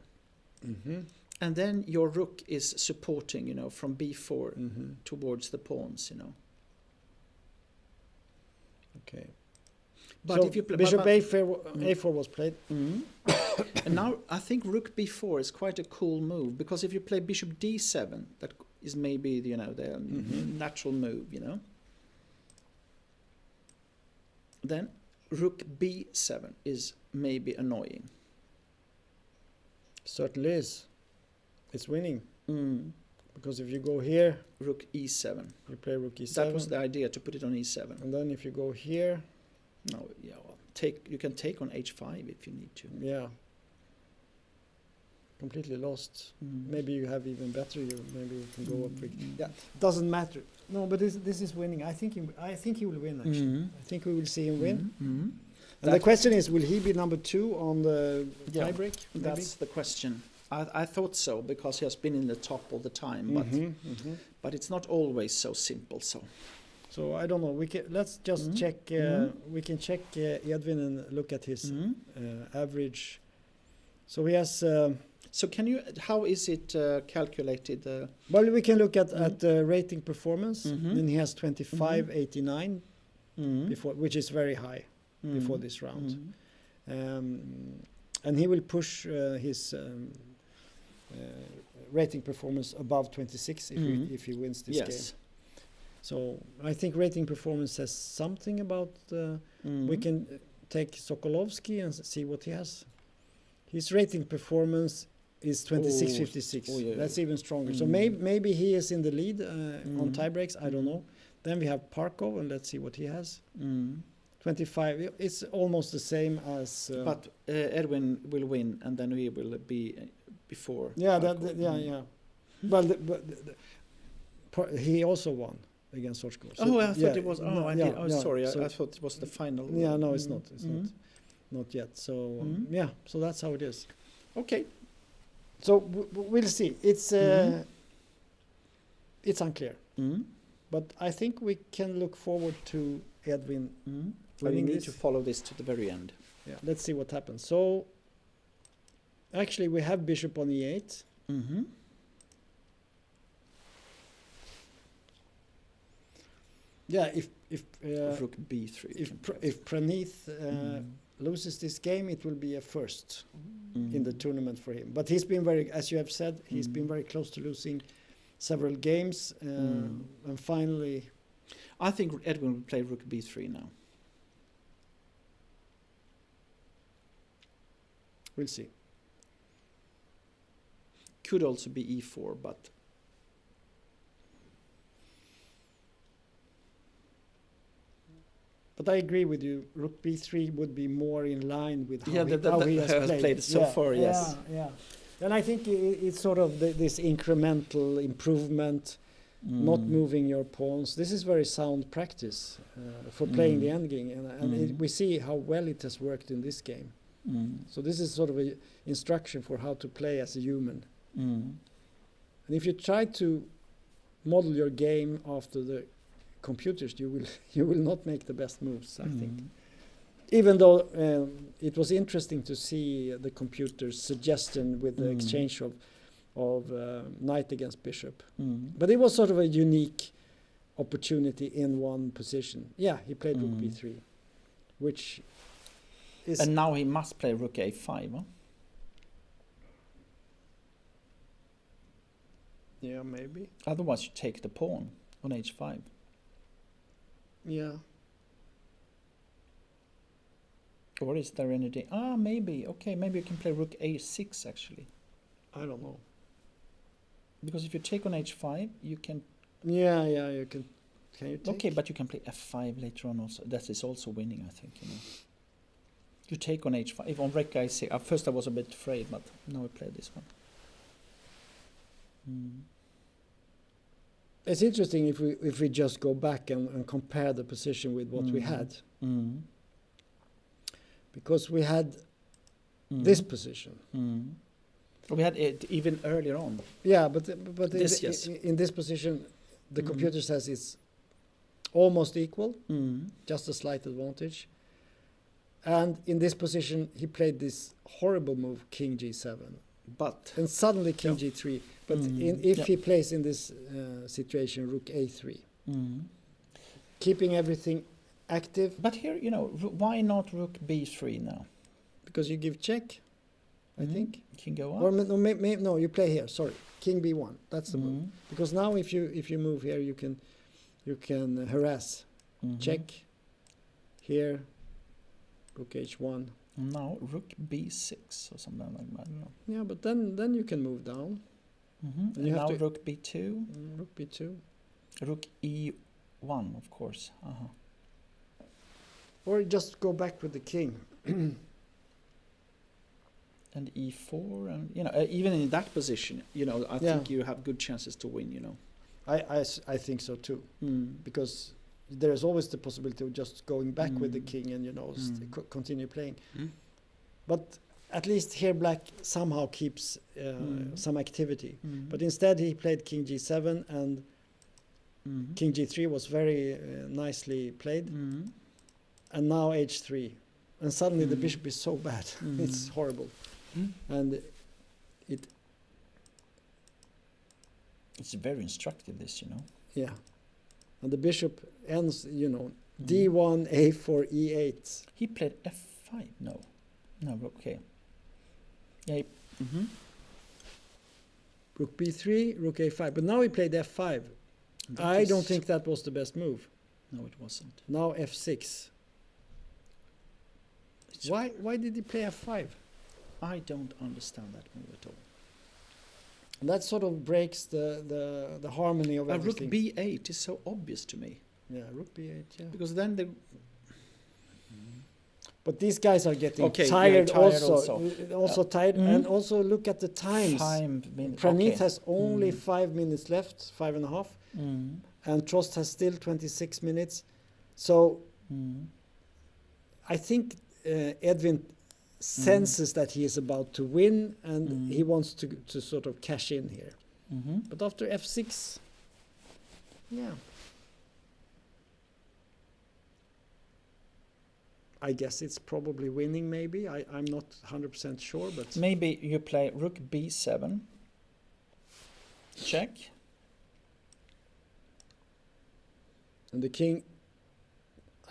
And then your rook is supporting, you know, from b4 towards the pawns, you know. Okay. But so if you play bishop a4 was played. And now I think rook b4 is quite a cool move, because if you play bishop d7, that is maybe, you know, the natural move, you know. Then rook b7 is maybe annoying. Certainly is. It's winning. Because if you go here, rook e7. You play rook e7. That was the idea, to put it on e7. And then if you go here, no, yeah, well, you can take on h5 if you need to. Yeah. Completely lost. Maybe you have even better. Maybe you can go up. Yeah, doesn't matter. No, but this is winning. I think he will win. Actually, I think we will see him win. And the question is, will he be number 2 on the tiebreak? That's the question. I thought so, because he has been in the top all the time, but it's not always so simple. So I don't know. Let's just check. We can check Edwin and look at his average. So he has. So can you? How is it calculated? Well, we can look at rating performance, and he has 25.89 before, which is very high before this round, and he will push his rating performance above 26 if he wins this game. So I think rating performance says something about. We can take Sokolovsky and see what he has. His rating performance is 26.56. That's even stronger. So maybe he is in the lead on tiebreaks. I don't know. Then we have Parkov, and let's see what he has. 25. It's almost the same as. But Edwin will win, and then we will be before. Yeah, Well, he also won against Sorskov. So I thought it was. Sorry. I thought it was the final. Yeah, no, it's not. It's not yet. So so that's how it is. Okay. So we'll see. It's unclear, but I think we can look forward to Edwin. We need to follow this to the very end. Yeah, let's see what happens. So actually, we have bishop on e8. Yeah, if rook b3. If Praneeth loses this game, it will be a first in the tournament for him. But he's been very, as you have said, he's been very close to losing several games, and finally. I think Edwin will play rook b3 now. We'll see. Could also be e4, but. But I agree with you. Rook b3 would be more in line with how he has played so far. Yes. Yeah. And I think it's sort of this incremental improvement, not moving your pawns. This is very sound practice for playing the endgame, and we see how well it has worked in this game. So this is sort of an instruction for how to play as a human. And if you try to model your game after the computers, you will not make the best moves, I think. Even though it was interesting to see the computer's suggestion with the exchange of knight against bishop. But it was sort of a unique opportunity in one position. Yeah, he played rook b3, which is... And now he must play rook a5, huh? Yeah, maybe. Otherwise you take the pawn on h5. Yeah. Or is there any day? Maybe. Okay, maybe you can play rook a6 actually. I don't know. Because if you take on h5, you can... Yeah, you can. Can you take? Okay, but you can play f5 later on also. That is also winning, I think, you know. You take on h5. If on rec I6, at first I was a bit afraid, but now I play this one. It's interesting if we just go back and compare the position with what we had, because we had this position. We had it even earlier on. Yeah, but This, yes. in this position, the computer says it's almost equal, just a slight advantage. And in this position, he played this horrible move, King G7. But And suddenly King G3. But if he plays in this situation, Rook A3, keeping everything active, but here, you know, why not rook b3 now? because you give check, I think. Can go up. Or no, you play here. Sorry, King B1. That's the move. Because now, if you move here, you can harass. Check here. Rook H1. Now rook b6 or something like that. I don't know. Yeah, but then you can move down. And you have now to- rook b2, Rook B2. rook e1, of course. Or just go back with the king. And e4, and you know, even in that position, you know, I think you have good chances to win. You know. I think so too. Because there is always the possibility of just going back with the king and continue playing. But at least here black somehow keeps some activity. But instead he played King G7 and King G3 was very nicely played. And now H3. And suddenly the bishop is so bad. It's horrible. And it's very instructive, this, you know. yeah. And the bishop ends, D1, A4, E8. He played f5. No, okay. Yeah. Rook B3, Rook A5. But now he played F5. I don't think that was the best move. No, it wasn't. Now F6. Why did he play F5? I don't understand that move at all. And that sort of breaks the harmony of Rook everything. b8 is so obvious to me. Yeah, Rook B8, yeah. Because then the... But these guys are getting Okay, tired, yeah, tired also tired. And also look at the times. 5 minutes. Pranit has only 5 minutes left, 5.5. And Trost has still 26 minutes. So I think Edwin senses that he is about to win and he wants to sort of cash in here. But after F6, yeah. I guess it's probably winning maybe. I'm not 100% sure, but... Maybe you play rook b7. Check. And the king,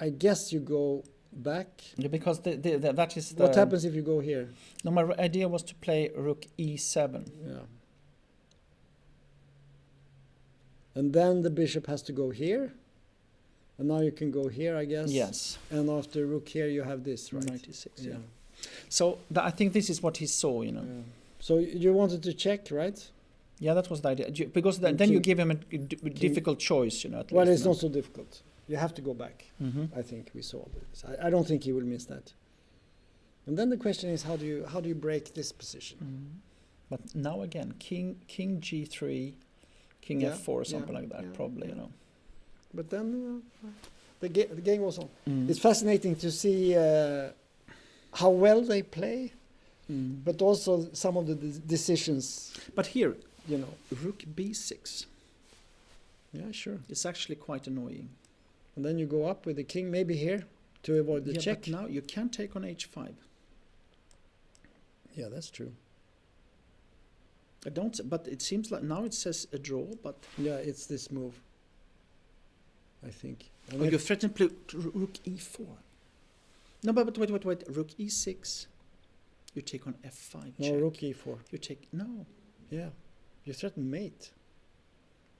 I guess you go back. Yeah, because that is the... What happens if you go here? No, my idea was to play rook e7. Yeah. And then the bishop has to go here. And now you can go here, I guess. Yes. And after rook here, you have this, right? 96, yeah. So I think this is what he saw, you know. Yeah. So you wanted to check, right? Yeah, that was the idea. Because then you give him a difficult choice, you know. Well, it's not so difficult. You have to go back. I think we saw this. I don't think he will miss that. And then the question is, how do you break this position? But now again, king g3, king f4, or something like that, probably, you know. But then the game was on. It's fascinating to see how well they play, but also some of the decisions. But here, you know, rook b6. Yeah, sure. It's actually quite annoying. And then you go up with the king, maybe here, to avoid the check. But now you can take on h5. Yeah, that's true. But it seems like now it says a draw, but... Yeah, it's this move, I think. Oh, you threaten rook e4. No, but wait. Rook e6. You take on f5. No, check. rook e4. You take... No. Yeah. You threaten mate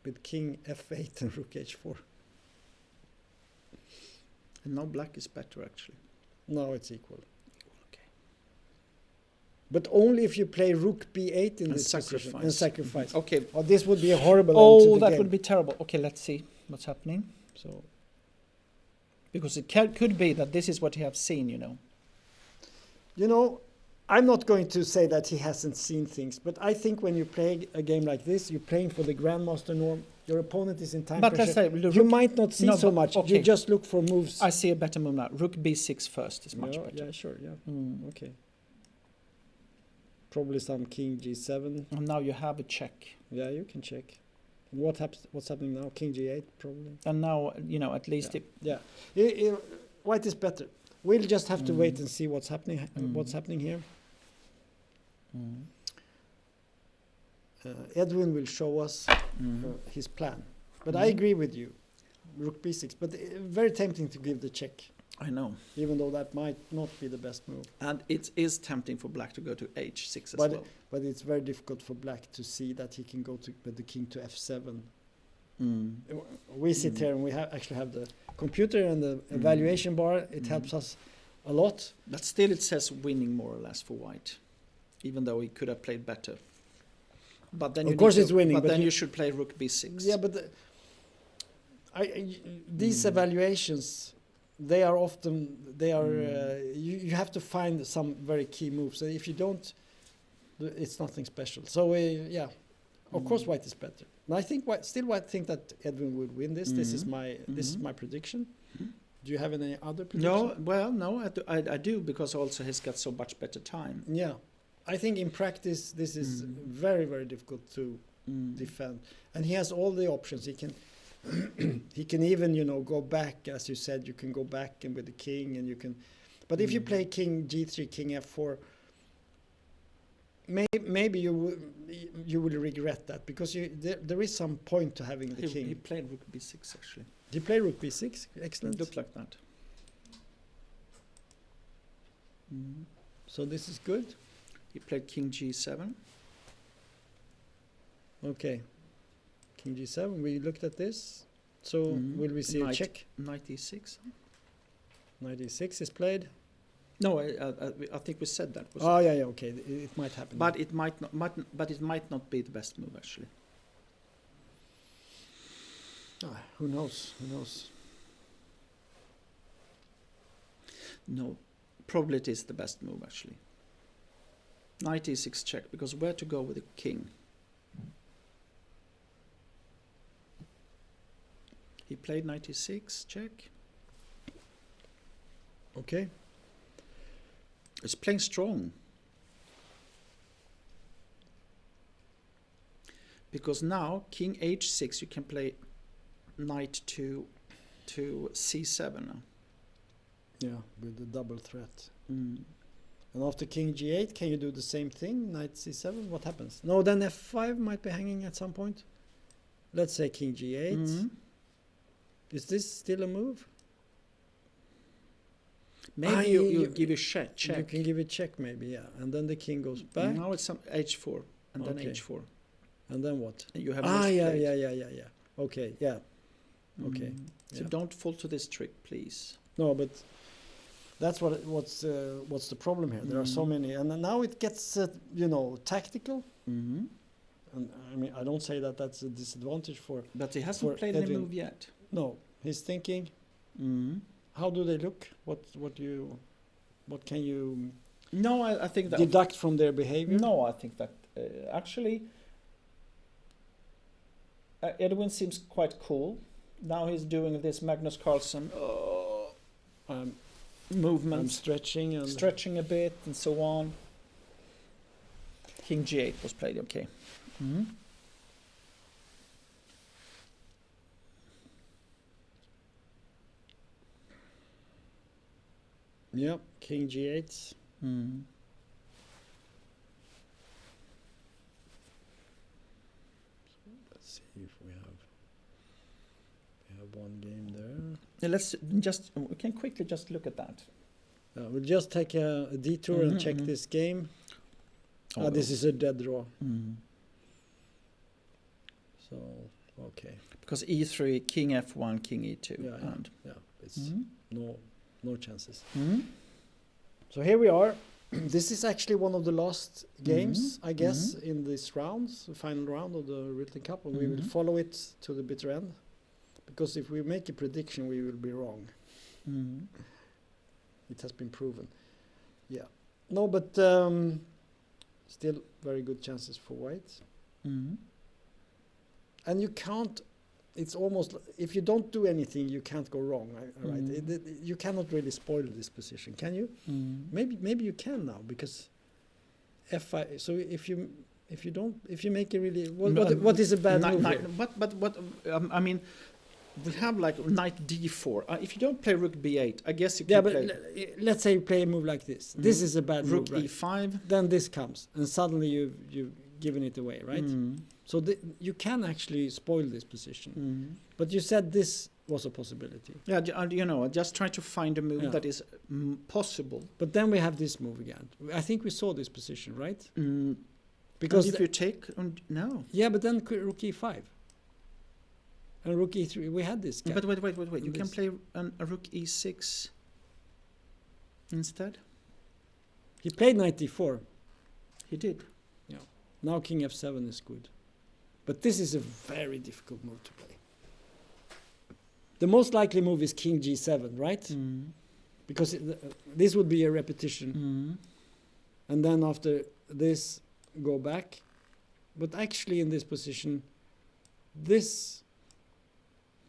with king f8 and rook h4. And now black is better, actually. No, it's equal. But only if you play rook b8 in And this position sacrifice. and sacrifice. Okay. Oh, this would be a horrible end to Oh, the that game. would be terrible. Okay, let's see what's happening. So Because it could be that this is what you have seen, you know. you know, I'm not going to say that he hasn't seen things, but I think when you play a game like this, you're playing for the grandmaster norm. Your opponent is in time But let's pressure. say the You rook- might not see No, so but- much. okay. You just look for moves. I see a better move now. Rook b6 first is much better. Yeah, sure. Yeah. Mm. Okay. Probably some king g7. And now you have a check. Yeah, you can check. What happens? What's happening now? King g8 probably. And now, you know, at least Yeah. Yeah. White is better. We'll just have to Mm. wait and see what's happening. Mm. What's happening here? Mm. Edwin will show us his plan. But I agree with you. Rook b6. But very tempting to give the check, I know. even though that might not be the best move. And it is tempting for black to go to h6 as But- well. But it's very difficult for black to see that he can go to with the king to f7. Mm. We sit here and we actually have the computer and the evaluation bar. It helps us a lot. But still it says winning more or less for white, even though he could have played better. But then Of you course need it's winning, But but then you- you should play rook b6. Yeah, but these evaluations, they are often you have to find some very key moves. And if you don't, it's nothing special. So yeah, of course white is better. And I think white think that Edwin would win this. This is my prediction. Do you have any other prediction? No, well, no, I do, because also he's got so much better time. Yeah, I think in practice this is very, very difficult to defend, and he has all the options. He can he can even go back, as you said. You can go back and with the king, and you can. But if you play king g3, king f4, maybe you will regret that, because there is some point to having the king. He played rook b6 actually. Did you play rook b6? Excellent. It looked like that. So this is good. He played king g7. Okay. King g7. We looked at this. So will we see a check? Knight e6. Knight e6 is played. No, I think we said that. Oh yeah. Okay. It might happen. But it might not. But it might not be the best move actually. Who knows? Who knows? No, probably it is the best move actually. Knight e6 check, because where to go with the king? He played knight e6 check. Okay. It's playing strong. Because now king h6 you can play knight to c7 now. Yeah, with the double threat. And after king g8, can you do the same thing? Knight c7, what happens? No, then f5 might be hanging at some point. Let's say king g8. Is this still a move? Maybe you give a check. You can give it check maybe, yeah. And then the king goes back. Now it's some h4 and then Okay. h4. And then what? And you have Yeah. misplayed. Okay, yeah. Okay. So yeah. don't fall to this trick, please. No, but that's what's the problem here. There are so many, and now it gets tactical. And I mean, I don't say that that's a disadvantage for. But he hasn't For played any Edwin. move yet. No, he's thinking. How do they look? What can you No, I think that. deduct from their behavior? No, I think that actually Edwin seems quite cool. Now he's doing this Magnus Carlsen I'm movement, stretching and stretching a bit and so on. King g8 was played, okay. yeah, king g8. Let's see if we have one game there. Let's we can quickly just look at that. We'll just take a detour and check this game. This is a dead draw. So, okay. Because e3, king f1, king e2. Yeah, and it's no chances. Mhm. So here we are. This is actually one of the last games, I guess, in this round, the final round of the Rilton Cup, and we will follow it to the bitter end. Because if we make a prediction, we will be wrong. It has been proven. Yeah. No, but still very good chances for white. And you can't. It's almost if you don't do anything, you can't go wrong. Right? You cannot really spoil this position, can you? Maybe you can now because f5. So if you make a really what is a bad move? I mean, we have like knight d4. If you don't play rook b8, I guess you can Yeah, play. but let's say you play a move like this. This is a bad rook move, right? e5. Then this comes, and suddenly you've given it away, right? So you can actually spoil this position. But you said this was a possibility. Yeah, you know, just try to find a move that is possible. But then we have this move again. I think we saw this position, right? Because if you take no. Yeah, but then rook e5. And rook e3, we had this. But wait. You can play a rook e6 instead. He played knight d4. He did. Yeah. Now king f7 is good. But this is a very difficult move to play. The most likely move is king g7, right? Because this would be a repetition. And then after this, go back. But actually in this position, this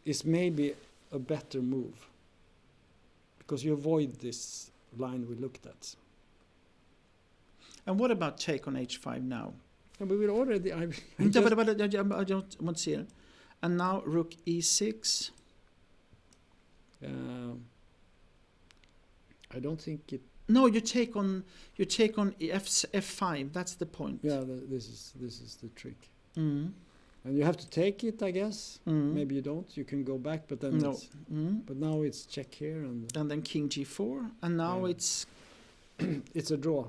is maybe a better move. Because you avoid this line we looked at. And what about take on h5 now? And we will already... But I don't want to see it. And now rook e6. I don't think it... No, you take on f5. That's the point. Yeah, this is the trick. And you have to take it, I guess. Maybe you don't. You can go back, but then no. But now it's check here and then king g4, and now it's it's a draw.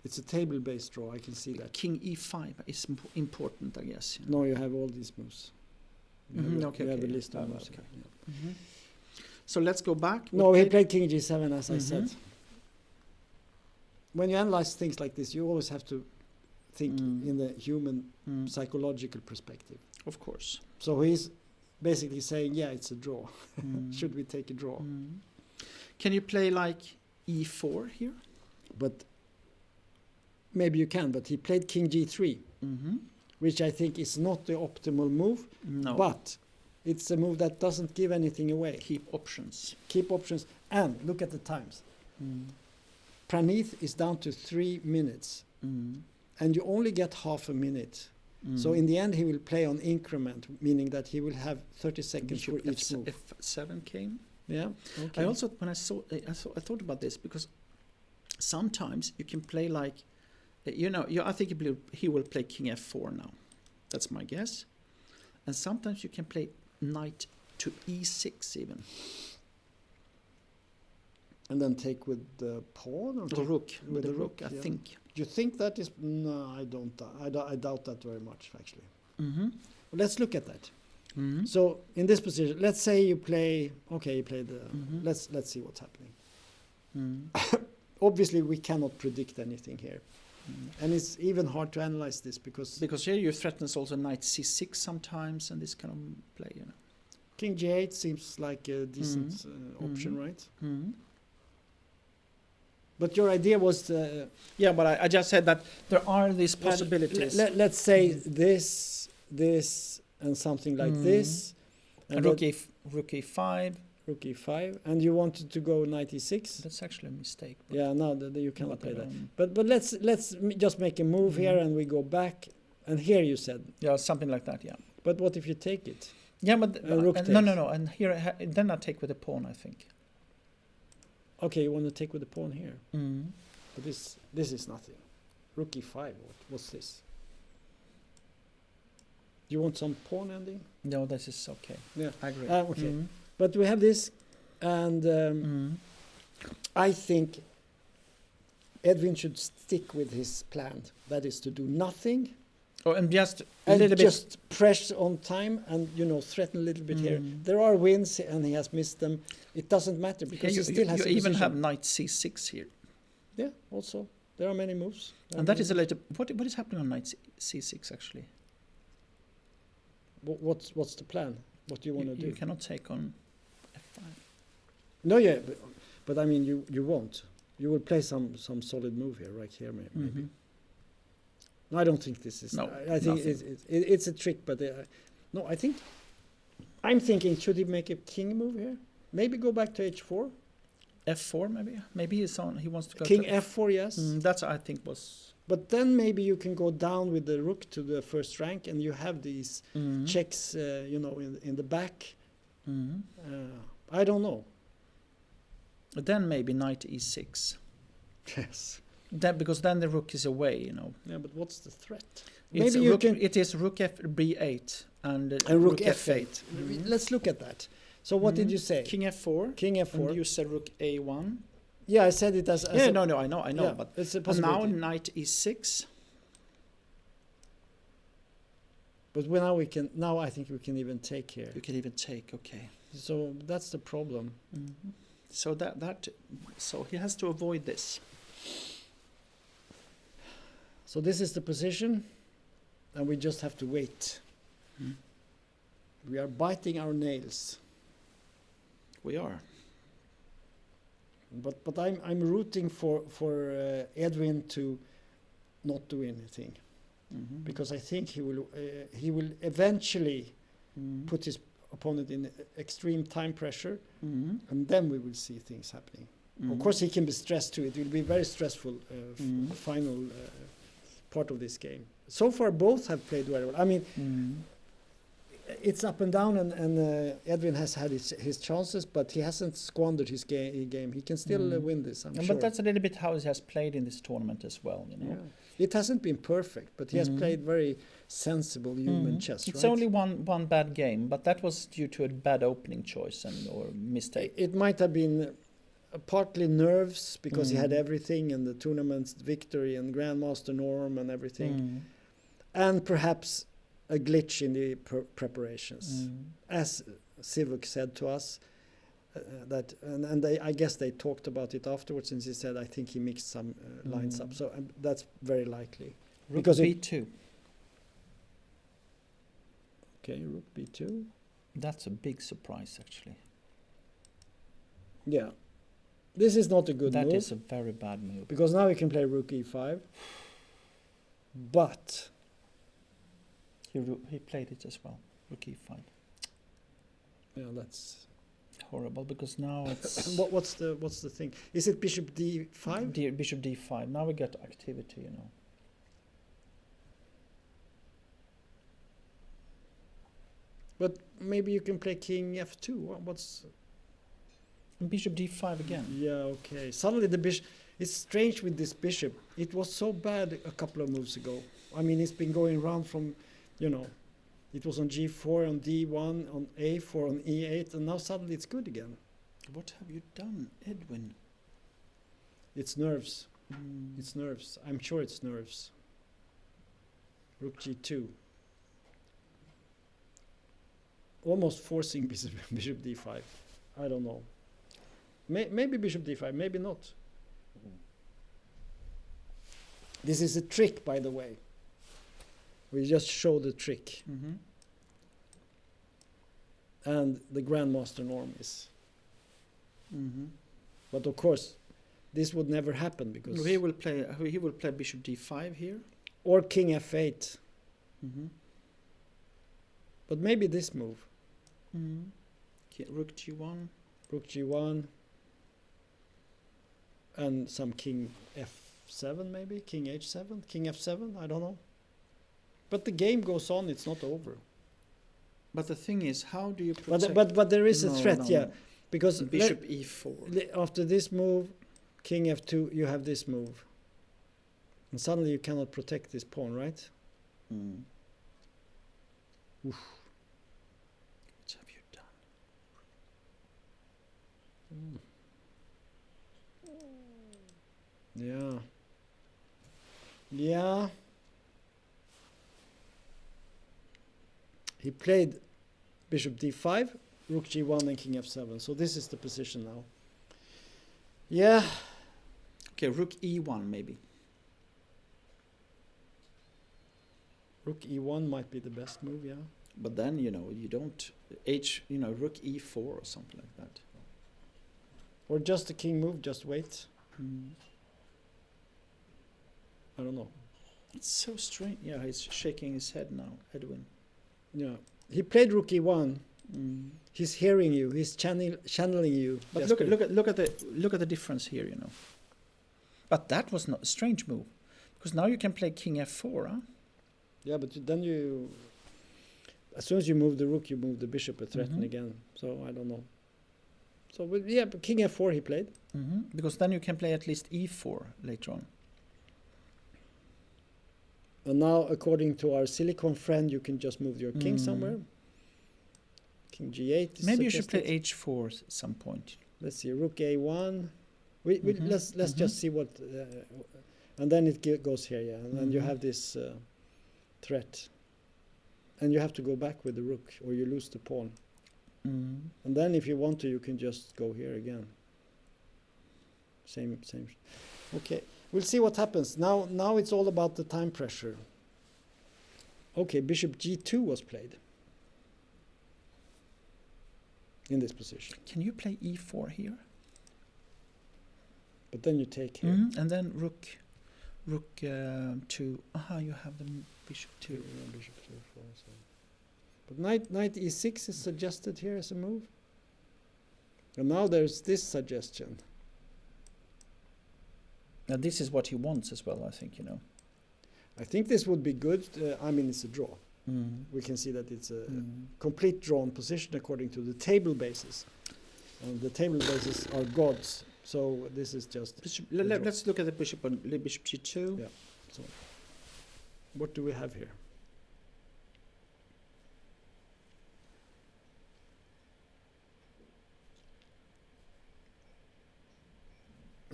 It's a table-based draw. I can see that. King e5 is important, I guess. No, you have all these moves. You have a list of moves. Okay. So let's go back. No, he played king g7, as I said. When you analyze things like this, you always have to think in the human psychological perspective. Of course. So he's basically saying, yeah, it's a draw. Should we take a draw? Can you play like e4 here? But maybe you can, but he played king g3, which I think is not the optimal move. No. But it's a move that doesn't give anything away. Keep options. Keep options. And look at the times. Praneeth is down to 3 minutes. And you only get half a minute. So in the end, he will play on increment, meaning that he will have 30 seconds for each move. f7 came. Yeah. Okay. I also, when I thought about this because sometimes you can play like, I think he will play king f4 now. That's my guess. And sometimes you can play knight to e6 even. And then take with the pawn or the rook. with the rook, I think. Do you think that is? No, I don't. I doubt that very much, actually. Mm-hmm. Well, let's look at that. Mm-hmm. So in this position, let's say you play. Okay, you play the. Mm-hmm. Let's see what's happening. Mm-hmm. Obviously, we cannot predict anything here, and it's even hard to analyze this because here you threatens also knight c6 sometimes, and this kind of play. King g8 seems like a decent option, right? Mm-hmm. But your idea was but I just said that there are these possibilities. Let's say this, and something like this. And rook e5. Rook e5. And you wanted to go knight e6? That's actually a mistake. Yeah, no, you cannot play that. But let's just make a move here and we go back. And here you said. Yeah, something like that, yeah. But what if you take it? Yeah, but no. And here, then I take with the pawn, I think. Okay, you want to take with the pawn here. Mm. But this is nothing. Rook e5, what's this? Do you want some pawn ending? No, this is okay. Yeah, I agree. Okay, but we have this, and I think Edwin should stick with his plan. That is to do nothing. Oh, and just just press on time and threaten a little bit here. There are wins and he has missed them. It doesn't matter because he still has. You even have knight c6 here. Yeah, also there are many moves. And that is a later. What is happening on knight c6 actually? What's the plan? What do you want to do? You cannot take on f5. No, yeah, but I mean you won't. You will play some solid move here, right here maybe. Mm-hmm. No, I don't think this is. No, I think it's a trick, but no, I think. I'm thinking, should he make a king move here? Maybe go back to h4. f4 maybe. Maybe he wants to go King to f4, yes. That's I think was. But then maybe you can go down with the rook to the first rank, and you have these checks, in the back. I don't know. Then maybe knight e6. Yes. Because then the rook is away, Yeah, but what's the threat? It's Maybe you can. It is rook b8 and Rook f8. Let's look at that. So what did you say? King f4. King f4. And you said rook a1. Yeah, I said it as. Yeah, no, I know, yeah, but it's a and now possibility. knight e6. But now I think we can even take here. You can even take, okay. So that's the problem. So so he has to avoid this. So this is the position, and we just have to wait. We are biting our nails. We are. But I'm rooting for Edwin to not do anything, because I think he will eventually put his opponent in extreme time pressure, and then we will see things happening. Of course, he can be stressed too. It will be very stressful final part of this game. So far, both have played very well. I mean, it's up and down, and Edwin has had his chances, but he hasn't squandered his game. He can still win this, I'm sure. But that's a little bit how he has played in this tournament as well, Yeah. It hasn't been perfect, but he has played very sensible human chess, It's right? only one bad game, but that was due to a bad opening choice or mistake. It might have been partly nerves, because he had everything, and the tournament's victory and Grandmaster norm and everything, and perhaps a glitch in the preparations. As Sivuk said to us, that and I guess they talked about it afterwards, since he said, I think he mixed some lines up. So that's very likely. Rook Because b2. Okay, rook b2. That's a big surprise, actually. Yeah. This is not a good move. That is a very bad move. Because now we can play rook e5. But He played it as well. Rook e5. yeah, that's Horrible, because now it's what's the thing? Is it bishop d5? bishop d5. Now we get activity, But maybe you can play king f2. What's Bishop d5 again. Yeah, okay. Suddenly the bishop. It's strange with this bishop. It was so bad a couple of moves ago. I mean, it's been going around from, it was on g4, on d1, on a4, on e8, and now suddenly it's good again. What have you done, Edwin? It's nerves. It's nerves. I'm sure it's nerves. Rook g2. Almost forcing bishop d5. I don't know. Maybe bishop d5, maybe not. This is a trick, by the way. We just show the trick. And the Grandmaster norm is. But of course, this would never happen, because He will play bishop d5 here. or king f8. But maybe this move. Rook g1. Rook g1. And some king f7 maybe, king h7, king f7, I don't know. But the game goes on, it's not over. But the thing is, how do you protect? But there is a No, threat, no, yeah. no. Because Bishop e4. after this move, king f2, you have this move. And suddenly you cannot protect this pawn, right? What have you done? Yeah. Yeah. He played bishop d5, rook g1 and king f7. So this is the position now. Yeah. Okay, rook e1 maybe. Rook e1 might be the best move, yeah. But then, you don't rook e4 or something like that. Or just a king move, just wait. I don't know. It's so strange. Yeah, he's shaking his head now, Edwin. Yeah. He played rook e1. He's hearing you. He's channeling you. But Jesper. look at the difference here, But that was not a strange move, because now you can play king f4, huh? Yeah, but then as soon as you move the rook, you move the bishop a threaten again. So I don't know. So but king f4 he played. Because then you can play at least e4 later on. And now, according to our silicon friend, you can just move your king somewhere. King g8 is Maybe you should play suggested. h4 at some point. Let's see, rook a1. Let's just see what, and then it goes here, yeah. And then you have this threat, and you have to go back with the rook, or you lose the pawn. And then, if you want to, you can just go here again. Same. Okay, we'll see what happens. Now it's all about the time pressure. Okay, bishop g2 was played in this position. Can you play e4 here? But then you take here. And then rook to. You have the bishop 2. Yeah, bishop 2, 4, so. But knight e6 is suggested here as a move. And now there's this suggestion. Now this is what he wants as well, I think, I think this would be good. I mean, it's a draw. We can see that it's a complete drawn position according to the table bases. And the table bases are gods. So this is just... Let's look at the bishop on bishop g2. Yeah. So what do we have here?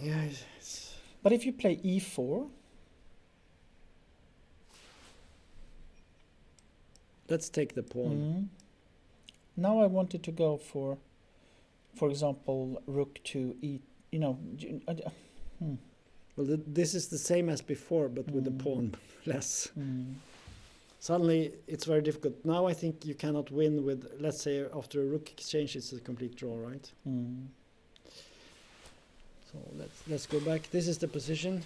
Yeah, but if you play e4, let's take the pawn. Now I wanted to go for example, rook to e. Well, this is the same as before, but with the pawn less. Suddenly, it's very difficult. Now I think you cannot win with, let's say, after a rook exchange, it's a complete draw, right? So let's go back. This is the position.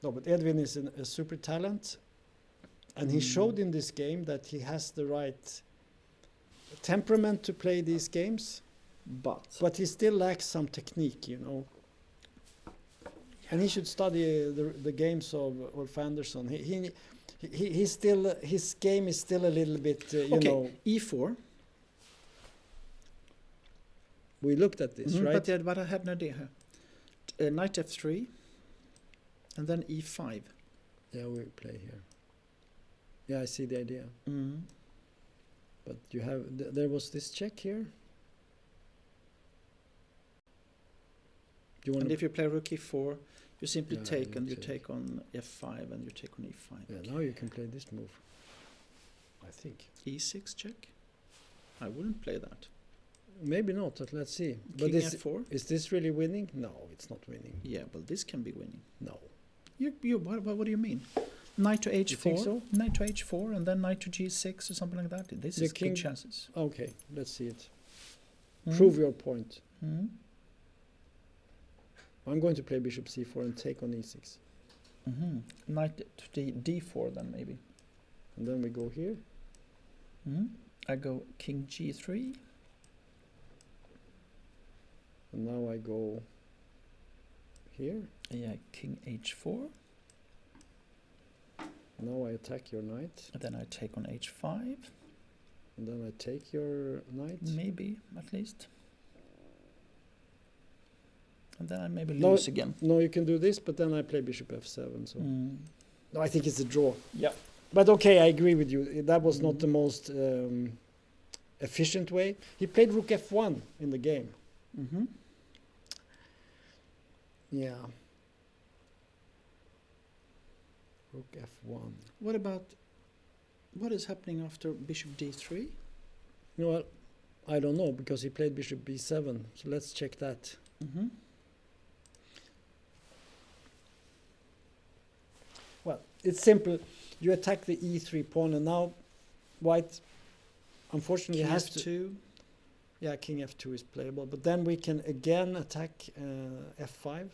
No, but Edwin is a super talent, and he showed in this game that he has the right temperament to play these games, but he still lacks some technique, And he should study the games of Ulf Andersson. He still, his game is still a little bit, e4. We looked at this, right? But I have no idea here. Knight f3, and then e5. Yeah, we play here. Yeah, I see the idea. But you have, there was this check here. And if you play rook e4, you simply take, you and you take. take on f5, and you take on e5. Yeah, now you can play this move, I think. e6 check? I wouldn't play that. Maybe not, but let's see. King But f4? is this really winning? No, it's not winning. Yeah, but this can be winning. No. What do you mean? Knight to h4, You think so? knight to h4, and then knight to g6 or something like that. This The is king- good chances. Okay, let's see it. Prove your point. I'm going to play bishop c4 and take on e6. Knight to d4 then maybe. And then we go here. I go king g3. And now I go here. Yeah, king h4. Now I attack your knight. And then I take on h5. And then I take your knight. Maybe, at least. And then I maybe No, lose again. No, you can do this, but then I play bishop f7. So no, I think it's a draw. Yeah. But okay, I agree with you. That was not the most efficient way. He played rook f1 in the game. Yeah. Rook f1. What about What is happening after bishop d3? Well, I don't know, because he played bishop b7. So let's check that. Mm-hmm. Well, it's simple. You attack the e3 pawn, and now white, unfortunately, King has to. f2. Yeah, king f2 is playable, but then we can again attack f5.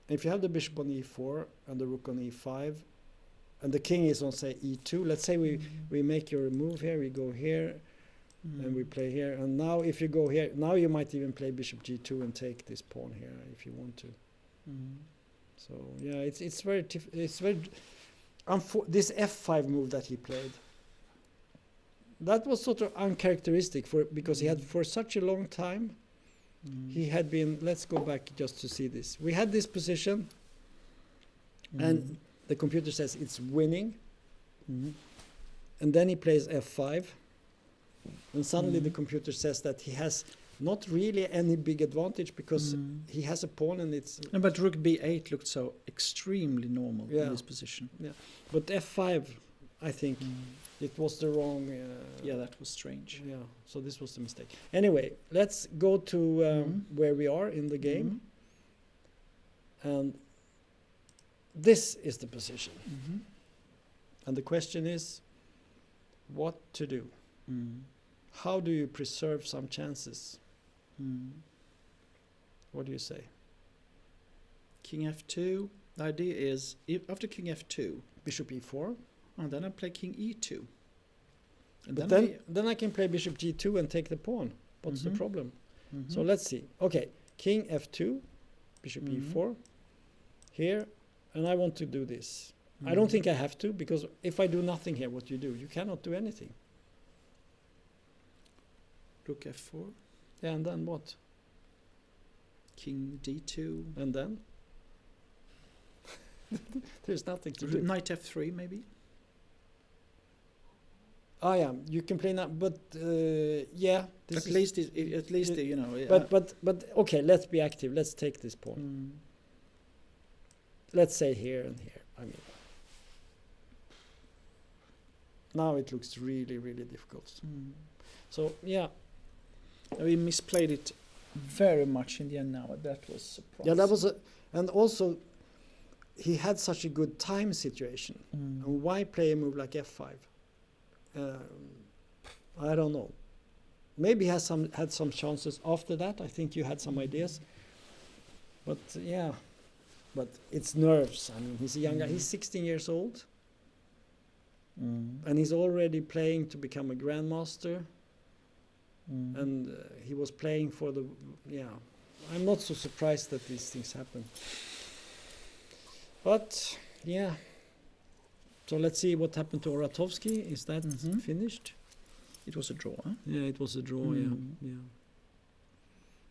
If you have the bishop on e4 and the rook on e5, and the king is on, say, e2, let's say we make your move here, we go here, and we play here, and now if you go here, now you might even play bishop g2 and take this pawn here if you want to. So yeah, it's very this f5 move that he played, that was sort of uncharacteristic because he had for such a long time he had been. Let's go back just to see this. We had this position, and the computer says it's winning, and then he plays f5, and suddenly the computer says that he has not really any big advantage because he has a pawn and it's. No, but rook b8 looked so extremely normal in this position. Yeah, but f5, I think it was the wrong. Yeah, that was strange. Yeah, so this was the mistake. Anyway, let's go to where we are in the game, and this is the position. And the question is, what to do? How do you preserve some chances? What do you say? King f2. The idea is, after king f2, Bishop e4. and then I play king e2. And But then then I can play bishop g2 and take the pawn. What's the problem? Mm-hmm. So let's see. Okay, king f2, bishop e4, here, and I want to do this. I don't think I have to, because if I do nothing here, what you do? You cannot do anything. Rook f4, Yeah, and then what? king d2, And then? There's nothing to do. knight f3 maybe. Ah, yeah, you can play now, but yeah. At least, you know. Yeah. But okay, let's be active. Let's take this pawn. Let's say here and here. I mean, now it looks really, really difficult. So yeah, We misplayed it very much in the end now. That was surprising. yeah, that was and also he had such a good time situation. And why play a move like f5? I don't know. Maybe he had some chances after that. I think you had some ideas. But yeah, but it's nerves. I mean, he's a young guy. He's 16 years old. And he's already playing to become a grandmaster. And he was playing for the, I'm not so surprised that these things happen. But, yeah. So let's see what happened to Oratovsky. Is that finished? It was a draw, huh? Yeah, it was a draw, yeah.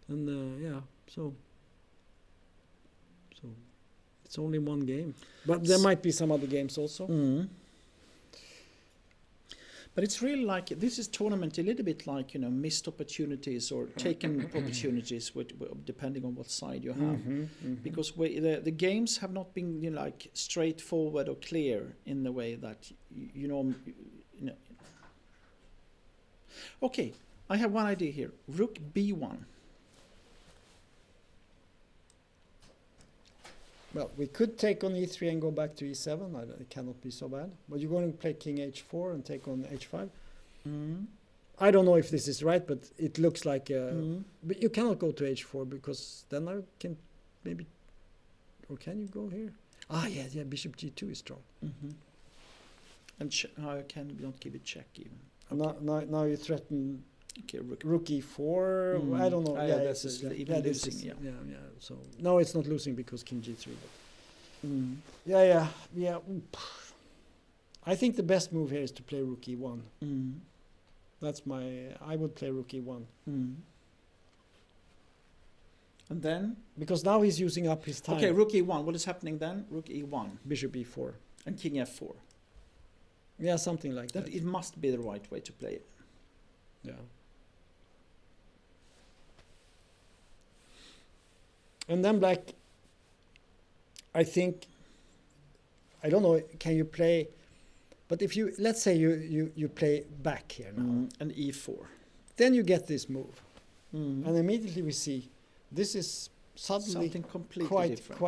And, so it's only one game. But there might be some other games also. But it's really like, this is tournament a little bit like, missed opportunities or taken opportunities, depending on what side you have. Because the games have not been like straightforward or clear in the way that, you know. Okay, I have one idea here. Rook b1. Well, we could take on e3 and go back to e7. It cannot be so bad. But you're going to play king h4 and take on h5. I don't know if this is right, but it looks like... But you cannot go to h4 because then I can maybe... Or can you go here? Ah, yeah, bishop g2 is strong. And I can not give it check even. Now you threaten... Okay, rook e4. I don't know. This is even losing. Yeah. So no, it's not losing because king g3. Yeah. I think the best move here is to play rook e1. That's I would play rook e1. And then because now he's using up his time. Okay, rook e1. What is happening then? Rook e1. Bishop e4. And king f4. Yeah, something like that. It must be the right way to play it. Yeah. And then black I think, I don't know, can you play, but if you, let's say you play back here now, And e4. then you get this move. Mm. And immediately we see this is suddenly Something completely different.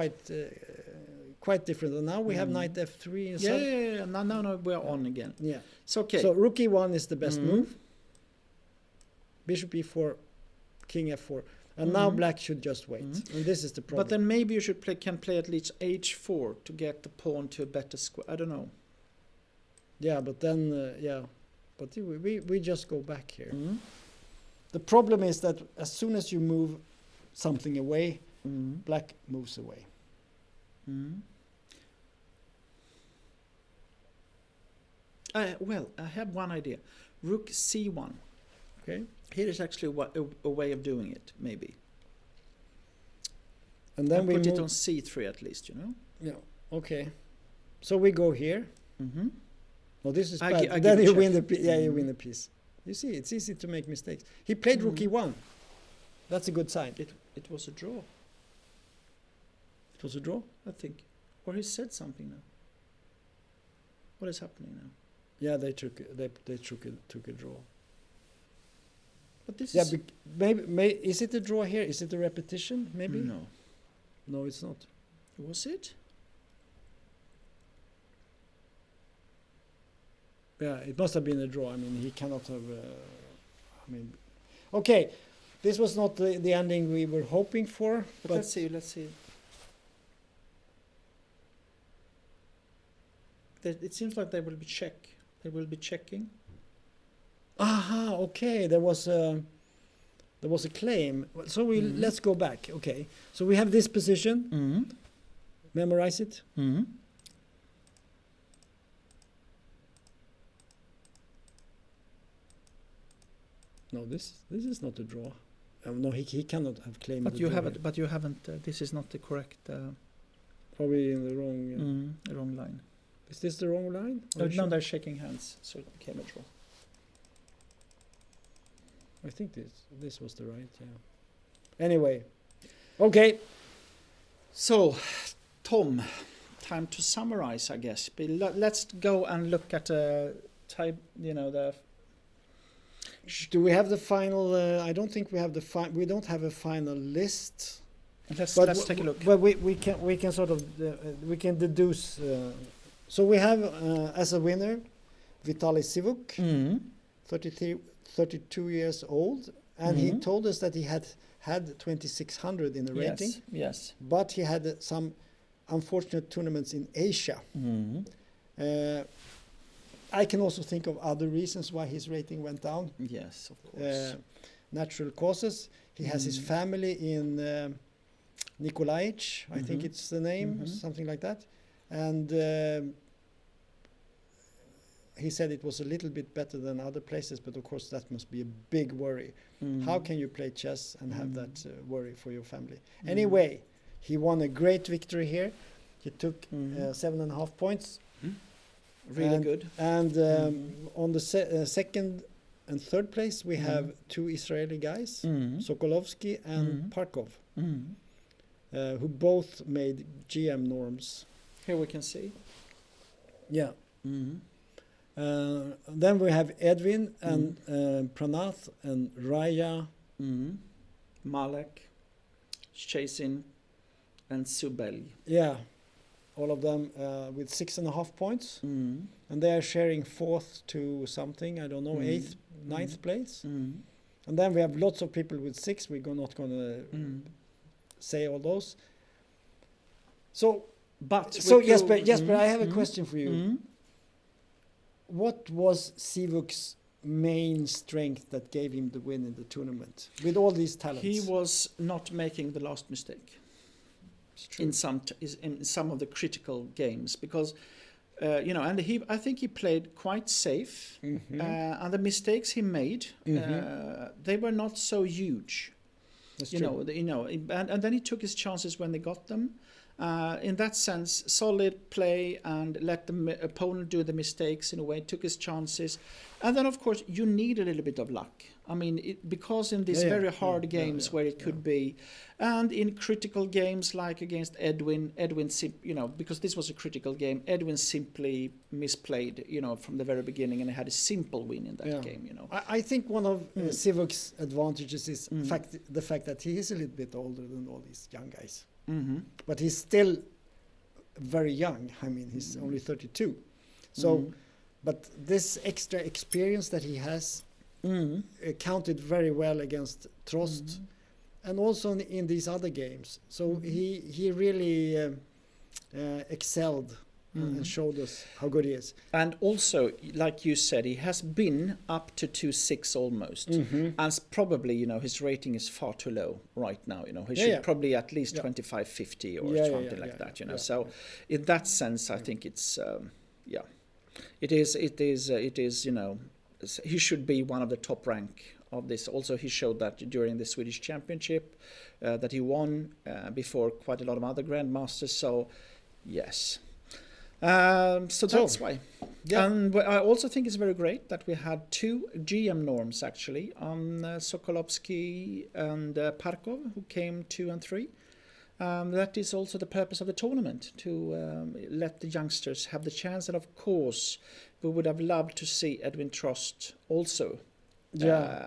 quite different. And now we have knight f3. And Yeah. No, we're on again. yeah. It's okay. So rook e1 is the best move. Bishop e4, king f4. And now black should just wait. And this is the problem. But then maybe you should can play at least h4 to get the pawn to a better square. I don't know. yeah, but then, yeah. But we just go back here. Mm. The problem is that as soon as you move something away, black moves away. Mm. Well, I have one idea. Rook c1. Okay. Here is actually a way of doing it, maybe. And then we put move, it on c3 at least, you know. yeah, okay. So we go here. Mm-hmm. Well, this is I bad. gi- I Then give you a win the check. piece. Yeah, you win the piece. You see, it's easy to make mistakes. He played rook e1. That's a good sign. It was a draw, It was a draw. I think. Or he said something now. What is happening now? Yeah, they took a draw. But this Yeah, is... maybe is it a draw here? Is it a repetition? Maybe. No, it's not. Was it? Yeah, it must have been a draw. I mean, he cannot have. Okay, this was not the ending we were hoping for. But let's see. It seems like they will be checking. Aha, okay. There was a claim. So let's go back. Okay, so we have this position. Mm-hmm. Memorize it. Mm-hmm. No, this is not a draw. No, he cannot have claimed. But the you draw haven't. here. But you haven't. This is not the correct. Probably in the wrong. The wrong line. Is this the wrong line? No, Are you sure? they're shaking hands, so it became a draw. I think this was the right. Yeah. Anyway, okay. So, Tom, time to summarize, I guess. But let's go and look at type. You know the. Do we have the final? I don't think we have the we don't have a final list. Let's take a look. But we can sort of we can deduce. So we have as a winner, Vitaly Sivuk, 32 years old, and he told us that he had 2600 in the rating. Yes. But he had some unfortunate tournaments in Asia. I can also think of other reasons why his rating went down. Yes, of course. Natural causes. He has his family in Nikolaich, I think it's the name, something like that. And he said it was a little bit better than other places, but of course that must be a big worry. How can you play chess and have that worry for your family? Anyway, he won a great victory here. He took 7.5 points. Really good. And on the second and third place, we have two Israeli guys, Sokolovsky and Parkov, who both made GM norms. Here we can see. Yeah. Then we have Edwin and Pranath and Raya. Malek, Chasin, and Subel. Yeah. All of them with 6.5 points. And they are sharing 4th to something, I don't know, 8th, 9th place. And then we have lots of people with 6. We're not going to say all those. So Jesper, I have a question for you. What was Sivuk's main strength that gave him the win in the tournament with all these talents? He was not making the last mistake in some of the critical games because and I think he played quite safe and the mistakes he made they were not so huge. That's And then he took his chances when they got them. In that sense, solid play and let the opponent do the mistakes in a way, took his chances. And then, of course, you need a little bit of luck. I mean, because in these very hard games where it could be, and in critical games like against Edwin, because this was a critical game, Edwin simply misplayed, from the very beginning, and he had a simple win in that game, I think one of Sivuk's advantages is the fact that he is a little bit older than all these young guys. Mm-hmm. But he's still very young. I mean, he's only 32. So, but this extra experience that he has counted very well against Trost, and also in these other games. So he really excelled and showed us how good he is. And also, like you said, he has been up to 2.6 almost. And probably, his rating is far too low right now. He should probably at least 25-50 or something like that. So in that sense, I think it's it is. He should be one of the top rank of this. Also, he showed that during the Swedish Championship that he won before quite a lot of other grandmasters. So yes. So that's why. Yeah. And I also think it's very great that we had 2 GM norms actually, Sokolovsky and Parkov, who came 2 and 3. That is also the purpose of the tournament, to let the youngsters have the chance. And of course, we would have loved to see Edwin Trost also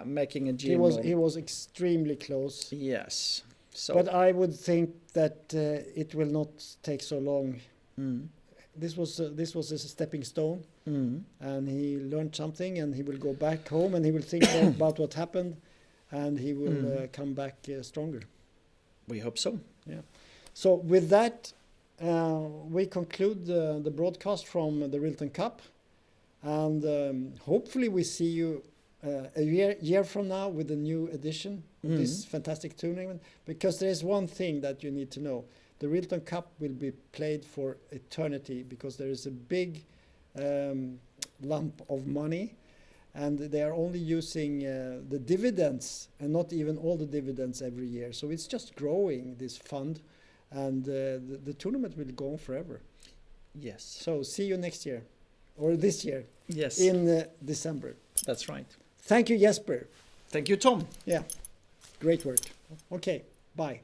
making a GM norm. He was extremely close. Yes. So, but I would think that it will not take so long. This was a stepping stone, and he learned something, and he will go back home and he will think about what happened, and he will come back stronger. We hope so. Yeah. So with that, we conclude the broadcast from the Rilton Cup, and hopefully we see you a year from now with a new edition of this fantastic tournament. Because there is one thing that you need to know. The Rilton Cup will be played for eternity, because there is a big lump of money, and they are only using the dividends, and not even all the dividends every year. So it's just growing, this fund, and the tournament will go on forever. Yes. So see you next year, or this year. Yes. In December. That's right. Thank you, Jesper. Thank you, Tom. Yeah, great work. Okay, bye.